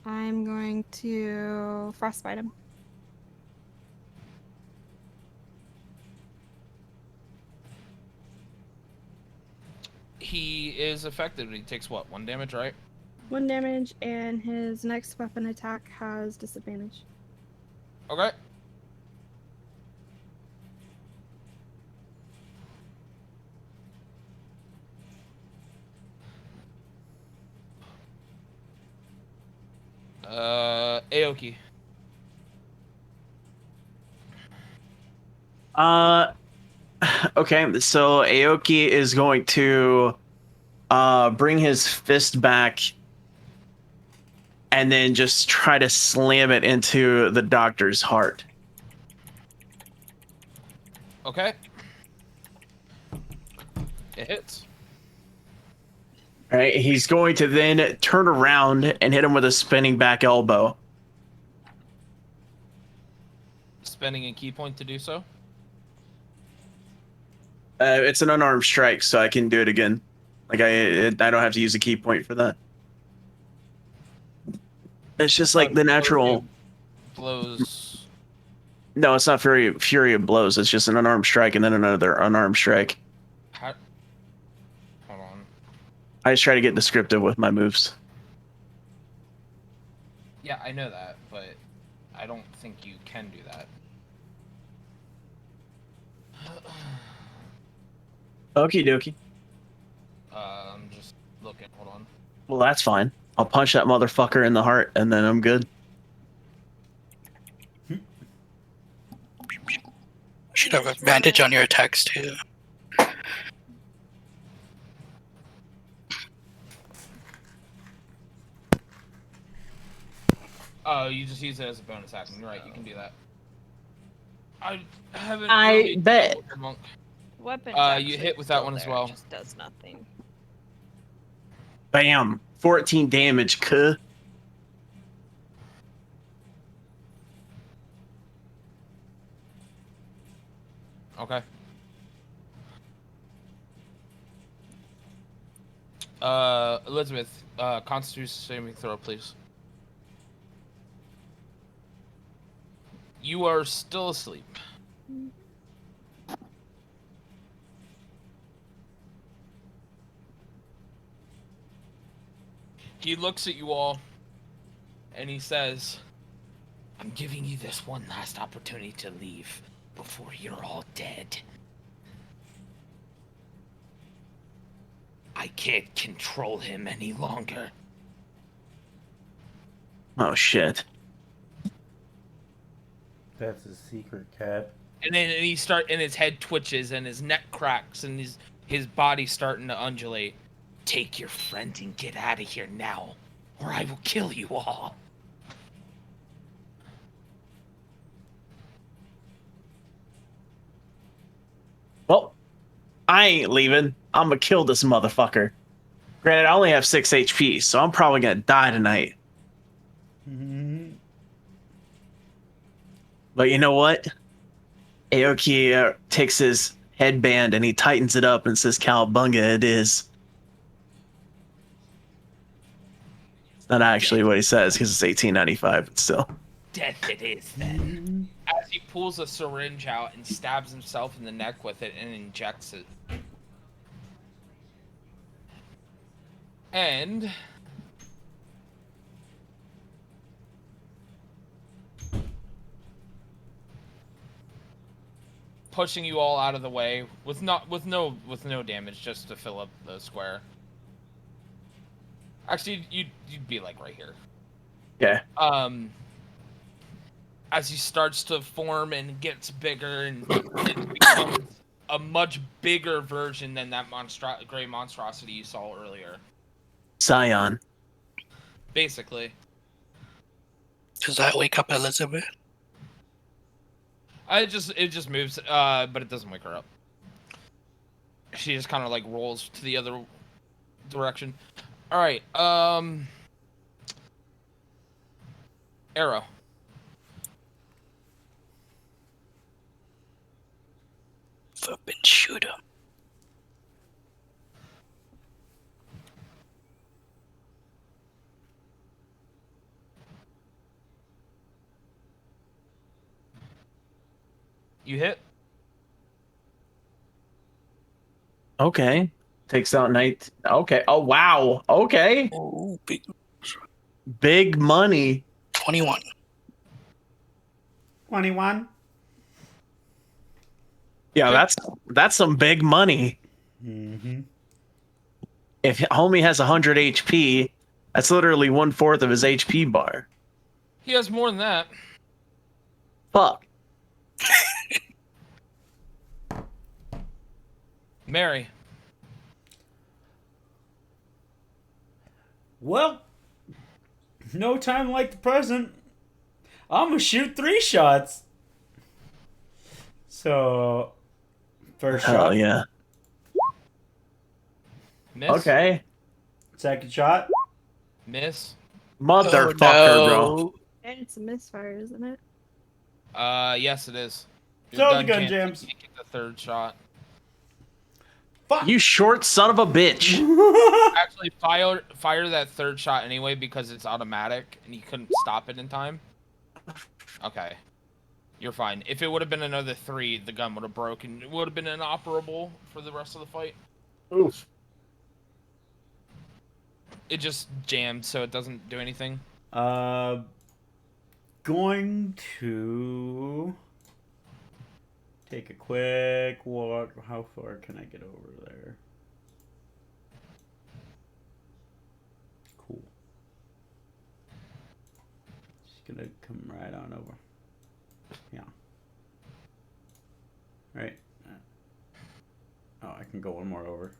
I'm going to frostbite him. He is affected. He takes what? 1 damage, right? 1 damage, and his next weapon attack has disadvantage. Okay. Aoki. Okay, so Aoki is going to bring his fist back and then just try to slam it into the doctor's heart. Okay. It hits. All right, he's going to then turn around and hit him with a spinning back elbow. Spending a key point to do so. It's an unarmed strike, so I can do it again. Like I don't have to use a key point for that. It's just like the natural Blows. No, it's not fury of blows. It's just an unarmed strike and then another unarmed strike. How... Hold on. I just try to get descriptive with my moves. Yeah, I know that, but I don't think you can do that. Okie dokie. I'm just looking. Hold on. Well, that's fine. I'll punch that motherfucker in the heart and then I'm good. You should have advantage on your attacks too. Oh, you just use it as a bonus action. You're right. You can do that. I haven't. I really bet. dealt with your monk. Weapon. You hit with that one as well. It just does nothing. Bam. 14 damage, cuh. Okay. Elizabeth, Constitution saving throw, please. You are still asleep. He looks at you all, and he says, "I'm giving you this one last opportunity to leave before you're all dead. I can't control him any longer." Oh, shit. That's a secret, Cap. And then and his head twitches and his neck cracks and his body's starting to undulate. "Take your friend and get out of here now, or I will kill you all." Well, I ain't leaving. I'm gonna kill this motherfucker. Granted, I only have 6 HP, so I'm probably gonna die tonight. But you know what? Aoki takes his headband and he tightens it up and says, "Cowabunga, it is." It's not actually what he says because it's 1895, but still. Death it is then. As he pulls a syringe out and stabs himself in the neck with it and injects it. And pushing you all out of the way with no damage, just to fill up the square. Actually, you'd be like right here. Yeah. As he starts to form and gets bigger and it becomes a much bigger version than that gray monstrosity you saw earlier. Scion. Basically. Does that wake up Elizabeth? It just moves, but it doesn't wake her up. She just kind of like rolls to the other direction. All right, Arrow. Flippin' shoot him. You hit. Okay. Takes out night. Okay. Oh wow. Okay. Oh, Big money. 21. 21. Yeah, that's some big money. Mm-hmm. If homie has 100 HP, that's literally 1/4 of his HP bar. He has more than that. Fuck. Mary. Well, no time like the present. I'm gonna shoot 3 shots. So, first Hell shot. yeah. Miss. Okay. Second shot. Miss. Motherfucker, bro. And it's a misfire, isn't it? Yes, it is. Throw the gun jams. You can't get the third shot. Fuck. You short son of a bitch. Actually, fire that third shot anyway because it's automatic and you couldn't stop it in time. Okay. You're fine. If it would have been another 3, the gun would have broken. It would have been inoperable for the rest of the fight. Oof. It just jammed, so it doesn't do anything. Going to take a quick walk. How far can I get over there? Cool. Just gonna come right on over. Yeah. Right. Oh, I can go one more over.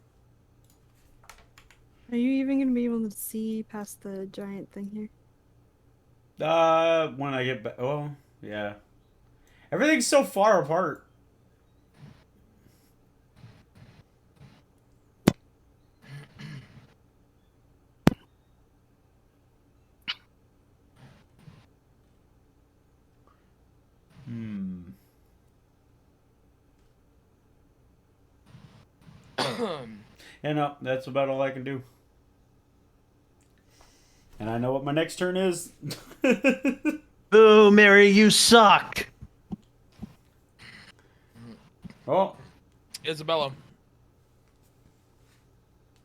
Are you even gonna be able to see past the giant thing here? When I get back. Oh, yeah. Everything's so far apart. Yeah, no, that's about all I can do. And I know what my next turn is. Boo, Mary, you suck. Oh. Isabella.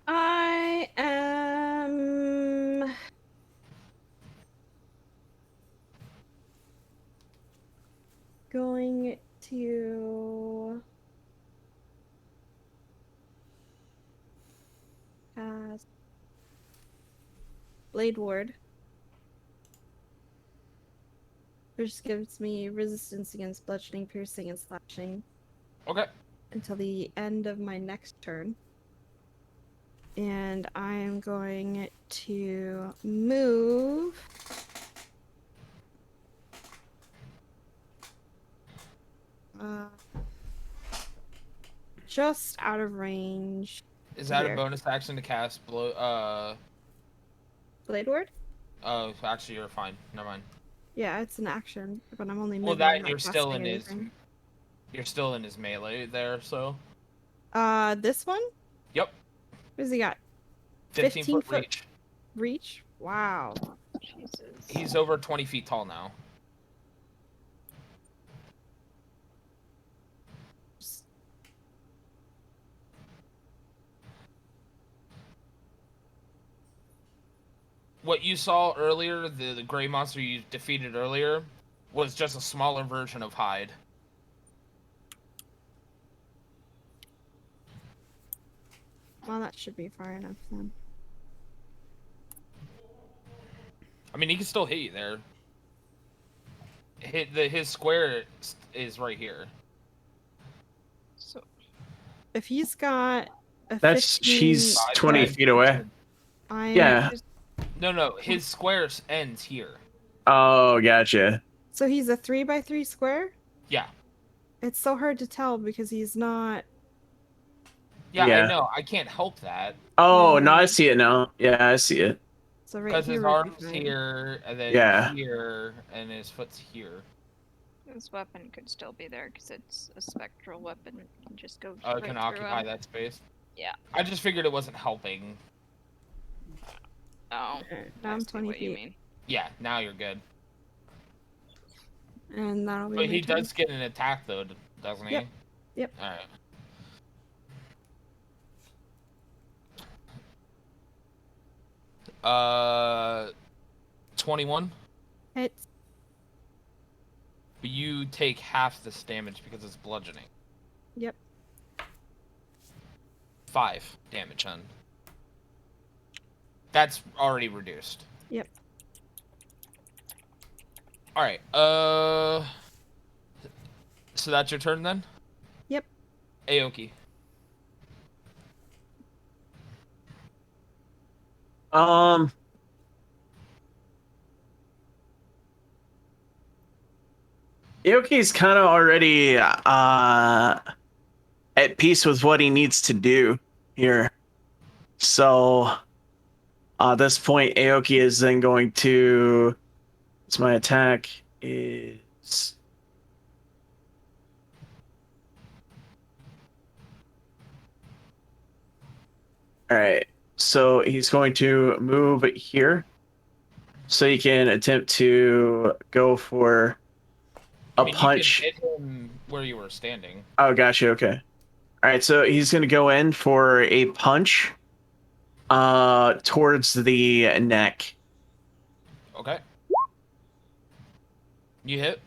I am going to cast Blade Ward, which gives me resistance against bludgeoning, piercing, and slashing. Okay. Until the end of my next turn. And I am going to move just out of range. Is that here. a bonus action to cast Blade Ward? Oh, actually, you're fine. Never mind. Yeah, it's an action, but I'm only moving. Well, that not you're still in casting his. anything. You're still in his melee there, so. This one? Yep. What does he got? 15 foot reach. Reach? Wow. Jesus. He's over 20 feet tall now. what you saw earlier, the gray monster you defeated earlier, was just a smaller version of Hyde. Well, that should be far enough then. I mean, he can still hit you there. His square is right here. So If he's got a That's 15, she's 20 feet away. I'm Yeah. No, his square ends here. Oh, gotcha. So he's a 3x3 square? Yeah. It's so hard to tell because he's not. Yeah, Yeah. I know. I can't help that. Oh, no, I see it now. Yeah, I see it. So right Because here. his would be arm's fine. here, and then Yeah. here, and his foot's here. this weapon could still be there because it's a spectral weapon. It can just go. Oh, it right can through occupy him. that space? Yeah. I just figured it wasn't helping. Oh. Alright, now I'm I see 20 what you feet. mean. Yeah, now you're good. And that'll be. But my he turn. does get an attack, though, doesn't he? Yep. Yep. Alright. Uh, 21. Hits. But you take half this damage because it's bludgeoning. Yep. 5 damage, then. That's already reduced. Yep. Alright, so that's your turn then? Yep. Aoki. Aoki's kind of already at peace with what he needs to do here. So at this point, Aoki is then going to. So my attack is. All right. So he's going to move here. So he can attempt to go for I a mean, punch. You can hit him where you were standing. Oh, gotcha. Okay. All right. So he's going to go in for a punch towards the neck. Okay. You hit.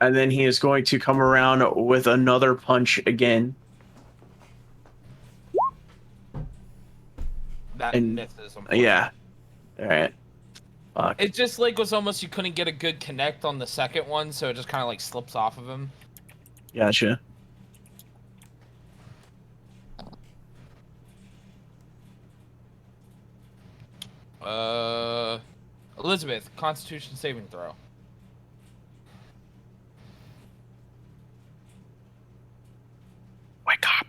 And then he is going to come around with another punch again. That And- misses. Unfortunately. Yeah. All right. Fuck. It just like was almost you couldn't get a good connect on the second one, so it just kind of like slips off of him. Gotcha. Elizabeth, Constitution saving throw. Wake up.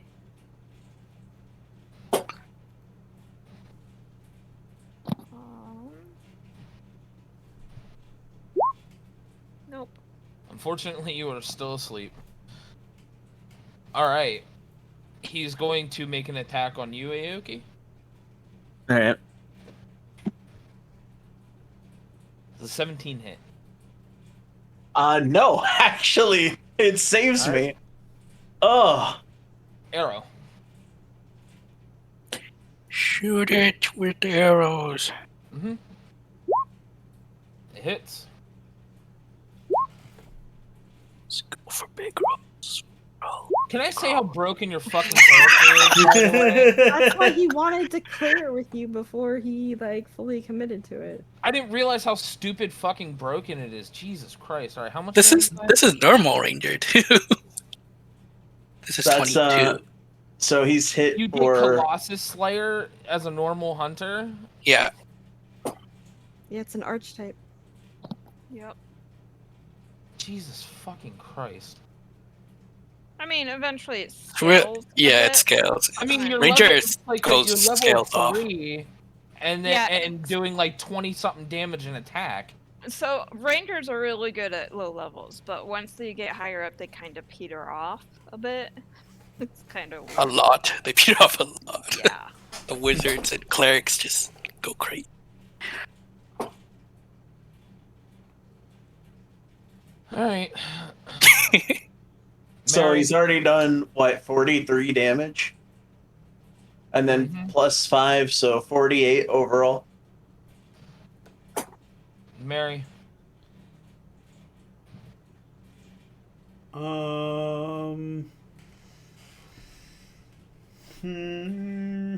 Nope. Unfortunately, you are still asleep. All right. He's going to make an attack on you, Aoki. All right. The 17 hit. No, actually, it saves All me. right. Oh. Arrow. Shoot it with arrows. Mm-hmm. It hits. Let's go for big rolls. Roll. Can I say how broken your fucking character is? by the way? That's why he wanted to clear it with you before he fully committed to it. I didn't realize how stupid fucking broken it is. Jesus Christ. All right, how much This damage is did I- this is normal ranger too. This is That's 22. So he's hit You did for. Colossus Slayer as a normal hunter? Yeah. Yeah, it's an archetype. Yep. Jesus fucking Christ. I mean, eventually it Re- scales. a Yeah, it bit. scales. I mean, your Ranger level, is like goes you're level scaled off. 3, and then Yeah, and doing like 20 something damage in attack. So rangers are really good at low levels, but once they get higher up, they kind of peter off a bit. It's kind of A weird. lot. They beat off a lot. Yeah. The wizards and clerics just go crazy. All right. So Mary, he's already done what, 43 damage? and then Mhm. plus 5, so 48 overall. Mary. Hmm.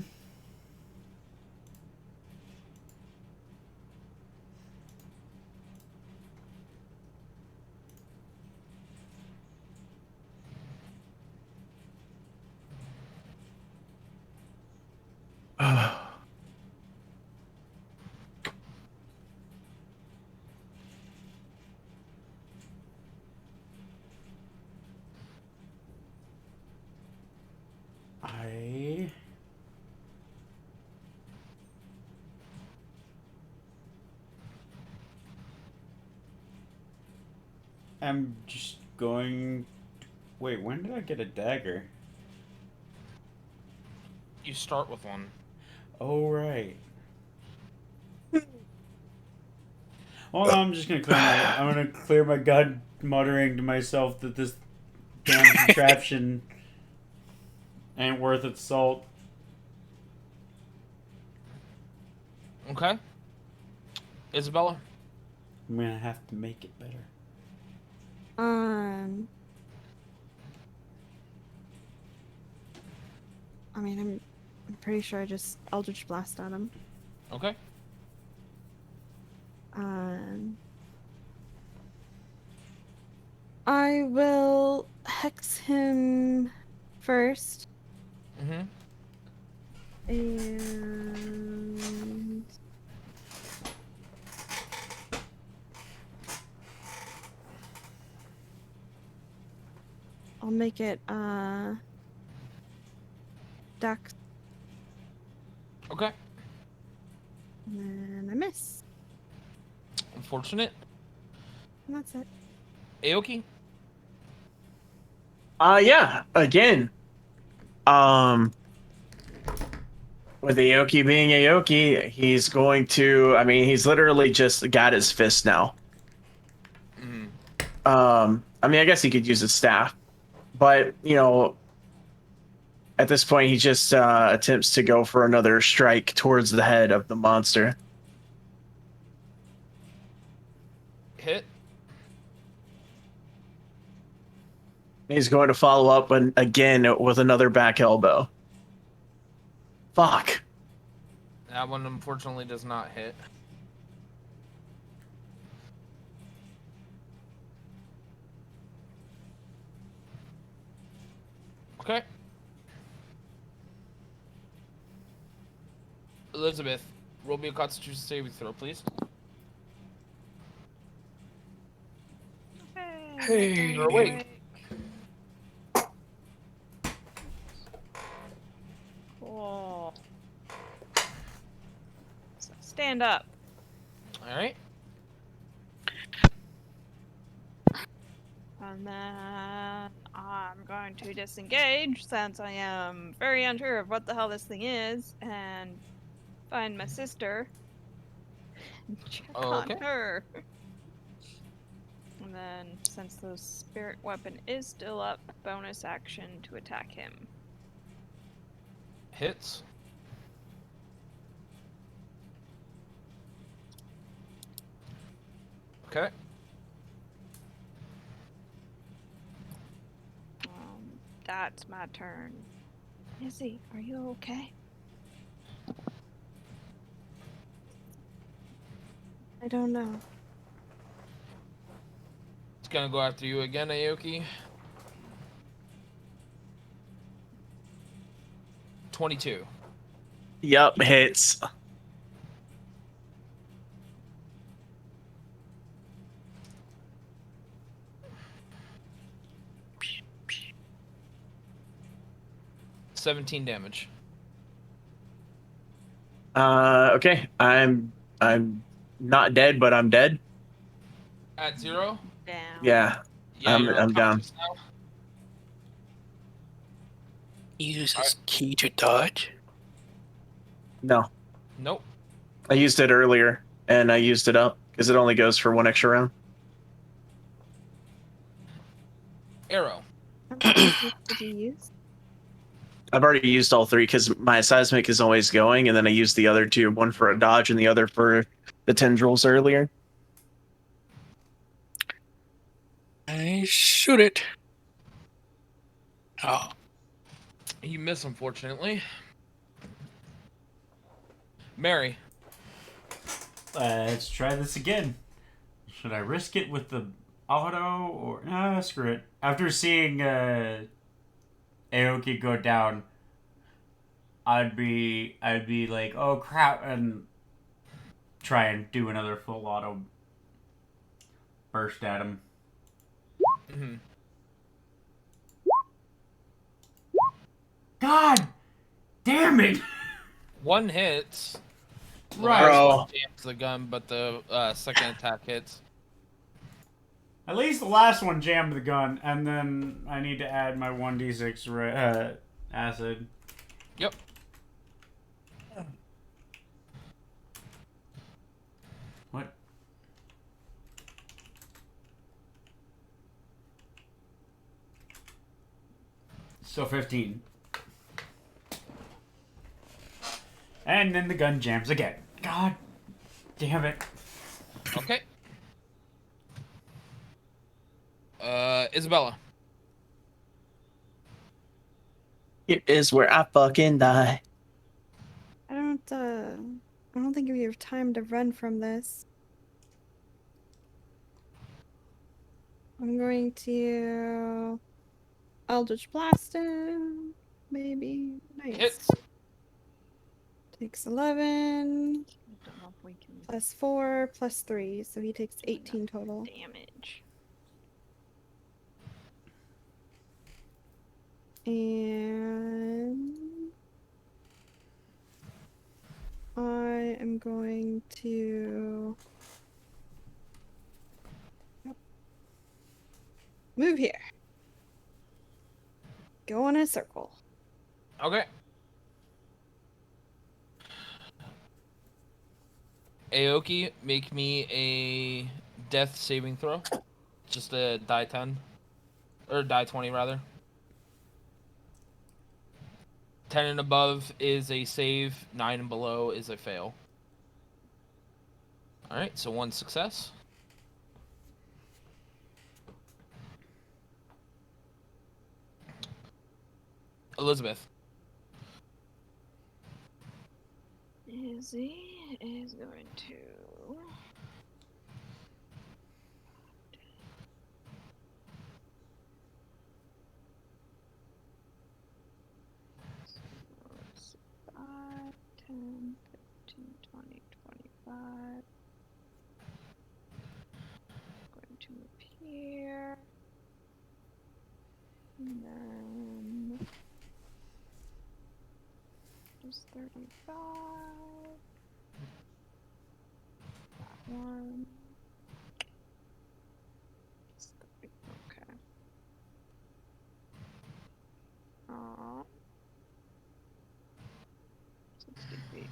I am just going. Wait, when did I get a dagger? You start with one. Oh, right. Well, I'm just gonna clear my. I'm gonna clear my gun, muttering to myself that this damn contraption ain't worth its salt. Okay. Isabella. I'm gonna have to make it better. I mean, I'm pretty sure I just Eldritch Blast at him. Okay. I will hex him first, Mm-hmm. and I'll make it Dex, Okay. and then I miss, Unfortunate. and that's it. Aoki. Yeah, again. With Aoki being Aoki, he's going to, I mean, he's literally just got his fist now. Mm-hmm. I mean, I guess he could use his staff, but, you know, at this point, he just attempts to go for another strike towards the head of the monster. Hit. He's going to follow up again with another back elbow. Fuck. That one unfortunately does not hit. Okay. Elizabeth, roll me a Constitution saving throw, please. Hey. You're awake. Cool. So stand up. All right. And then I'm going to disengage since I am very unsure of what the hell this thing is and find my sister and check Okay. on her. And then, since the spirit weapon is still up, bonus action to attack him. Hits. Okay. That's my turn. Izzy, are you okay? I don't know. It's gonna go after you again, Aoki. 22. Yup, hits. $17 damage. Okay. I'm not dead, but I'm dead. At 0? Down. Yeah. I'm you're down. unconscious now. Use his key to dodge. No. Nope. I used it earlier and I used it up because it only goes for one extra round. Arrow. What did you use? I've already used all three because my seismic is always going, and then I used the other two, one for a dodge and the other for the tendrils earlier. I shoot it. Oh, You miss, unfortunately. Mary. Let's try this again. Should I risk it with the auto or no? Screw it. After seeing Aoki go down, I'd be like, oh crap, and try and do another full auto burst at him. Mm-hmm. God damn it! One hits. The Right. last Bro. one jams the gun, but the second attack hits. At least the last one jammed the gun, and then I need to add my 1d6 acid. Yep. What? So 15. And then the gun jams again. God damn it. Okay. Isabella. Here is where I fucking die. I don't think we have time to run from this. I'm going to Eldritch Blast him. Maybe. Nice. Hits. Takes 11 I don't know if we can plus 4 plus 3, so he takes 18 total. damage. And I am going to move here. Go in a circle. Okay. Aoki, make me a death saving throw. Just a die 10. Or die 20, rather. 10 and above is a save, 9 and below is a fail. Alright, so 1 success. Elizabeth. Izzy is going to so 5, 10, 15, 20, 25. Going to move here. And then just 35. That one. Okay. Uh, 60 feet.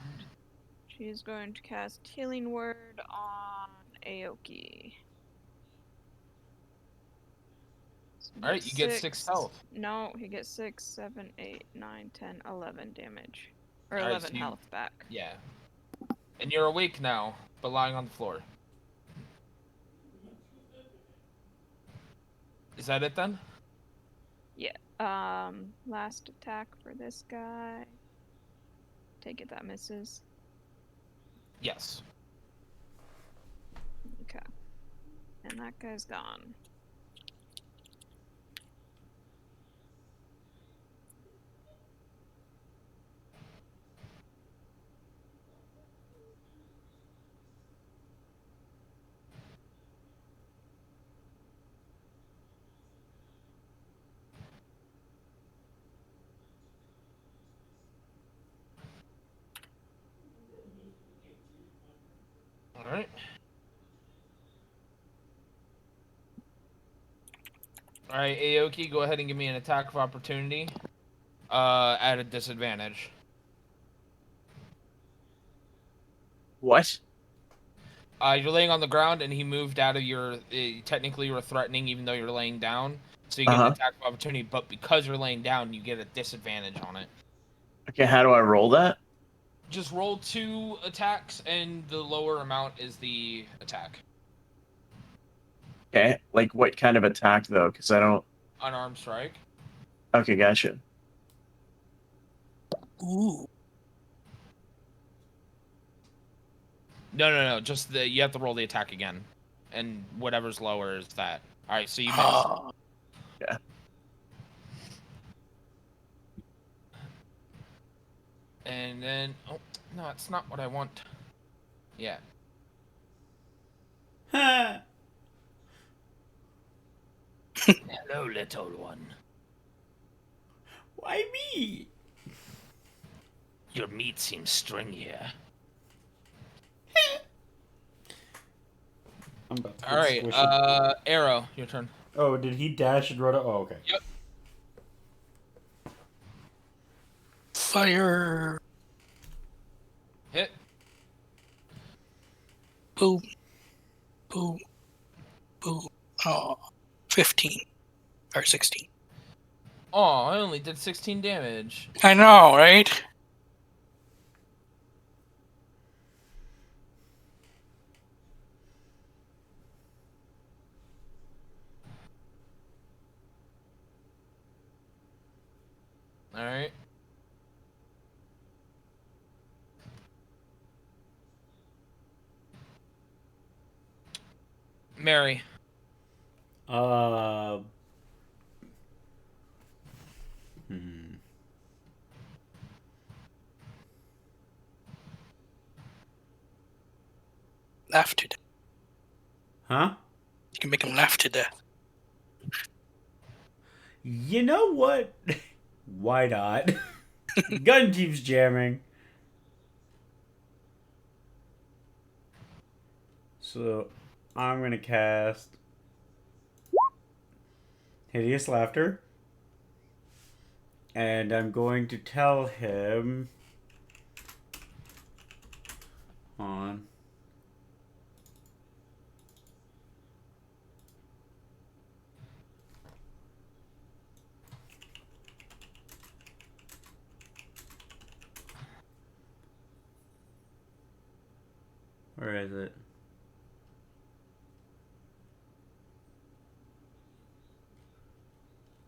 She's going to cast Healing Word on Aoki. So he Alright, gets you get 6 health. No, he gets 6, 7, 8, 9, 10, 11 damage. Or Alright, 11 so you- health back. Yeah. And you're awake now, but lying on the floor. Is that it then? Last attack for this guy. Take it that misses. Yes. Okay. And that guy's gone. Alright. Alright, Aoki, go ahead and give me an attack of opportunity. At a disadvantage. What? You're laying on the ground and he moved out of your... technically you were threatening even though you're laying down. So you get Uh-huh. an attack of opportunity, but because you're laying down, you get a disadvantage on it. Okay, how do I roll that? Just roll 2 attacks, and the lower amount is the attack. Okay, like what kind of attack though? Because I don't. Unarmed strike. Okay, gotcha. Ooh. No. Just you have to roll the attack again, and whatever's lower is that. All right, so you missed. Oh, And then, oh no, it's not what I want. Yeah. Ha! Hello, little one. Why me? Your meat seems stringier. I'm about to All right, squish it. Arrow, your turn. Oh, did he dash and run? Oh, okay. Yep. fire. Hit. Boom. Boom. Boom. Oh, 15. Or 16. Oh, I only did 16 damage. I know, right? All right. Mary. Hmm. Laugh to death. Huh? You can make him laugh to death. You know what? Why not? Gun keeps jamming. So I'm gonna cast Hideous Laughter. And I'm going to tell him on where is it?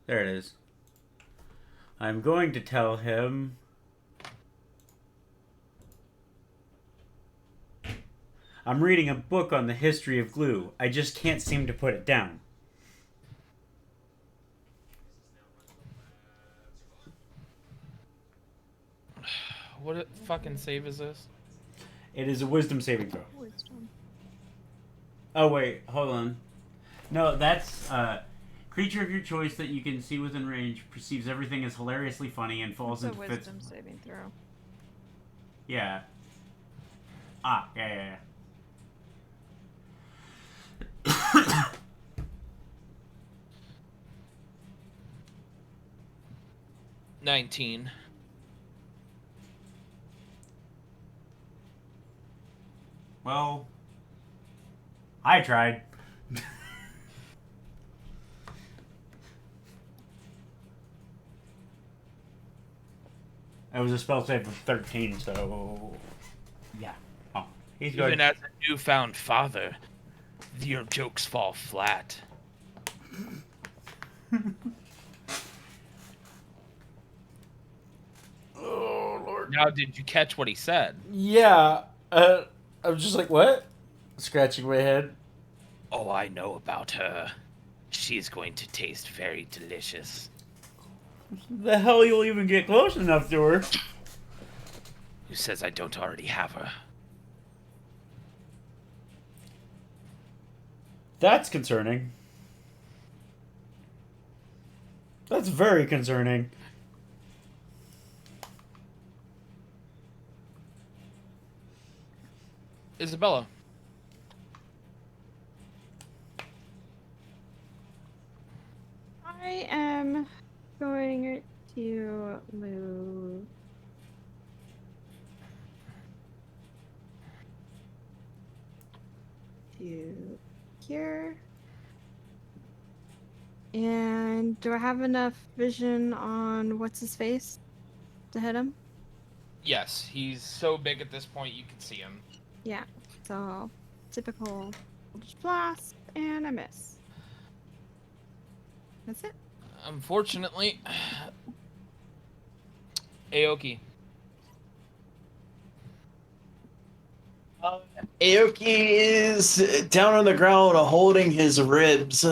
There it is. I'm going to tell him I'm reading a book on the history of glue. I just can't seem to put it down. What fucking save is this? It is a wisdom saving throw. Wisdom. Oh wait, hold on. No, that's creature of your choice that you can see within range perceives everything as hilariously funny and falls It's a into fits. wisdom saving throw. Yeah. Yeah. 19. Well, I tried. It was a spell save of 13, so yeah. Oh, he's good. Even as a newfound father, your jokes fall flat. Oh Lord. Now, did you catch what he said? Yeah. I was just like, what? Scratching my head. Oh, I know about her. She's going to taste very delicious. The hell you'll even get close enough to her? Who says I don't already have her? That's concerning. That's very concerning. Isabella. I am going to move to here. And do I have enough vision on what's his face to hit him? Yes, he's so big at this point you can see him. Yeah. So typical Eldritch Blast, and I miss. That's it. Unfortunately, Aoki. Aoki is down on the ground holding his ribs.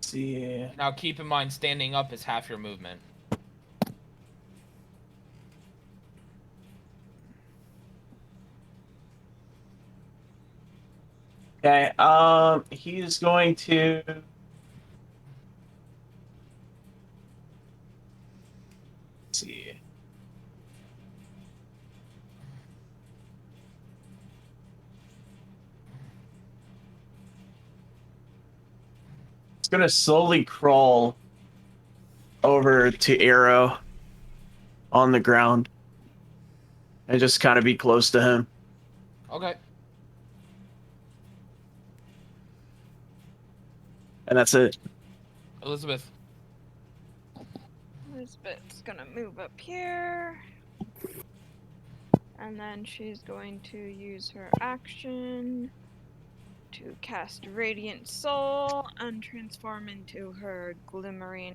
See. Now keep in mind, standing up is half your movement. Okay, he's going to... Let's see. He's gonna slowly crawl over to Arrow on the ground and just kind of be close to him. Okay. And that's it. Elizabeth. Elizabeth's gonna move up here. And then she's going to use her action to cast Radiant Soul and transform into her glittering,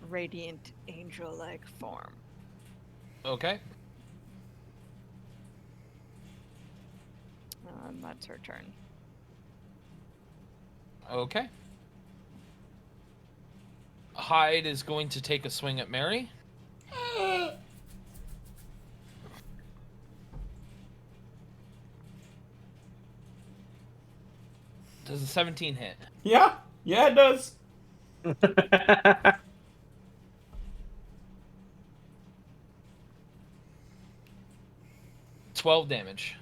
radiant angel-like form. Okay. That's her turn. Okay. Hyde is going to take a swing at Mary. Does a 17 hit? Yeah, it does. 12 damage.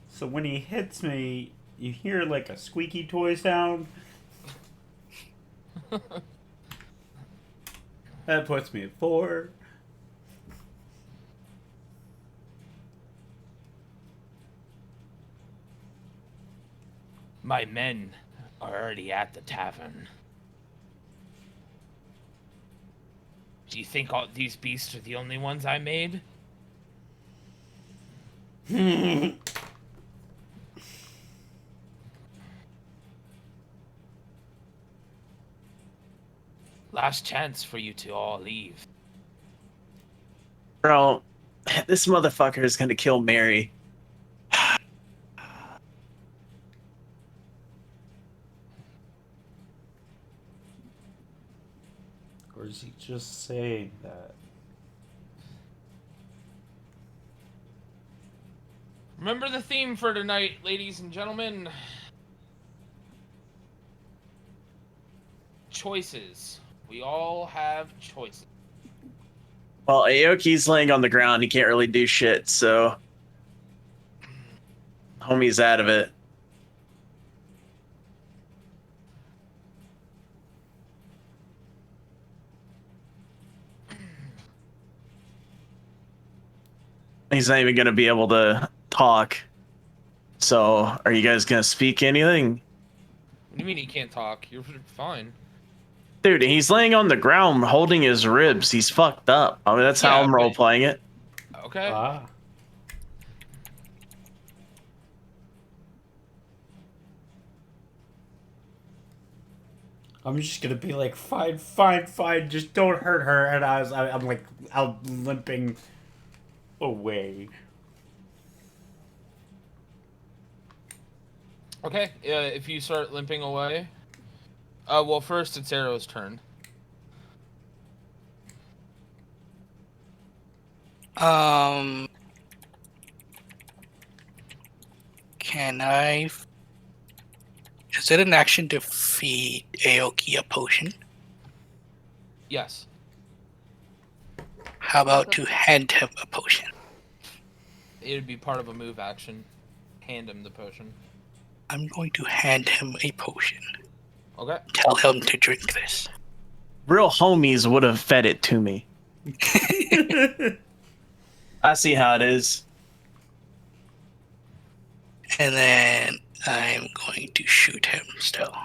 So when he hits me, you hear like a squeaky toy sound. That puts me at 4. My men are already at the tavern. Do you think all these beasts are the only ones I made? Last chance for you to all leave. Bro, this motherfucker is gonna kill Mary. Or is he just saying that? Remember the theme for tonight, ladies and gentlemen. Choices. We all have choices. Well, Aoki's laying on the ground. He can't really do shit, so... Homie's out of it. He's not even going to be able to talk. So, are you guys going to speak anything? What do you mean he can't talk? You're fine. Dude, he's laying on the ground holding his ribs. He's fucked up. I mean, that's how Yeah, I'm but- role-playing it. Okay. Ah. I'm just gonna be like, fine, just don't hurt her. And I'm like, out limping away. Okay, if you start limping away. Well, first it's Arrow's turn. Can I? Is it an action to feed Aoki a potion? Yes. How about to hand him a potion? It would be part of a move action. Hand him the potion. I'm going to hand him a potion. Okay. Tell him to drink this. Real homies would have fed it to me. I see how it is. And then I'm going to shoot him still.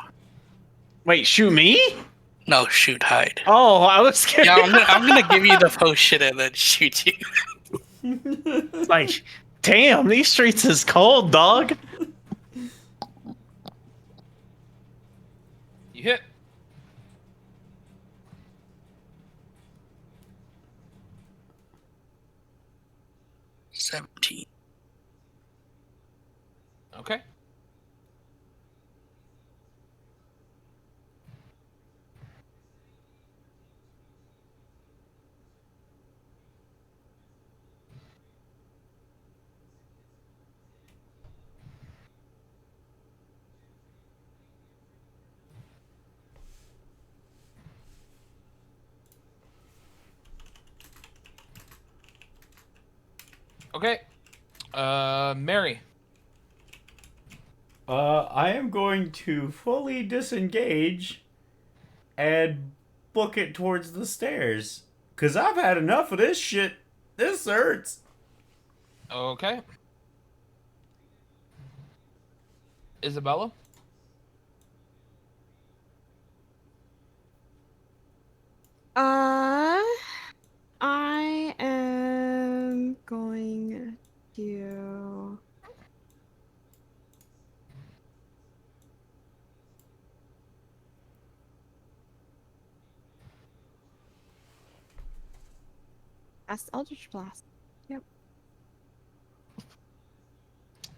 Wait, shoot me? No, shoot Hyde. Oh, I was scared. Yeah, I'm gonna give you the potion and then shoot you. Like, damn, these streets is cold, dog. You hit. $17. Okay. Okay. Mary. I am going to fully disengage and book it towards the stairs. Cause I've had enough of this shit. This hurts. Okay. Isabella. I am going to. Cast Eldritch Blast. Yep.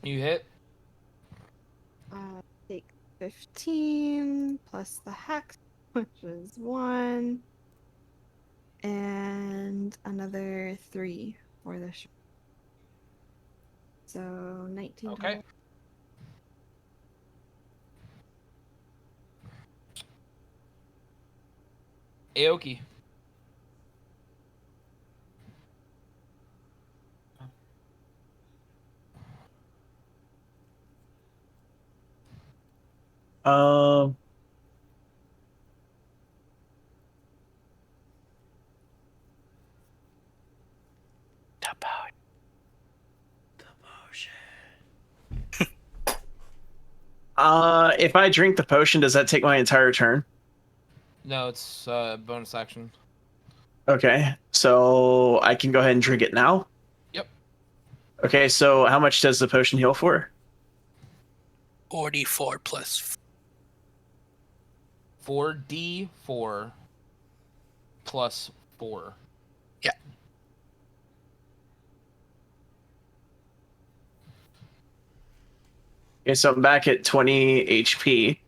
You hit. Take 15 plus the hex, which is 1, and another 3 for the shot. So 19. Okay. Aoki. Um. The power. If I drink the potion, does that take my entire turn? No, it's bonus action. Okay, so I can go ahead and drink it now? Yep. Okay, so how much does the potion heal for? 44 plus 4d4 plus 4. Yeah. Okay, so I'm back at 20 HP.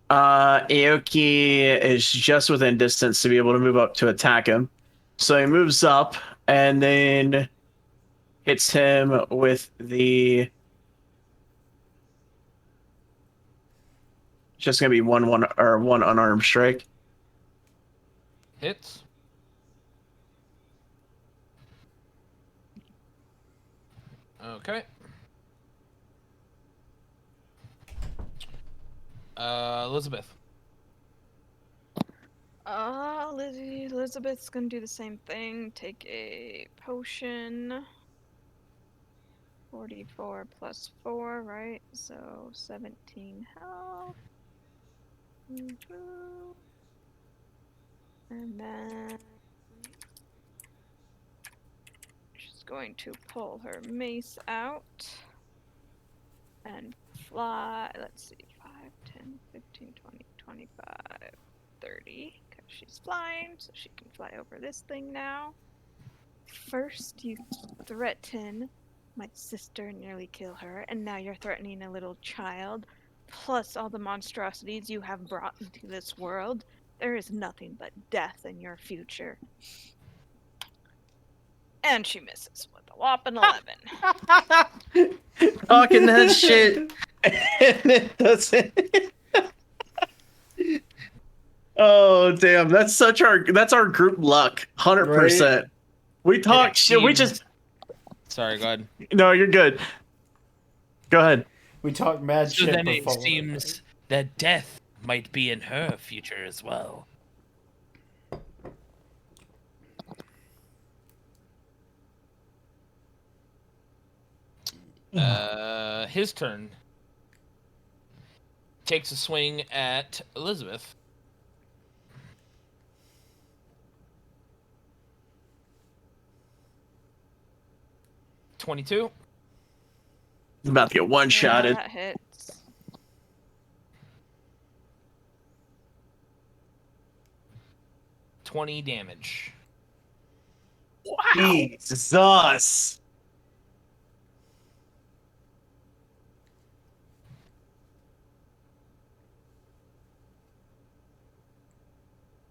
Aoki is just within distance to be able to move up to attack him. So he moves up and then hits him with the. Just gonna be one unarmed strike. Hits. Okay. Elizabeth. Elizabeth's gonna do the same thing. Take a potion. 44 plus 4, right? So 17 health. And then she's going to pull her mace out and fly. Let's see, 5, 10, 15, 20, 25, 30. Because she's flying, so she can fly over this thing now. First, you threaten my sister, nearly kill her, and now you're threatening a little child. Plus all the monstrosities you have brought into this world. There is nothing but death in your future. And she misses with a whopping 11. Talking that shit. And it doesn't. Oh damn, that's our group luck. 100%. We talk shit. We just. Sorry, go ahead. No, you're good. Go ahead. We talk mad So shit then it before. seems that death might be in her future as well. His turn. Takes a swing at Elizabeth. .22. He's about to get one-shotted. That hits. .20 damage. Jesus.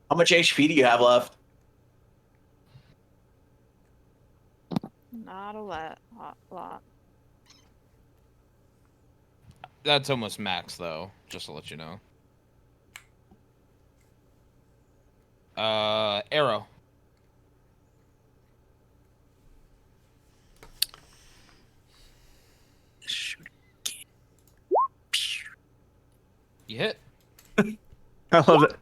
How much HP do you have left? Not a lot. Lot. That's almost max, though, just to let you know. Arrow. Shoot. You hit. I love it.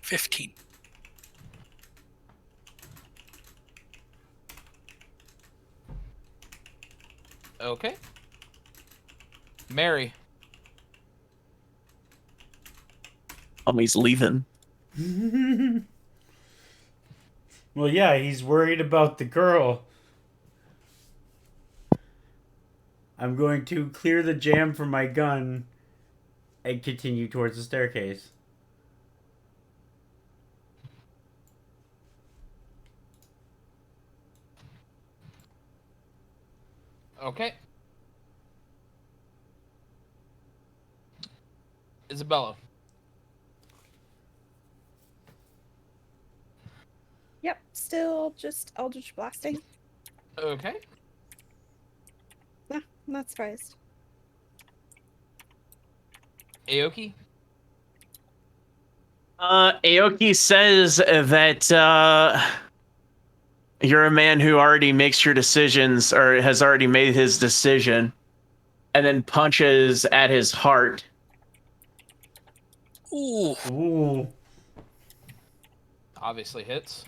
15. Okay. Mary. He's leaving. Well, yeah, he's worried about the girl. I'm going to clear the jam from my gun and continue towards the staircase. Okay. Isabella. Yep, still just Eldritch Blasting. Okay. Nah, I'm not surprised. Aoki. Aoki says that you're a man who already makes your decisions or has already made his decision, and then punches at his heart. Ooh. Ooh. Obviously hits.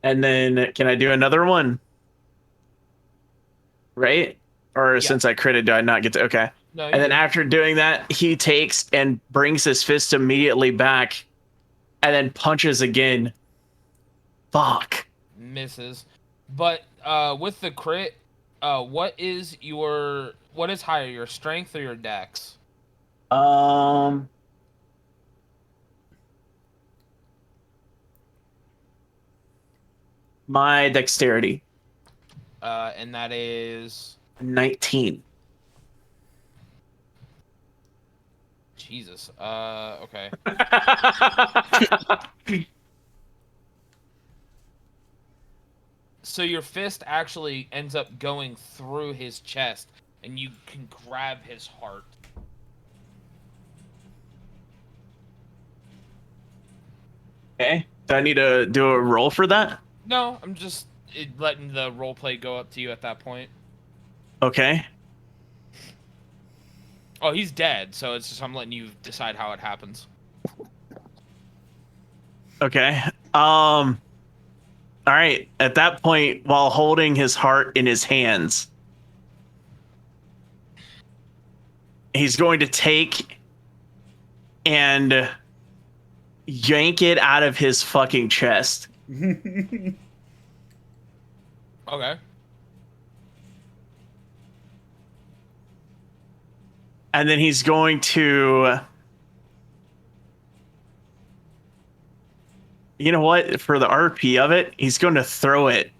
And then can I do another one? Right? Or since I critted, do I not get to? Okay. No, And then after doing that, he takes and brings his fist immediately back and then punches again. Fuck. misses. But with the crit, what is higher, your strength or your dex? My dexterity. And that is 19. Jesus. Okay. So your fist actually ends up going through his chest, and you can grab his heart. Okay. Do I need to do a roll for that? No, I'm just letting the roleplay go up to you at that point. Okay. Oh, he's dead, so it's just I'm letting you decide how it happens. Okay. All right. At that point, while holding his heart in his hands, he's going to take and yank it out of his fucking chest. Okay. And then he's going to... You know what? For the RP of it, he's going to throw it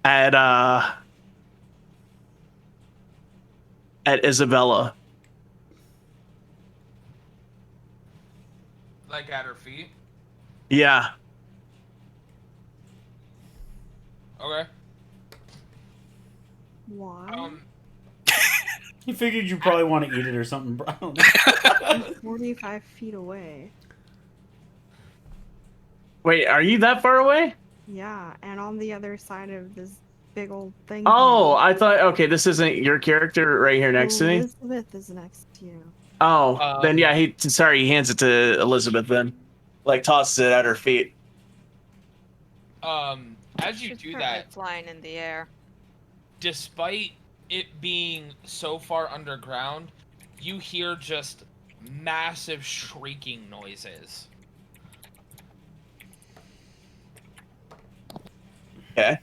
at Isabella. Like at her feet? Yeah. Okay. Why? He figured you probably want to eat it or something, bro. I'm 45 feet away. Wait, are you that far away? Yeah, and on the other side of this big old thing. Oh, I thought, okay, this isn't your character right here next to me. Elizabeth is next to you. Oh, then yeah, he hands it to Elizabeth then. Like tosses it at her feet. As you She's do currently that, flying in the air. despite it being so far underground, you hear just massive shrieking noises. Okay.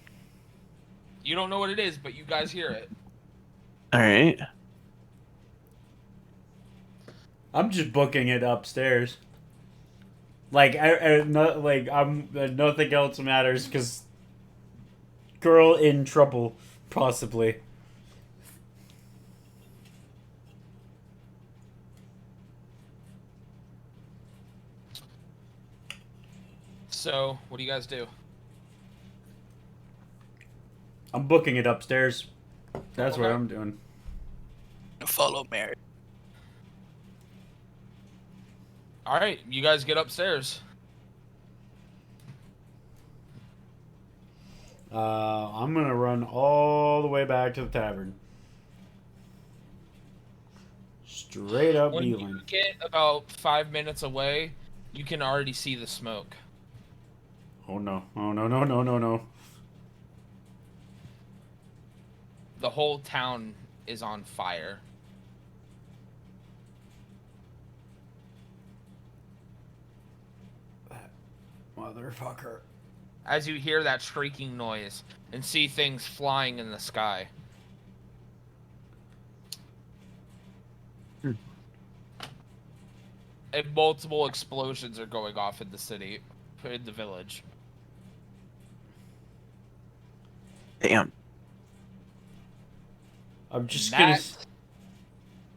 You don't know what it is, but you guys hear it. All right. I'm just booking it upstairs. Like nothing else matters because girl in trouble, possibly. So, what do you guys do? I'm booking it upstairs. That's what Okay. I'm doing. Follow Mary. All right, you guys get upstairs. I'm gonna run all the way back to the tavern. Straight up When you beeline. get about 5 minutes away, you can already see the smoke. Oh no! Oh no! No! No! No! No! The whole town is on fire. Motherfucker! As you hear that shrieking noise and see things flying in the sky. And multiple explosions are going off in the city, in the village. Damn. I'm just And gonna. that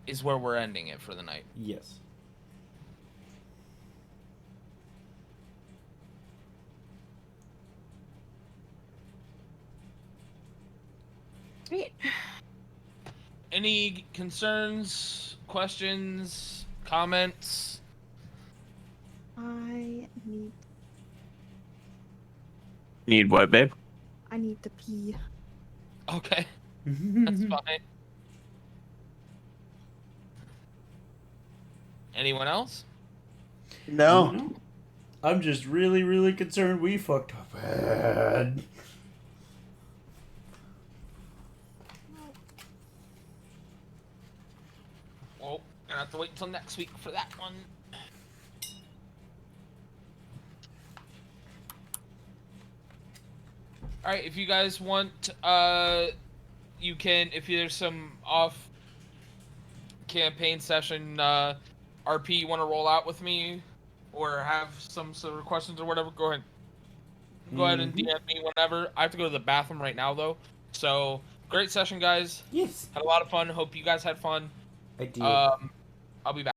is where we're ending it for the night. Yes. Sweet. Any concerns, questions, comments? I Need what, babe? need to pee. Okay, that's fine. Anyone else? No. I'm just really, really concerned we fucked up bad. Well, gonna have to wait until next week for that one. Alright, if you guys want, you can, if there's some off campaign session, RP you want to roll out with me, or have some sort of questions or whatever, go ahead. Go ahead and DM me whenever. I have to go to the bathroom right now, though. So, great session, guys. Yes. Had a lot of fun. Hope you guys had fun. I did. I'll be back.